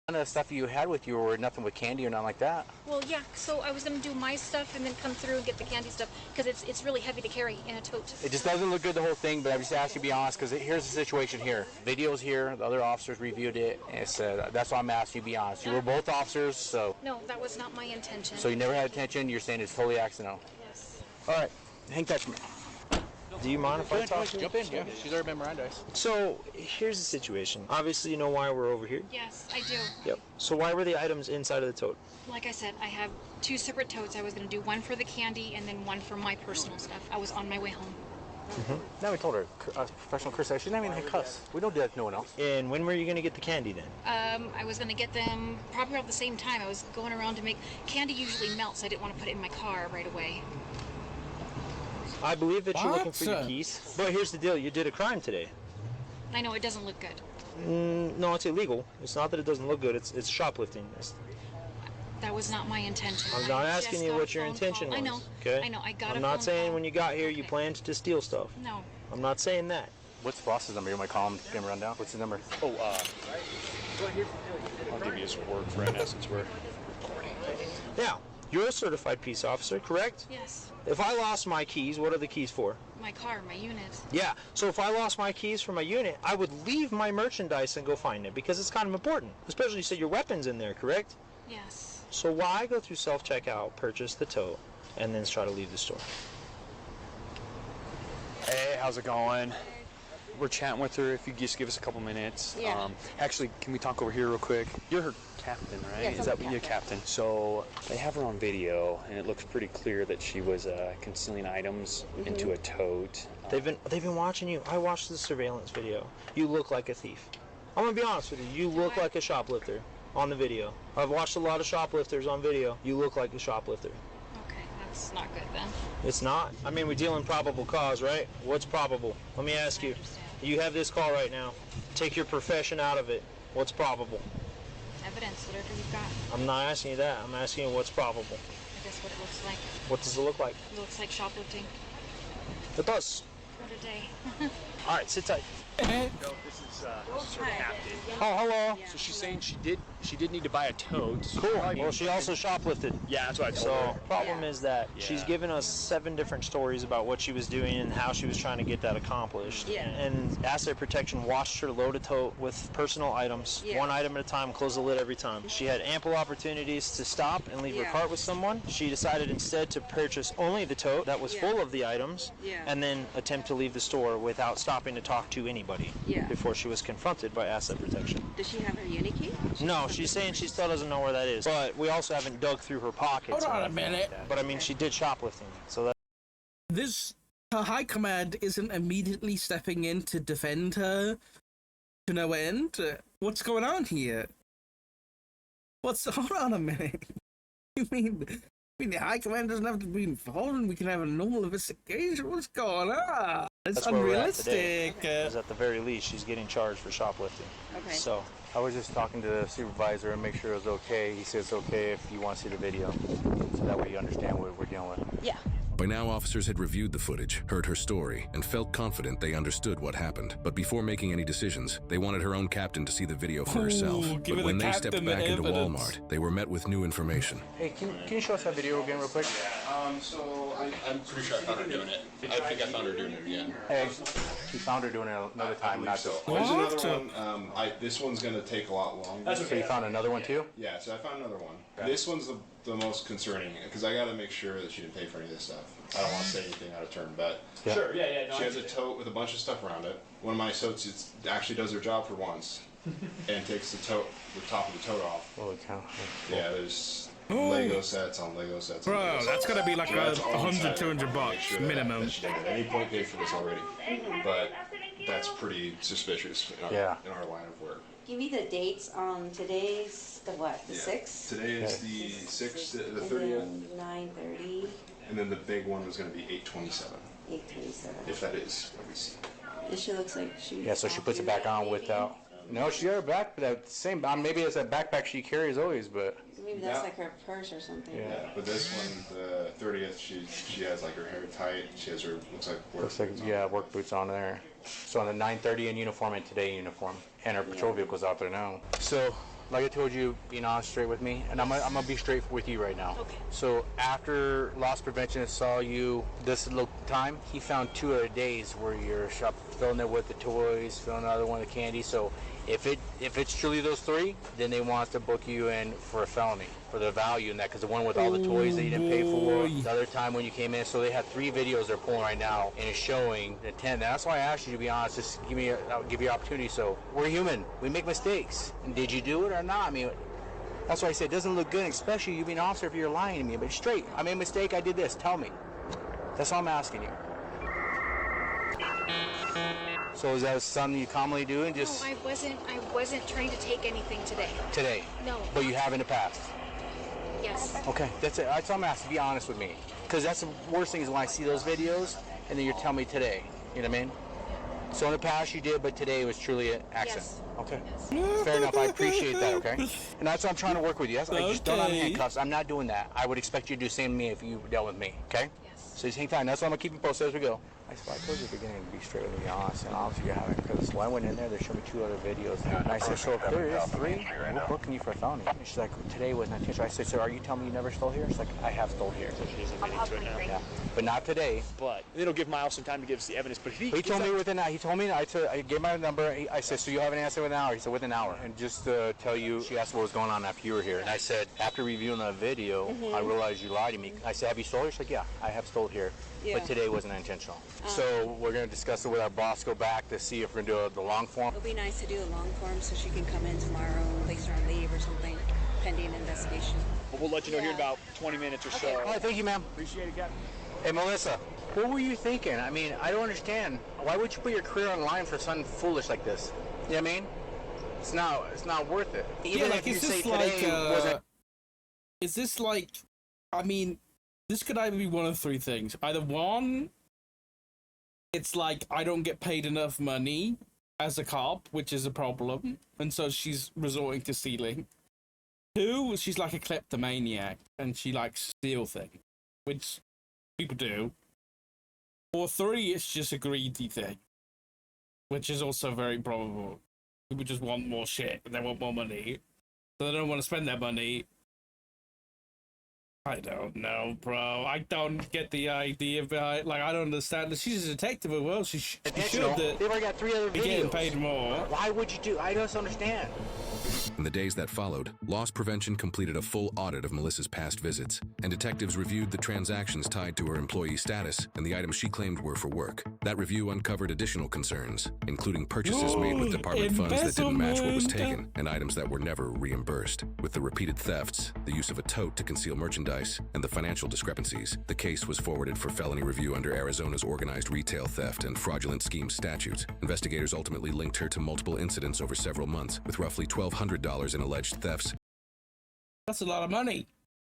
None of the stuff you had with you were nothing with candy or nothing like that. Well, yeah, so I was going to do my stuff and then come through and get the candy stuff, because it's really heavy to carry in a tote. It just doesn't look good, the whole thing, but I just asked you to be honest, because here's the situation here. Video's here, the other officers reviewed it, and said, that's why I'm asking you to be honest. You were both officers, so... No, that was not my intention. So you never had intention, you're saying it's totally accidental? Yes. All right, hang tight for me. Do you mind if I talk to you? Jump in, yeah. She's already been Mirandized. So, here's the situation. Obviously, you know why we're over here? Yes, I do. Yep. So why were the items inside of the tote? Like I said, I have 2 separate totes. I was going to do one for the candy and then one for my personal stuff. I was on my way home. Now we told her, professional curse. She's not even a cuss. We don't do that to no one else. And when were you going to get the candy then? I was going to get them probably around the same time. I was going around to make... Candy usually melts. I didn't want to put it in my car right away. I believe that you're looking for your keys. But here's the deal. You did a crime today. I know, it doesn't look good. No, it's illegal. It's not that it doesn't look good. It's shoplifting. That was not my intention. I'm not asking you what your intention was. I know. Okay? I know. I got a I'm phone not saying call. when you got here you planned to steal stuff. No. I'm not saying that. What's Boss's number? You might call him, give him a rundown. What's his number? Oh, I'll give you his word for right now since we're... Now, you're a certified peace officer, correct? Yes. If I lost my keys, what are the keys for? My car, my unit. Yeah, so if I lost my keys for my unit, I would leave my merchandise and go find it because it's kind of important. Especially you said your weapon's in there, correct? Yes. So why go through self-checkout, purchase the tote, and then try to leave the store? Hey, how's it going? We're chatting with her. If you just give us a couple minutes. Yeah. Actually, can we talk over here real quick? You're her captain, right? Yes, Is I'm that the your captain? So they have her on video, and it looks pretty clear that she was concealing items into a tote. They've been watching you. I watched the surveillance video. You look like a thief. I'm gonna be honest with you. You look like a shoplifter on the video. I've watched a lot of shoplifters on video. You look like a shoplifter. Okay, that's not good then. It's not. I mean, we deal in probable cause, right? What's probable? Let me ask you. You have this call right now. Take your profession out of it. What's probable? evidence, whatever you've got. I'm not asking you that. I'm asking you what's probable. I guess what it looks like. What does it look like? It looks like shoplifting. It does. What a day. All right, sit tight. This is her captain. Oh, hello. So she's saying she did need to buy a tote. So Cool. Well, she also shoplifted. Yeah, that's what I told So her. problem is that Yeah. she's given us 7 different stories about what she was doing and how she was trying to get that accomplished. Yeah. And Asset Protection watched her load a tote with personal items, Yeah. 1 item at a time, close the lid every time. She had ample opportunities to stop and leave her Yeah. cart with someone. She decided instead to purchase only the tote that was Yeah. full of the items, Yeah. and then attempt to leave the store without stopping to talk to anybody Yeah. before she was confronted by Asset Protection. Does she have her Unikey? No, she's saying she still doesn't know where that is. But we also haven't dug through her pockets. Hold or on a anything like minute. that. But I mean, she did shoplifting, so that. This her high command isn't immediately stepping in to defend her to no end. What's going on here? Hold on a minute. You mean the high command doesn't have to be involved and we can have a normal investigation? What's going on? It's That's where we're at today. unrealistic. Because at the very least, she's getting charged for shoplifting. Okay. So I was just talking to the supervisor and make sure it was okay. He said it's okay if you want to see the video, so that way you understand what we're dealing with. Yeah. By now, officers had reviewed the footage, heard her story, and felt confident they understood what happened. But before making any decisions, they wanted her own captain to see the video for herself. give But her when the they stepped captain the back into evidence. Walmart, they were met with new information. Hey, can you show us that video again real quick? So I'm pretty sure I found her doing it. I think I found her doing it again. Hey, you found her doing it another time, not so. just. There's another one. This one's gonna take a lot longer. So you found another one too? Yeah, so I found another one. This one's the most concerning because I gotta make sure that she didn't pay for any of this stuff. I don't want to say anything out of turn, but Yeah. Sure, yeah. No, she has a tote with a bunch of stuff around it. One of my associates actually does their job for once and takes the top of the tote off. Holy cow. Yeah, there's Oh. Lego sets on Lego sets. on Bro, Lego that's sets. gotta be like So that's all $100, inside of it. $200 Make sure that- minimum. that she didn't at any point paid for this already, but that's pretty suspicious in our line of work. Give me the dates on today's, the what, the 6th? Today is the 6th, the 30th, 9:30, and then the big one was going to be 8/27, 8:27. if that is what we see. And she looks like she. Yeah, so she puts it back on without. No, she got her back, but that same. Maybe it's that backpack she carries always, but. Maybe that's like her purse or something. Yeah, but this one, the 30th, she has like her hair tight. She has her looks like work Looks like boots on. yeah, work boots on there. So on the 9:30 in uniform and today uniform, and her patrol vehicle's out there now. So, like I told you, being honest, straight with me, and I'm gonna be straight with you right now. Okay. So after loss prevention saw you this little time, he found 2 other days where you're filling it with the toys, filling another one with the candy. So if it's truly those 3, then they want us to book you in for a felony for the value in that, because the one with all the toys that you didn't pay for, the other time when you came in. So they have 3 videos they're pulling right now, and it's showing the 10. That's why I asked you to be honest. Just I'll give you opportunity. So we're human. We make mistakes. And did you do it or not? I mean, that's why I said it doesn't look good, especially you being an officer if you're lying to me. But straight, I made a mistake. I did this. Tell me. That's all I'm asking you. So is that something you commonly do and just No, I wasn't trying to take anything today. today? No. But you have in the past. Yes. Okay, that's it. That's all I'm asking. Be honest with me, because that's the worst thing is when I see those videos and then you're telling me today. You know what I mean? So in the past you did, but today it was truly an accident. Yes. Okay. Fair enough. I appreciate that. Okay. And that's what I'm trying to work with you. That's, I just don't have handcuffs. I'm not doing that. I would expect you to do the same to me if you dealt with me. Okay. Yes. So just hang tight. That's why I'm gonna keep you posted as we go. I told you at the beginning to be straight with me, honest, and obviously you haven't. Because when I went in there, they showed me 2 other videos. And I said, so if there is 3, we're booking you for a felony. And she's like, today was not intentional. I said, so are you telling me you never stole here? She's like, I have stole here. So she's admitting to it now. Yeah. But not today. But it'll give Miles some time to give us the evidence. But if He told me within an hour. He told me, I gave my number. I said, so you have an answer within an hour? He said, within an hour. And just to tell you, she asked what was going on after you were here. And I said, after reviewing the video, I realized you lied to me. I said, have you stolen here? She's like, yeah, I have stolen here. Yeah. But today wasn't intentional. So we're going to discuss it with our boss, go back to see if we're going to do the long form. It'll be nice to do a long form so she can come in tomorrow, place her on leave or something, pending investigation. We'll let you know here in about 20 minutes or so. All right, thank you, ma'am. Appreciate it, Captain. Hey, Melissa, what were you thinking? I mean, I don't understand. Why would you put your career on line for something foolish like this? You know what I mean? It's not worth it. Even yeah, like, if you is say this like, today wasn't... is this like, I mean, this could either be one of 3 things. Either 1, it's like, I don't get paid enough money as a cop, which is a problem, and so she's resorting to stealing. 2, she's like a kleptomaniac and she likes to steal things, which people do. Or 3, it's just a greedy thing, which is also very probable. People just want more shit and they want more money, so they don't want to spend their money. I don't know, bro. I don't get the idea behind. Like, I don't understand. She's a detective as well. She should that. They've already got 3 other be videos. getting paid more. Why would you do? I don't understand. In the days that followed, Loss Prevention completed a full audit of Melissa's past visits, and detectives reviewed the transactions tied to her employee status and the items she claimed were for work. That review uncovered additional concerns, including purchases made with department funds that didn't match what was taken, and items that were never reimbursed. With the repeated thefts, the use of a tote to conceal merchandise, and the financial discrepancies, the case was forwarded for felony review under Arizona's organized retail theft and fraudulent scheme statutes. Investigators ultimately linked her to multiple incidents over several months, with roughly $1,200 in alleged thefts. That's a lot of money.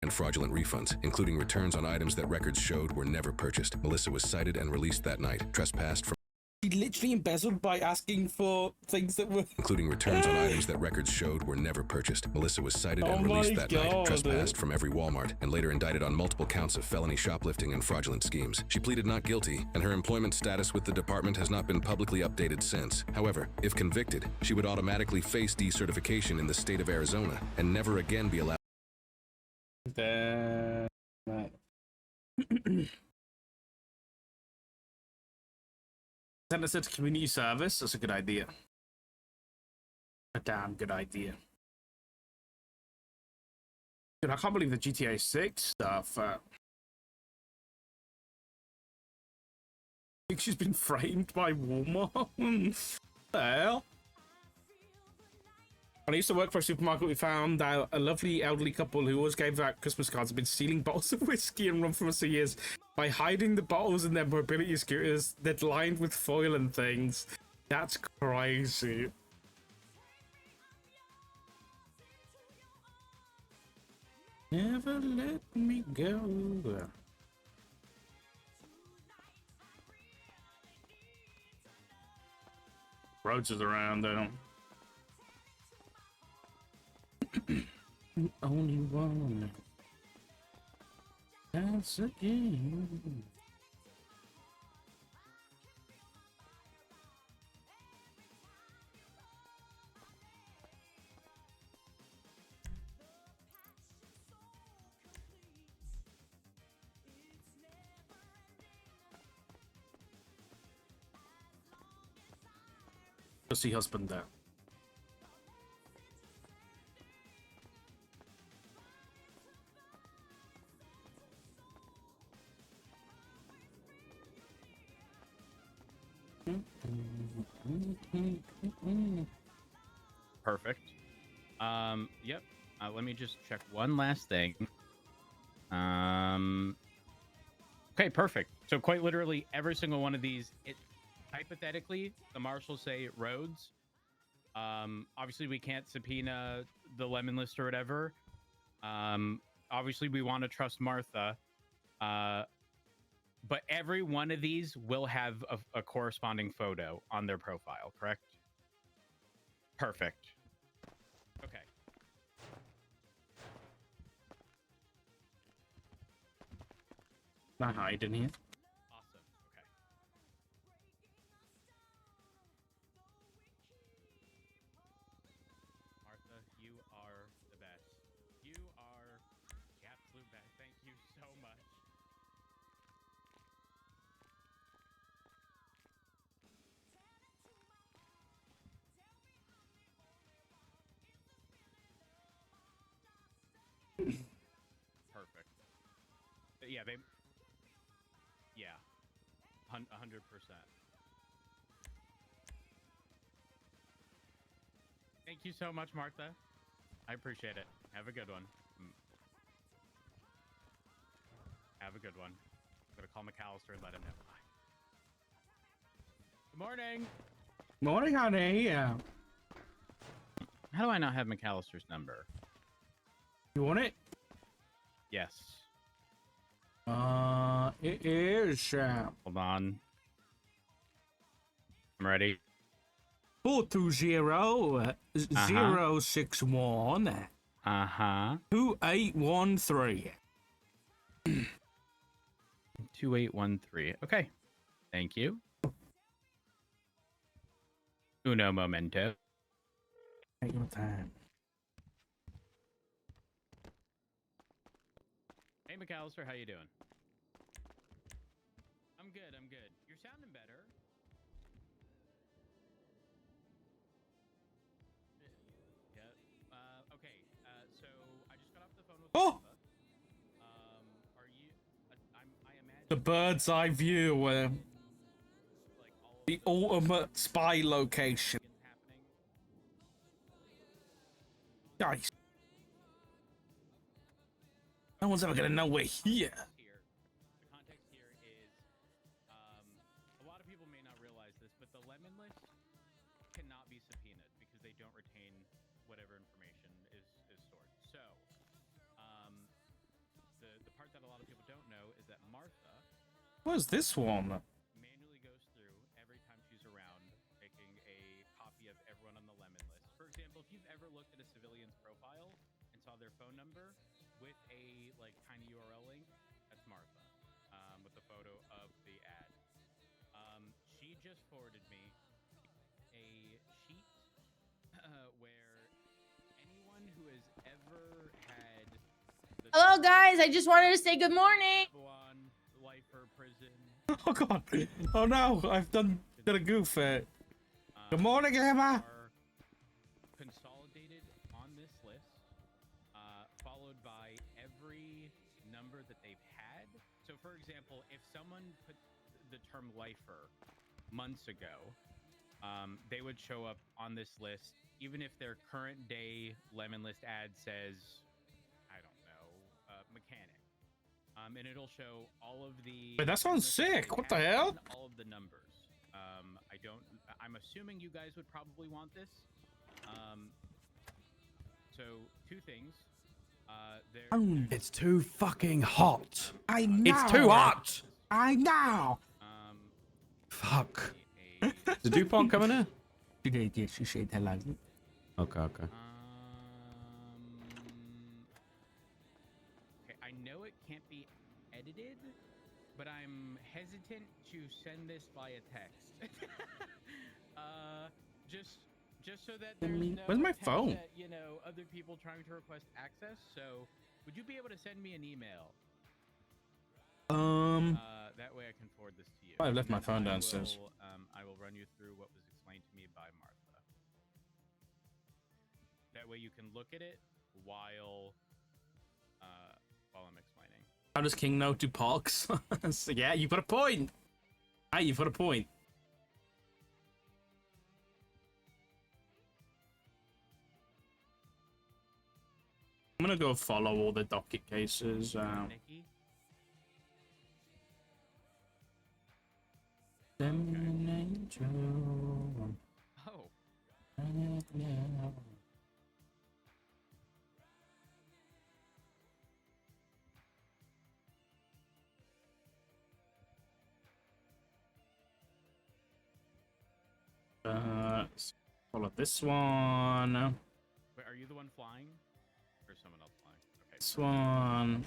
And fraudulent refunds, including returns on items that records showed were never purchased. Melissa was cited and released that night, trespassed from... She literally embezzled by asking for things that were... including returns on items that records showed were never purchased. Melissa was cited and released that night, trespassed from every Walmart, and later indicted on multiple counts of felony shoplifting and fraudulent schemes. She pleaded not guilty, and her employment status with the department has not been publicly updated since. However, if convicted, she would automatically face decertification in the state of Arizona and never again be allowed... Send us to community service. That's a good idea. A damn good idea. Dude, I can't believe the GTA 6 stuff. I think she's been framed by Walmart. What the hell? When I used to work for a supermarket, we found out a lovely elderly couple who always gave out Christmas cards have been stealing bottles of whiskey and rum from us for years by hiding the bottles in their mobility scooters that lined with foil and things. That's crazy. Never let me go. Roads is around though. Only one. That's a game. Pussy husband there. Perfect. Yep. Let me just check one last thing. Okay, perfect. So quite literally every single one of these, hypothetically, the marshals say roads. Obviously we can't subpoena the lemon list or whatever. Obviously we want to trust Martha. But every one of these will have a corresponding photo on their profile, correct? Perfect. Okay. Not hide in here. Awesome. Okay. Martha, you are the best. You are the absolute best. Thank you so much. Perfect. Yeah, they... Yeah. 100%. Thank you so much, Martha. I appreciate it. Have a good one. Have a good one. I'm gonna call McAllister and let him know. Bye. Good morning. Morning, honey. Yeah. How do I not have McAllister's number? You want it? Yes. It is. Hold on. I'm ready. 420 061. Uh-huh. 2813. 2813. Okay. Thank you. Uno momento. Take your time. Hey, McAllister, how you doing? I'm good, I'm good. You're sounding better. Yeah. Okay, so I just got off the phone with Oh! Are you... I imagine... The bird's eye view, the ultimate spy location. Nice. No one's ever gonna know we're here. The context here is, a lot of people may not realize this, but the lemon list cannot be subpoenaed because they don't retain whatever information is stored. So, the part that a lot of people don't know is that Martha What's this one? manually goes through every time she's around, making a copy of everyone on the lemon list. For example, if you've ever looked at a civilian's profile and saw their phone number with a tiny URL link, that's Martha, with the photo of the ad. She just forwarded me a sheet where anyone who has ever had the Hello, guys. I just wanted to say good morning. one life or prison. Oh god. Oh no, I've done a goof. Good morning, Emma. Are consolidated on this list, followed by every number that they've had. So, for example, if someone put the term lifer months ago, they would show up on this list, even if their current day lemon list ad says, I don't know, mechanic. And it'll show all of the... Wait, that sounds sick. What the hell? and all of the numbers. I'm assuming you guys would probably want this. So, two things. It's too fucking hot. I know. It's too hot. I know. Fuck. Is DuPont coming in? She did, yeah, she said hello. Okay, okay. Okay, I know it can't be edited, but I'm hesitant to send this via text. Just so that there's no Where's my attempt phone? at, other people trying to request access. So, would you be able to send me an email? That way I can forward this to you. I've left And my then phone I downstairs. will, I will run you through what was explained to me by Martha. That way you can look at it while I'm explaining. How does King know to parks? So, yeah, you've got a point. Hey, you've got a point. I'm gonna go follow all the docket cases. Nikki? Oh. Follow this one. Wait, are you the one flying? Or someone else flying? Okay. This one.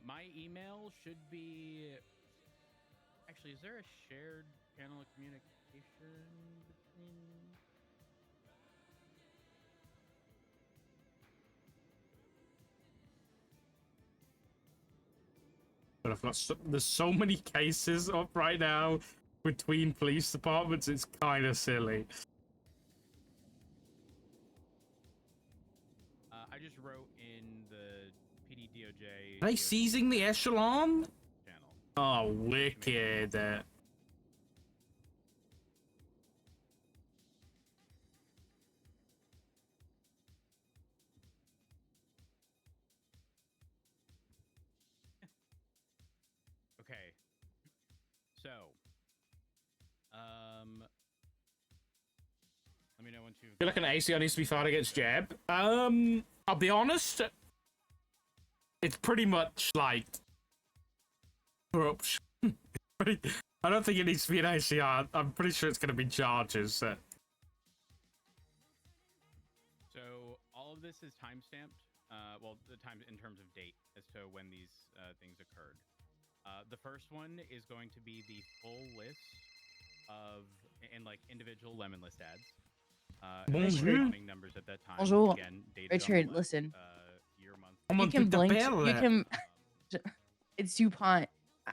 My email should be... Actually, is there a shared channel of communication between... But I've got there's so many cases up right now between police departments. It's kind of silly. I just wrote in the PD DOJ... Are they seizing the echelon? Channel. Oh, wicked. Okay. So, let me know once you've... I feel like an ACO needs to be fired against Jeb. I'll be honest. It's pretty much like corruption. I don't think it needs to be an ACR. I'm pretty sure it's going to be charges. this is time stamped. Well, the time in terms of date as to when these things occurred. The first one is going to be the full list of and like individual lemon list ads. Bonjour. Counting numbers at that time. Bonjour. Again, dated Richard, on the left, listen. year, month. You can blink. You can. It's DuPont.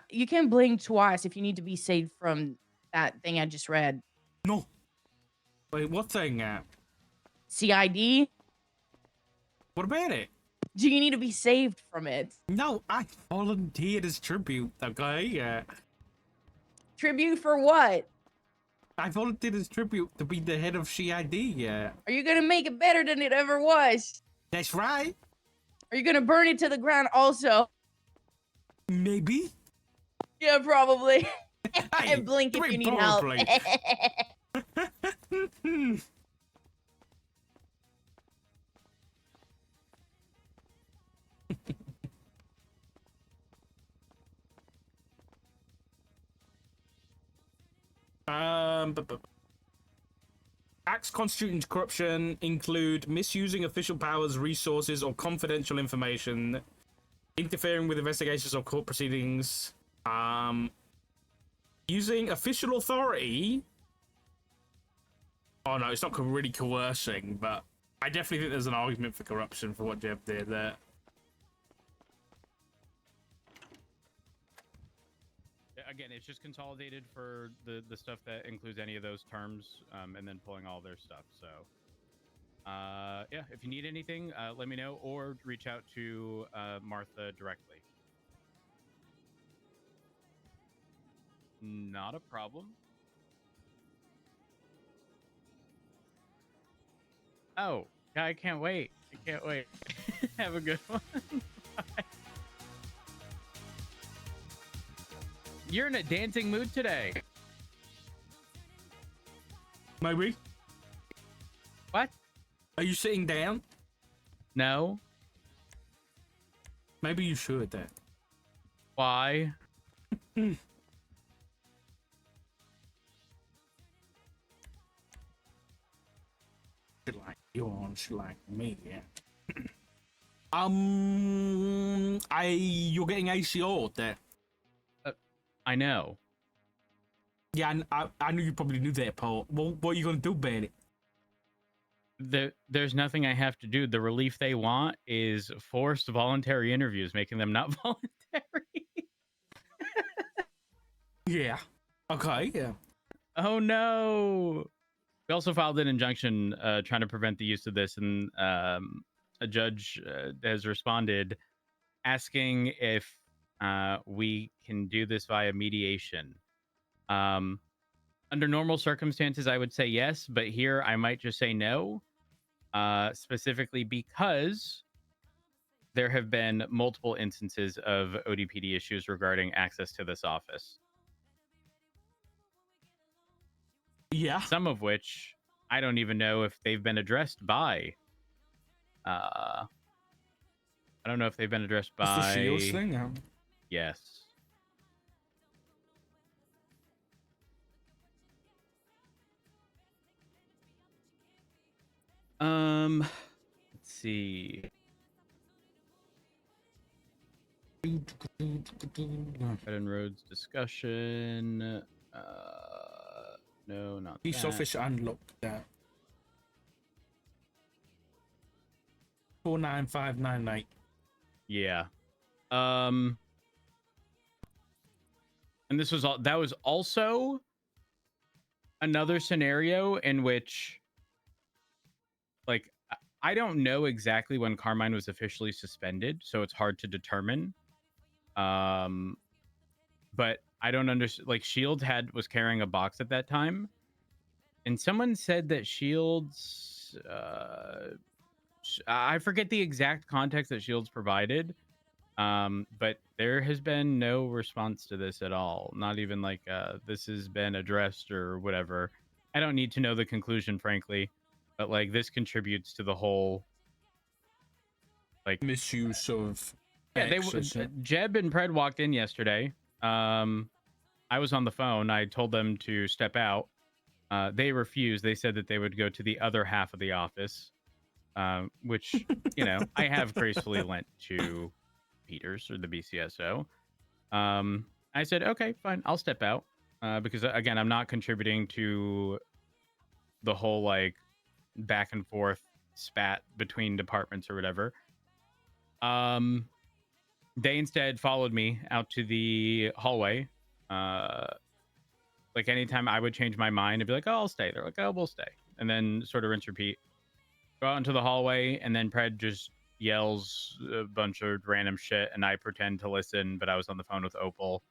You can blink twice if you need to be saved from that thing I just read. No. Wait, what thing? CID. What about it? Do you need to be saved from it? No, I volunteered as tribute. Okay. Tribute for what? I volunteered as tribute to be the head of CID. Yeah. Are you gonna make it better than it ever was? That's right. Are you gonna burn it to the ground also? Maybe. Yeah, probably. Hey, And blink if wait, you need probably. help. Acts constituting corruption include misusing official powers, resources, or confidential information, interfering with investigations or court proceedings, using official authority. Oh no, it's not really coercing, but I definitely think there's an argument for corruption for what Jeb did there. Again, it's just consolidated for the stuff that includes any of those terms, and then pulling all their stuff. So, yeah, if you need anything, let me know or reach out to Martha directly. Not a problem. Oh, I can't wait. I can't wait. Have a good one. Bye. You're in a dancing mood today. Maybe. What? Are you sitting down? No. Maybe you should then. Why? You want like me, yeah. You're getting ACO'd there. I know. Yeah, I knew you probably knew that, Paul. Well, what are you gonna do about it? There's nothing I have to do. The relief they want is forced voluntary interviews, making them not voluntary. Yeah. Okay, yeah. Oh no. We also filed an injunction trying to prevent the use of this, and a judge has responded asking if we can do this via mediation. Under normal circumstances, I would say yes, but here I might just say no, specifically because there have been multiple instances of ODPD issues regarding access to this office. Yeah. Some of which I don't even know if they've been addressed by. I don't know if they've been addressed by. It's the Shields thing now. Yes. Let's see. Red Roads discussion. No, not Peace that. office unlocked that. 49598. Yeah. And this was all that was also another scenario in which, like, I don't know exactly when Carmine was officially suspended, so it's hard to determine. But I don't understand. Like, Shields was carrying a box at that time, and someone said that Shields, I forget the exact context that Shields provided, but there has been no response to this at all. Not even like this has been addressed or whatever. I don't need to know the conclusion, frankly, but like this contributes to the whole like misuse of. Yeah, Jeb and Pred walked in yesterday. I was on the phone. I told them to step out. They refused. They said that they would go to the other half of the office. which, you know, I have gracefully lent to Peters or the BCSO. I said, okay, fine, I'll step out. Because again, I'm not contributing to the whole like back and forth spat between departments or whatever. They instead followed me out to the hallway. Like anytime I would change my mind, I'd be like, oh, I'll stay. They're like, oh, we'll stay. And then sort of rinse, repeat. Go out into the hallway, and then Pred just yells a bunch of random shit, and I pretend to listen, but I was on the phone with Opal.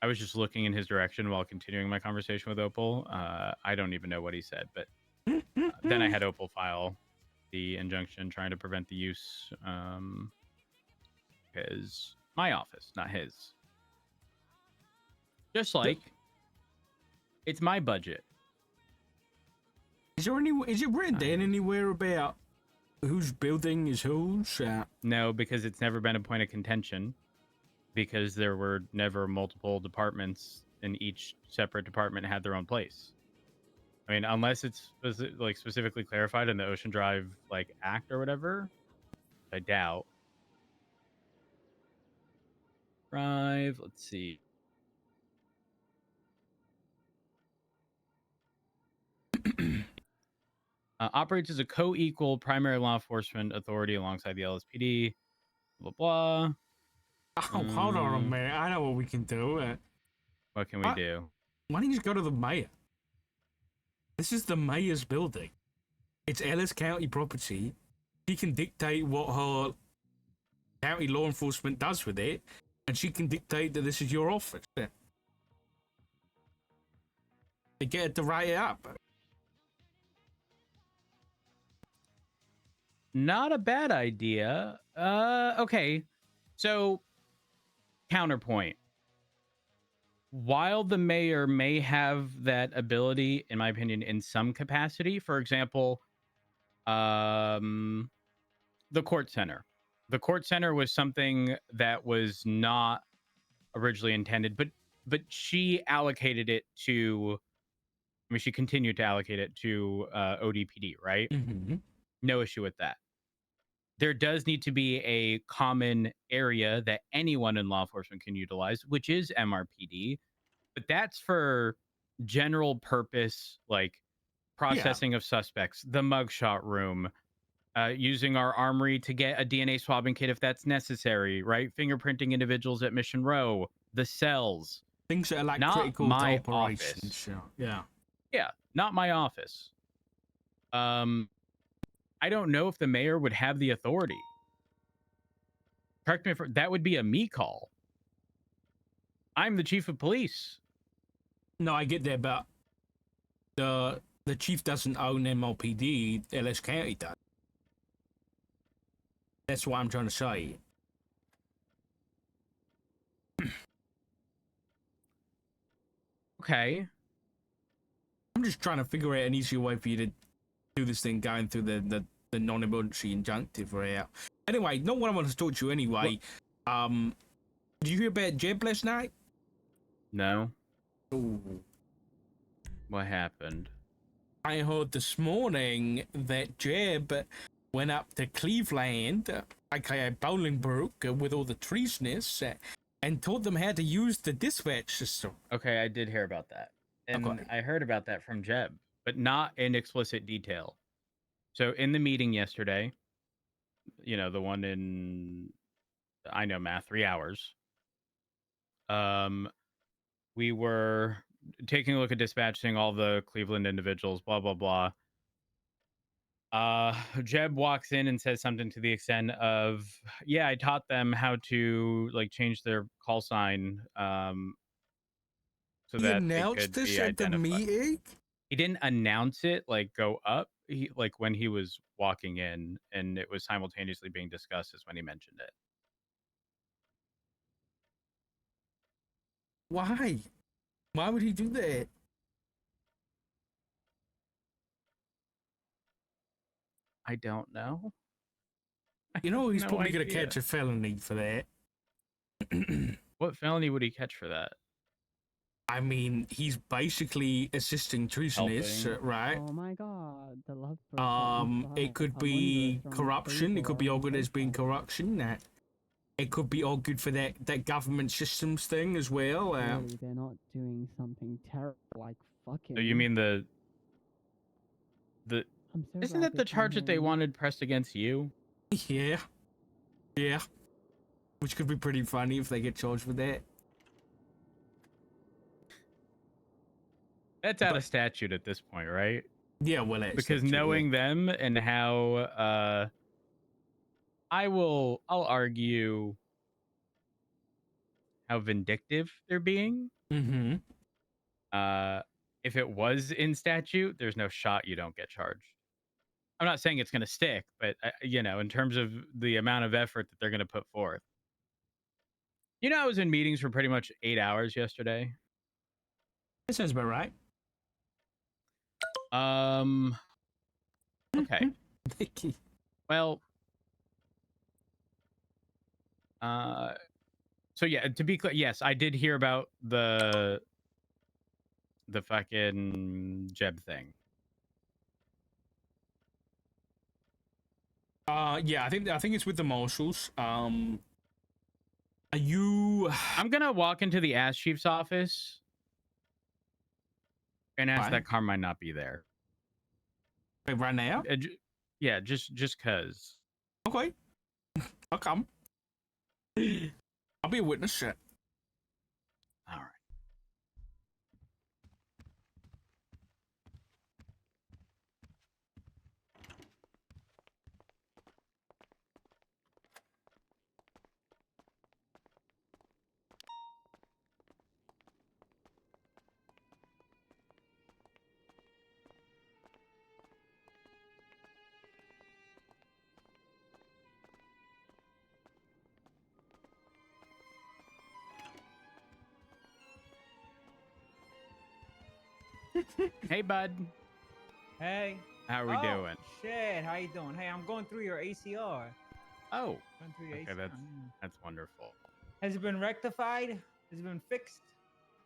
I was just looking in his direction while continuing my conversation with Opal. I don't even know what he said, but then I had Opal file the injunction trying to prevent the use, because my office, not his. Just like it's my budget. Is it written down anywhere about whose building is whose? No, because it's never been a point of contention. Because there were never multiple departments, and each separate department had their own place. I mean, unless it's like specifically clarified in the Ocean Drive like Act or whatever, I doubt. Drive. Let's see. Operates as a co-equal primary law enforcement authority alongside the LSPD. Blah blah. Oh, hold on a minute. I know what we can do. What can we do? Why don't you just go to the mayor? This is the mayor's building. It's Ellis County property. She can dictate what her county law enforcement does with it, and she can dictate that this is your office. They get it to write it up. Not a bad idea. Okay. So, counterpoint. While the mayor may have that ability, in my opinion, in some capacity, for example, the court center. The court center was something that was not originally intended, but she allocated it to, I mean, she continued to allocate it to ODPD, right? Mm-hmm. No issue with that. There does need to be a common area that anyone in law enforcement can utilize, which is MRPD. But that's for general purpose, like processing of suspects, the mugshot room, using our armory to get a DNA swabbing kit if that's necessary, right? Fingerprinting individuals at Mission Row, the cells. Things that are like not critical my to operations. office. Yeah. Yeah, not my office. I don't know if the mayor would have the authority. Correct me if that would be a me call. I'm the chief of police. No, I get that, but the chief doesn't own MLPD. LS County does. That's what I'm trying to say. Okay. I'm just trying to figure out an easier way for you to do this thing going through the non-emergency injunctive route. Anyway, not what I want to talk to you anyway. Did you hear about Jeb last night? No. Ooh. What happened? I heard this morning that Jeb went up to Cleveland, aka Bolingbrook, with all the treasonous, and told them how to use the dispatch system. Okay, I did hear about that. And Okay. I heard about that from Jeb, but not in explicit detail. So in the meeting yesterday, you know, the one in, I know math, 3 hours, we were taking a look at dispatching all the Cleveland individuals, blah, blah, blah. Jeb walks in and says something to the extent of, yeah, I taught them how to like change their call sign, so He that announced they could this be at the identified. meeting? He didn't announce it, like go up. He like when he was walking in, and it was simultaneously being discussed is when he mentioned it. Why? Why would he do that? I don't know. You know, he's no probably going to idea. catch a felony for that. What felony would he catch for that? I mean, he's basically assisting treasonous, right? Oh my god, the love. It could be corruption. It could be all good as being corruption. It could be all good for that government systems thing as well. Really, they're not doing something terrible like fucking. So you mean the I'm so isn't glad that the they charge came that they here. wanted pressed against you? Yeah. Yeah. Which could be pretty funny if they get charged with that. That's out of statute at this point, right? Yeah, well, because knowing them and how I'll argue how vindictive they're being. Mm-hmm. If it was in statute, there's no shot you don't get charged. I'm not saying it's going to stick, but you know, in terms of the amount of effort that they're going to put forth. You know, I was in meetings for pretty much 8 hours yesterday. That sounds about right. Okay. Well, so yeah, to be clear, yes, I did hear about the fucking Jeb thing. Yeah, I think it's with the marshals. Are you? I'm gonna walk into the ass chief's office and ask that car might not be there. Wait, right now? Yeah, just cause. Okay, I'll come. I'll be a witness. Shit. All right. Hey, bud. Hey. How are we doing? Shit, how you doing? Hey, I'm going through your ACR. Oh. Going through your Okay, ACR. that's wonderful. Has it been rectified? Has it been fixed?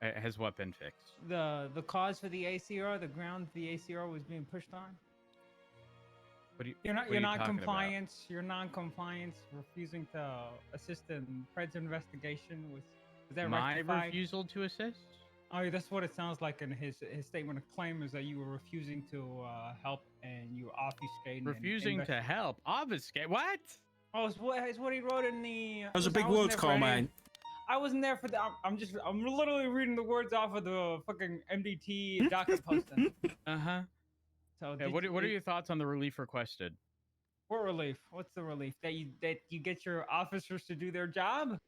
Has what been fixed? The cause for the ACR, the ground the ACR was being pushed on. What do you? You're not. what are You're you not talking compliance. You're non-compliance. Refusing to assist in Fred's investigation. Was that My rectified? refusal to assist? Oh, that's what it sounds like in his statement of claim, is that you were refusing to help and you were obfuscating. Refusing to help? Obfuscate? What? Oh, it's what he wrote in the. Those are big I wasn't words, there for any- Carmine. I wasn't there for the. I'm literally reading the words off of the fucking MDT docket posting. Uh-huh. So Yeah, what are your thoughts on the relief requested? What relief? What's the relief? That you get your officers to do their job?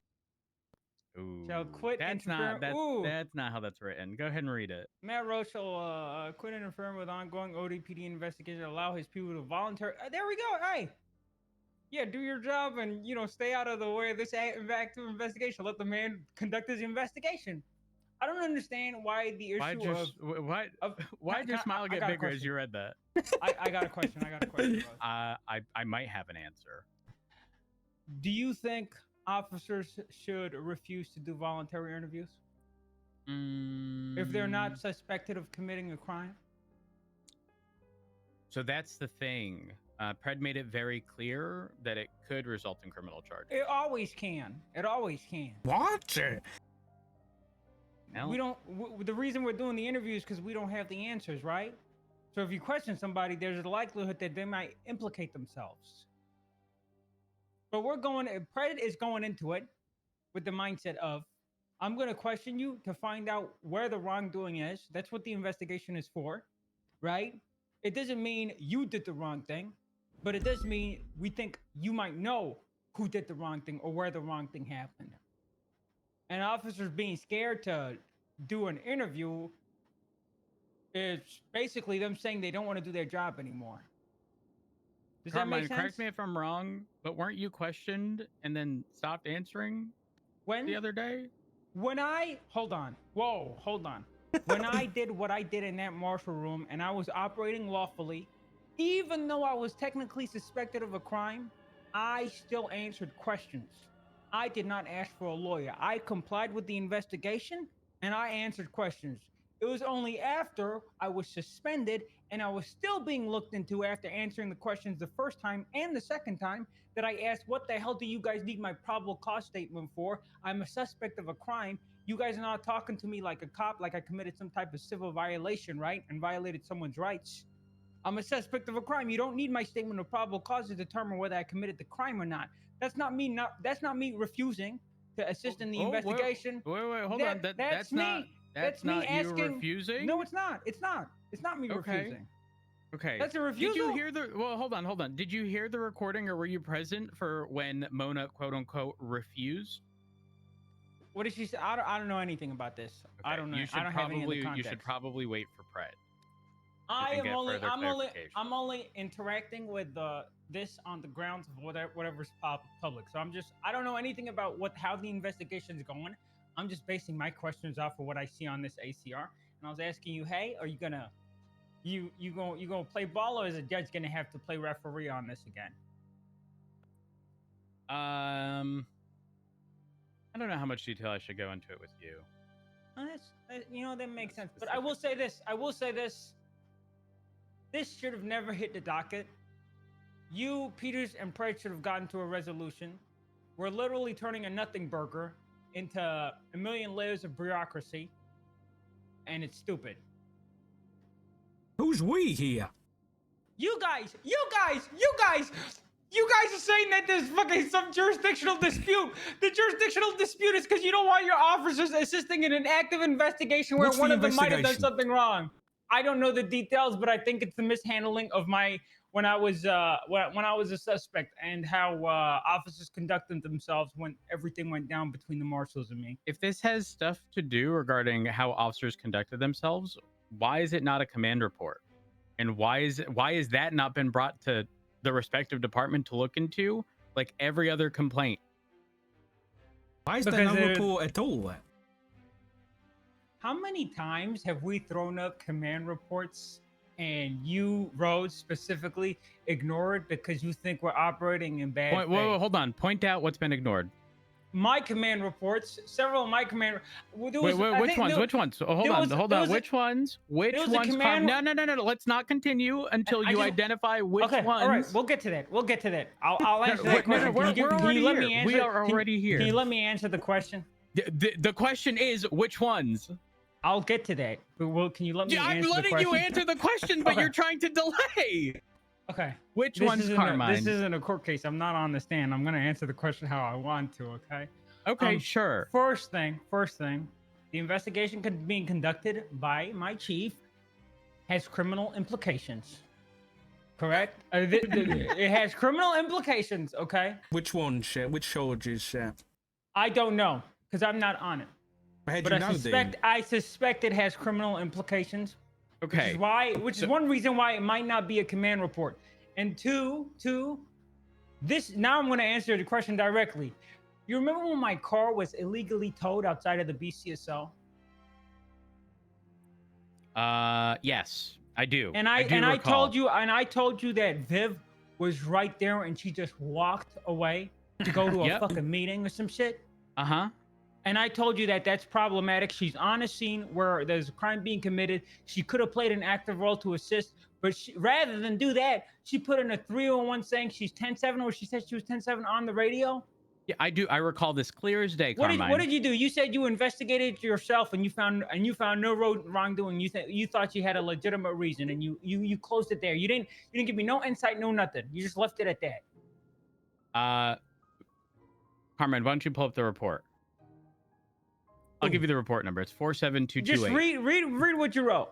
Ooh, Shall quit that's interfering. that's not how that's written. Go ahead and read it. Matt Roach shall quit interfering with ongoing ODPD investigation. Allow his people to volunteer. There we go. Hey, yeah, do your job and stay out of the way of this active investigation. Let the man conduct his investigation. I don't understand why the issue why did your smile get bigger as you read that? I got a question. Bro. I might have an answer. Do you think officers should refuse to do voluntary interviews if they're not suspected of committing a crime? So that's the thing. Pred made it very clear that it could result in criminal charges. It always can. It always can. What? We don't. The reason we're doing the interviews because we don't have the answers, right? So if you question somebody, there's a likelihood that they might implicate themselves. But Pred is going into it with the mindset of, I'm going to question you to find out where the wrongdoing is. That's what the investigation is for, right? It doesn't mean you did the wrong thing, but it does mean we think you might know who did the wrong thing or where the wrong thing happened. And officers being scared to do an interview is basically them saying they don't want to do their job anymore. Does that make sense? Correct me if I'm wrong, but weren't you questioned and then stopped answering the other day? Hold on. When I did what I did in that marshal room and I was operating lawfully, even though I was technically suspected of a crime, I still answered questions. I did not ask for a lawyer. I complied with the investigation and I answered questions. It was only after I was suspended and I was still being looked into after answering the questions the first time and the second time that I asked, what the hell do you guys need my probable cause statement for? I'm a suspect of a crime. You guys are not talking to me like a cop, like I committed some type of civil violation, right? And violated someone's rights. I'm a suspect of a crime. You don't need my statement of probable cause to determine whether I committed the crime or not. That's not me refusing to assist in the investigation. Wait, hold on. That's me. That's not you refusing? No, it's not. It's not. It's not me refusing. Okay. That's a refusal. Did you hear the? Well, hold on. Did you hear the recording, or were you present for when Mona, quote unquote, refused? What did she say? I don't know anything about this. Okay. I don't know. You should I don't have any of the context. You should probably wait for Pred. I'm only interacting with this on the grounds of whatever's public. So I don't know anything about how the investigation is going. I'm just basing my questions off of what I see on this ACR. And I was asking you, hey, are you gonna play ball, or is the judge gonna have to play referee on this again? I don't know how much detail I should go into it with you. That makes sense. But I will say this. This should have never hit the docket. You, Peters, and Price should have gotten to a resolution. We're literally turning a nothing burger into a million layers of bureaucracy, and it's stupid. Who's we here? You guys are saying that there's fucking some jurisdictional dispute. The jurisdictional dispute is because you don't want your officers assisting in an active investigation where one of them might have done something wrong. I don't know the details, but I think it's the mishandling of when I was a suspect and how officers conducted themselves when everything went down between the marshals and me. If this has stuff to do regarding how officers conducted themselves, why is it not a command report? And why is that not been brought to the respective department to look into, like every other complaint? Why is there no report at all? How many times have we thrown up command reports and you, Rhodes, specifically ignored because you think we're operating in bad faith? Whoa, hold on. Point out what's been ignored. My command reports, several of my command. Which ones? Oh, hold on. Which ones? Which ones? No. Let's not continue until you identify which ones. All right, we'll get to that. I'll answer that question. We are already here. Can you let me answer the question? The question is which ones? I'll get to that. But can you let me answer the question? I'm letting you answer the question, but you're trying to delay. Okay. Which one's Carmine? This isn't a court case. I'm not on the stand. I'm going to answer the question how I want to, okay? Okay, sure. First thing, the investigation being conducted by my chief has criminal implications. Correct? It has criminal implications, okay? Which ones? Which charges? I don't know, because I'm not on it. But I suspect it has criminal implications. Okay. Which is one reason why it might not be a command report. And two, now I'm going to answer the question directly. You remember when my car was illegally towed outside of the BCSO? Yes, I do. And I told you that Viv was right there and she just walked away to go to a fucking meeting or some shit. Uh-huh. And I told you that that's problematic. She's on a scene where there's a crime being committed. She could have played an active role to assist, but rather than do that, she put in a 301 saying she's 10-7, or she said she was 10-7 on the radio. Yeah, I do. I recall this clear as day, Carmine. What did you do? You said you investigated yourself and you found no wrongdoing. You thought you had a legitimate reason, and you closed it there. You didn't give me no insight, no nothing. You just left it at that. Carmine, why don't you pull up the report? I'll give you the report number. It's 47228. Just read what you wrote.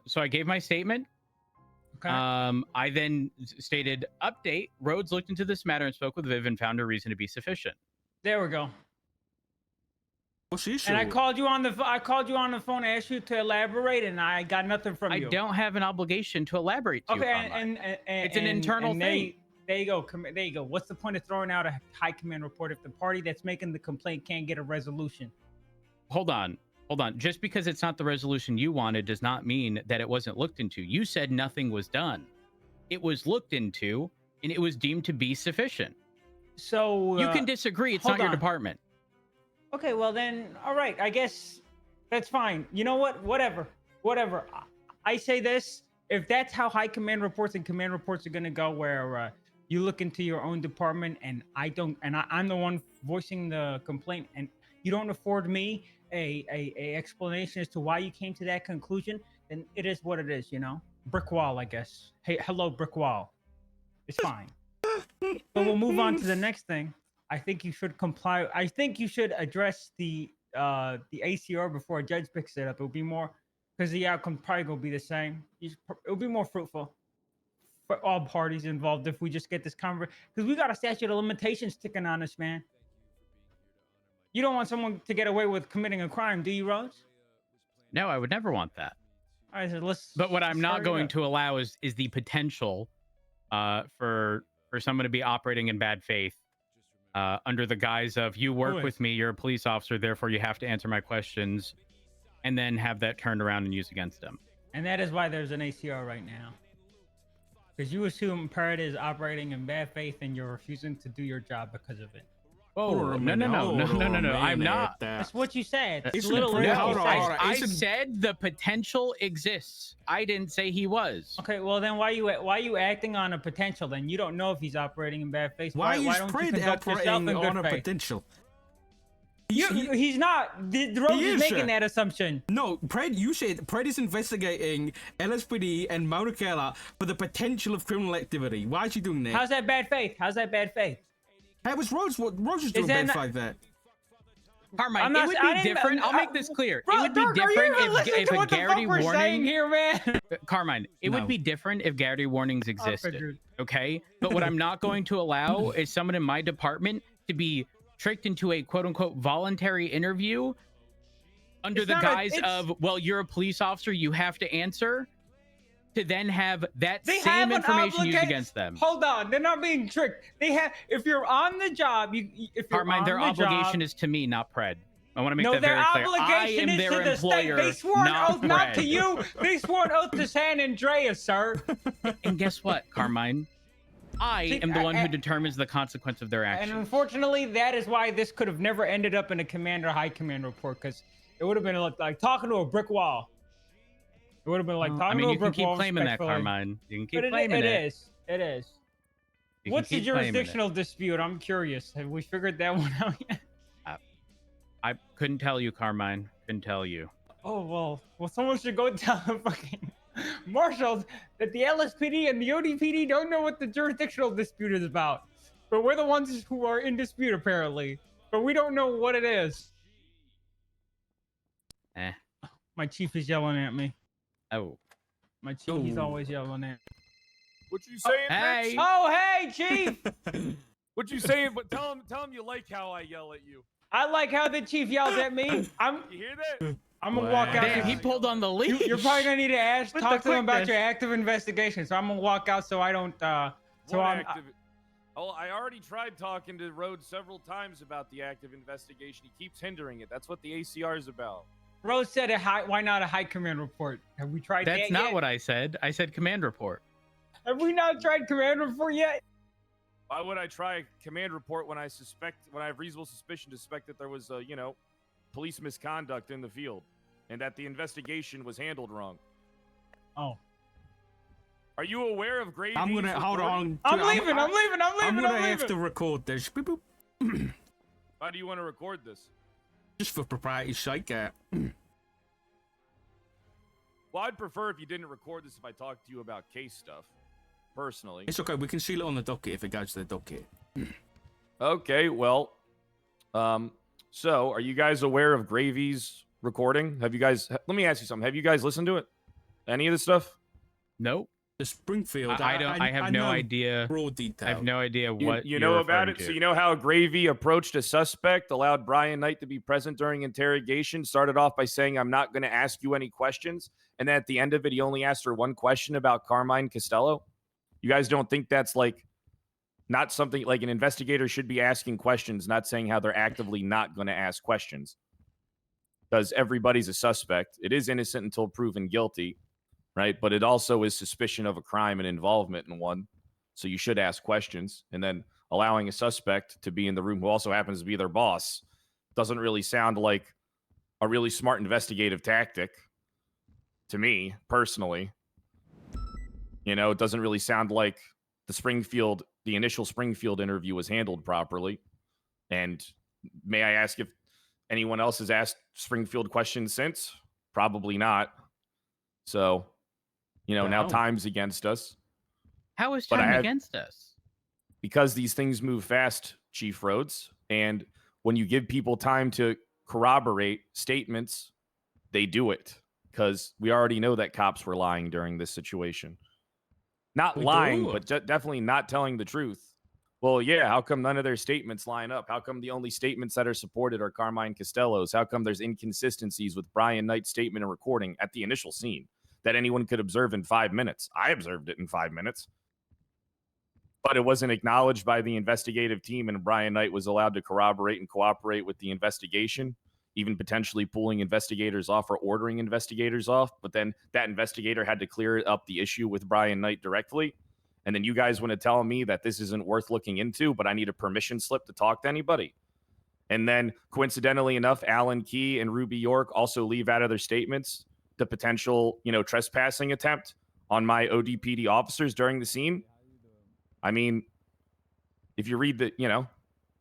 So I gave my statement. Okay. I then stated, update, Rhodes looked into this matter and spoke with Viv and found a reason to be sufficient. There we go. What's the issue? And I called you on the phone, asked you to elaborate, and I got nothing from you. I don't have an obligation to elaborate to you, and it's an internal thing. There you go. What's the point of throwing out a high command report if the party that's making the complaint can't get a resolution? Hold on. Just because it's not the resolution you wanted does not mean that it wasn't looked into. You said nothing was done. It was looked into, and it was deemed to be sufficient. So you can disagree. It's not your department. Okay, well then, all right. I guess that's fine. You know what? Whatever. I say this: if that's how high command reports and command reports are gonna go, where you look into your own department, and I don't, and I'm the one voicing the complaint, and you don't afford me a explanation as to why you came to that conclusion, then it is what it is. You know, brick wall, I guess. Hey, hello, brick wall. It's fine. So we'll move on to the next thing. I think you should comply. I think you should address the ACR before a judge picks it up. It'll be more, because the outcome probably will be the same. It'll be more fruitful for all parties involved if we just get this conversation, because we got a statute of limitations ticking on us, man. You don't want someone to get away with committing a crime, do you, Rose? No, I would never want that. All right, so let's. But what I'm not hurry going up. to allow is the potential for someone to be operating in bad faith under the guise of you work with me, you're a police officer, therefore you have to answer my questions, and then have that turned around and used against them. And that is why there's an ACR right now. Because you assume Parrot is operating in bad faith and you're refusing to do your job because of it. Oh, no, I'm not. That's what you said. It's No, literally what you said. I said the potential exists. I didn't say he was. Okay, well then why you acting on a potential? Then you don't know if he's operating in bad faith. Why don't is you Fred conduct yourself in operating good on a faith? potential? He's not. The Rose is making that assumption. No, Pred, you said Pred is investigating LSPD and Mauna Kea for the potential of criminal activity. Why is she doing that? How's that bad faith? How's that bad faith? That was Rose. Rose is doing that bad not- faith there. Carmine, it would be different. I'll make this clear. It would be different if a Garrity warning. Here, man. Carmine, it would be different if Garrity warnings existed. Okay, but what I'm not going to allow is someone in my department to be tricked into a quote-unquote voluntary interview under the guise of, well, you're a police officer, you have to answer, to then have that same information used against them. Hold on, they're not being tricked. They have. If you're on the job, if you're Carmine, on their the obligation job, is to me, not Pred. I want to make no, that their very clear. I obligation am is their to the state. employer, They swore an not oath not to Pred. you. They swore an oath to San Andreas, sir. And guess what, Carmine? I See, am the one who determines the consequence of their And actions. unfortunately, that is why this could have never ended up in a command or high command report, because it would have been like talking to a brick wall. It would have been like talking I mean, to you a can brick keep wall. claiming that, respectfully. Carmine. You can keep But claiming it. It is. You can What's the keep claiming it. jurisdictional dispute? I'm curious. Have we figured that one out yet? I couldn't tell you, Carmine. Couldn't tell you. Oh, well, someone should go tell the fucking marshals that the LSPD and the ODPD don't know what the jurisdictional dispute is about. But we're the ones who are in dispute, apparently. But we don't know what it is. My chief is yelling at me. Oh. My chief, he's always yelling at me. What you saying, Hey. Rich? Oh, hey, chief! What you saying? But tell him you like how I yell at you. I like how the chief yells at me. You hear that? I'm gonna walk out. Damn, he pulled on the leash. You're probably gonna need to With talk the to him about quickness. your active investigation. So I'm gonna walk out so I don't. Oh, I already tried talking to Rhodes several times about the active investigation. He keeps hindering it. That's what the ACR is about. Rose said why not a high command report? Have we tried that That's not yet? what I said. I said command report. Have we not tried command report yet? Why would I try a command report when I have reasonable suspicion to suspect that there was, police misconduct in the field, and that the investigation was handled wrong? Oh. Are you aware of Gravy's I'm gonna hold on. I'm leaving. I'm leaving. I'm gonna have to record this. Boop, boop. Why do you want to record this? Just for propriety's sake. Well, I'd prefer if you didn't record this if I talked to you about case stuff, personally. It's okay. We can seal it on the docket if it goes to the docket. Okay, well, so are you guys aware of Gravy's recording? Have you guys? Let me ask you something. Have you guys listened to it? Any of this stuff? Nope. The Springfield. I have no idea. Raw detail. I have no idea what you you're know about referring it. to. So you know how Gravy approached a suspect, allowed Brian Knight to be present during interrogation, started off by saying, "I'm not going to ask you any questions," and then at the end of it, he only asked her one question about Carmine Costello. You guys don't think that's like not something like an investigator should be asking questions, not saying how they're actively not going to ask questions? Because everybody's a suspect. It is innocent until proven guilty, right? But it also is suspicion of a crime and involvement in one. So you should ask questions. And then allowing a suspect to be in the room who also happens to be their boss doesn't really sound like a really smart investigative tactic to me personally. You know, it doesn't really sound like the initial Springfield interview was handled properly. And may I ask if anyone else has asked Springfield questions since? Probably not. So, you know, now No. time's against us. How is But time against us? Because these things move fast, Chief Rhodes. And when you give people time to corroborate statements, they do it. Because we already know that cops were lying during this situation. Not We lying, do. but definitely not telling the truth. Well, yeah, how come none of their statements line up? How come the only statements that are supported are Carmine Costello's? How come there's inconsistencies with Brian Knight's statement and recording at the initial scene that anyone could observe in 5 minutes? I observed it in 5 minutes. But it wasn't acknowledged by the investigative team, and Brian Knight was allowed to corroborate and cooperate with the investigation, even potentially pulling investigators off or ordering investigators off. But then that investigator had to clear up the issue with Brian Knight directly. And then you guys want to tell me that this isn't worth looking into, but I need a permission slip to talk to anybody. And then coincidentally enough, Alan Key and Ruby York also leave out of their statements the potential, trespassing attempt on my ODPD officers during the scene. I mean, if you read the,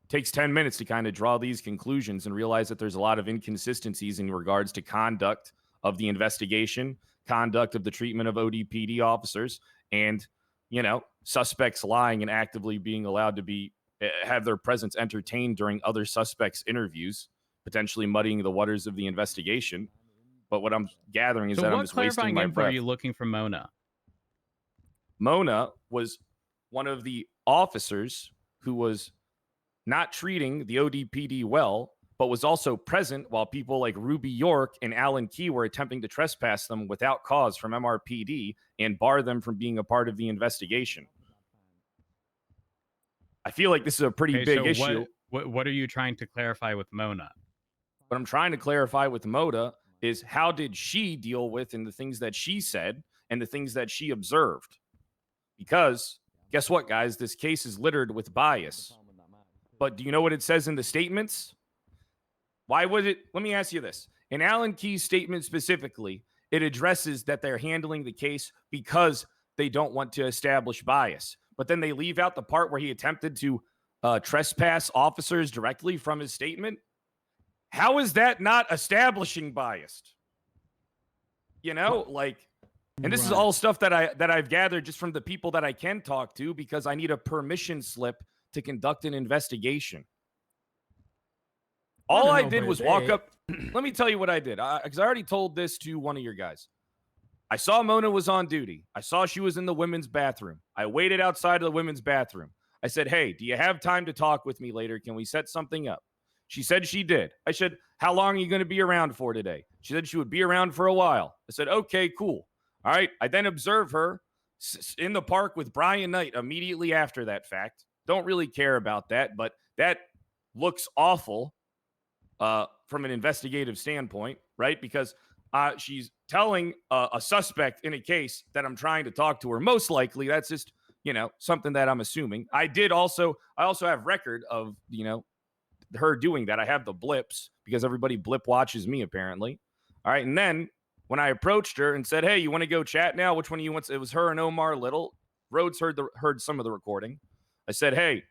takes 10 minutes to kind of draw these conclusions and realize that there's a lot of inconsistencies in regards to conduct of the investigation, conduct of the treatment of ODPD officers, and, suspects lying and actively being allowed to have their presence entertained during other suspects' interviews, potentially muddying the waters of the investigation. But what I'm gathering is that I'm just wasting my breath. What clarifying info are you looking for Mona? Mona was one of the officers who was not treating the ODPD well, but was also present while people like Ruby York and Alan Key were attempting to trespass them without cause from MRPD and bar them from being a part of the investigation. I feel like this is a pretty big issue. What are you trying to clarify with Mona? What I'm trying to clarify with Mona is how did she deal with and the things that she said and the things that she observed? Because guess what, guys? This case is littered with bias. But do you know what it says in the statements? Why would it? Let me ask you this. In Alan Key's statement specifically, it addresses that they're handling the case because they don't want to establish bias. But then they leave out the part where he attempted to trespass officers directly from his statement. How is that not establishing bias? And this is all stuff that I've gathered just from the people that I can talk to because I need a permission slip to conduct an investigation. All I did was walk up. Let me tell you what I did, because I already told this to one of your guys. I saw Mona was on duty. I saw she was in the women's bathroom. I waited outside of the women's bathroom. I said, hey, do you have time to talk with me later? Can we set something up? She said she did. I said, how long are you going to be around for today? She said she would be around for a while. I said, okay, cool. All right. I then observe her in the park with Brian Knight immediately after that fact. Don't really care about that, but that looks awful from an investigative standpoint, right? Because she's telling a suspect in a case that I'm trying to talk to her. Most likely, that's just, something that I'm assuming. I also have record of, her doing that. I have the blips because everybody blip watches me apparently. All right. And then when I approached her and said, hey, you want to go chat now? Which one of you wants? It was her and Omar Little. Rhodes heard some of the recording. I said, hey,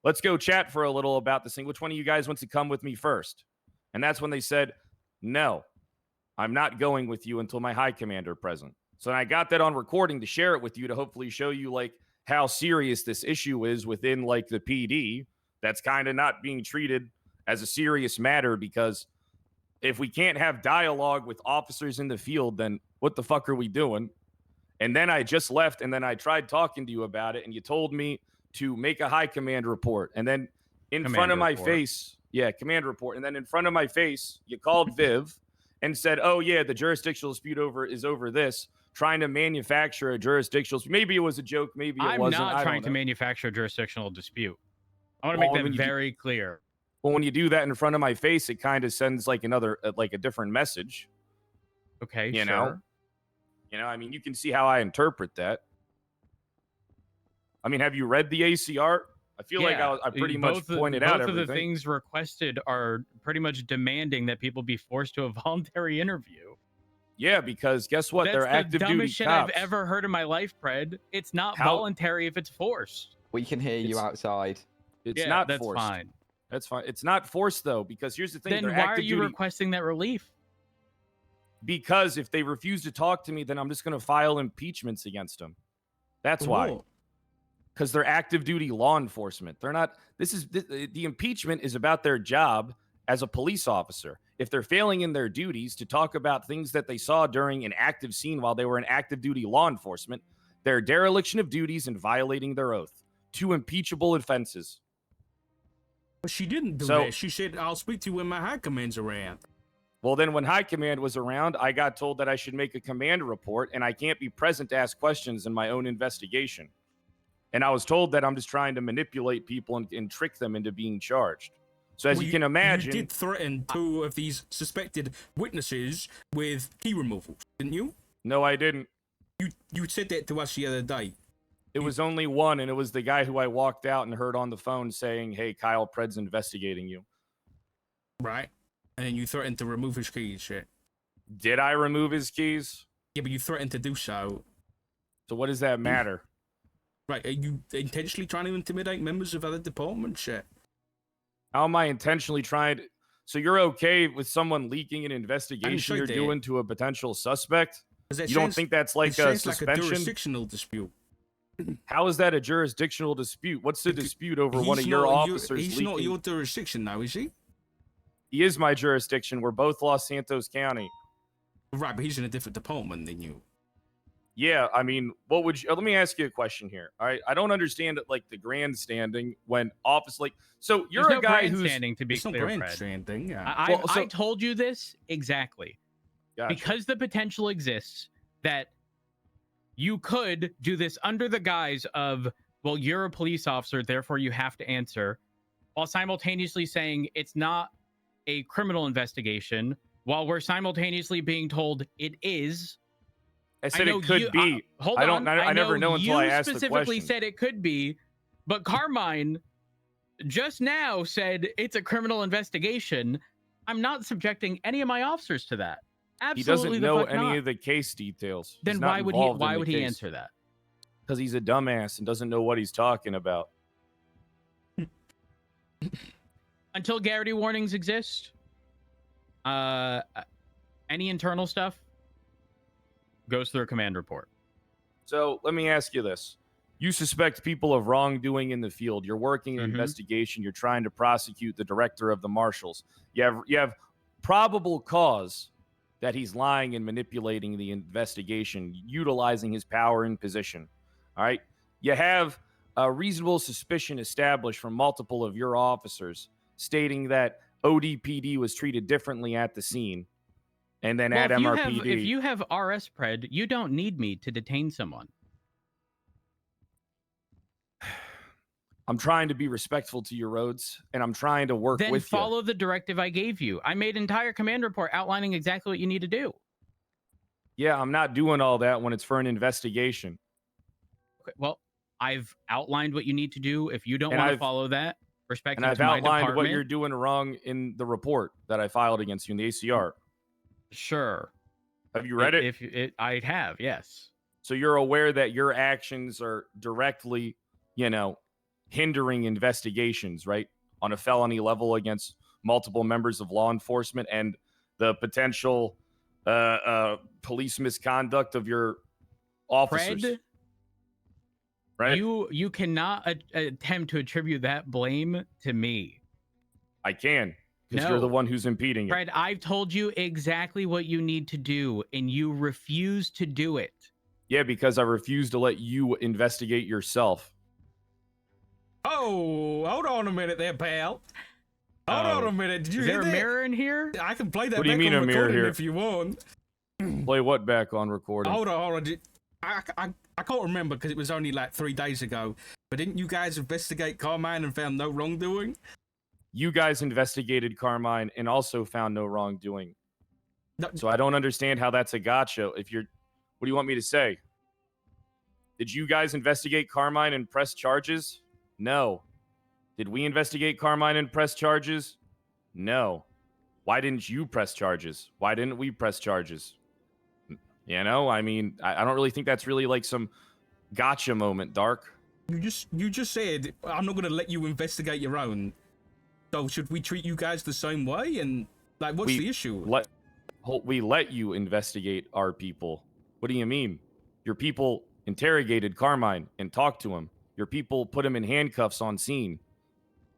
let's go chat for a little about this thing. Which one of you guys wants to come with me first? And that's when they said, no, I'm not going with you until my high commander present. So I got that on recording to share it with you to hopefully show you how serious this issue is within the PD. That's kind of not being treated as a serious matter, because if we can't have dialogue with officers in the field, then what the fuck are we doing? And then I just left, and then I tried talking to you about it, and you told me to make a high command report. And then in front of my face, command report. And then in front of my face, you called Viv and said, oh, yeah, the jurisdictional dispute is over this, trying to manufacture a jurisdictional dispute. Maybe it was a joke. Maybe it wasn't. I'm not trying to manufacture a jurisdictional dispute. I want to make that very clear. Well, when you do that in front of my face, it kind of sends a different message. Okay, sure. I mean, you can see how I interpret that. I mean, have you read the ACR? I feel like I pretty much pointed out everything. Both of the things requested are pretty much demanding that people be forced to a voluntary interview. Yeah, because guess what? They're active duty cops. That's the dumbest shit I've ever heard in my life, Pred. It's not voluntary if it's forced. We can hear you outside. It's not that's forced. fine. That's fine. It's not forced though, because here's the thing. Then they're why are active you duty... requesting that relief? Because if they refuse to talk to me, then I'm just going to file impeachments against them. That's why. Because they're active duty law enforcement. They're not. The impeachment is about their job as a police officer. If they're failing in their duties to talk about things that they saw during an active scene while they were in active duty law enforcement, they're dereliction of duties and violating their oath. 2 impeachable offenses. But she didn't do that. She said, I'll speak to you when my high command's around. Well, then when high command was around, I got told that I should make a command report and I can't be present to ask questions in my own investigation. And I was told that I'm just trying to manipulate people and trick them into being charged. So as you can imagine... You did threaten 2 of these suspected witnesses with key removals, didn't you? No, I didn't. You said that to us the other day. It was only one, and it was the guy who I walked out and heard on the phone saying, hey, Kyle Pred's investigating you. Right. And then you threatened to remove his keys, shit. Did I remove his keys? Yeah, but you threatened to do so. So what does that matter? Right, are you intentionally trying to intimidate members of other departments, shit? How am I intentionally trying to... So you're okay with someone leaking an investigation you're doing to a potential suspect? You don't think that's like a suspension? Like a jurisdictional dispute. How is that a jurisdictional dispute? What's the dispute over one of your officers He's leaking? not your jurisdiction now, is he? He is my jurisdiction. We're both Los Santos County. Right, but he's in a different department than you. Yeah, I mean, what would you... Let me ask you a question here. All right, I don't understand like the grandstanding when so you're There's a guy who's... grandstanding, to be clear, grandstanding, yeah. I told you this exactly. Gotcha. Because the potential exists that you could do this under the guise of, well, you're a police officer, therefore you have to answer, while simultaneously saying it's not a criminal investigation, while we're simultaneously being told it is. I said it could be. Hold I on. I never know until I ask the question. You specifically said it could be, but Carmine just now said it's a criminal investigation. I'm not subjecting any of my officers to that. Absolutely, he doesn't know any not. of the case details. Then He's not why would he answer that? Because he's a dumbass and doesn't know what he's talking about. Until Garrity warnings exist, any internal stuff goes through a command report. So let me ask you this. You suspect people of wrongdoing in the field. You're working an investigation. You're trying to prosecute the director of the marshals. You have probable cause that he's lying and manipulating the investigation, utilizing his power and position. All right? You have a reasonable suspicion established from multiple of your officers stating that ODPD was treated differently at the scene and then at MRPD. If you have RS Pred, you don't need me to detain someone. I'm trying to be respectful to your roads, and I'm trying to work with you. Then follow the directive I gave you. I made an entire command report outlining exactly what you need to do. Yeah, I'm not doing all that when it's for an investigation. Okay, well, I've outlined what you need to do. If you don't want to follow that, respect. And I've outlined what you're doing wrong in the report that I filed against you in the ACR. Sure. Have you read it? I have, yes. So you're aware that your actions are directly, hindering investigations, right? On a felony level against multiple members of law enforcement and the potential police misconduct of your officers. Fred, right? You cannot attempt to attribute that blame to me. I can, because you're the one who's impeding it. Fred, I've told you exactly what you need to do, and you refuse to do it. Yeah, because I refuse to let you investigate yourself. Oh, hold on a minute there, pal. Hold on a minute. Did you hear there a mirror in here? I can play that What do you back mean on a mirror recording here? if you want. Play what back on recording? Hold on. I can't remember because it was only like 3 days ago. But didn't you guys investigate Carmine and found no wrongdoing? You guys investigated Carmine and also found no wrongdoing. No. So I don't understand how that's a gotcha. What do you want me to say? Did you guys investigate Carmine and press charges? No. Did we investigate Carmine and press charges? No. Why didn't you press charges? Why didn't we press charges? You know, I mean, I don't really think that's really like some gotcha moment, Dark. You just said I'm not gonna let you investigate your own. So should we treat you guys the same way? And like, what's the issue? We let you investigate our people. What do you mean? Your people interrogated Carmine and talked to him. Your people put him in handcuffs on scene.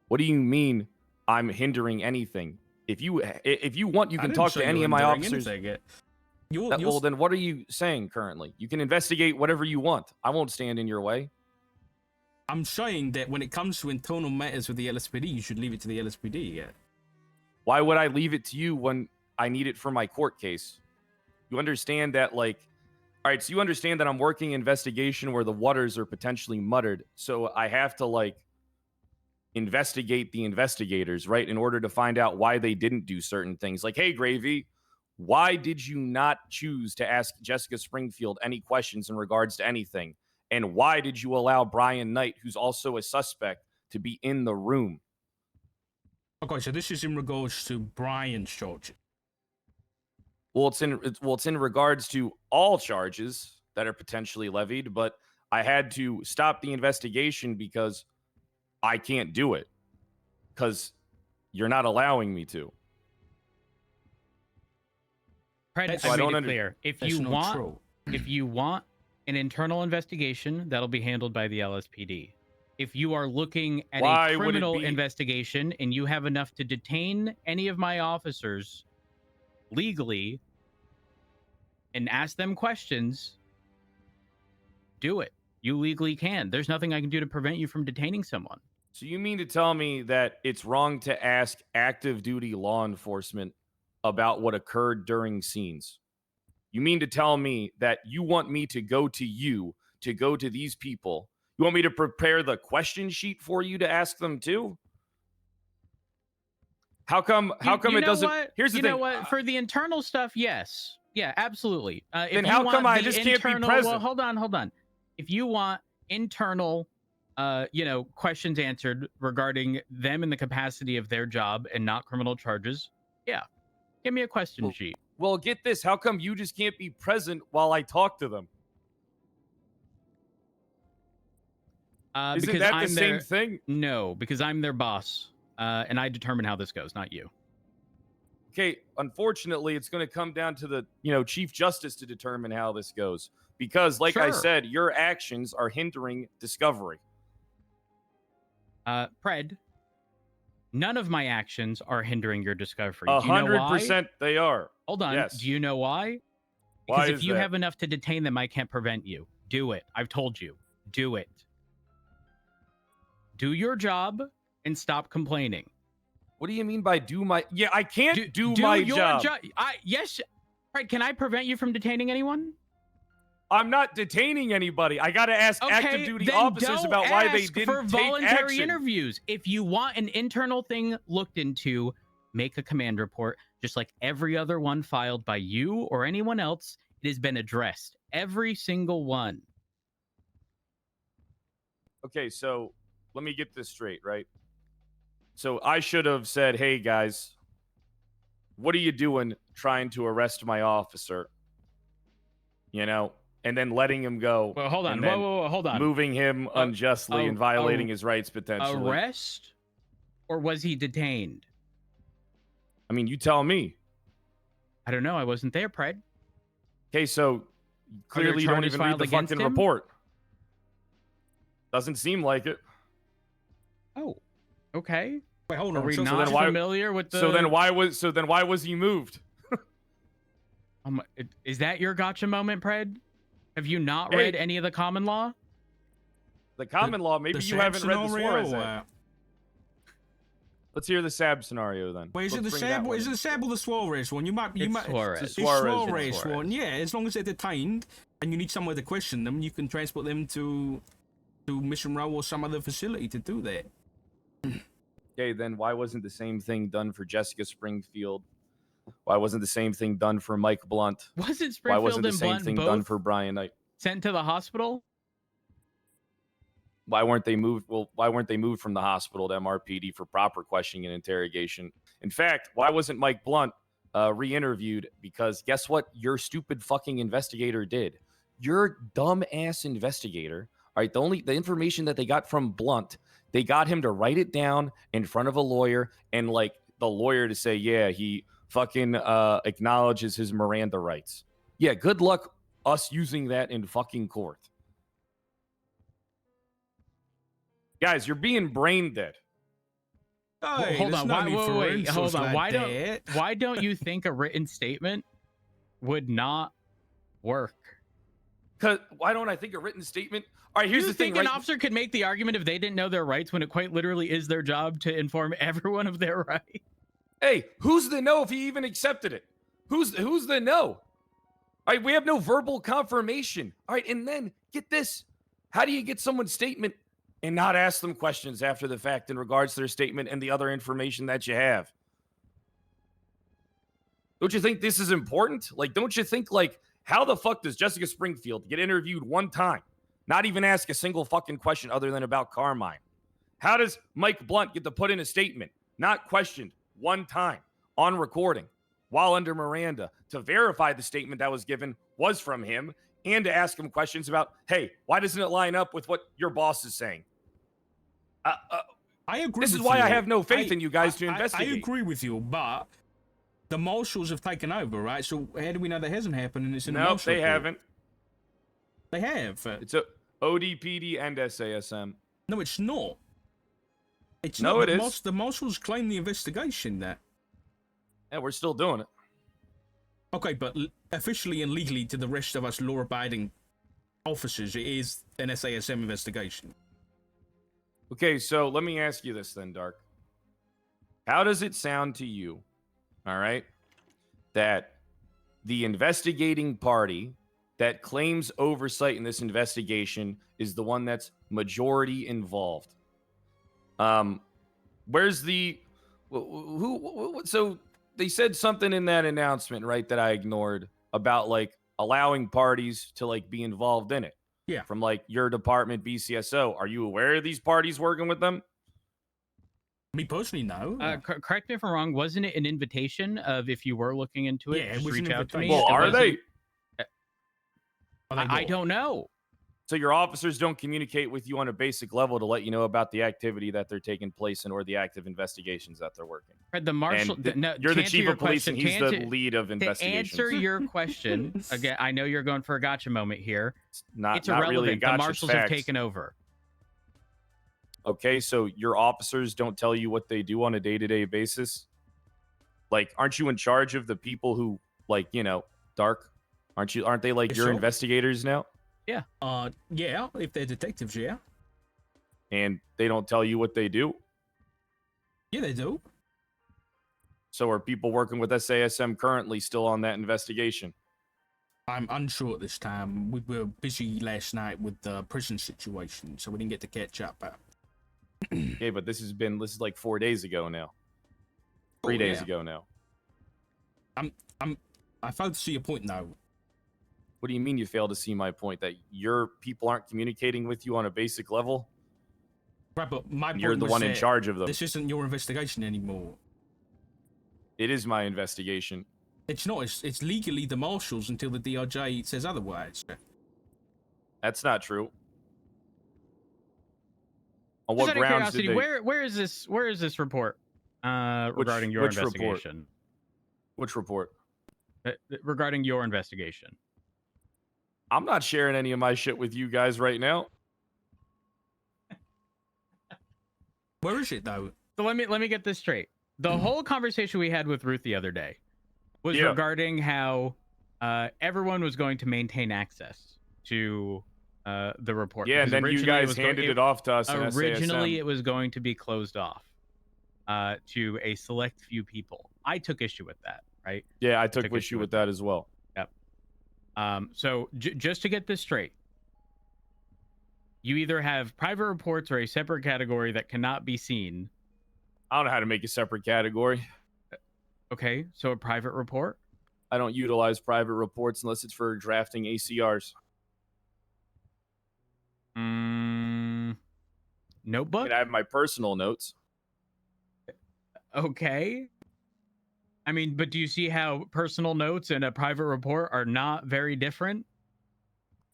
What do you mean I'm hindering anything? If you want, you can talk to any of my officers. Well, then what are you saying currently? You can investigate whatever you want. I won't stand in your way. I'm saying that when it comes to internal matters with the LSPD, you should leave it to the LSPD. Yeah. Why would I leave it to you when I need it for my court case? You understand that, like, all right, so you understand that I'm working investigation where the waters are potentially muddied. So I have to, like, investigate the investigators, right? In order to find out why they didn't do certain things. Like, hey, Gravy, why did you not choose to ask Jessica Springfield any questions in regards to anything? And why did you allow Brian Knight, who's also a suspect, to be in the room? Okay, so this is in regards to Brian's charge. Well, it's in regards to all charges that are potentially levied, but I had to stop the investigation because I can't do it because you're not allowing me to. Fred, So I I made don't it clear. If That's you not want, true. if you want an internal investigation, that'll be handled by the LSPD. If you are looking at Why a would it criminal be- investigation and you have enough to detain any of my officers legally and ask them questions, do it. You legally can. There's nothing I can do to prevent you from detaining someone. So you mean to tell me that it's wrong to ask active duty law enforcement about what occurred during scenes? You mean to tell me that you want me to go to you, to go to these people? You want me to prepare the question sheet for you to ask them too? How come You it know doesn't? what? Here's the you thing. know what? For the internal stuff, yes. Yeah, absolutely. If Then you how want come I the just can't be internal- present? Well, hold on. If you want internal questions answered regarding them in the capacity of their job and not criminal charges, yeah. Give me a question sheet. Well, get this. How come you just can't be present while I talk to them? Isn't Because that the I'm same their- thing? No, because I'm their boss, and I determine how this goes, not you. Okay, unfortunately, it's going to come down to the, Chief Justice to determine how this goes. Because, like I Sure. said, your actions are hindering discovery. Pred, none of my actions are hindering your discovery. Do you know why? 100% they are. Hold on. Yes. Do you know why? Why Because if is you that? have enough to detain them, I can't prevent you. Do it. I've told you. Do it. Do your job and stop complaining. What do you mean by do my... Yeah, I can't do Do my your job. Yes. Right. Can I prevent you from detaining anyone? I'm not detaining anybody. I got to ask active duty then officers don't about why they ask didn't for take voluntary action. interviews. If you want an internal thing looked into, make a command report, just like every other one filed by you or anyone else. It has been addressed. Every single one. Okay, so let me get this straight, right? So I should have said, hey, guys, what are you doing trying to arrest my officer? And then letting him go. Well, hold on. and then Whoa, hold on. Moving him unjustly and violating his rights potentially. Arrest? Or was he detained? I mean, you tell me. I don't know. I wasn't there, Pred. Okay, so clearly you don't charges even read filed the against fucking him? report. Doesn't seem like it. Oh, okay. Wait, hold Are on. we So not then familiar with the? So then why was he moved? Is that your gotcha moment, Pred? Have you not Hey. read any of the common law? The common law, maybe the you haven't read the scenario, Suarez Act. Let's hear the Sab scenario then. Wait, is it Let's the bring that Sab? one Is it in. the Sab or the Suarez one? You might. Suarez. It's It's Suarez. Suarez one. Yeah, as long as they're detained and you need somewhere to question them, you can transport them to Mission Row or some other facility to do that. Okay, then why wasn't the same thing done for Jessica Springfield? Why wasn't the same thing done for Mike Blunt? Wasn't Why Springfield wasn't the and same Blunt thing both done for Brian Knight? sent to the hospital? Why weren't they moved? Well, why weren't they moved from the hospital to MRPD for proper questioning and interrogation? In fact, why wasn't Mike Blunt re-interviewed? Because guess what? Your stupid fucking investigator did. Your dumb ass investigator. All right, the information that they got from Blunt, they got him to write it down in front of a lawyer, and like the lawyer to say, yeah, he fucking acknowledges his Miranda rights. Yeah, good luck us using that in fucking court. Guys, you're being brain dead. Well, hold on. Wait. Hold on. Why don't you think a written statement would not work? Because why don't I think a written statement? All right, here's the thing. An officer could make the argument if they didn't know their rights when it quite literally is their job to inform everyone of their rights. Hey, who's the know if he even accepted it? Who's the know? All right, we have no verbal confirmation. All right, and then get this. How do you get someone's statement and not ask them questions after the fact in regards to their statement and the other information that you have? Don't you think this is important? Like, don't you think, like, how the fuck does Jessica Springfield get interviewed one time, not even ask a single fucking question other than about Carmine? How does Mike Blunt get to put in a statement, not questioned one time on recording while under Miranda to verify the statement that was given was from him and to ask him questions about, hey, why doesn't it line up with what your boss is saying? I agree. This is why I have no faith in you guys to investigate. I agree with you, but the marshals have taken over, right? So how do we know that hasn't happened? And it's in the marshal report? Haven't. They have. It's a ODPD and SASM. No, it's not. It's no, not. it is. The marshals claim the investigation that. Yeah, we're still doing it. Okay, but officially and legally to the rest of us law-abiding officers, it is an SASM investigation. Okay, so let me ask you this then, Dark. How does it sound to you, all right, that the investigating party that claims oversight in this investigation is the one that's majority involved? Where's the... So they said something in that announcement, right, that I ignored about, like, allowing parties to, like, be involved in it. Yeah. From, like, your department, BCSO. Are you aware of these parties working with them? Me personally, no. Correct me if I'm wrong. Wasn't it an invitation of if you were looking into it, Yeah, it just was an reach out to me? Well, are they? I don't know. So your officers don't communicate with you on a basic level to let you know about the activity that they're taking place in or the active investigations that they're working. The marshal. You're the chief of police, and he's the lead of investigations. To answer your question, again, I know you're going for a gotcha moment here. It's irrelevant. Really Gotcha, the marshals have taken over. Okay, so your officers don't tell you what they do on a day-to-day basis? Like, aren't you in charge of the people who, like, you know, Dark? Aren't they like your investigators now? Yeah. Yeah, if they're detectives, yeah. And they don't tell you what they do? Yeah, they do. So are people working with SASM currently still on that investigation? I'm unsure at this time. We were busy last night with the prison situation, so we didn't get to catch up. Okay, but this is like 4 days ago now. 3 days ago now. I failed to see a point now. What do you mean you fail to see my point? That your people aren't communicating with you on a basic level? Right, but my point you're the was one in that charge of them. This isn't your investigation anymore. It is my investigation. It's not. It's legally the marshals until the DOJ says otherwise. That's not true. On Just what out of grounds did curiosity, they... where is this report regarding your investigation? Which report? Regarding your investigation. I'm not sharing any of my shit with you guys right now. Where is it though? So let me get this straight. The whole conversation we had with Ruth the other day was regarding how everyone was going to maintain access to the report. Yeah, and then you guys handed it off to us. Originally, it was going to be closed off to a select few people. I took issue with that, right? Yeah, I took issue with that as well. Yep. So just to get this straight, you either have private reports or a separate category that cannot be seen. I don't know how to make a separate category. Okay, so a private report? I don't utilize private reports unless it's for drafting ACRs. notebook? I have my personal notes. Okay. I mean, but do you see how personal notes and a private report are not very different?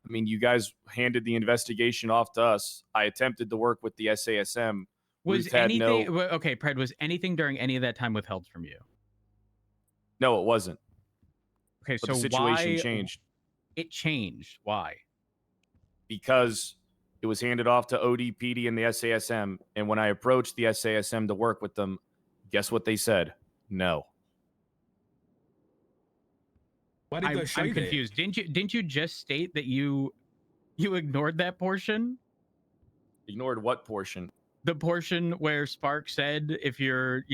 I mean, you guys handed the investigation off to us. I attempted to work with the SASM. Was Ruth had anything no... okay, Pred, was anything during any of that time withheld from you? No, it wasn't. Okay, But so the situation why changed. It changed. Why? Because it was handed off to ODPD and the SASM, and when I approached the SASM to work with them, guess what they said? No. Why did they say I'm that? confused. Didn't you just state that you ignored that portion? Ignored what portion? The portion where Spark said if you're,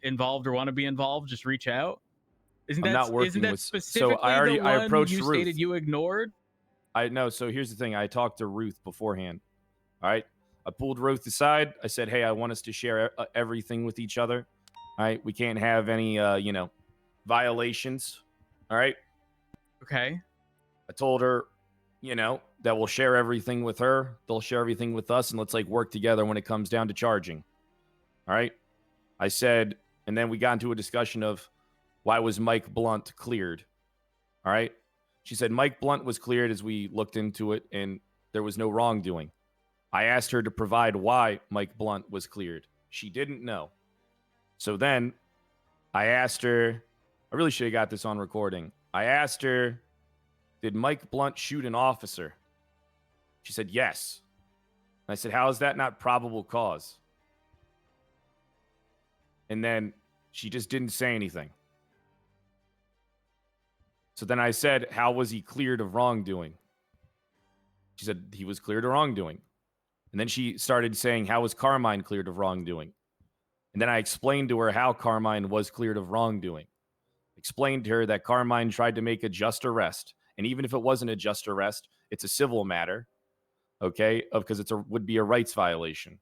involved or want to be involved, just reach out. Isn't I'm that not working isn't that with... specifically So I the one approached you Ruth. stated you ignored? I know. So here's the thing. I talked to Ruth beforehand. All right. I pulled Ruth aside. I said, hey, I want us to share everything with each other. All right. We can't have any, violations. All right. Okay. I told her, that we'll share everything with her. They'll share everything with us. And let's work together when it comes down to charging. All right. I said, and then we got into a discussion of why was Mike Blunt cleared? All right. She said Mike Blunt was cleared as we looked into it and there was no wrongdoing. I asked her to provide why Mike Blunt was cleared. She didn't know. So then I asked her, I really should have got this on recording. I asked her, did Mike Blunt shoot an officer? She said, yes. And I said, how is that not probable cause? And then she just didn't say anything. So then I said, how was he cleared of wrongdoing? She said, he was cleared of wrongdoing. And then she started saying, how was Carmine cleared of wrongdoing? And then I explained to her how Carmine was cleared of wrongdoing. Explained to her that Carmine tried to make a just arrest. And even if it wasn't a just arrest, it's a civil matter, okay, because would be a rights violation.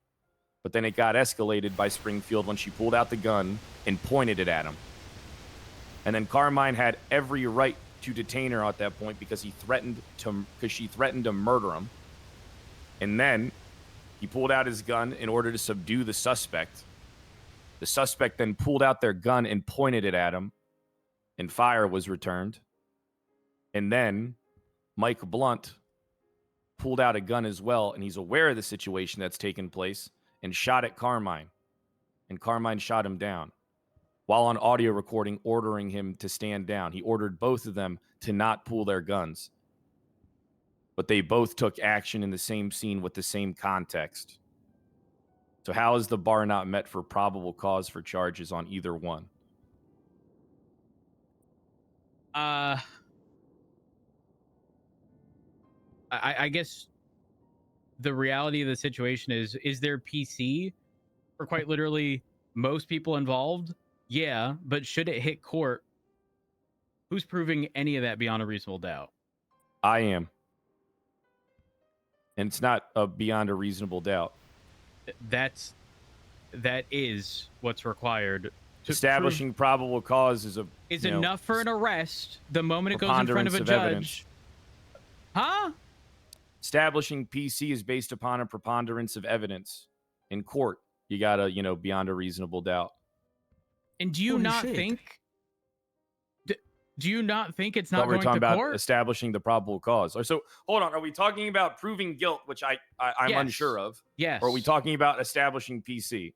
But then it got escalated by Springfield when she pulled out the gun and pointed it at him. And then Carmine had every right to detain her at that point because she threatened to murder him. And then he pulled out his gun in order to subdue the suspect. The suspect then pulled out their gun and pointed it at him, and fire was returned. And then Mike Blunt pulled out a gun as well, and he's aware of the situation that's taken place and shot at Carmine. And Carmine shot him down while on audio recording ordering him to stand down. He ordered both of them to not pull their guns. But they both took action in the same scene with the same context. So how is the bar not met for probable cause for charges on either one? I guess the reality of the situation is there PC for quite literally most people involved? Yeah, but should it hit court, who's proving any of that beyond a reasonable doubt? I am. And it's not beyond a reasonable doubt. That is what's required. Establishing probable cause is enough for an arrest the moment it goes in front of a judge. Evidence. Huh? Establishing PC is based upon a preponderance of evidence. In court, you gotta, beyond a reasonable doubt. And do you not think? Do you not think it's not we're going talking to about court? Establishing the probable cause. So hold on, are we talking about proving guilt, which I'm Yes. unsure of? Yes. Or are we talking about establishing PC?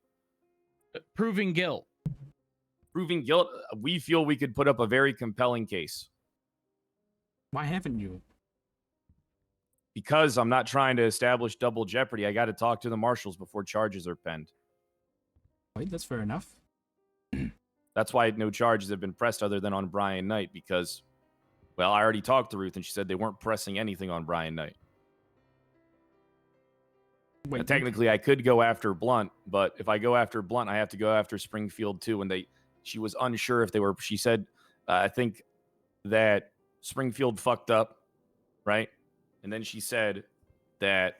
Proving guilt. Proving guilt, we feel we could put up a very compelling case. Why haven't you? Because I'm not trying to establish double jeopardy. I got to talk to the marshals before charges are penned. Wait, that's fair enough. That's why no charges have been pressed other than on Brian Knight because, well, I already talked to Ruth and she said they weren't pressing anything on Brian Knight. Wait, now, technically, I could go after Blunt, but if I go after Blunt, I have to go after Springfield too. And she was unsure if they were. She said, I think that Springfield fucked up, right? And then she said that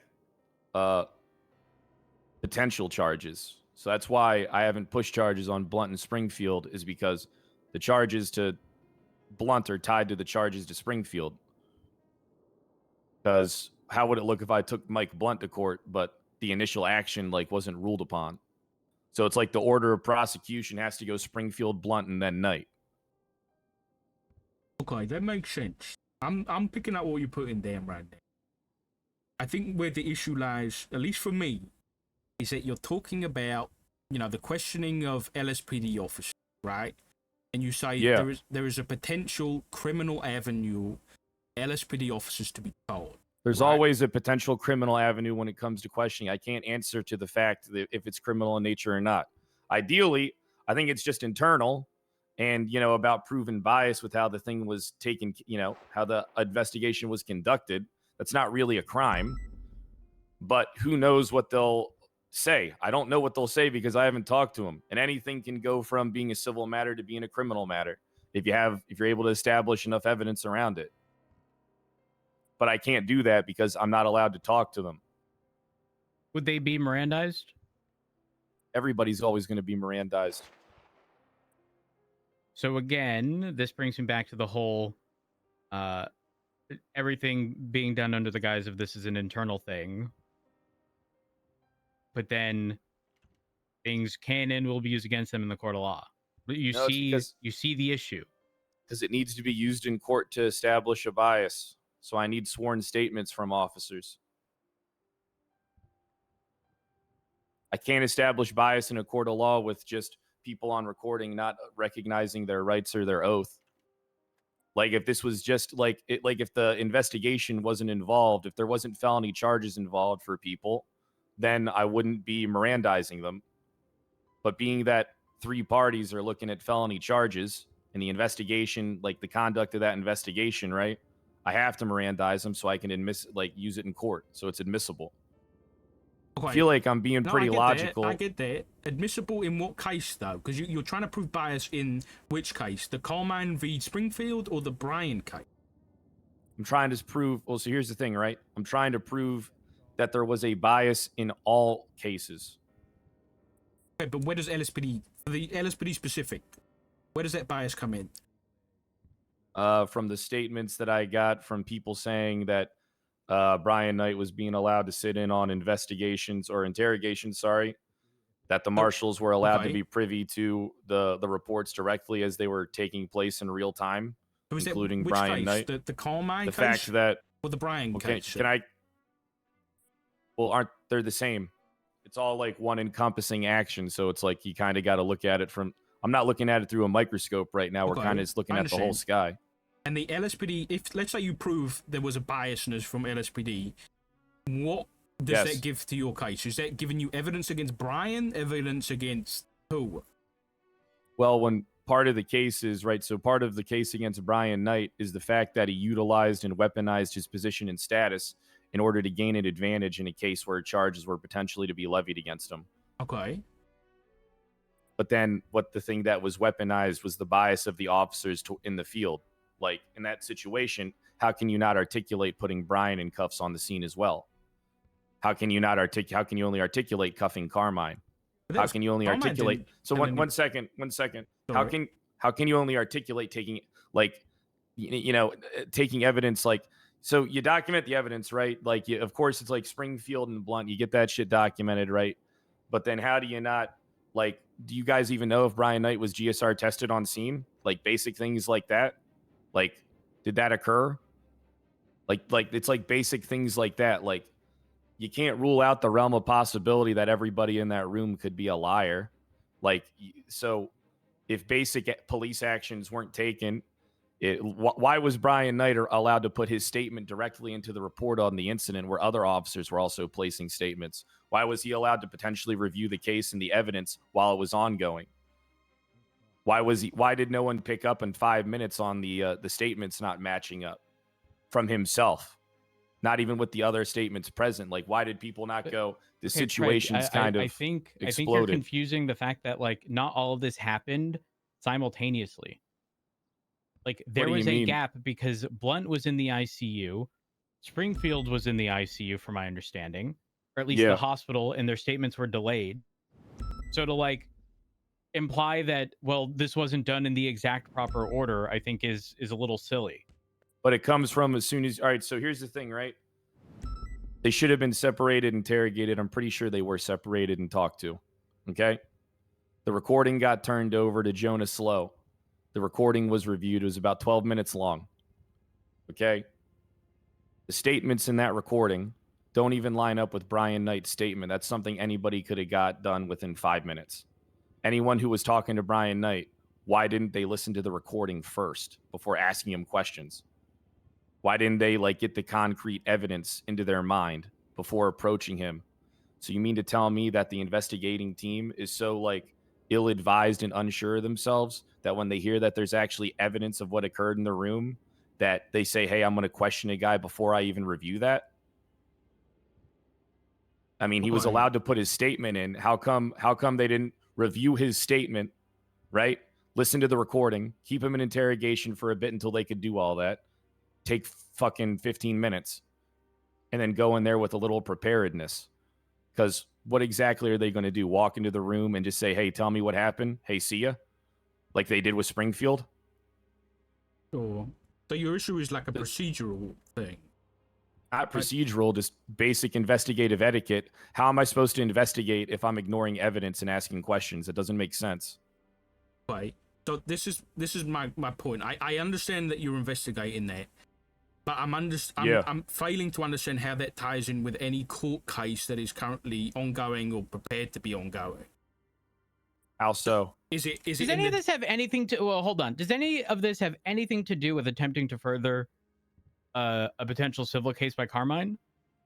potential charges. So that's why I haven't pushed charges on Blunt and Springfield, is because the charges to Blunt are tied to the charges to Springfield. Because how would it look if I took Mike Blunt to court, but the initial action like wasn't ruled upon. So it's like the order of prosecution has to go Springfield, Blunt, and then Knight. Okay, that makes sense. I'm picking up what you're putting down right there. I think where the issue lies, at least for me, is that you're talking about, you know, the questioning of LSPD officers, right? And you say there is a potential criminal avenue LSPD officers to be told. There's right? always a potential criminal avenue when it comes to questioning. I can't answer to the fact that if it's criminal in nature or not. Ideally, I think it's just internal and, you know, about proven bias with how the thing was taken, you know, how the investigation was conducted. That's not really a crime. But who knows what they'll say? I don't know what they'll say because I haven't talked to them. And anything can go from being a civil matter to being a criminal matter if you're able to establish enough evidence around it. But I can't do that because I'm not allowed to talk to them. Would they be Mirandized? Everybody's always going to be Mirandized. So again, this brings me back to the whole everything being done under the guise of this is an internal thing. But then things can and will be used against them in the court of law. But you see the issue. Because it needs to be used in court to establish a bias. So I need sworn statements from officers. I can't establish bias in a court of law with just people on recording not recognizing their rights or their oath. Like if this was just like if the investigation wasn't involved, if there wasn't felony charges involved for people, then I wouldn't be Mirandizing them. But being that 3 parties are looking at felony charges and the investigation, like the conduct of that investigation, right? I have to Mirandize them so I can use it in court, so it's admissible. Okay. I feel like I'm being pretty logical. I get that. Admissible in what case, though? Because you're trying to prove bias in which case? The Carmine v. Springfield or the Bryan case? I'm trying to prove... Well, so here's the thing, right? I'm trying to prove that there was a bias in all cases. Okay, but where does LSPD... For the LSPD specific, where does that bias come in? From the statements that I got from people saying that Brian Knight was being allowed to sit in on investigations or interrogations, that the marshals were allowed to be privy to the reports directly as they were taking place in real time, So including which Brian case? Knight. The Carmine The case? fact that... Or the Bryan case? Can I... Well, aren't they the same? It's all like one encompassing action, so it's like you kind of got to look at it from... I'm not looking at it through a microscope right now. We're kind of just looking at the whole sky. And the LSPD, if let's say you prove there was a biasness from LSPD, what does that give to your case? Is that giving you evidence against Brian? Evidence against who? Well, when part of the case is, right, so part of the case against Brian Knight is the fact that he utilized and weaponized his position and status in order to gain an advantage in a case where charges were potentially to be levied against him. Okay. But then what the thing that was weaponized was the bias of the officers in the field. Like, in that situation, how can you not articulate putting Brian in cuffs on the scene as well? How can you not how can you only articulate cuffing Carmine? How can you only articulate... So one second. Sorry. How can you only articulate taking, like, taking evidence, like... So you document the evidence, right? Like, of course, it's like Springfield and Blunt. You get that shit documented, right? But then how do you not... Like, do you guys even know if Brian Knight was GSR tested on scene? Like, basic things like that? Like, did that occur? Like it's like basic things like that. Like, you can't rule out the realm of possibility that everybody in that room could be a liar. Like, so if basic police actions weren't taken, why was Brian Knight allowed to put his statement directly into the report on the incident where other officers were also placing statements? Why was he allowed to potentially review the case and the evidence while it was ongoing? Why did no one pick up in 5 minutes on the statements not matching up from himself? Not even with the other statements present. Like, why did people not go, the situation's kind of exploded? I think you're confusing the fact that, like, not all of this happened simultaneously. Like, there was a gap because Blunt was in the ICU. Springfield was in the ICU, from my understanding. Or at least the hospital, and their statements were delayed. So to, like, imply that, well, this wasn't done in the exact proper order, I think is a little silly. But it comes from as soon as... All right, so here's the thing, right? They should have been separated, interrogated. I'm pretty sure they were separated and talked to. Okay? The recording got turned over to Jonah Slow. The recording was reviewed. It was about 12 minutes long. Okay? The statements in that recording don't even line up with Brian Knight's statement. That's something anybody could have got done within 5 minutes. Anyone who was talking to Brian Knight, why didn't they listen to the recording first before asking him questions? Why didn't they get the concrete evidence into their mind before approaching him? So you mean to tell me that the investigating team is so ill-advised and unsure of themselves that when they hear that there's actually evidence of what occurred in the room, that they say, hey, I'm going to question a guy before I even review that? I mean, he was allowed to put his statement in. How come they didn't review his statement, right? Listen to the recording, keep him in interrogation for a bit until they could do all that, take fucking 15 minutes, and then go in there with a little preparedness. Because what exactly are they going to do? Walk into the room and just say, hey, tell me what happened? Hey, see ya? Like they did with Springfield? Sure. So your issue is like a procedural thing. Not procedural, just basic investigative etiquette. How am I supposed to investigate if I'm ignoring evidence and asking questions? It doesn't make sense. Right. So this is my point. I understand that you're investigating that, but I'm failing to understand how that ties in with any court case that is currently ongoing or prepared to be ongoing. How so? Does any of this have anything to? Well, hold on. Does any of this have anything to do with attempting to further a potential civil case by Carmine?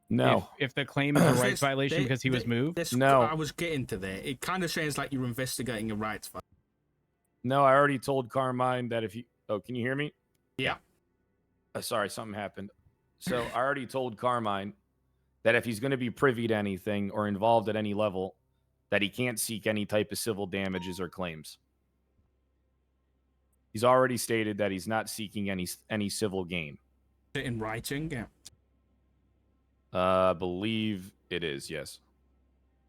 No. If the claim is a rights violation because he was moved? No. I was getting to that. It kind of sounds like you're investigating a rights violation. No, I already told Carmine that if he... Oh, can you hear me? Yeah. Sorry, something happened. So I already told Carmine that if he's going to be privy to anything or involved at any level, that he can't seek any type of civil damages or claims. He's already stated that he's not seeking any civil gain. In writing, yeah. I believe it is, yes.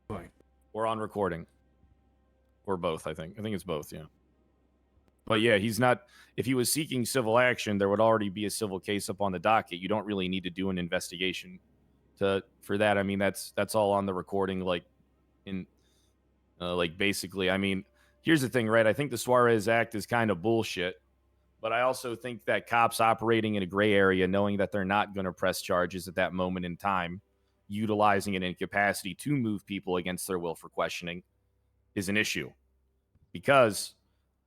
Right. Or on recording. Or both, I think. I think it's both, yeah. But yeah, he's not... If he was seeking civil action, there would already be a civil case up on the docket. You don't really need to do an investigation for that. I mean, that's all on the recording, basically. I mean, here's the thing, right? I think the Suarez Act is kind of bullshit. But I also think that cops operating in a gray area, knowing that they're not going to press charges at that moment in time, utilizing an incapacity to move people against their will for questioning, is an issue. Because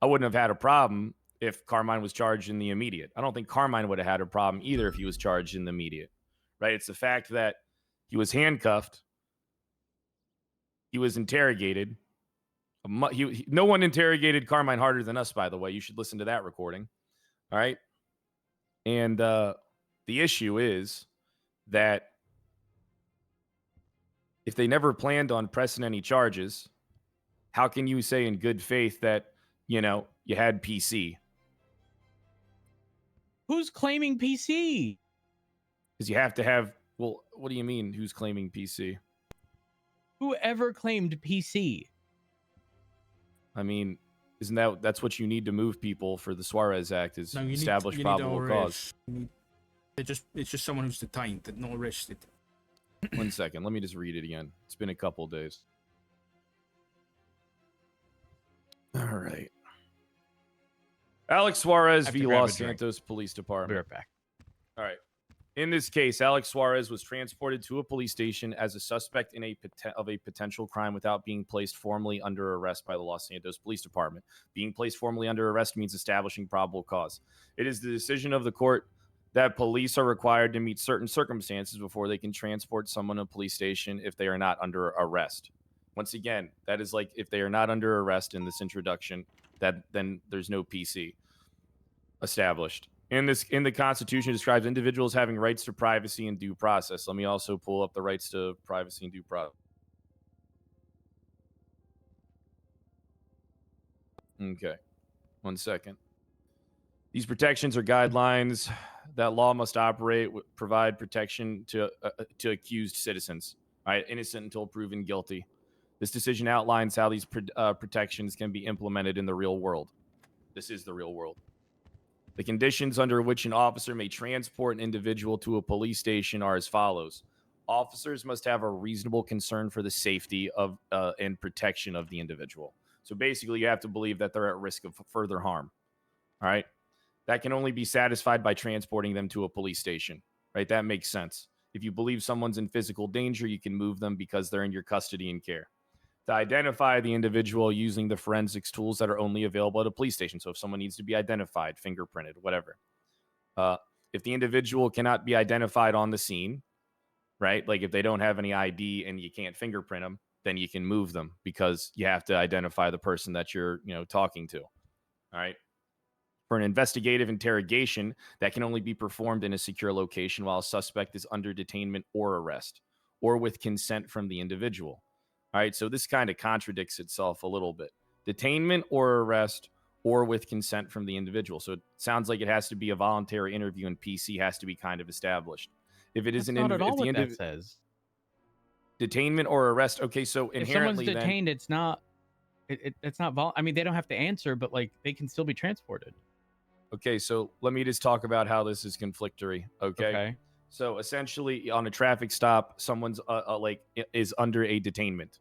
I wouldn't have had a problem if Carmine was charged in the immediate. I don't think Carmine would have had a problem either if he was charged in the immediate. Right? It's the fact that he was handcuffed. He was interrogated. No one interrogated Carmine harder than us, by the way. You should listen to that recording. All right. And the issue is that if they never planned on pressing any charges, how can you say in good faith that, you had PC? Who's claiming PC? Because you have to have, well, what do you mean who's claiming PC? Whoever claimed PC. I mean, isn't that's what you need to move people for the Suarez Act is establish probable cause. It's just someone who's detained, not arrested. 1 second. Let me just read it again. It's been a couple days. All right. Alex Suarez v. Los Santos Police Department. Be right back. All right. In this case, Alex Suarez was transported to a police station as a suspect in a potential crime without being placed formally under arrest by the Los Santos Police Department. Being placed formally under arrest means establishing probable cause. It is the decision of the court that police are required to meet certain circumstances before they can transport someone to a police station if they are not under arrest. Once again, that is like if they are not under arrest in this introduction, then there's no PC established. In the Constitution, it describes individuals having rights to privacy and due process. Let me also pull up the rights to privacy and due process. Okay. 1 second. These protections are guidelines that law must provide protection to accused citizens, right? Innocent until proven guilty. This decision outlines how these protections can be implemented in the real world. This is the real world. The conditions under which an officer may transport an individual to a police station are as follows. Officers must have a reasonable concern for the safety of and protection of the individual. So basically, you have to believe that they're at risk of further harm. All right. That can only be satisfied by transporting them to a police station. Right. That makes sense. If you believe someone's in physical danger, you can move them because they're in your custody and care. To identify the individual using the forensics tools that are only available at a police station. So if someone needs to be identified, fingerprinted, whatever. If the individual cannot be identified on the scene, right? Like if they don't have any ID and you can't fingerprint them, then you can move them because you have to identify the person that you're, talking to. All right. For an investigative interrogation, that can only be performed in a secure location while a suspect is under detainment or arrest, or with consent from the individual. All right. So this kind of contradicts itself a little bit. Detainment or arrest, or with consent from the individual. So it sounds like it has to be a voluntary interview, and PC has to be kind of established. If it is That's not at all what that says. Detainment or arrest. Okay, so If inherently, someone's detained, it's not. It's not. I mean, they don't have to answer, but like they can still be transported. Okay, so let me just talk about how this is conflictory. Okay. So essentially, on a traffic stop, someone's is under a detainment.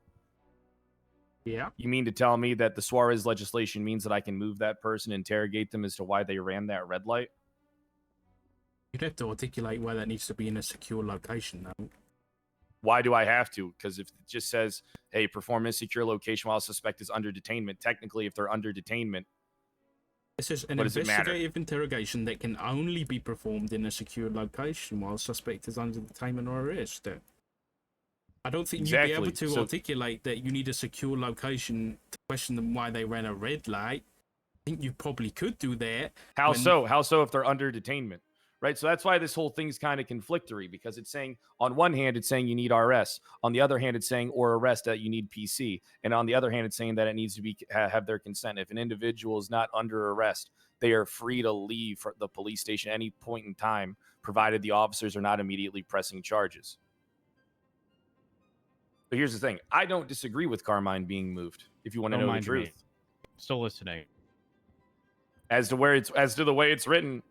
Yeah. You mean to tell me that the Suarez legislation means that I can move that person, interrogate them as to why they ran that red light? You'd have to articulate why that needs to be in a secure location, though. Why do I have to? Because if it just says, hey, perform in a secure location while a suspect is under detainment, technically, if they're under detainment, it says an investigative interrogation that can only be performed in a secure location while a suspect is under detainment or arrest. I don't think you'd be able to articulate that you need a secure location to question them why they ran a red light. I think you probably could do that. How so if they're under detainment? Right? So that's why this whole thing's kind of conflictory, because it's saying, on one hand, it's saying you need RS. On the other hand, it's saying, or arrest, that you need PC. And on the other hand, it's saying that it needs to be have their consent. If an individual is not under arrest, they are free to leave the police station at any point in time, provided the officers are not immediately pressing charges. But here's the thing. I don't disagree with Carmine being moved, if you want to know the truth. Still listening. As to the way it's written,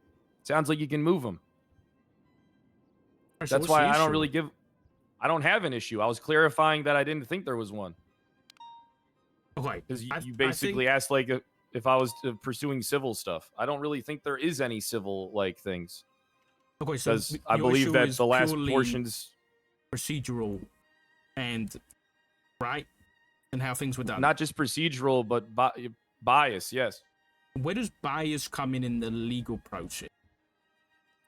sounds like you can move them. That's why I don't have an issue. I was clarifying that I didn't think there was one. Okay. Because you basically asked if I was pursuing civil stuff. I don't really think there is any civil things. Okay, so because I believe that the last portions procedural and right, and how things were done. Not just procedural, but bias. Yes. Where does bias come in the legal process?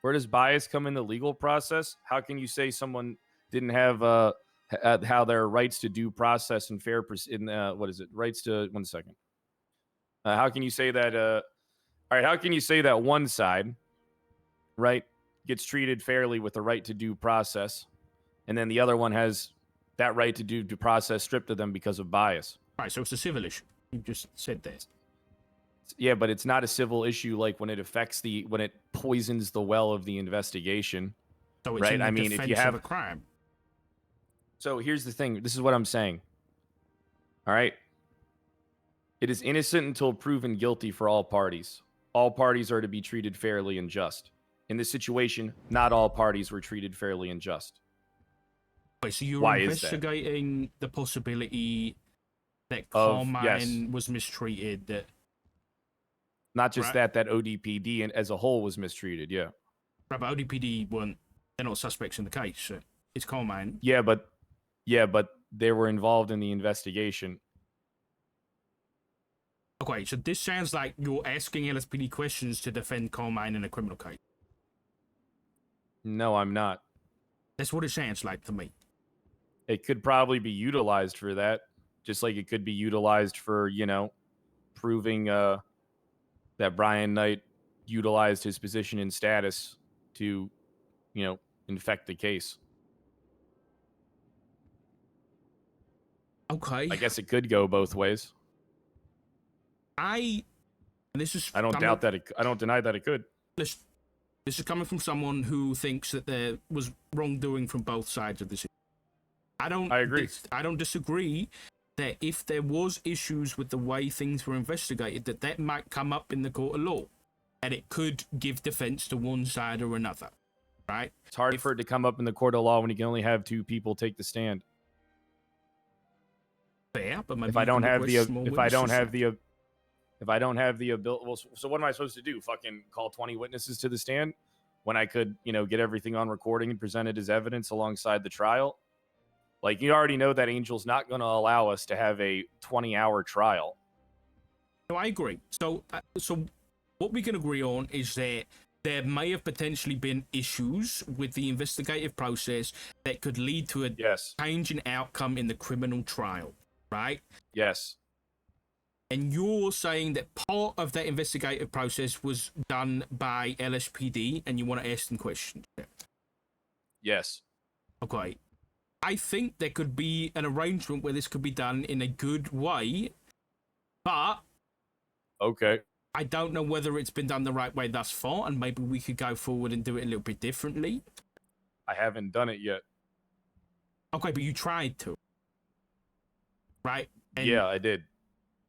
Where does bias come in the legal process? How can you say someone didn't have how their rights to due process and fair rights to 1 second? How can you say that? All right, how can you say that one side, right, gets treated fairly with the right to due process, and then the other one has that right to due process stripped of them because of bias? Right, so it's a civil issue. You just said that. Yeah, but it's not a civil issue like when it poisons the well of the investigation. So it's right? in the I mean, if you have a crime. So here's the thing. This is what I'm saying. All right. It is innocent until proven guilty for all parties. All parties are to be treated fairly and just. In this situation, not all parties were treated fairly and just. Wait, so you're investigating the possibility that Carmine was mistreated. Not just that ODPD as a whole was mistreated, yeah. Right, but ODPD they're not suspects in the case. So it's Carmine. Yeah, but they were involved in the investigation. Okay, so this sounds like you're asking LSPD questions to defend Carmine in a criminal case. No, I'm not. That's what it sounds like to me. It could probably be utilized for that, just like it could be utilized for, proving that Brian Knight utilized his position and status to, infect the case. Okay. I guess it could go both ways. I don't deny that it could. This is coming from someone who thinks that there was wrongdoing from both sides of this. I agree. I don't disagree that if there was issues with the way things were investigated, that might come up in the court of law, and it could give defense to one side or another. right? It's hard for it to come up in the court of law when you can only have 2 people take the stand. Fair, but maybe If I you don't can have the request more if I don't witnesses have the if I don't have the ability, well, so what am I supposed to do? Fucking call 20 witnesses to the stand when I could, get everything on recording and present it as evidence alongside the trial? Like, you already know that Angel's not going to allow us to have a 20-hour trial. No, I agree. So what we can agree on is that there may have potentially been issues with the investigative process that could lead to a change in outcome in the criminal trial, right? Yes. And you're saying that part of that investigative process was done by LSPD, and you want to ask them questions. Yes. Okay. I think there could be an arrangement where this could be done in a good way, but okay, I don't know whether it's been done the right way thus far, and maybe we could go forward and do it a little bit differently. I haven't done it yet. Okay, but you tried to, right? And yeah, I did.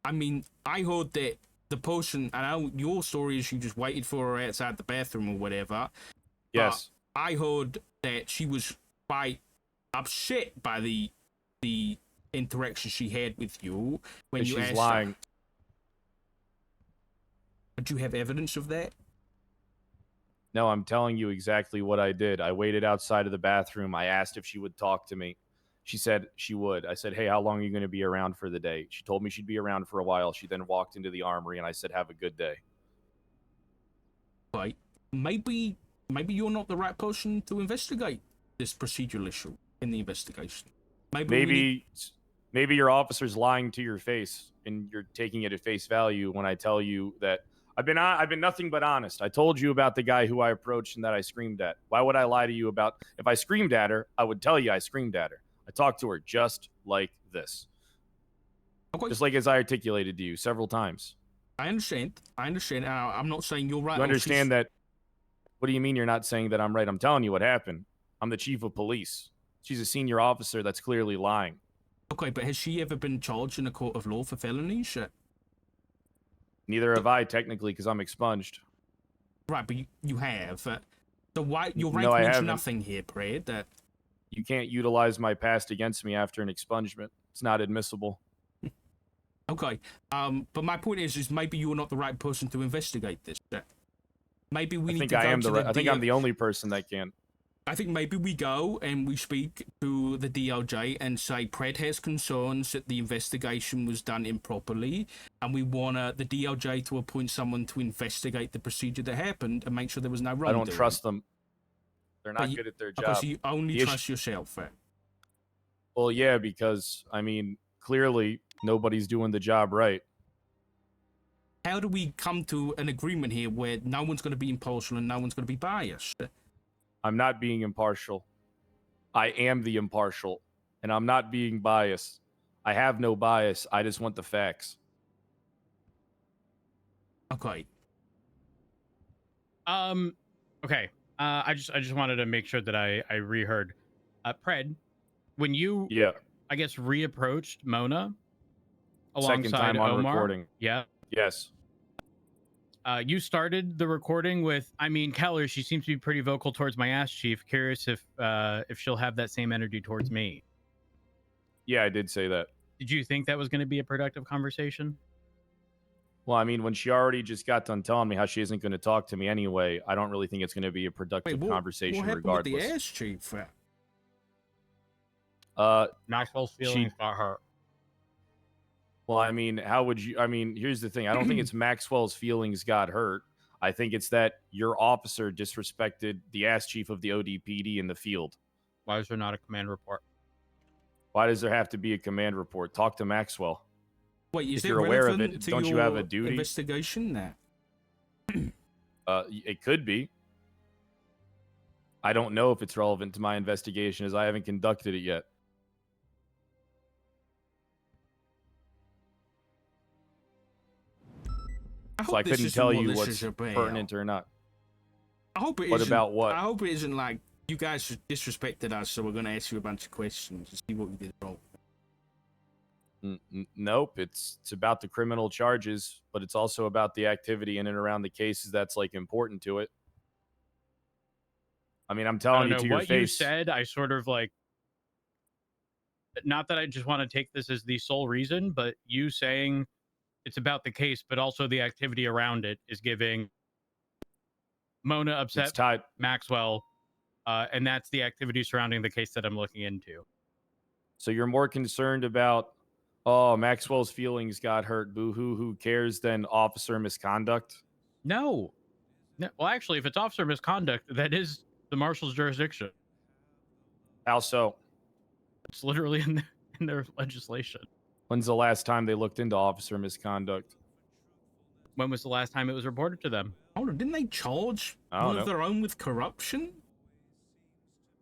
I mean, I heard that the person, I know your story is you just waited for her outside the bathroom or whatever. Yes. But I heard that she was quite upset by the interaction she had with you when you she's asked lying. her. But you have evidence of that? No, I'm telling you exactly what I did. I waited outside of the bathroom. I asked if she would talk to me. She said she would. I said, hey, how long are you going to be around for the day? She told me she'd be around for a while. She then walked into the armory, and I said, have a good day. Right. Maybe you're not the right person to investigate this procedural issue in the investigation. Maybe your officer's lying to your face, and you're taking it at face value when I tell you that I've been nothing but honest. I told you about the guy who I approached and that I screamed at. Why would I lie to you about? If I screamed at her, I would tell you I screamed at her. I talked to her just like this. Okay. Just like as I articulated to you several times. I understand. I'm not saying you're right. You understand that? What do you mean you're not saying that I'm right? I'm telling you what happened. I'm the chief of police. She's a senior officer that's clearly lying. Okay, but has she ever been charged in a court of law for felonies? Neither have I, technically, because I'm expunged. Right, but you have. So why your No, rank I means haven't. nothing here, Brad. You can't utilize my past against me after an expungement. It's not admissible. Okay, but my point is maybe you're not the right person to investigate this. Maybe we need to go to the I think I'm the only person that can. I think maybe we go and we speak to the DOJ and say Pred has concerns that the investigation was done improperly, and we want the DOJ to appoint someone to investigate the procedure that happened and make sure there was no wrongdoing. I don't trust them. They're not good at their job. Okay, so you only trust yourself. Well, yeah, because, I mean, clearly nobody's doing the job right. How do we come to an agreement here where no one's going to be impartial and no one's going to be biased? I'm not being impartial. I am the impartial, and I'm not being biased. I have no bias. I just want the facts. Okay. Okay. I just wanted to make sure that I reheard. Pred, when you I guess reapproached Mona alongside Second time on Omar. recording. Yeah. Yes. You started the recording with, I mean, Keller, she seems to be pretty vocal towards my ass chief. Curious if she'll have that same energy towards me. Yeah, I did say that. Did you think that was going to be a productive conversation? Well, I mean, when she already just got done telling me how she isn't going to talk to me anyway, I don't really think it's going to be a productive conversation what happened regardless. with the ass chief? Maxwell's feelings got hurt. Well, I mean, how would you? I mean, here's the thing. I don't think it's Maxwell's feelings got hurt. I think it's that your officer disrespected the ass chief of the ODPD in the field. Why is there not a command report? Why does there have to be a command report? Talk to Maxwell. Wait, is if it you're aware of relevant it, to don't you your have a duty? Investigation there. It could be. I don't know if it's relevant to my investigation, as I haven't conducted it yet. So I couldn't tell you what's pertinent or not. I hope it What isn't- about what? I hope it isn't like you guys disrespected us, so we're going to ask you a bunch of questions to see what we did wrong. Nope, it's about the criminal charges, but it's also about the activity in and around the cases that's like important to it. I mean, I'm I telling don't you know to your what you face. said. I sort of like, not that I just want to take this as the sole reason, but you saying it's about the case, but also the activity around it is giving Mona upset Maxwell, and that's the activity surrounding the case that I'm looking into. So you're more concerned about, oh, Maxwell's feelings got hurt, boo-hoo, who cares, than officer misconduct? No. Well, actually, if it's officer misconduct, that is the marshal's jurisdiction. How so? It's literally in their legislation. When's the last time they looked into officer misconduct? When was the last time it was reported to them? Hold on, didn't they charge I don't one of know. their own with corruption?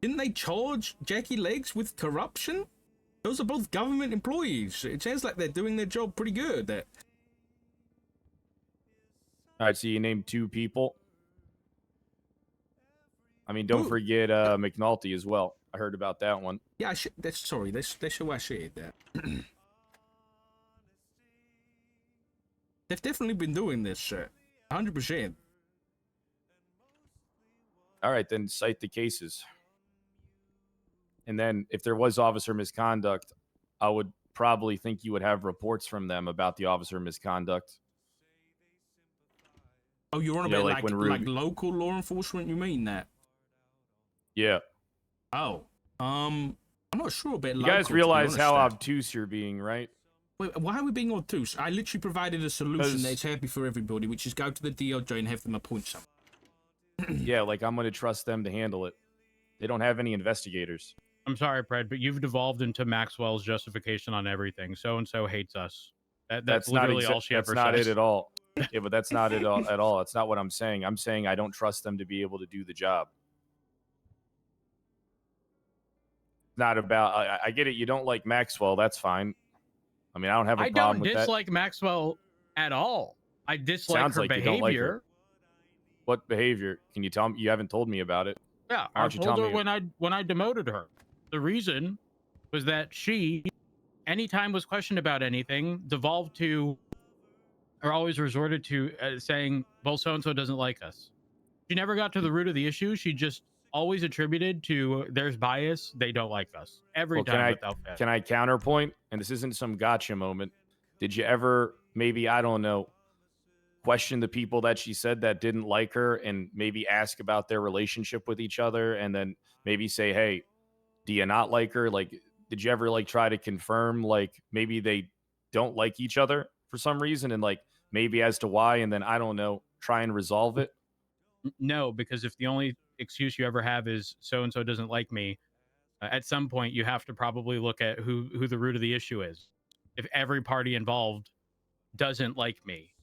Didn't they charge Jackie Legs with corruption? Those are both government employees. It sounds like they're doing their job pretty good. All right, so you named 2 people. I mean, don't forget McNulty as well. I heard about that one. Yeah, that's who I said that. They've definitely been doing this, 100%. All right, then cite the cases. And then if there was officer misconduct, I would probably think you would have reports from them about the officer misconduct. Oh, you're on Yeah, about like when like Ruby- local law enforcement? You mean that? Yeah. Oh, I'm not sure about You local, guys to be realize honest, how Dad. obtuse you're being, right? Wait, why are we being obtuse? I literally provided a solution 'Cause- that's happy for everybody, which is go to the DOJ and have them appoint someone. Yeah, like I'm going to trust them to handle it. They don't have any investigators. I'm sorry, Pred, but you've devolved into Maxwell's justification on everything. So-and-so hates us. That's literally all she That's ever not says. it at all. Yeah, but that's not it all, at all. That's not what I'm saying. I'm saying I don't trust them to be able to do the job. Not about. I get it. You don't like Maxwell. That's fine. I mean, I don't have a I problem don't with that. dislike Maxwell at all. I dislike Sounds her like you behavior. don't like her. What behavior? Can you tell me? You haven't told me about it. Yeah, Why I don't you tell told her me? when I demoted her. The reason was that she, anytime was questioned about anything, devolved to, or always resorted to saying, "Well, so and so doesn't like us." She never got to the root of the issue. She just always attributed to there's bias. They don't like us every Well, time without fail. can I counterpoint? And this isn't some gotcha moment. Did you ever, maybe, I don't know, question the people that she said that didn't like her and maybe ask about their relationship with each other and then maybe say, hey, do you not like her? Like, did you ever like try to confirm like maybe they don't like each other for some reason and like maybe as to why and then I don't know, try and resolve it? No, because if the only excuse you ever have is so and so doesn't like me, at some point you have to probably look at who the root of the issue is. If every party involved doesn't like me,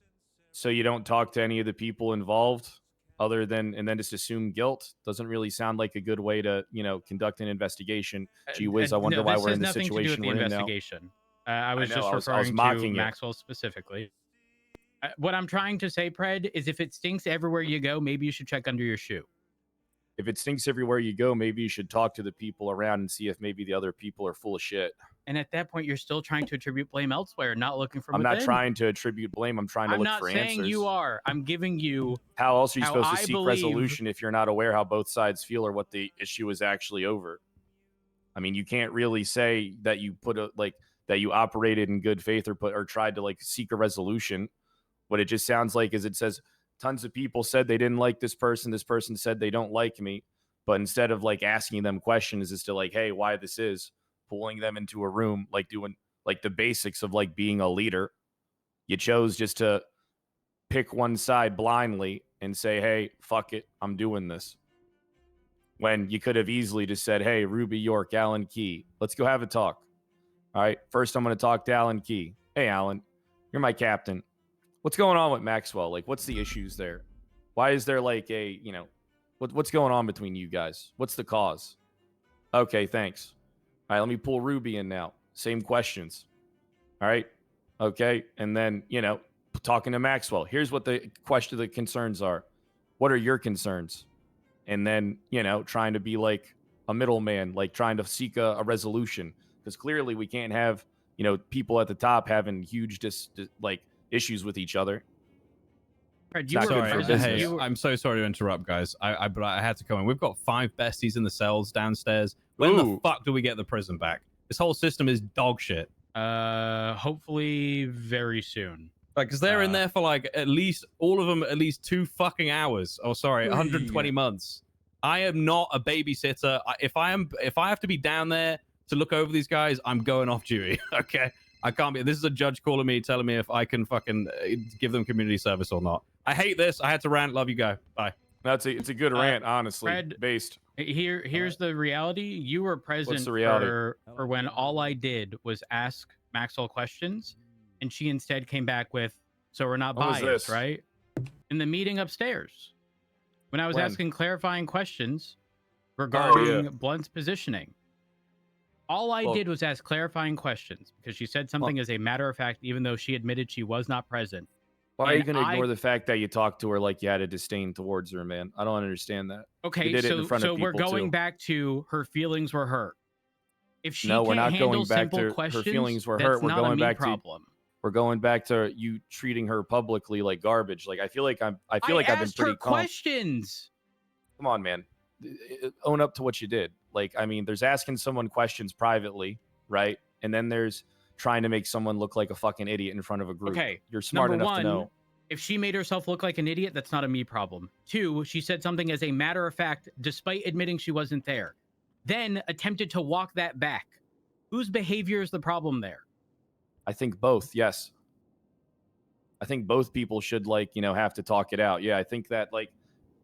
So you don't talk to any of the people involved other than and then just assume guilt? Doesn't really sound like a good way to, conduct an investigation. Gee whiz, I wonder no, why this we're has in the nothing to do with situation the we're in now. investigation. I was know, just I was referring mocking to it. Maxwell specifically. What I'm trying to say, Pred, is if it stinks everywhere you go, maybe you should check under your shoe. If it stinks everywhere you go, maybe you should talk to the people around and see if maybe the other people are full of shit. And at that point, you're still trying to attribute blame elsewhere, not looking from I'm within. not trying to attribute blame. I'm trying to I'm look not for saying answers. you are. I'm giving you. How else are you how supposed to I seek believe- resolution if you're not aware how both sides feel or what the issue is actually over? I mean, you can't really say that you that you operated in good faith or tried to seek a resolution. What it just sounds like is it says tons of people said they didn't like this person. This person said they don't like me. But instead of asking them questions as to hey, why this is, pulling them into a room, doing the basics of being a leader, you chose just to pick one side blindly and say, hey, fuck it, I'm doing this. When you could have easily just said, hey, Ruby York, Alan Key, let's go have a talk. All right, first I'm going to talk to Alan Key. Hey, Alan, you're my captain. What's going on with Maxwell? What's the issues there? Why is there what's going on between you guys? What's the cause? Okay, thanks. All right, let me pull Ruby in now. Same questions. All right. Okay. And then, talking to Maxwell, here's what the concerns are. What are your concerns? And then, trying to be like a middleman, trying to seek a resolution. Because clearly we can't have, people at the top having huge issues with each other. Fred, you were sorry, present. hey, Hey, I'm so sorry to interrupt, guys. But I had to come in. We've got 5 besties in the cells downstairs. When the fuck do we get the prison back? This whole system is dog shit. Hopefully very soon. Like, because they're in there for like at least all of them at least 2 fucking hours. Oh, sorry, 120 months. I am not a babysitter. If I have to be down there to look over these guys, I'm going off duty. Okay, I can't be. This is a judge calling me, telling me if I can fucking give them community service or not. I hate this. I had to rant. Love you, guy. Bye. It's a good rant, honestly. Fred, based. Here's the reality. You were present the reality? for when all I did was ask Maxwell questions, and she instead came back with, "So we're not When was biased, this? right?" In the meeting upstairs, when I was When? asking clarifying questions regarding yeah. Blunt's positioning. All I did was ask clarifying questions because she said something as a matter of fact, even though she admitted she was not present. Why are you And going to ignore I- the fact that you talked to her like you had a disdain towards her, man? I don't understand that. Okay, you did it in front so of we're people, going too. back to her feelings were hurt. If she No, can't we're not handle going back simple to her questions, feelings were that's hurt. We're not a going me back problem. to we're going back to you treating her publicly like garbage. Like I feel like I've been asked pretty her calm. questions. Come on, man. Own up to what you did. Like, I mean, there's asking someone questions privately, right? And then there's trying to make someone look like a fucking idiot in front of a group. Okay, You're smart number enough one, to know. if she made herself look like an idiot, that's not a me problem. 2, she said something as a matter of fact, despite admitting she wasn't there. Then attempted to walk that back. Whose behavior is the problem there? I think both, yes. I think both people should, like, have to talk it out. Yeah, I think that, like,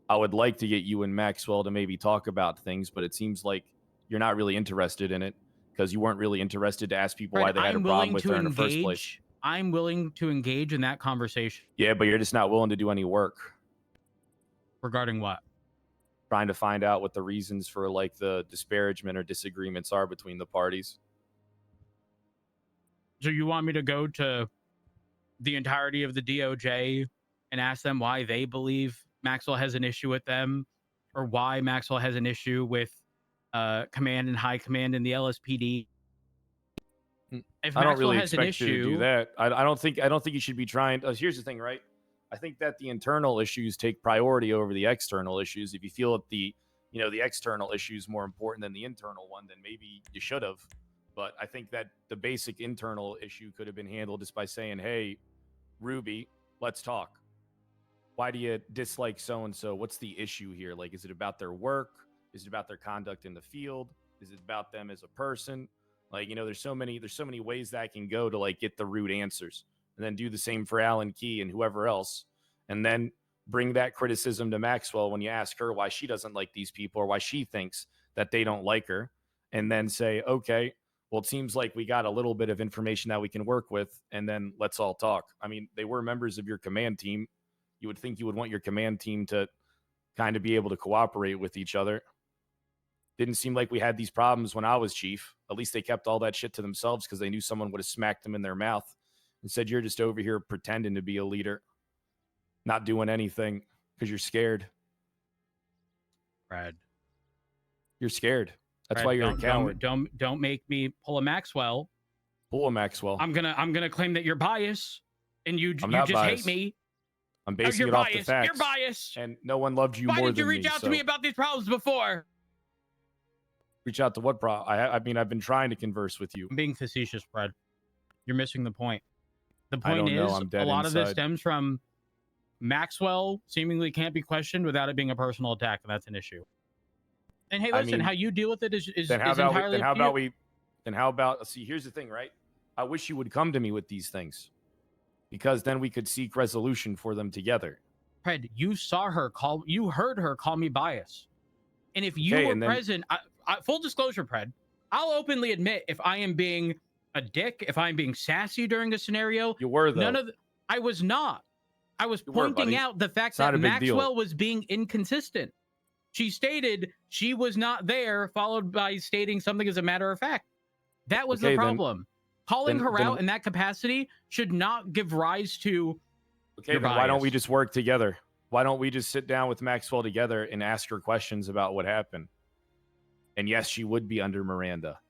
I would like to get you and Maxwell to maybe talk about things, but it seems like you're not really interested in it because you weren't really interested to ask people why they had a problem with her in the first place. I'm willing to engage in that conversation. Yeah, but you're just not willing to do any work. Regarding what? Trying to find out what the reasons for, like, the disparagement or disagreements are between the parties. So you want me to go to the entirety of the DOJ and ask them why they believe Maxwell has an issue with them, or why Maxwell has an issue with command and high command in the LSPD? If I don't Maxwell really has an expect you to do issue, that. I don't think you should be trying. Here's the thing, right? I think that the internal issues take priority over the external issues. If you feel that the external issue is more important than the internal one, then maybe you should have. But I think that the basic internal issue could have been handled just by saying, "Hey, Ruby, let's talk. Why do you dislike so-and-so? What's the issue here? Like, is it about their work? Is it about their conduct in the field? Is it about them as a person?" Like, there's so many ways that can go to, like, get the root answers, and then do the same for Alan Key and whoever else. And then bring that criticism to Maxwell when you ask her why she doesn't like these people or why she thinks that they don't like her. And then say, okay, well, it seems like we got a little bit of information that we can work with, and then let's all talk. I mean, they were members of your command team. You would think you would want your command team to kind of be able to cooperate with each other. Didn't seem like we had these problems when I was chief. At least they kept all that shit to themselves because they knew someone would have smacked them in their mouth and said, "You're just over here pretending to be a leader, not doing anything because you're scared." Brad, you're scared. That's Brad, why you're a coward. Don't make me pull a Maxwell. Pull a Maxwell. I'm gonna claim that you're biased, and you I'm just not hate biased. me. I'm basing you're it off the biased. facts. You're biased. And no one loved you Why more did you than reach me. out to me about these problems before? Reach out to what problem? I mean, I've been trying to converse with you. I'm being facetious, Brad. You're missing the point. The I point don't know. is, I'm dead a lot of this inside. stems from Maxwell seemingly can't be questioned without it being a personal attack, and that's an issue. And hey, I listen, mean, how you deal with it is then how about entirely then how up to you. about we then how about see, here's the thing, right? I wish you would come to me with these things, because then we could seek resolution for them together. Fred, you heard her call me bias. And if you Okay, were and then- present, full disclosure, Fred, I'll openly admit if I am being a dick, if I'm being sassy during a scenario. You were, though. I was not. I was You were, pointing buddy. out the fact It's not that a big deal. Maxwell was being inconsistent. She stated she was not there, followed by stating something as a matter of fact. That was Okay, the then- problem. Calling her then- out in that capacity should not give rise to Okay, your then why don't we bias. just work together? Why don't we just sit down with Maxwell together and ask her questions about what happened? And yes, she would be under Miranda.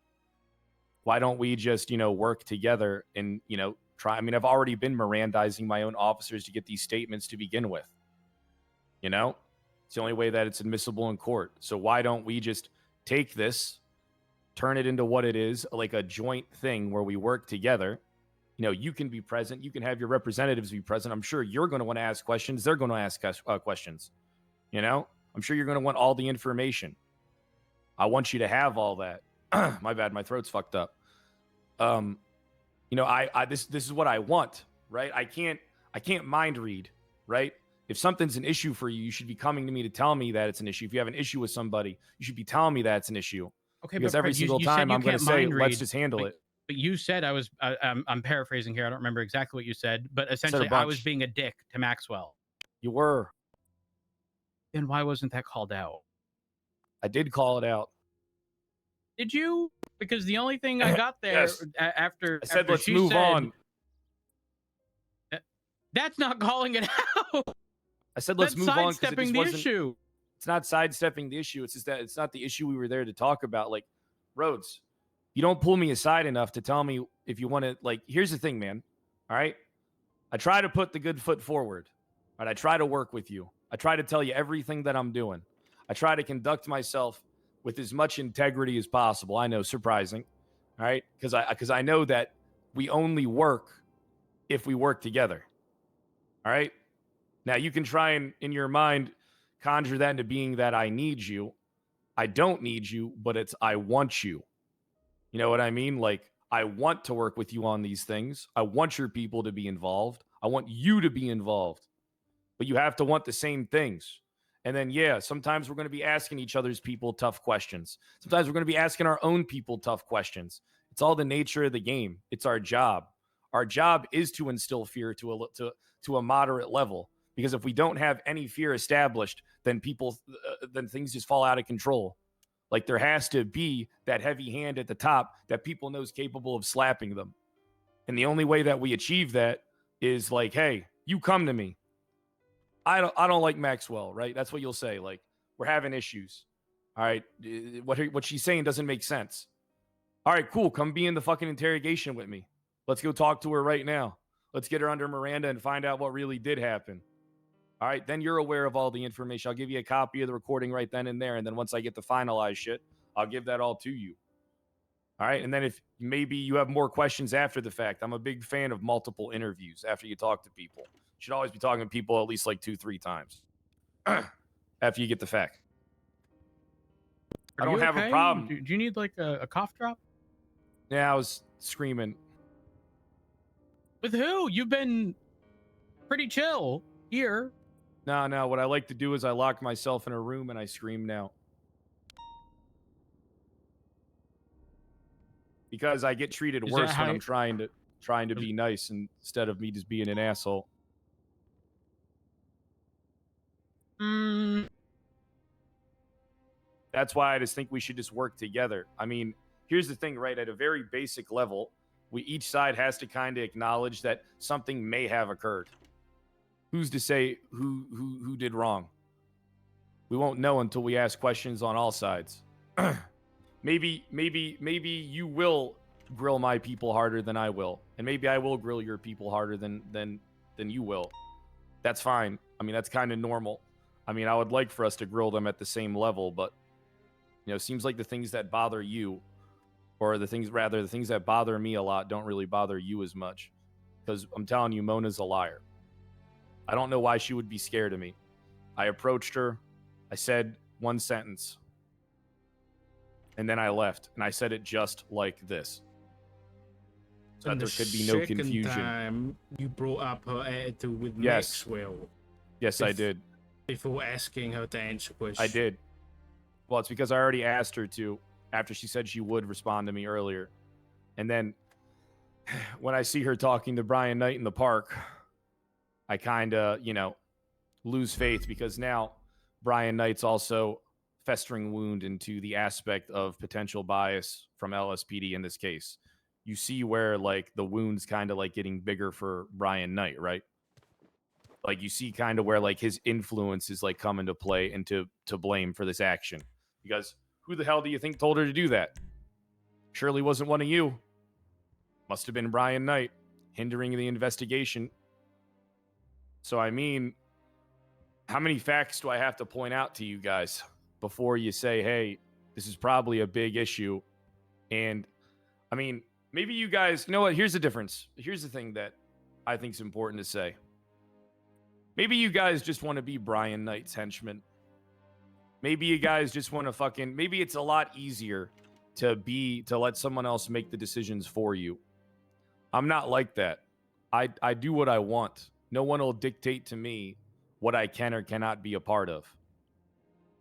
Why don't we just, work together and, I mean, I've already been Mirandizing my own officers to get these statements to begin with. You know, it's the only way that it's admissible in court. So why don't we just take this, turn it into what it is, like a joint thing where we work together? You know, you can be present. You can have your representatives be present. I'm sure you're going to want to ask questions. They're going to ask us questions. You know, I'm sure you're going to want all the information. I want you to have all that. My bad. My throat's fucked up. You know, this is what I want, right? I can't mind read, right? If something's an issue for you, you should be coming to me to tell me that it's an issue. If you have an issue with somebody, you should be telling me that it's an issue. Okay, Because but every Fred, single you time said I'm going to say, let's just handle it. But you said I'm paraphrasing here. I don't remember exactly what you said, but essentially I was being a dick to Maxwell. You were. Then why wasn't that called out? I did call it out. Did you? Because the only thing I got there Yes. after I said, after let's she move said, on. That's not calling it out. I said, let's That's move on because it sidestepping just the wasn't. issue. It's not sidestepping the issue. It's just that it's not the issue we were there to talk about. Like, Rhodes, you don't pull me aside enough to tell me if you want to. Like, here's the thing, man. All right, I try to put the good foot forward. All right, I try to work with you. I try to tell you everything that I'm doing. I try to conduct myself with as much integrity as possible. I know, surprising. All right, because I know that we only work if we work together. All right. Now you can try and in your mind conjure that into being that I need you. I don't need you, but it's I want you. You know what I mean? Like, I want to work with you on these things. I want your people to be involved. I want you to be involved. But you have to want the same things. And then, yeah, sometimes we're going to be asking each other's people tough questions. Sometimes we're going to be asking our own people tough questions. It's all the nature of the game. It's our job. Our job is to instill fear to a moderate level. Because if we don't have any fear established, then then things just fall out of control. Like, there has to be that heavy hand at the top that people know is capable of slapping them. And the only way that we achieve that is like, hey, you come to me. I don't like Maxwell, right? That's what you'll say. Like, we're having issues. All right. What she's saying doesn't make sense. All right, cool. Come be in the fucking interrogation with me. Let's go talk to her right now. Let's get her under Miranda and find out what really did happen. All right, then you're aware of all the information. I'll give you a copy of the recording right then and there. And then once I get the finalized shit, I'll give that all to you. All right, and then if maybe you have more questions after the fact, I'm a big fan of multiple interviews after you talk to people. You should always be talking to people at least like 2-3 times after you get the fact. I don't have a problem. Do you need like a cough drop? Yeah, I was screaming. With who? You've been pretty chill here. No. What I like to do is I lock myself in a room and I scream now. Because I get treated worse when I'm trying to be nice instead of me just being an asshole. That's why I just think we should just work together. I mean, here's the thing, right? At a very basic level, each side has to kind of acknowledge that something may have occurred. Who's to say who did wrong? We won't know until we ask questions on all sides. Maybe you will grill my people harder than I will, and maybe I will grill your people harder than you will. That's fine. I mean, that's kind of normal. I mean, I would like for us to grill them at the same level, but it seems like the things that bother you, or the things that bother me a lot, don't really bother you as much. Because I'm telling you, Mona's a liar. I don't know why she would be scared of me. I approached her. I said one sentence. And then I left. And I said it just like this. So that there could be no confusion. Time you brought up her attitude with Yes. Maxwell. Yes, I did. Before asking her to answer questions. I did. Well, it's because I already asked her to after she said she would respond to me earlier. And then when I see her talking to Brian Knight in the park, I kind of, lose faith, because now Brian Knight's also festering wound into the aspect of potential bias from LSPD in this case. You see where, like, the wound's kind of, like, getting bigger for Brian Knight, right? Like, you see kind of where, like, his influence is, like, coming to play and to blame for this action. Because who the hell do you think told her to do that? Surely wasn't one of you. Must have been Brian Knight. hindering the investigation. So, I mean, how many facts do I have to point out to you guys before you say, hey, this is probably a big issue? And, I mean, maybe you guys, you know what? Here's the difference. Here's the thing that I think is important to say. Maybe you guys just want to be Brian Knight's henchmen. Maybe you guys just want to maybe it's a lot easier to let someone else make the decisions for you. I'm not like that. I do what I want. No one will dictate to me what I can or cannot be a part of.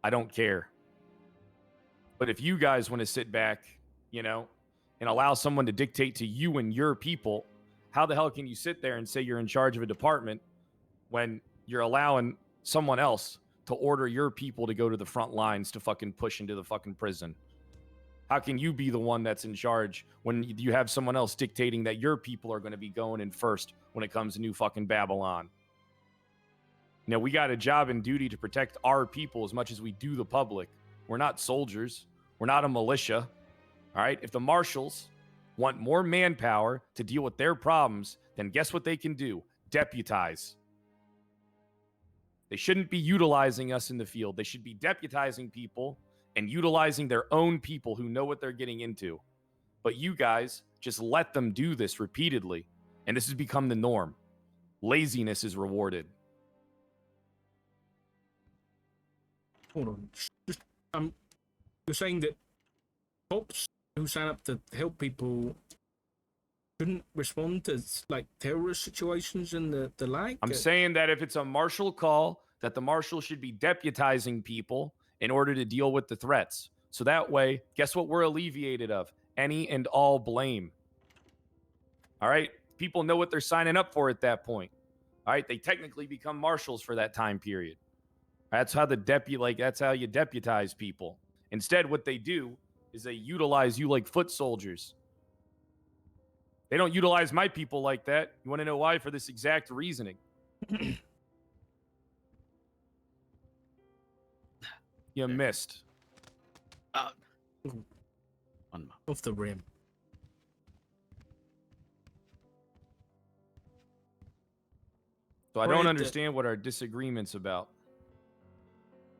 I don't care. But if you guys want to sit back, and allow someone to dictate to you and your people, how the hell can you sit there and say you're in charge of a department when you're allowing someone else to order your people to go to the front lines to fucking push into the fucking prison? How can you be the one that's in charge when you have someone else dictating that your people are going to be going in first when it comes to New fucking Babylon? We got a job and duty to protect our people as much as we do the public. We're not soldiers. We're not a militia. All right? If the marshals want more manpower to deal with their problems, then guess what they can do? Deputize. They shouldn't be utilizing us in the field. They should be deputizing people and utilizing their own people who know what they're getting into. But you guys just let them do this repeatedly, and this has become the norm. Laziness is rewarded. Hold on. You're saying that cops who sign up to help people shouldn't respond to terrorist situations and the like? I'm saying that if it's a marshal call, that the marshal should be deputizing people in order to deal with the threats. So that way, guess what we're alleviated of? Any and all blame. All right? People know what they're signing up for at that point. All right? They technically become marshals for that time period. That's how that's how you deputize people. Instead, what they do is they utilize you like foot soldiers. They don't utilize my people like that. You want to know why? For this exact reasoning. You missed. Off the rim. So I don't understand what our disagreement's about.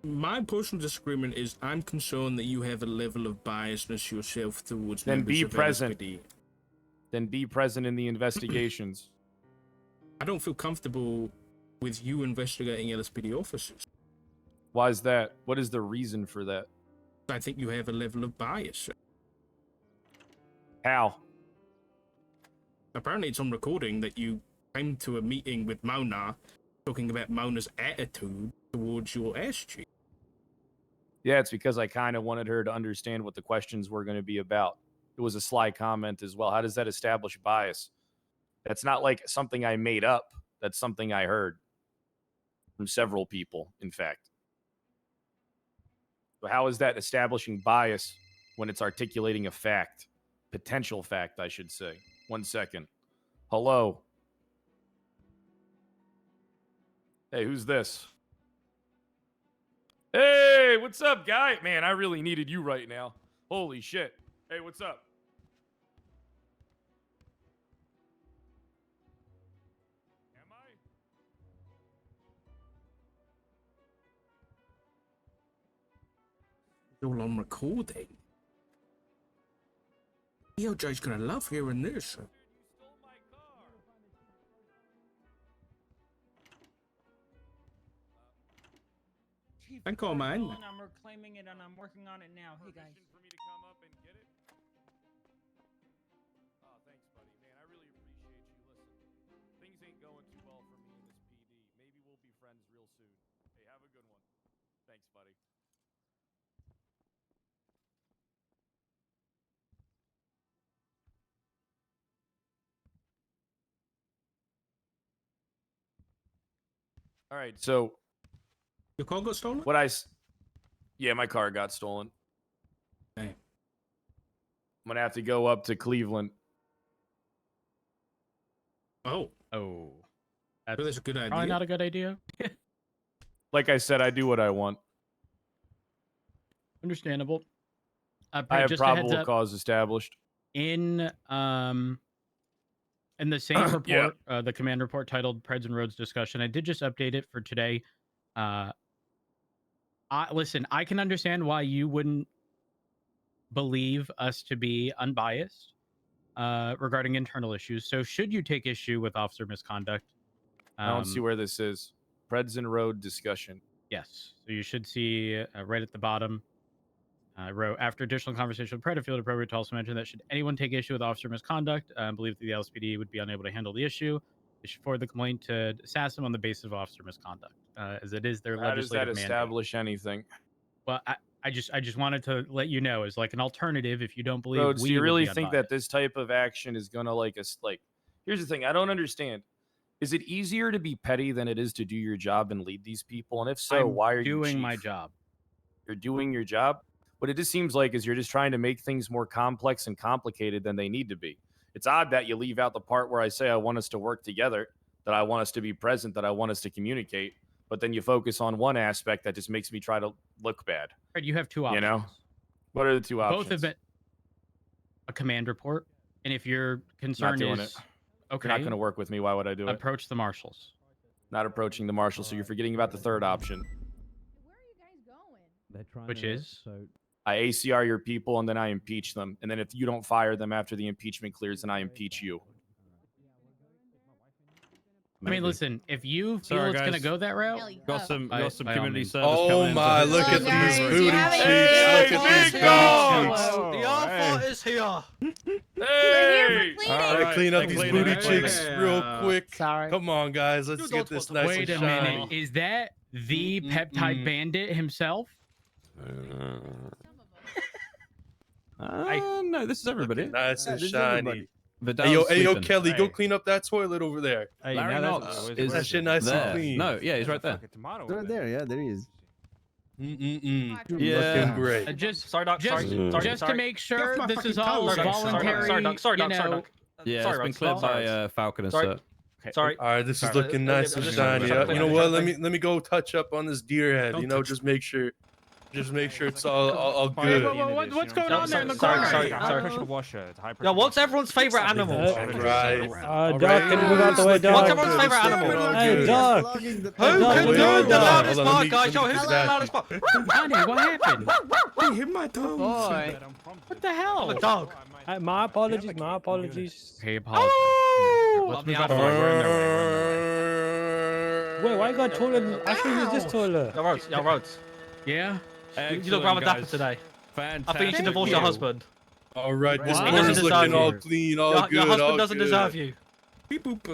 My personal disagreement is I'm concerned that you have a level of biasness yourself towards Then members be of present. LSPD. Then be present in the investigations. I don't feel comfortable with you investigating LSPD officers. Why is that? What is the reason for that? I think you have a level of bias. How? Apparently it's on recording that you came to a meeting with Mona talking about Mona's attitude towards your ass chief. Yeah, it's because I kind of wanted her to understand what the questions were going to be about. It was a sly comment as well. How does that establish bias? That's not like something I made up. That's something I heard from several people, in fact. So how is that establishing bias when it's articulating a fact? Potential fact, I should say. 1 second. Hello. Hey, who's this? Hey, what's up, guy? Man, I really needed you right now. Holy shit. Hey, what's up? Am I? You're on recording. EOJ's gonna love hearing this. Thank you, man. I'm reclaiming it and I'm working on it now. Hey guys. For me to come up and get it? Oh, thanks, buddy. Man, I really appreciate you. Listen, things ain't going too well for me in this PD. Maybe we'll be friends real soon. Hey, have a good one. Thanks, buddy. All right, so your car got stolen? Yeah, my car got stolen. Hey. I'm gonna have to go up to Cleveland. Oh. That's a good idea. probably not a good idea. Like I said, I do what I want. Understandable. I have just a heads probable up, cause established. in In the same report, the command report titled Preds and Roads Discussion, I did just update it for today. Listen, I can understand why you wouldn't believe us to be unbiased regarding internal issues. So should you take issue with officer misconduct? I don't see where this is. Preds and Road Discussion. Yes. So you should see right at the bottom. I wrote, after additional conversation with Pred, I feel it appropriate to also mention that should anyone take issue with officer misconduct, believe that the LSPD would be unable to handle the issue, they should forward the complaint to SASM on the basis of officer misconduct, as it is their How does that legislative mandate. establish anything? Well, I just wanted to let you know as like an alternative if you don't believe. Rhodes, we do you would really be think unbiased. that this type of action is gonna like us? Like, here's the thing: I don't understand. Is it easier to be petty than it is to do your job and lead these people? And if so, I'm why are you doing my chief? job? You're doing your job. What it just seems like is you're just trying to make things more complex and complicated than they need to be. It's odd that you leave out the part where I say I want us to work together, that I want us to be present, that I want us to communicate, but then you focus on one aspect that just makes me try to look bad. Right, you have two options. You know? What are the two options? Both have been a command report, and if your concern Not doing is it. okay, You're not going to work with me. Why would I do it? approach the marshals. Not approaching the marshal, so you're forgetting about the third option. Which is? I ACR your people and then I impeach them. And then if you don't fire them after the impeachment clears, then I impeach you. I mean, listen, if you feel Sorry, it's going to guys. go that route, Got some by all community means. service Oh coming in. my, look at guys, these you booty have cheeks. it. Look at these Big booty dogs. cheeks. The alpha is here. Hey! All right, clean up these clean booty it. cheeks real quick. Sorry. Come on, guys. Let's get this nice Wait and a shiny. minute. Is that the peptide bandit himself? No, this is everybody. Nice and This is shiny. everybody. Hey, yo, Vidal's Kelly, go sleeping. clean up that toilet over there. Larry now Knox that's- is that shit nice and there. clean. No, yeah, he's right there. Right there, yeah, there he is. Mm-mm-mm. Yeah. Looking great. Just, Sorry, Doc. just, Sorry. just sorry. to make Get sure off my this is fucking all toes. voluntary. Sorry, Doc. Sorry, Doc. you Sorry, know, Doc. Yeah, Sorry, it's been Rhodes. cleared Sorry. by Falcon and Sorry. Sir. Sorry. All right, this is Sorry. looking nice and Just- shiny. just- You know what? Let me go touch up on this deer head. Don't You know, touch just make sure it's all good. What's going on there in the Sorry, corner? sorry, High sorry. pressure washer. It's high pressure Yeah, what's washer. everyone's favorite animal? Right. Doc, move out the way, Doc. What's everyone's favorite animal? Hey, Doc. Who Doc, can move do out the the way. loudest Hold on, part, guys? Yo, let me who's fix the that. loudest part? Honey, what happened? He hit my toes. Boy. What the hell? I'm a dog. My apologies, my apologies. Okay, apologize. Let's move out the way. We're in their way. Wait, why you got taller? I should use this taller. Yo, Rhodes. Yeah? You look rather dapper today. Fantastic. I think you should divorce your husband. All right, this He floor doesn't is deserve looking you. all clean, all good. Your husband all doesn't good. deserve you.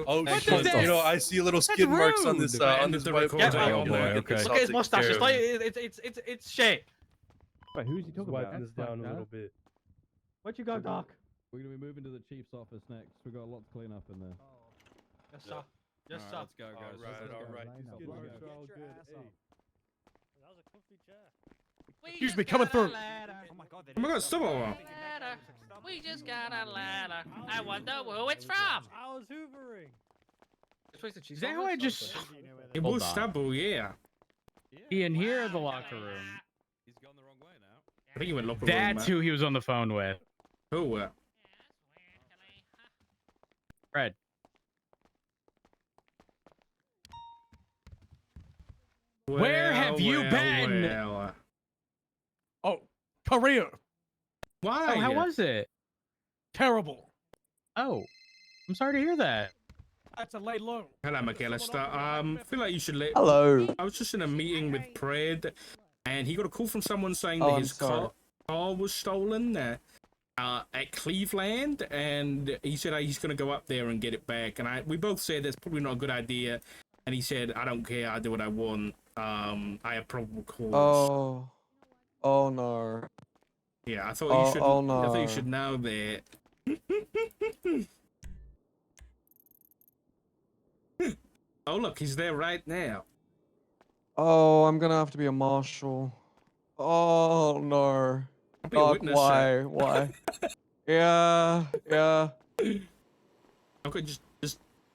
Oh What shit! is this? You know, I see little skid marks on this white Get board. out. boy, okay. Look at his mustache. It's like it's shit. Wait, who's he talking Wiping this down a little bit. What you got, Doc? We're gonna be moving to the chief's office next. We've got a lot to clean up in there. Yes, sir. Yes, sir. Let's go, guys. All right. These skid marks are all good. Hey. Excuse me, coming through. Oh my god, stop it. We just got a ladder. I wonder who it's from. I was hoovering. Is that who I just... It Hold was on. stubble, yeah. Ian, here in the locker room. He's gone the wrong way now. I think he went locker room. That's who he was on the phone with. Who? Fred. Where have you been? Well. Oh, Korea. Why? Oh, how was it? Terrible. Oh, I'm sorry to hear that. That's a lay low. Hello, McAllister. I feel like you should let. Hello. I was just in a meeting with Pred, and he got a call from someone saying Oh, that I'm his sorry. car was stolen at Cleveland, and he said he's going to go up there and get it back. And we both said that's probably not a good idea. And he said, I don't care. I do what I want. I have probable cause. Oh no. Yeah, I thought you should. oh, I thought you no. should know that. Oh look, he's there right now. Oh, I'm gonna have to be a marshal. Oh no. I'll be a Doc, witness, why? Why? Yeah. Okay, just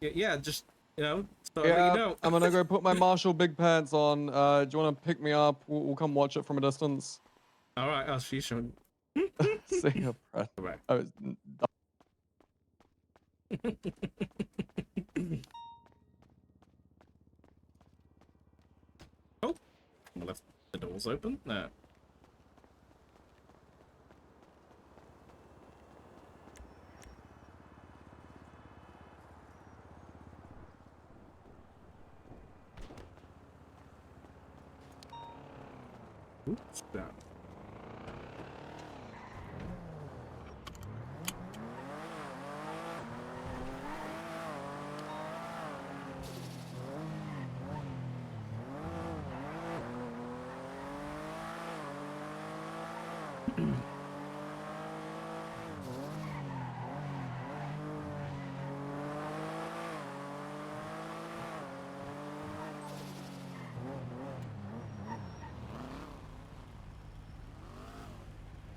yeah, just you know, so Yeah, you know. I'm gonna go put my marshal big pants on. Do you want to pick me up? We'll come watch it from a distance. All right, I'll see you soon. See ya, Brad. Bye. Oh, Oh, I left the doors open. No. Oops, that.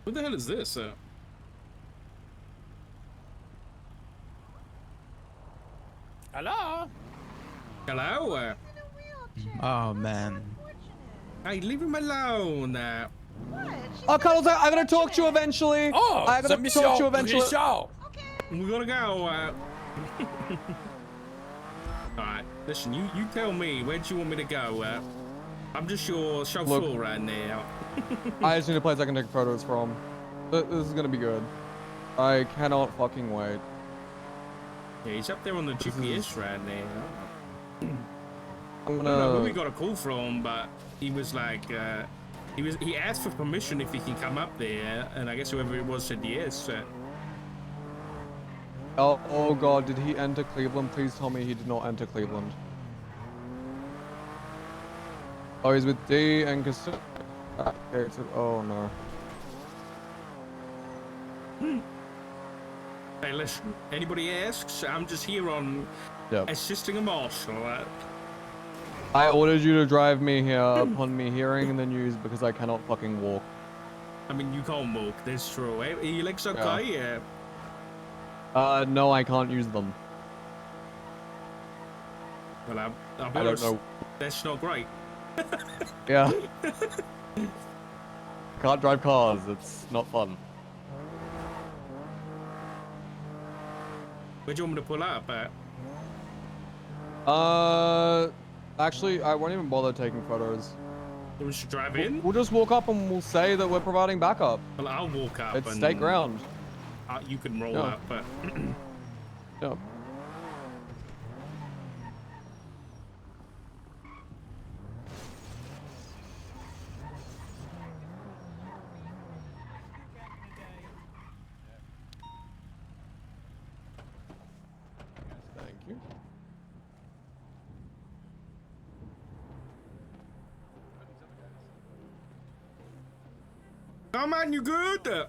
What the hell is this? Hello? Hello? Oh, man. Hey, leave him alone. Oh, Cuddles, I'm gonna talk to you eventually. Oh, I'm gonna talk to you eventually. We gotta go. Alright, listen, you tell me, where do you want me to go? I'm just your chauffeur Look. right now. I just need a place I can take photos from. This is gonna be good. I cannot fucking wait. Yeah, he's up there on the GPS right now. I'm I don't know who we gonna. got a call from, but he was like, he asked for permission if he can come up there, and I guess whoever it was said yes. Oh god, did he enter Cleveland? Please tell me he did not enter Cleveland. Oh, he's with D and Cassandra. Okay, oh no. Hey, listen, anybody asks, I'm just here on assisting a marshal. I ordered you to drive me here upon me hearing the news because I cannot fucking walk. I mean, you can't walk, that's true. Are your legs okay? Yeah. No, I can't use them. Well, I'll be I don't honest, know. that's not great. Yeah. Can't drive cars, it's not fun. Where do you want me to pull up at? Actually, I won't even bother taking photos. We should drive in? We'll just walk up and we'll say that we're providing backup. Well, I'll walk up. It's state ground. You can roll Yeah. up, but... Yeah. Thank you. Come on, you good?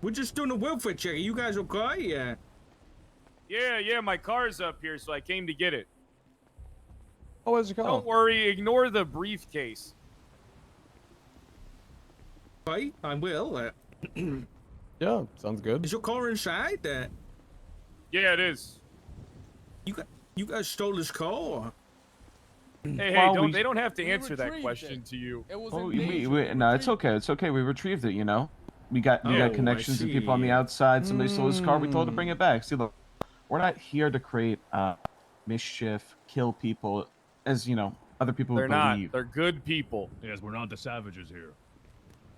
We're just doing a welfare check. Are you guys okay? Yeah, my car's up here, so I came to get it. Oh, where's your car? Don't worry, ignore the briefcase. Okay, I will. Yeah, sounds good. Is your car inside? Yeah, it is. You guys stole his car. Hey, they don't have to answer that question to you. Oh, no, it's okay. It's okay. We retrieved it, you know. We got connections to people on the outside. Somebody stole his car. We told them to bring it back. See, look, we're not here to create mischief, kill people, as you know, other people They're believe. not. They're good people. Yes, we're not the savages here.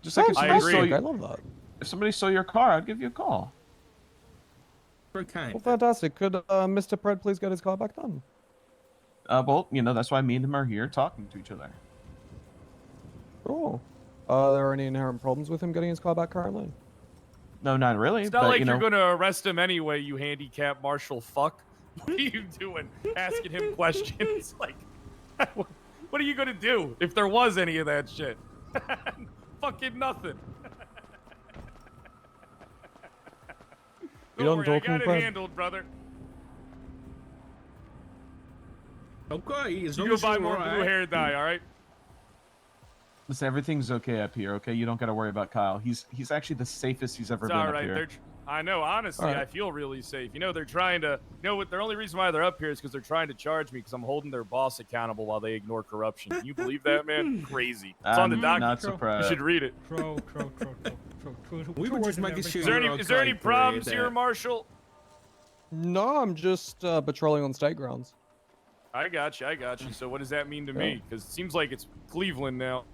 Just like if I somebody stole agree. your, I love that. if somebody stole your car, I'd give you a call. Okay. Well, fantastic. Could Mr. Pred please get his car back done? Well, you know, that's why me and him are here talking to each other. Cool. Are there any inherent problems with him getting his car back currently? No, not really. It's not but, like you know, you're gonna arrest him anyway, you handicapped marshal fuck. What are you doing? Asking him questions? Like, what are you gonna do if there was any of that shit? Fucking nothing. You Don't done worry, I talking, got it Pred? handled, brother. Okay, as long You go as buy you're more alright. blue hair dye, all right? Listen, everything's okay up here. Okay, you don't got to worry about Kyle. He's actually the safest he's ever It's been all up right. here. I know. Honestly, All right. I feel really safe. You know, they're trying to. You know what? The only reason why they're up here is because they're trying to charge me because I'm holding their boss accountable while they ignore corruption. Can you believe that, man? Crazy. It's on the I'm document. not surprised. You should read it. True. We were just making sure. Is there any problems here, Marshall? No, I'm just patrolling on state grounds. I got you. So what does that mean to me? Because it seems like it's Cleveland now.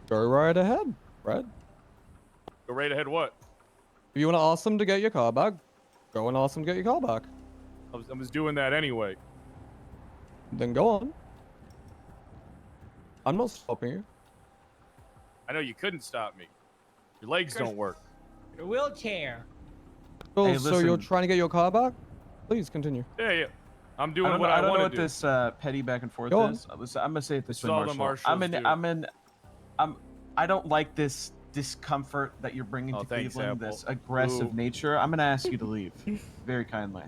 Go right ahead, Fred. Go right ahead. What? If you want to ask them to get your car back, go and ask them to get your car back. I was doing that anyway. Then go on. I'm not stopping you. I know you couldn't stop me. Your legs don't work. The wheelchair. Cool, Hey, so you're listen. trying to get your car back? Please continue. Yeah. I'm doing I don't what know, I I don't know want what to do. this petty back and forth Go on. is. Listen, I'm gonna say it this This way, is all the Marshall. Marshals do. I don't like this discomfort that you're bringing to Thanks, Cleveland. Apple. This aggressive Ooh. nature. I'm gonna ask you to leave, very kindly.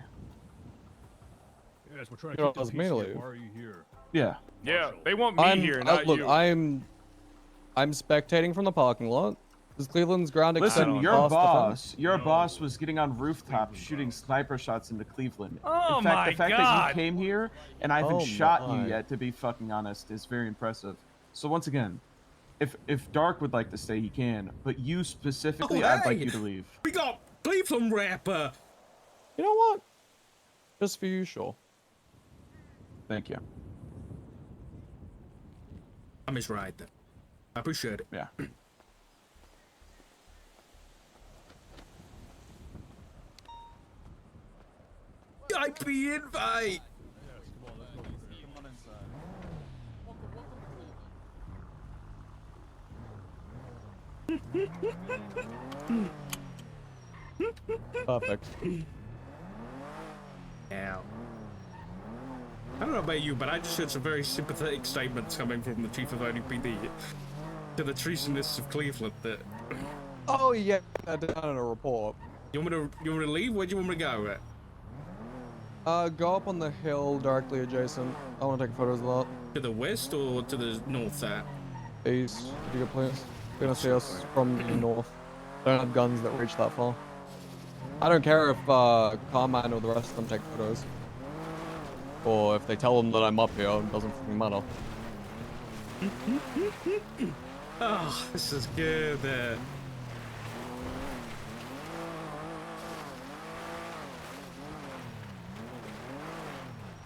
Yes, we're trying You to don't keep ask the me peace to here. leave. Why are you here? Yeah. Yeah, they want me here, not look, you. I'm spectating from the parking lot. This is Cleveland's ground Listen, extended your past the boss, fence. your boss was getting on rooftops shooting sniper shots into Cleveland. Oh In fact, my the fact that God. you came here and I haven't Oh shot my. you yet, to be fucking honest, is very impressive. So once again, if Dark would like to stay, he can. But you specifically, I'd like hey! you to leave. We got Cleveland rapper. You know what? Just for you, sure. Thank you. I miss right there. I appreciate it. Yeah. IP invite. Perfect. Yeah. I don't know about you, but I just heard some very sympathetic statements coming from the chief of ODPD to the treasonous of Cleveland. That Oh yeah, down in a report. you want me to leave? Where do you want me to go at? Go up on the hill directly adjacent. I want to take photos of that. To the west or to the north? East, if you could please. You're gonna see us from the north. Don't have guns that reach that far. I don't care if Carmine or the rest of them take photos. Or if they tell them that I'm up here, it doesn't fucking matter. Oh, this is good.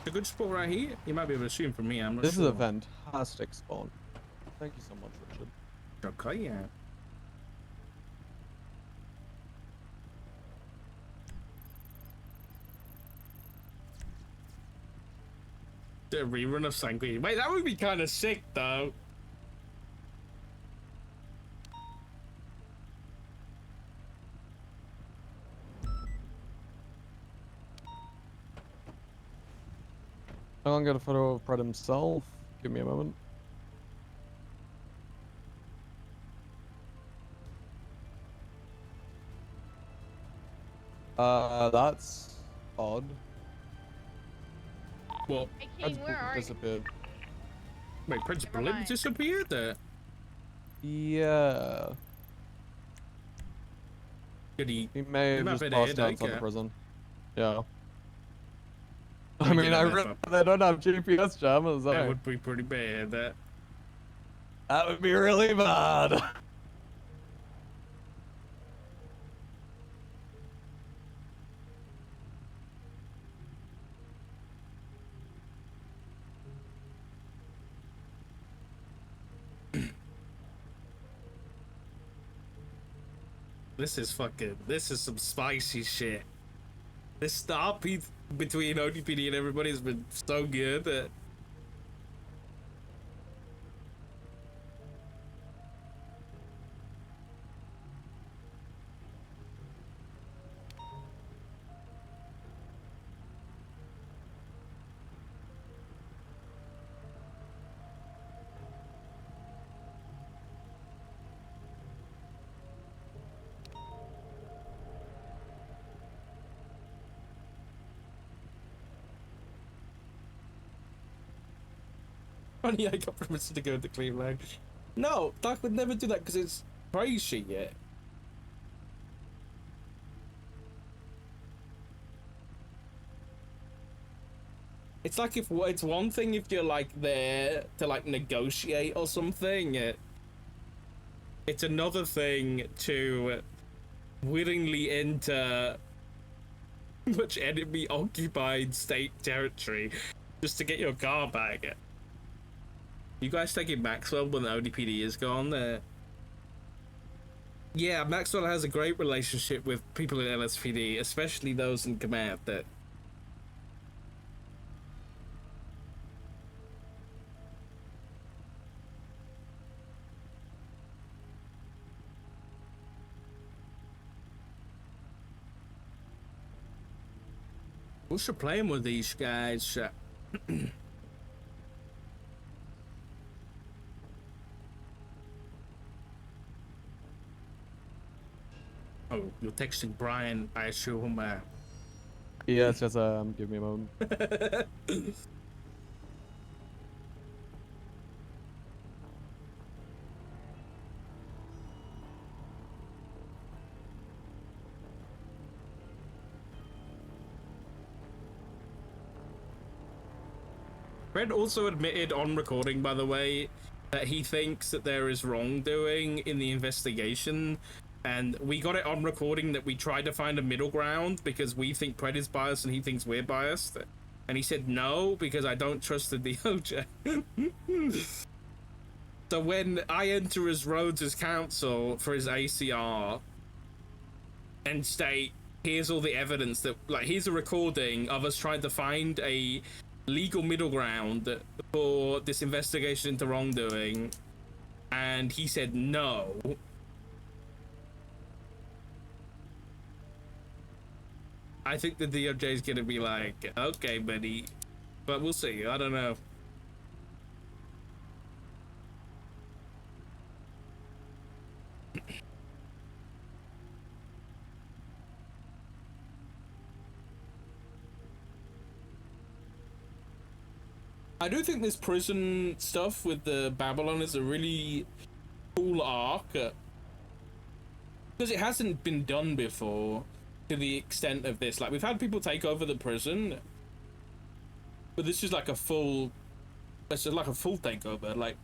A good spot right here. You might be able to see him from me. I'm not This sure. is a fantastic spawn. Thank you so much, Richard. Okay, yeah. The rerun of Sanguine. Wait, that would be kind of sick, though. I'll get a photo of Fred himself. Give me a moment. That's odd. Well, Hey, King, where are you? disappeared. Wait, Principal Lim disappeared there. Yeah. Did he? He may have might just have passed had out a outside the headache, prison. Yeah. Let I me mean, get I that really up. they don't have GPS jammers. That would be pretty bad. That would be really bad. This is fucking. This is some spicy shit. This stop between ODPD and everybody has been so good that. Funny, I got permission to go to Cleveland. No, Doc would never do that because it's crazy. Yeah. It's like if it's one thing if you're like there to like negotiate or something. It's another thing to willingly enter much enemy occupied state territory just to get your car back. You guys taking Maxwell when the ODPD is gone? Yeah, Maxwell has a great relationship with people in LSPD, especially those in command. What's your plan with these guys? Oh, you're texting Brian, I assume. Yeah, it's just give me a moment. Fred also admitted on recording, by the way, that he thinks that there is wrongdoing in the investigation, and we got it on recording that we tried to find a middle ground because we think Fred is biased and he thinks we're biased, and he said no because I don't trust the DOJ. So when I enter as Rhodes' counsel for his ACR and state, here's all the evidence that, like, here's a recording of us trying to find a legal middle ground for this investigation into wrongdoing, and he said no. I think the DOJ is gonna be like, okay, buddy, but we'll see. I don't know. I do think this prison stuff with the Babylon is a really cool arc, because it hasn't been done before to the extent of this. Like, we've had people take over the prison, but this is like a full, it's like a full takeover. Like,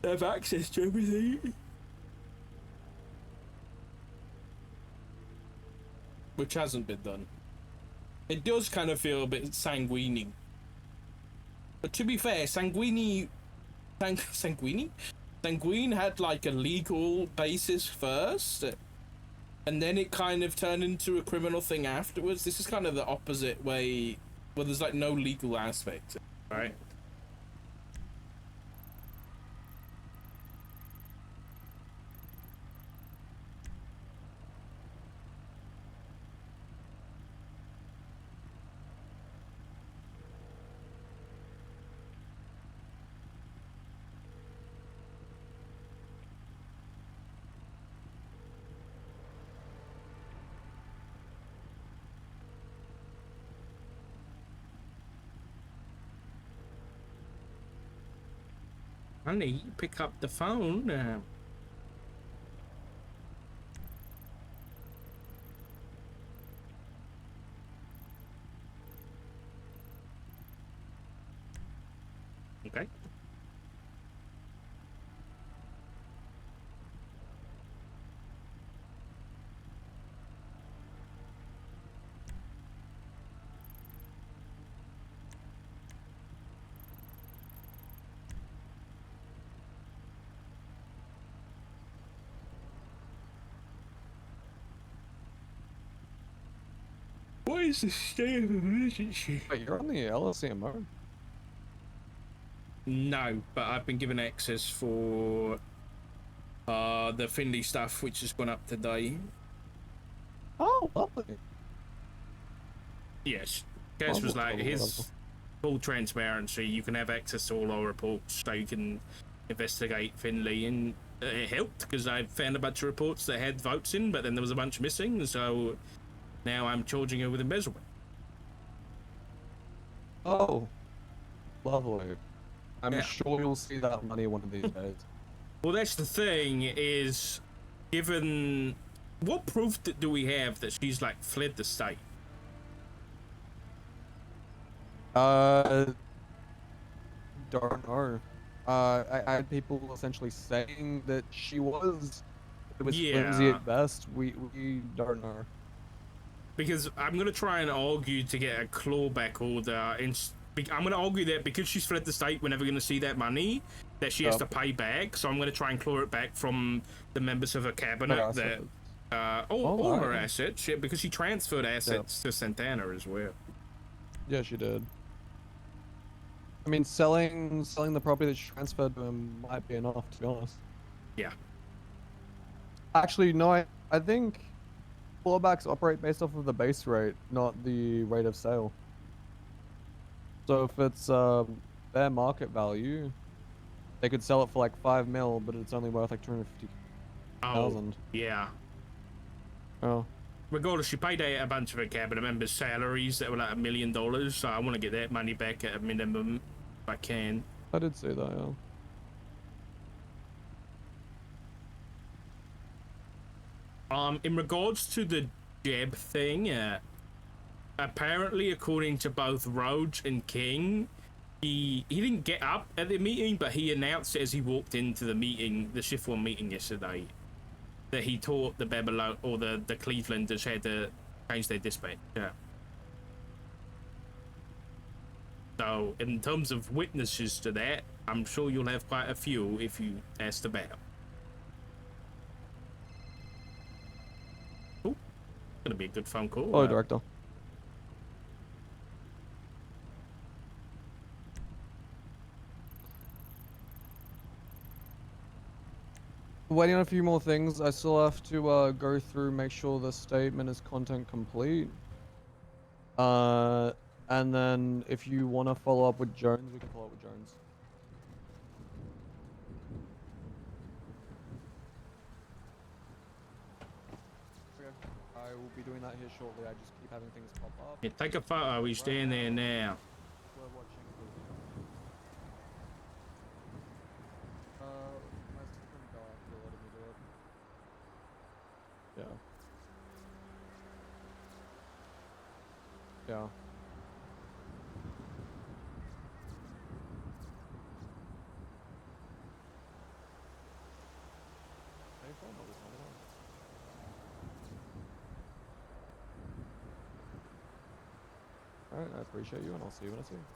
they have access to everything, which hasn't been done. It does kind of feel a bit sanguine. But to be fair, Sanguine had like a legal basis first, and then it kind of turned into a criminal thing afterwards. This is kind of the opposite way, where there's like no legal aspect, right? Honey, pick up the phone. Okay. What is the state of emergency? Wait, you're on the LSCMO? No, but I've been given access for the Finley stuff, which has gone up today. Oh, lovely. Yes. Kes was like, his full transparency, you can have access to all our reports, so you can investigate Finley, and it helped, because I found a bunch of reports that had votes in, but then there was a bunch missing, so now I'm charging her with embezzlement. Oh, lovely. I'm sure you'll see that money one of these days. Well, that's the thing is, given what proof do we have that she's like fled the state? Don't know. I had people essentially saying that she was. It was flimsy Yeah. at best. We don't know. Because I'm gonna try and argue to get a clawback order, and I'm gonna argue that because she's fled the state, we're never gonna see that money that she has to pay back. So I'm gonna try and claw it back from the members of her cabinet that, all her assets, yeah, because she transferred assets to Santana as well. Yeah, she did. I mean, selling the property that she transferred to him might be enough, to be honest. Yeah. Actually, no. I think clawbacks operate based off of the base rate, not the rate of sale. So if it's fair market value, they could sell it for like 5 mil, but it's only worth like 250,000. Yeah. Oh. Regardless, she paid out a bunch of her cabinet members' salaries that were like $1 million, so I want to get that money back at a minimum if I can. I did say that, yeah. In regards to the Jeb thing, apparently, according to both Rhodes and King, he didn't get up at the meeting, but he announced it as he walked into the meeting, the Shift 1 meeting yesterday, that he taught the Babylon or the Clevelanders had to change their dispatch. Yeah. So, in terms of witnesses to that, I'm sure you'll have quite a few if you asked about. Oh, gonna be a good phone call. Hello, Director. Waiting on a few more things. I still have to go through, make sure the statement is content complete. And then if you want to follow up with Jones, we can follow up with Jones. Okay. I will be doing that here shortly. I just keep having things pop up. Yeah, take a photo. He's standing there now. We're watching. My system dark. You're letting me do it. Yeah. Yeah. Alright, I appreciate you, and I'll see you when I see you.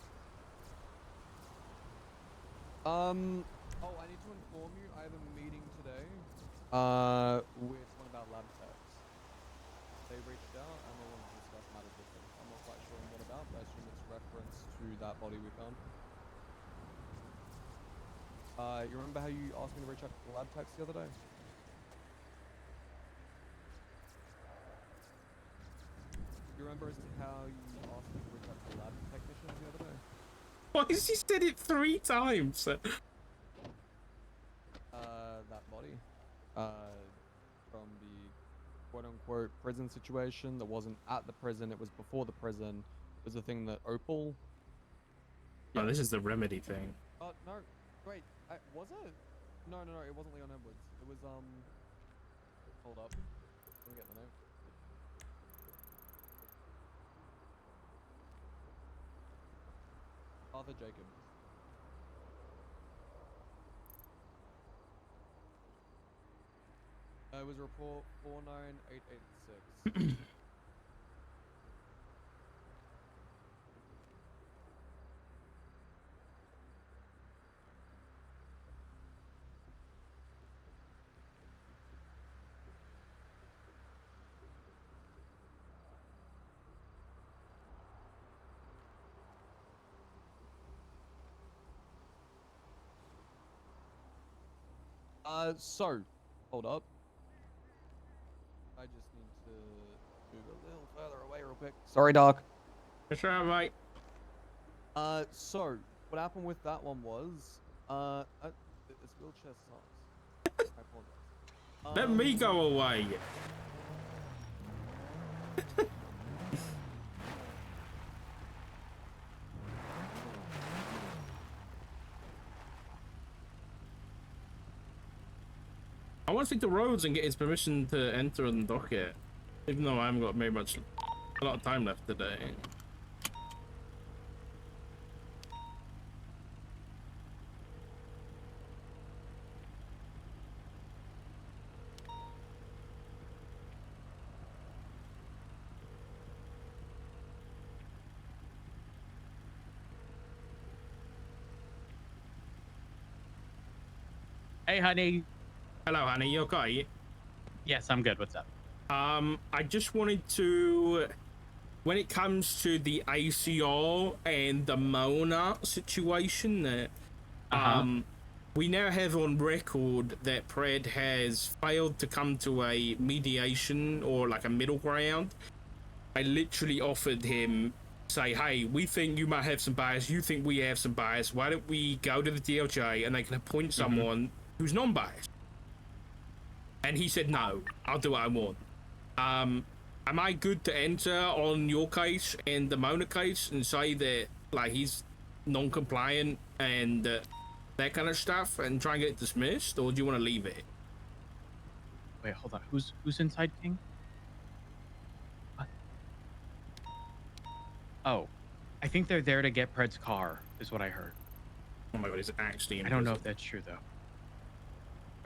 Oh, I need to inform you, I have a meeting today, with one of our lab techs. They reached out, and they wanted to discuss matters with them. I'm not quite sure on what about, but I assume it's reference to that body we found. You remember how you asked me to reach out to the lab techs the other day? You remember how you asked me to reach out to the lab technicians the other day? Why has he said it 3 times? That body. From the quote-unquote prison situation that wasn't at the prison, it was before the prison. It was the thing that Opal... Oh, this is the remedy thing. Oh, no. Wait, was it? No, it wasn't Leon Edwards. It was, hold up. Let me get the name. Arthur Jacobs. It was report 49886. So, hold up. I just need to move a little further away real quick. Sorry, Doc. That's right, mate. So, what happened with that one was, this wheelchair sucks. I apologize. Let me go away. want to speak to Rhodes and get his permission to enter on the docket, even though I haven't got a lot of time left today. Hey, honey. Hello, honey. You okay? Yes, I'm good. What's up? I just wanted to, when it comes to the ACR and the Mona situation, we now have on record that Pred has failed to come to a mediation or like a middle ground. I literally offered him, say, hey, we think you might have some bias, you think we have some bias, why don't we go to the DOJ and they can appoint someone who's non-biased? And he said, no, I'll do what I want. Am I good to enter on your case and the Mona case and say that, like, he's non-compliant and that kind of stuff and try and get it dismissed, or do you want to leave it? Wait, hold on. Who's inside King? What? Oh, I think they're there to get Pred's car, is what I heard. Oh my god, is it actually in I don't know prison? if that's true, though.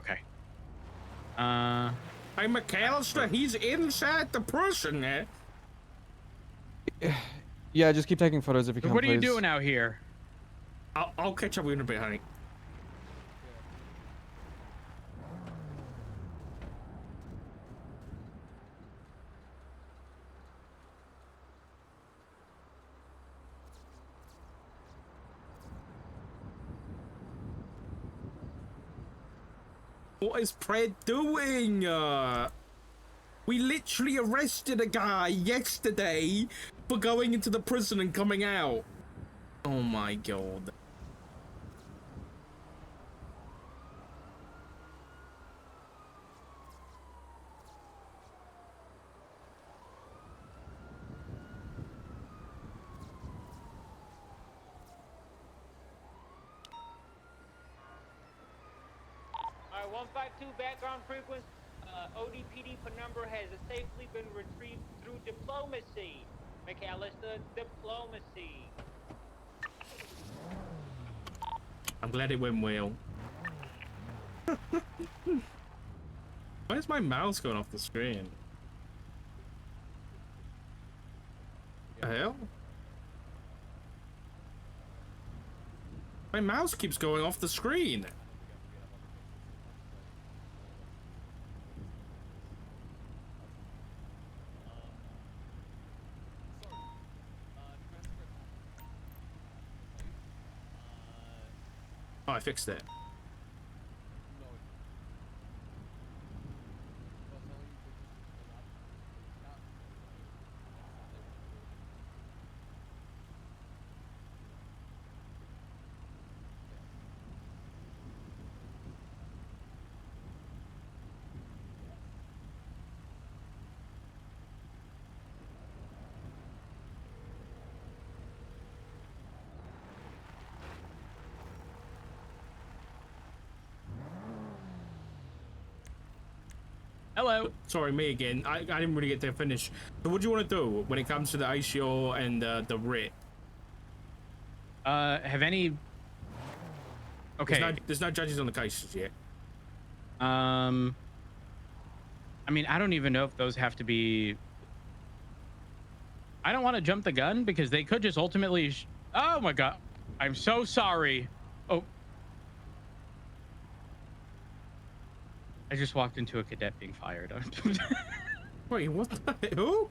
Okay. Hey, McAllister, he's inside the prison, eh? Yeah, just keep taking photos if you can, What are you please. doing out here? I'll catch up with you in a bit, honey. What is Pred doing? We literally arrested a guy yesterday for going into the prison and coming out. Oh my god. Alright, 152 background frequency. ODPD number has safely been retrieved through diplomacy. McAllister, diplomacy. I'm glad it went well. Why is my mouse going off the screen? The hell? My mouse keeps going off the screen. Oh, I fixed it. Hello. Sorry, me again. I didn't really get to finish. So what do you want to do when it comes to the ICO and the writ? Have any... Okay. There's no judges on the cases yet. I mean, I don't even know if those have to be... I don't want to jump the gun because they could just ultimately... Oh my god. I'm so sorry. Oh. I just walked into a cadet being fired. Wait, what the hell?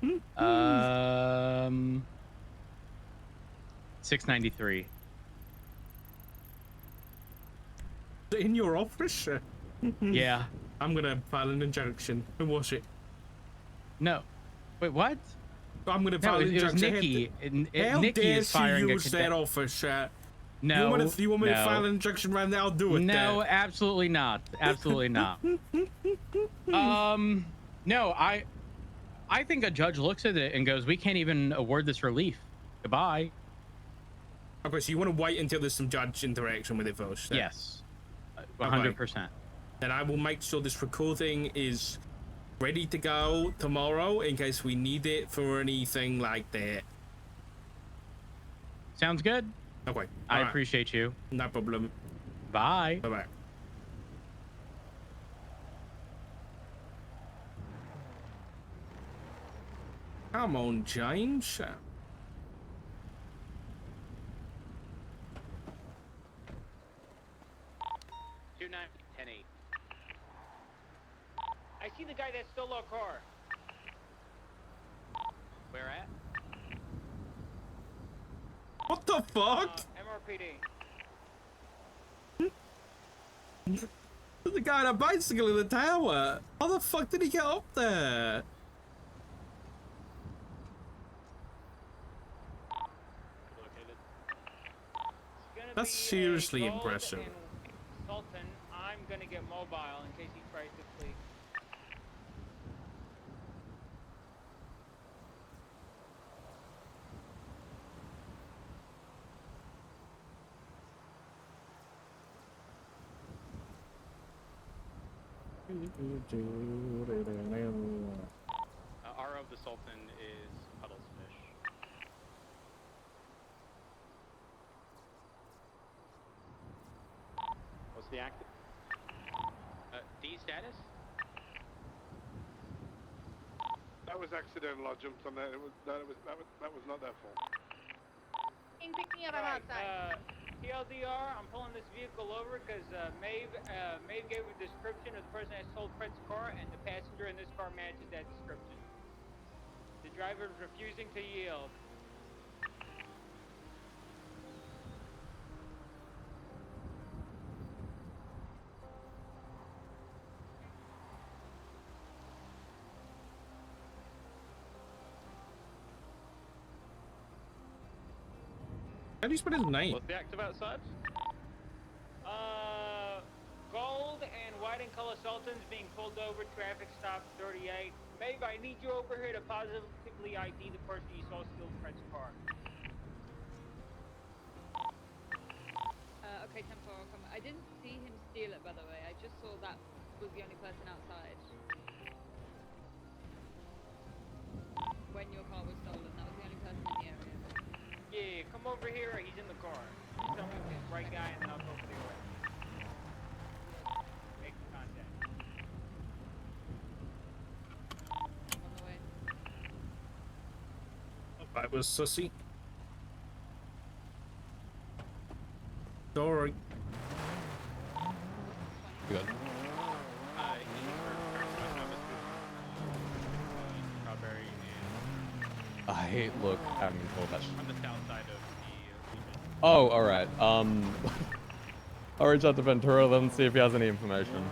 Who? 693. In your office? Yeah. I'm gonna file an injunction. Who was it? No. Wait, what? I'm gonna No, file an it was injunction. Nikki. How Nikki dare is she firing a use cadet. that office? No. You want me to no. file an injunction right now? I'll do it. No, absolutely not. Absolutely not. No, I think a judge looks at it and goes, we can't even award this relief. Goodbye. Okay, so you want to wait until there's some judge interaction with it first? Yes. 100%. then I will make sure this recording is ready to go tomorrow in case we need it for anything like that. Sounds good. Okay. I All right. appreciate you. No problem. Bye. Bye-bye. Come on, James. 10-8. I see the guy that stole our car. Where at? What the fuck? MRPD. The guy on a bicycle in the tower. How the fuck did he get up there? That's seriously impressive. Sultan, I'm gonna get mobile in case he tries to flee. RO of the Sultan is Puddles Fish. What's the active? D status? That was accidental. I jumped on that. That was not their fault. Pick me up, I'm outside. TLDR, I'm pulling this vehicle over because Maeve gave a description of the person that stole Fred's car, and the passenger in this car matches that description. The driver is refusing to yield. How do you spell his name? What's the active outside? Gold and white and color Sultans being pulled over, traffic stop 38. Maeve, I need you over here to positively ID the person you saw steal Fred's car. Okay, 10-4, I'll come. I didn't see him steal it, by the way. I just saw that was the only person outside. When your car was stolen, that was the only person in the area. Yeah, come over here. He's in the car. Tell me if he's the right guy, and then I'll go for the arrest. Make contact. On the way. That was sussy. Sorry. Good. Strawberry and I hate look having control that. on the south side of the Oh, all right. I'll reach out to Ventura then see if he has any information.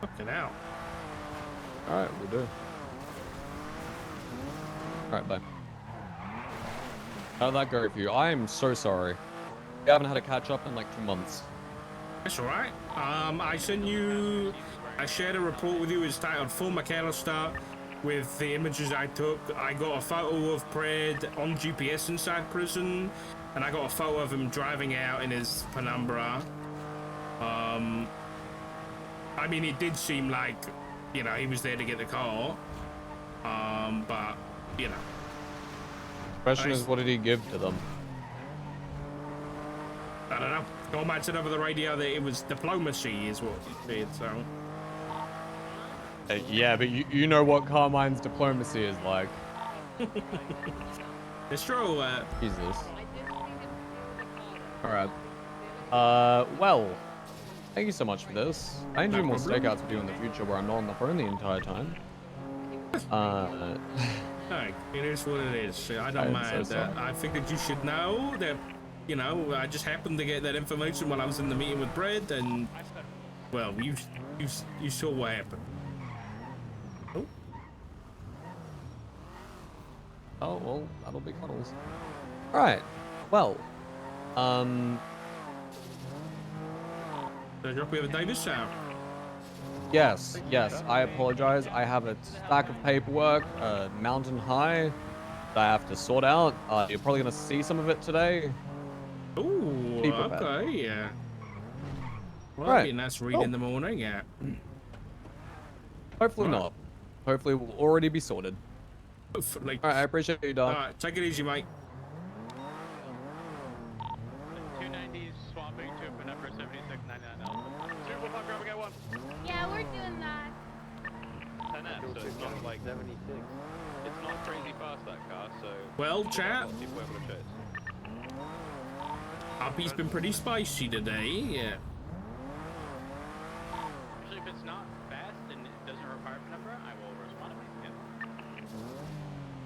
Fucking out. All right, we do. All right, bye. How'd that go for you? I am so sorry. We haven't had a catch up in like 2 months. That's all right. I shared a report with you. It's titled Full McAllister with the images I took. I got a photo of Pred on GPS inside prison, and I got a photo of him driving out in his Penumbra. I mean, it did seem like, you know, he was there to get the car. But, you know. Question is, what did he give to them? I don't know. Cormac said over the radio that it was diplomacy is what he said, so. Yeah, but you know what Carmine's diplomacy is like. It's true. Jesus. Alright. Well, thank you so much for this. I need to do more stakeouts with you in the future where I'm not on the phone the entire time. Hey, it is what it is. I don't I'm mind so that. sorry. I figured you should know that, you know, I just happened to get that information while I was in the meeting with Brett, and, well, you saw what happened. Oh, well, that'll be cuddles. Alright. Well, Did I drop you over Davis out? yes, I apologize. I have a stack of paperwork, mountain high. I have to sort out. You're probably gonna see some of it today. Ooh, Be prepared. okay, yeah. Well, Right. that'd be a nice read Cool. in the morning, yeah. Hopefully Right. not. Hopefully we'll already be sorted. Hopefully. Alright, I appreciate you, Doc. Alright, take it easy, mate. 290 swapping to for number 7699 Alpha. Super fuck, grab a one. Yeah, we're doing that. 10F, so it's not like 76. It's not crazy fast, that car, so. Well, chat. People able to chase. Hoppy's been pretty spicy today, yeah. Actually, if it's not fast and it doesn't require a number, I will respond to it.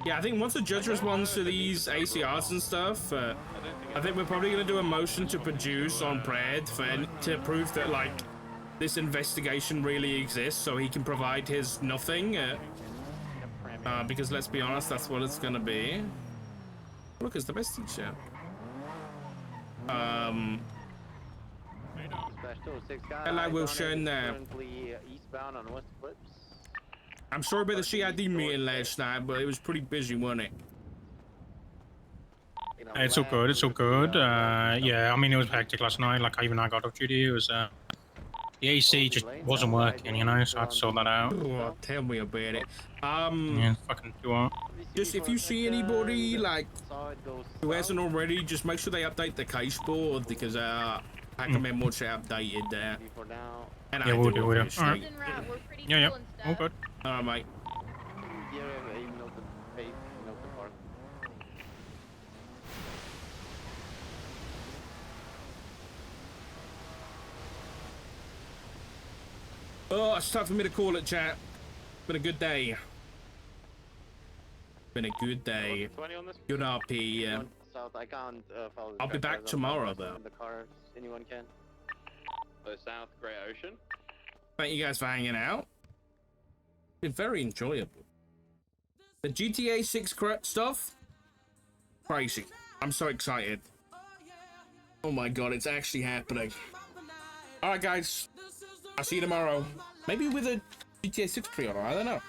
Yeah, I think once the judge responds to these ACRs and stuff, I think we're probably going to do a motion to produce on Pred to prove that, like, this investigation really exists so he can provide his nothing. Because let's be honest, that's what it's going to be. Look, it's the best teacher. Hello, Wilson. Eastbound on West Clips. I'm sorry about the CID meeting last night, but it was pretty busy, wasn't it? It's all good. It's all good. Yeah, I mean, it was hectic last night. Like, even I got off duty. It was the AC just wasn't working, you know, so I had to sort that out. Oh, tell me about it. Yeah, fucking do what? Just if you see anybody like who hasn't already, just make sure they update the case board because I recommend once they updated there. And Yeah, we'll do it. obviously. Alright. Yeah, all good. Alright, mate. Oh, it's time for me to call it, chat. Been a good day. Been a good day. Good RP. South, I can't follow. I'll be back tomorrow, though. In the car, anyone can. So South Great Ocean. Thank you guys for hanging out. Been very enjoyable. The GTA 6 stuff, crazy. I'm so excited. Oh my god, it's actually happening. Alright guys, I'll see you tomorrow. Maybe with a GTA 6 pre-order, I don't know.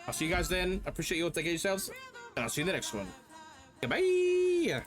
I'll see you guys then. I appreciate you all taking yourselves, and I'll see you in the next one. Goodbye!